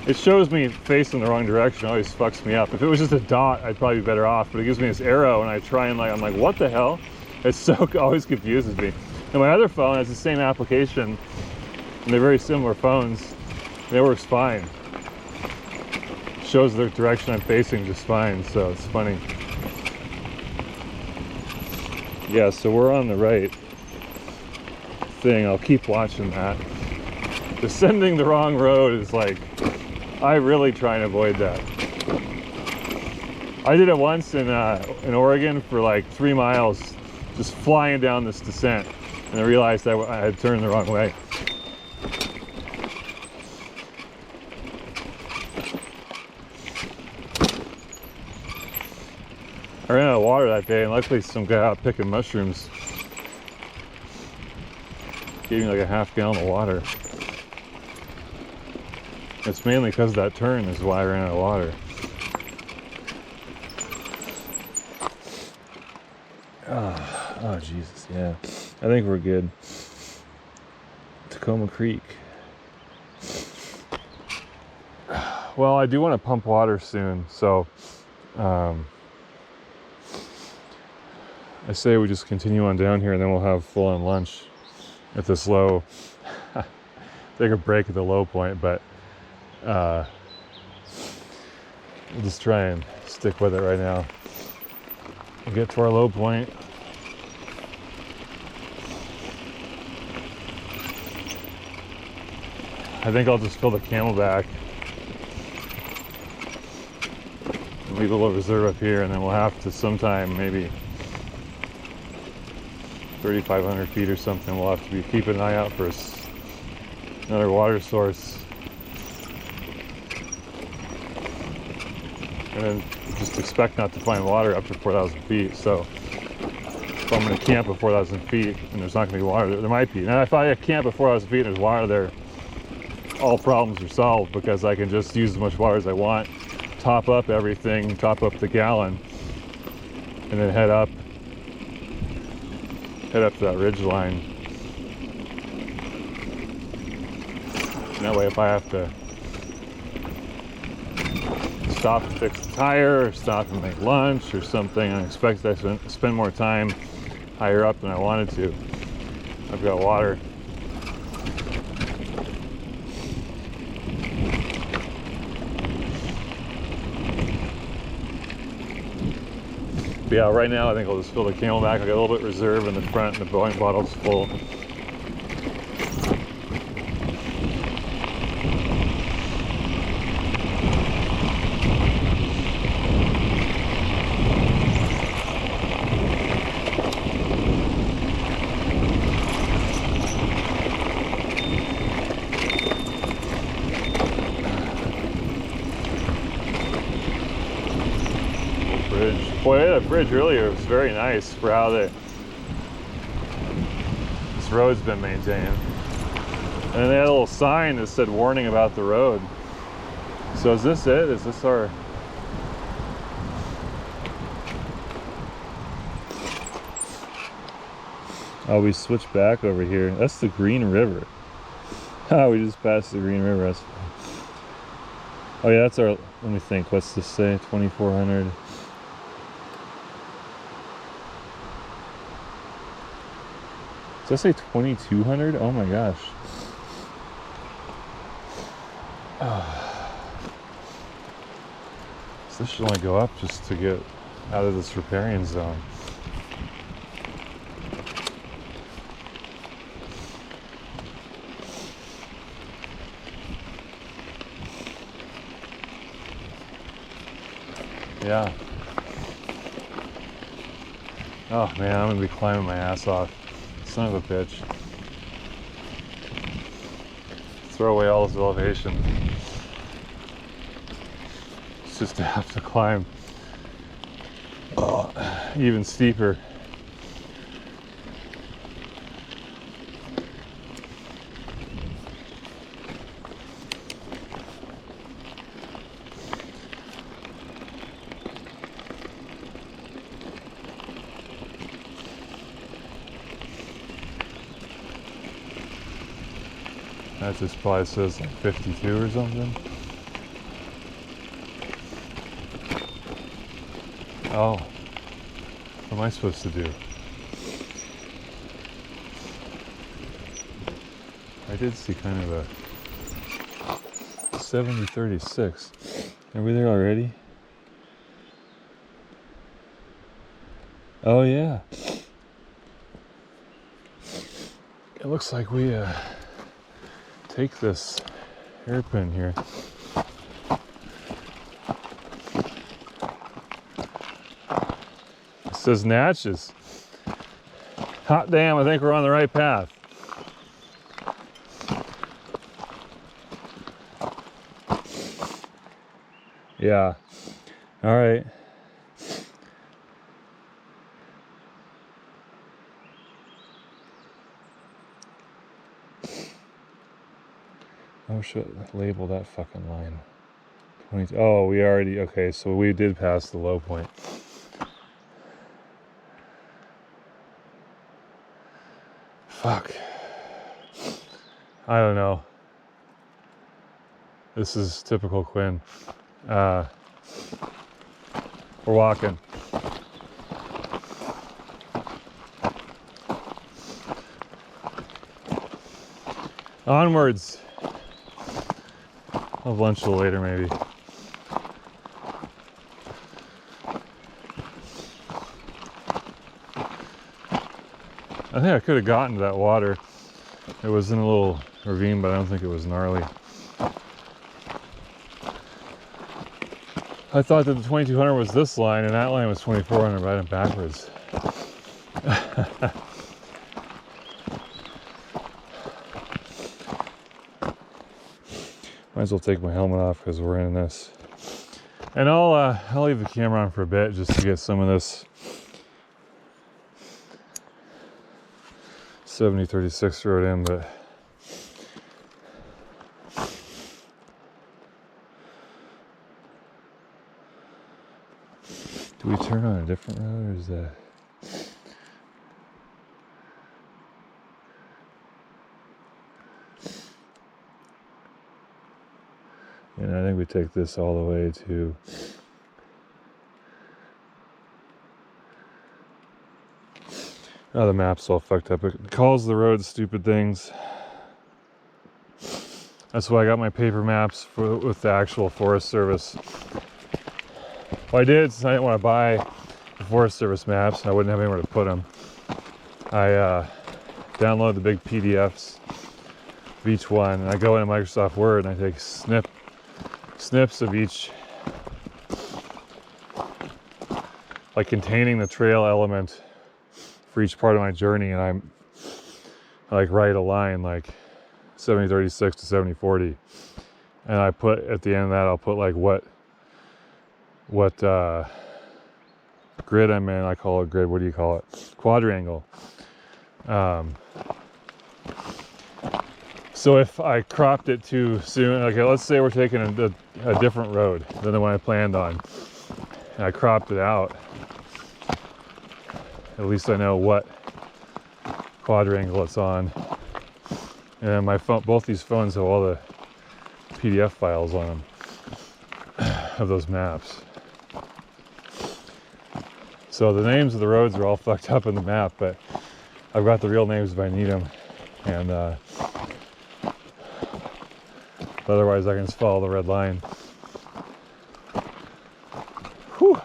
It shows me facing the wrong direction. It always fucks me up. If it was just a dot, I'd probably be better off, but it gives me this arrow and I try and I'm like, what the hell? It always confuses me. And my other phone has the same application and they're very similar phones. And it works fine. It shows the direction I'm facing just fine, so it's funny. Yeah, so we're on the right thing. I'll keep watching that. Descending the wrong road is like, I really try and avoid that. I did it once in Oregon for like 3 miles, just flying down this descent, and I realized I had turned the wrong way. I ran out of water that day, and luckily some guy out picking mushrooms gave me like a half gallon of water. It's mainly because of that turn is why I ran out of water. Oh Jesus, yeah. I think we're good. Tacoma Creek. Well, I do want to pump water soon, so I say we just continue on down here and then we'll have full-on lunch at this low. Take a break at the low point, but we'll just try and stick with it right now. We'll get to our low point. I think I'll just fill the Camelback. Leave a little reserve up here, and then we'll have to sometime, maybe 3,500 feet or something, we'll have to be keeping an eye out for another water source. And then just expect not to find water up to 4,000 feet. So if I'm going to camp at 4,000 feet and there's not going to be water, there might be. Now if I camp at 4,000 feet and there's water there, all problems are solved because I can just use as much water as I want, top up everything, top up the gallon, and then head up to that ridge line. And that way if I have to stop and fix the tire or stop and make lunch or something, I expect that I spend more time higher up than I wanted to. I've got water. But yeah, right now I think I'll just fill the Camelback. I got a little bit reserve in the front and the Boeing bottle's full. Boy, that bridge earlier was very nice for how this road's been maintained. And they had a little sign that said warning about the road. So is this it? Is this our... Oh, we switched back over here. That's the Green River. Oh, we just passed the Green River. That's... Oh yeah, that's our... Let me think. What's this say? 2,400. Does that say 2,200? Oh my gosh. So this should only go up just to get out of this riparian zone. Yeah. Oh man, I'm gonna be climbing my ass off. Son of a bitch. Throw away all this elevation. It's just to have to climb even steeper. That just probably says like 52 or something. Oh, what am I supposed to do? I did see kind of a 70-36. Are we there already? Oh yeah. It looks like we take this hairpin here. It says Natchez. Hot damn, I think we're on the right path. Yeah. All right. Oh shit, label that fucking line. 20, oh, we already, okay, so we did pass the low point. Fuck. I don't know. This is typical Quinn. We're walking. Onwards. I'll have lunch a little later, maybe. I think I could have gotten to that water. It was in a little ravine, but I don't think it was gnarly. I thought that the 2200 was this line, and that line was 2400, but I went backwards. Might as well take my helmet off because we're in this. And I'll leave the camera on for a bit just to get some of this 7036 road in, but do we turn on a different road, or is that? And I think we take this all the way to oh, the map's all fucked up. It calls the roads stupid things. That's why I got my paper maps with the actual Forest Service. What I did, since I didn't want to buy the Forest Service maps, and I wouldn't have anywhere to put them, I download the big PDFs of each one, and I go into Microsoft Word and I take snips of each, like containing the trail element for each part of my journey, and I like write a line like 7036 to 7040, and I put at the end of that, I'll put like what grid I'm in. I call it grid. What do you call it? Quadrangle. So if I cropped it too soon, okay, let's say we're taking a different road than the one I planned on, and I cropped it out, at least I know what quadrangle it's on. And my phone, both these phones have all the PDF files on them of those maps. So the names of the roads are all fucked up in the map, but I've got the real names if I need them. And otherwise I can just follow the red line. Whew.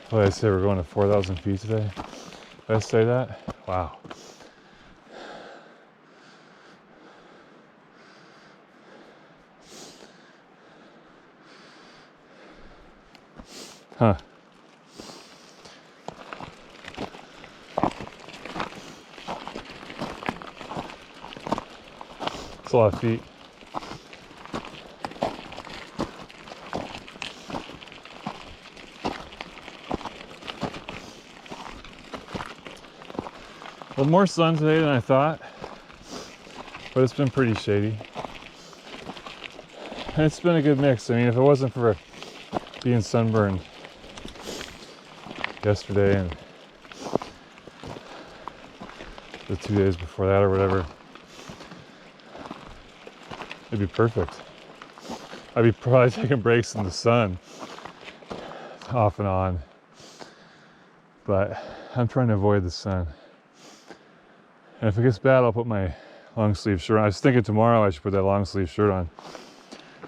What did I say? We're going to 4,000 feet today? Did I say that? Wow. Huh. It's a lot of feet. Well, more sun today than I thought, but it's been pretty shady. And it's been a good mix. I mean, if it wasn't for being sunburned yesterday and the 2 days before that or whatever, it'd be perfect. I'd be probably taking breaks in the sun off and on, but I'm trying to avoid the sun. And if it gets bad, I'll put my long sleeve shirt on. I was thinking tomorrow I should put that long sleeve shirt on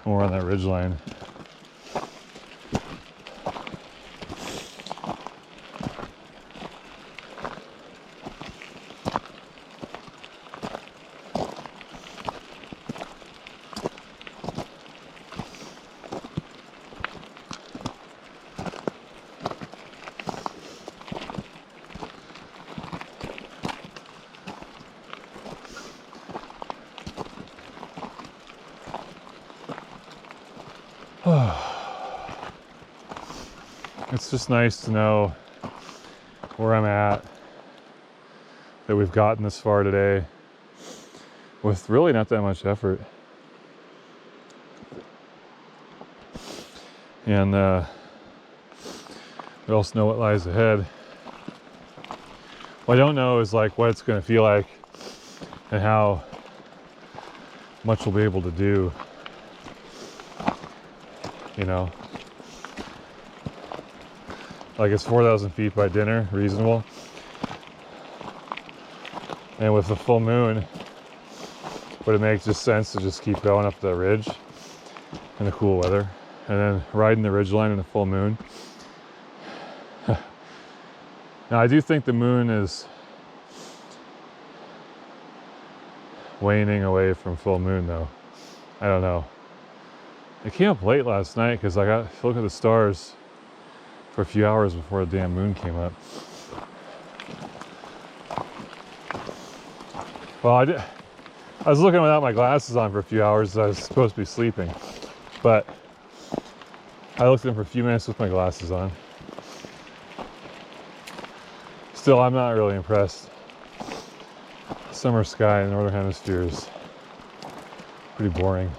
when we're on that ridge line. It's just nice to know where I'm at, that we've gotten this far today with really not that much effort. And we also know what lies ahead. What I don't know is like what it's going to feel like and how much we'll be able to do, you know. Like, it's 4,000 feet by dinner, reasonable. And with the full moon, would it make just sense to just keep going up the ridge in the cool weather and then riding the ridgeline in the full moon? Now, I do think the moon is waning away from full moon, though. I don't know. I came up late last night because I got to look at the stars for a few hours before the damn moon came up. Well, I was looking without my glasses on for a few hours. I was supposed to be sleeping, but I looked at them for a few minutes with my glasses on. Still, I'm not really impressed. Summer sky in the northern hemisphere is pretty boring.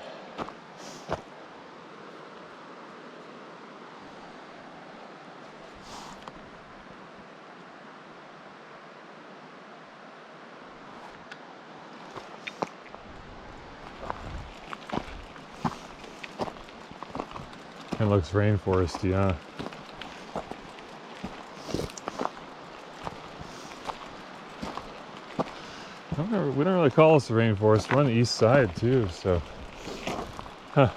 It looks rainforesty, huh? We don't really call this a rainforest. We're on the east side too, so. Huh.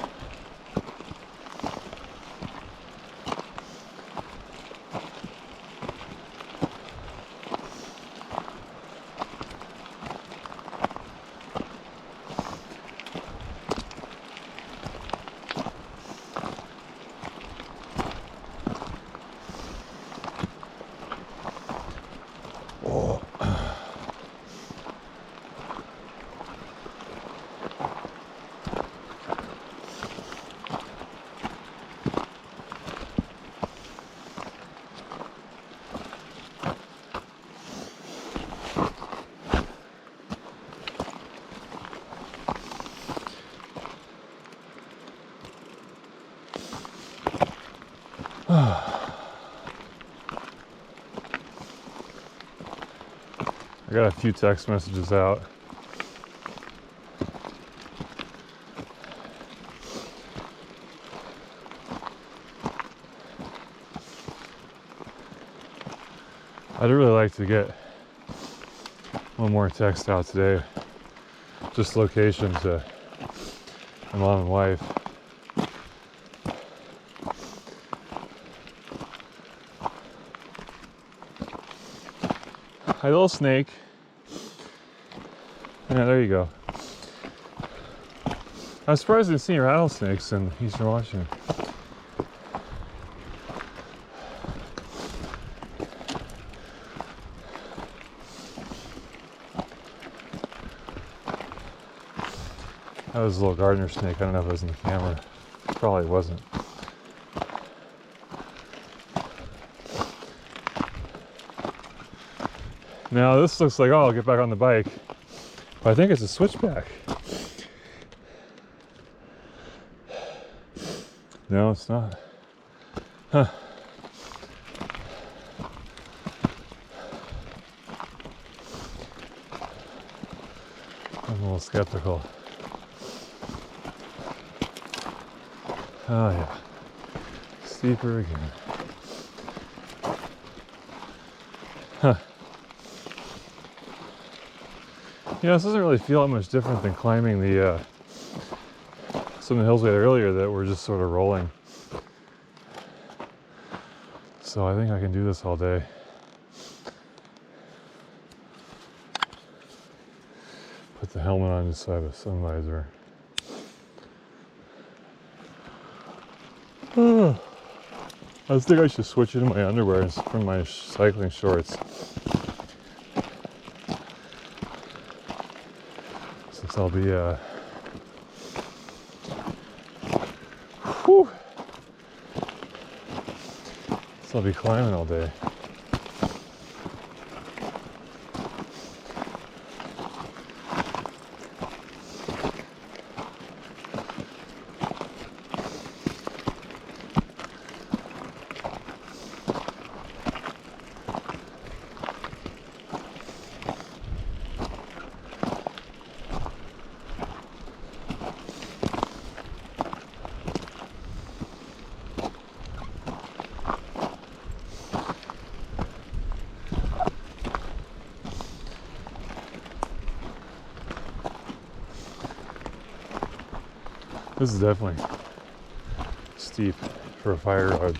I got a few text messages out. I'd really like to get one more text out today. Just location to my mom and wife. Hi, little snake. Yeah, there you go. I was surprised I didn't see any rattlesnakes in Eastern Washington. That was a little gardener snake. I don't know if it was in the camera. Probably wasn't. Now this looks like, oh, I'll get back on the bike. But I think it's a switchback. No, it's not. Huh. I'm a little skeptical. Oh yeah. Steeper again. Huh. You know, this doesn't really feel that much different than climbing the some of the hills we had earlier that were just sort of rolling. So I think I can do this all day. Put the helmet on just so I have a sun visor. I think I should switch into my underwear from my cycling shorts. Since I'll be Whew. So I'll be climbing all day. This is definitely steep for a fire road.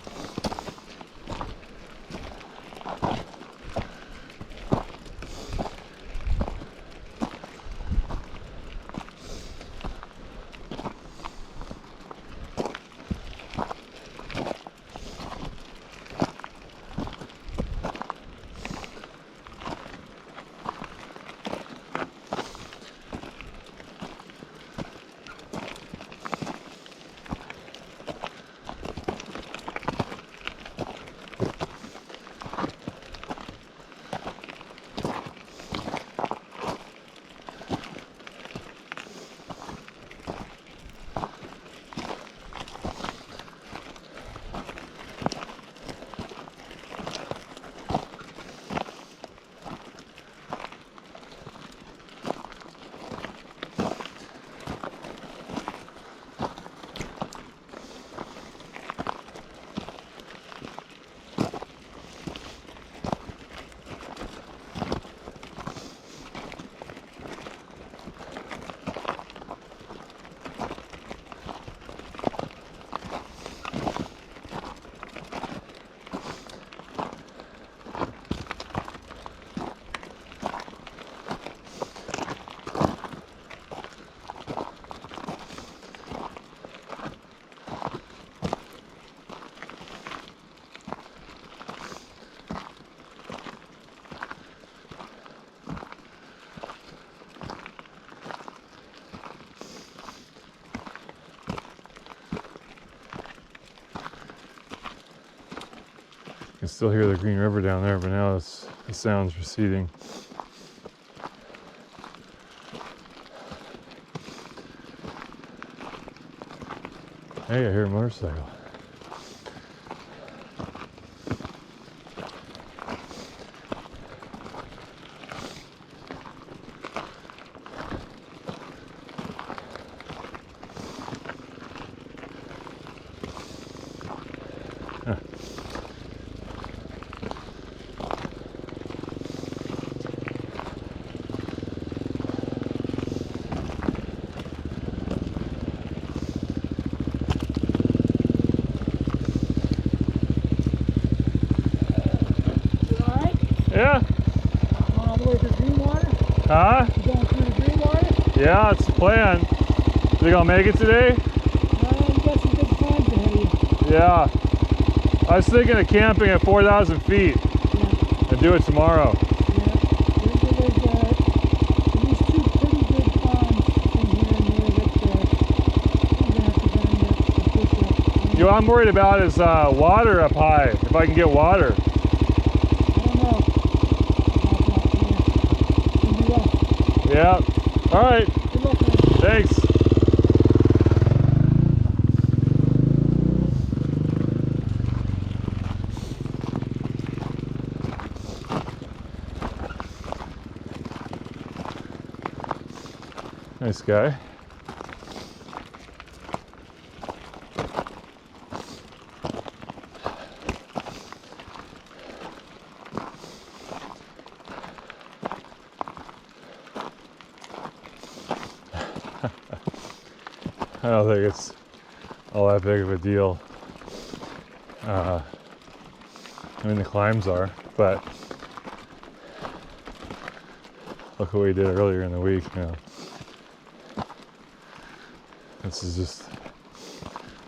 You can still hear the Green River down there, but now the sound's receding. Hey, I hear a motorcycle. Yeah. All the way to Greenwater? Huh? You going through the Greenwater? Yeah, it's the plan. You gonna make it today? You got some big ponds ahead of you. Yeah. I was thinking of camping at 4,000 feet and do it tomorrow. There's at least two pretty big ponds in here and there that you're gonna have to grind up to push up. You know, what I'm worried about is water up high, if I can get water. Yeah. All right. Good luck, man. Thanks. Nice guy. I don't think it's all that big of a deal. I mean, the climbs are, but look what we did earlier in the week. You know, this is just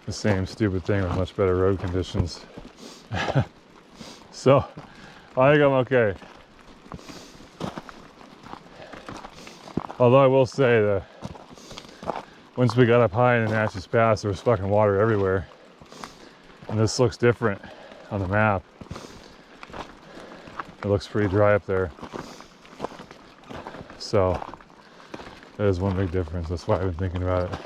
the same stupid thing with much better road conditions. So I think I'm okay. Although I will say once we got up high in the Natchez Pass, there was fucking water everywhere. And this looks different on the map. It looks pretty dry up there. So that is one big difference. That's why I've been thinking about it.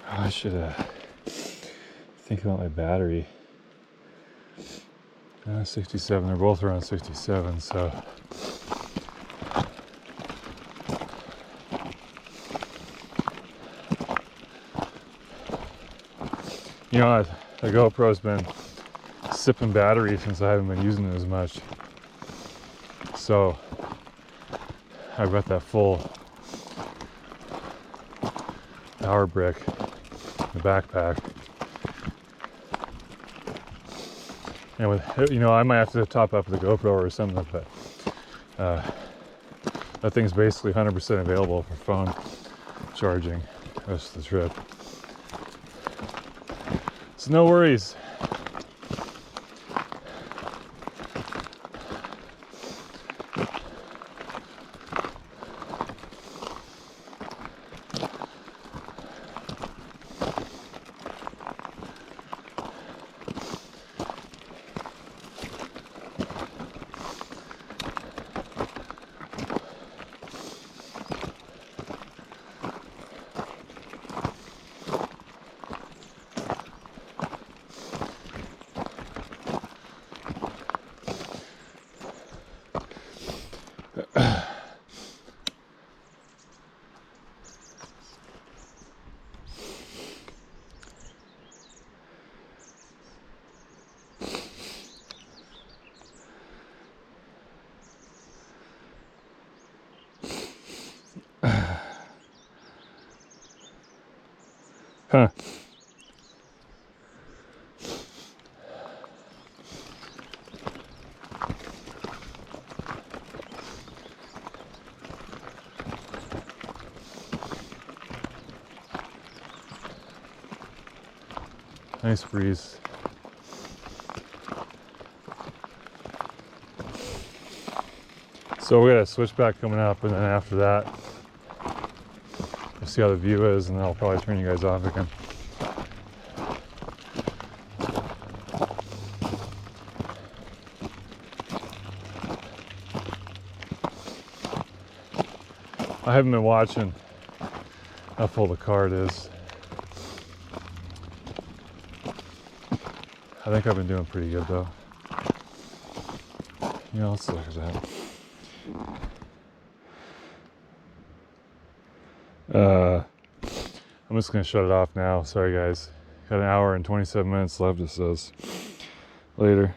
I should think about my battery. 67, they're both around 67, so. You know, the GoPro's been sipping battery since I haven't been using it as much. So, I've got that full power brick in the backpack. And with, you know, I might have to top up the GoPro or something, but that thing's basically 100% available for phone charging the rest of the trip. So no worries. Huh. Nice breeze. So we got a switchback coming up, and then after that, we'll see how the view is, and then I'll probably turn you guys off again. I haven't been watching how full the cart is. I think I've been doing pretty good though. Yeah, let's look at that. I'm just gonna shut it off now. Sorry guys. Got an hour and 27 minutes left, it says. Later.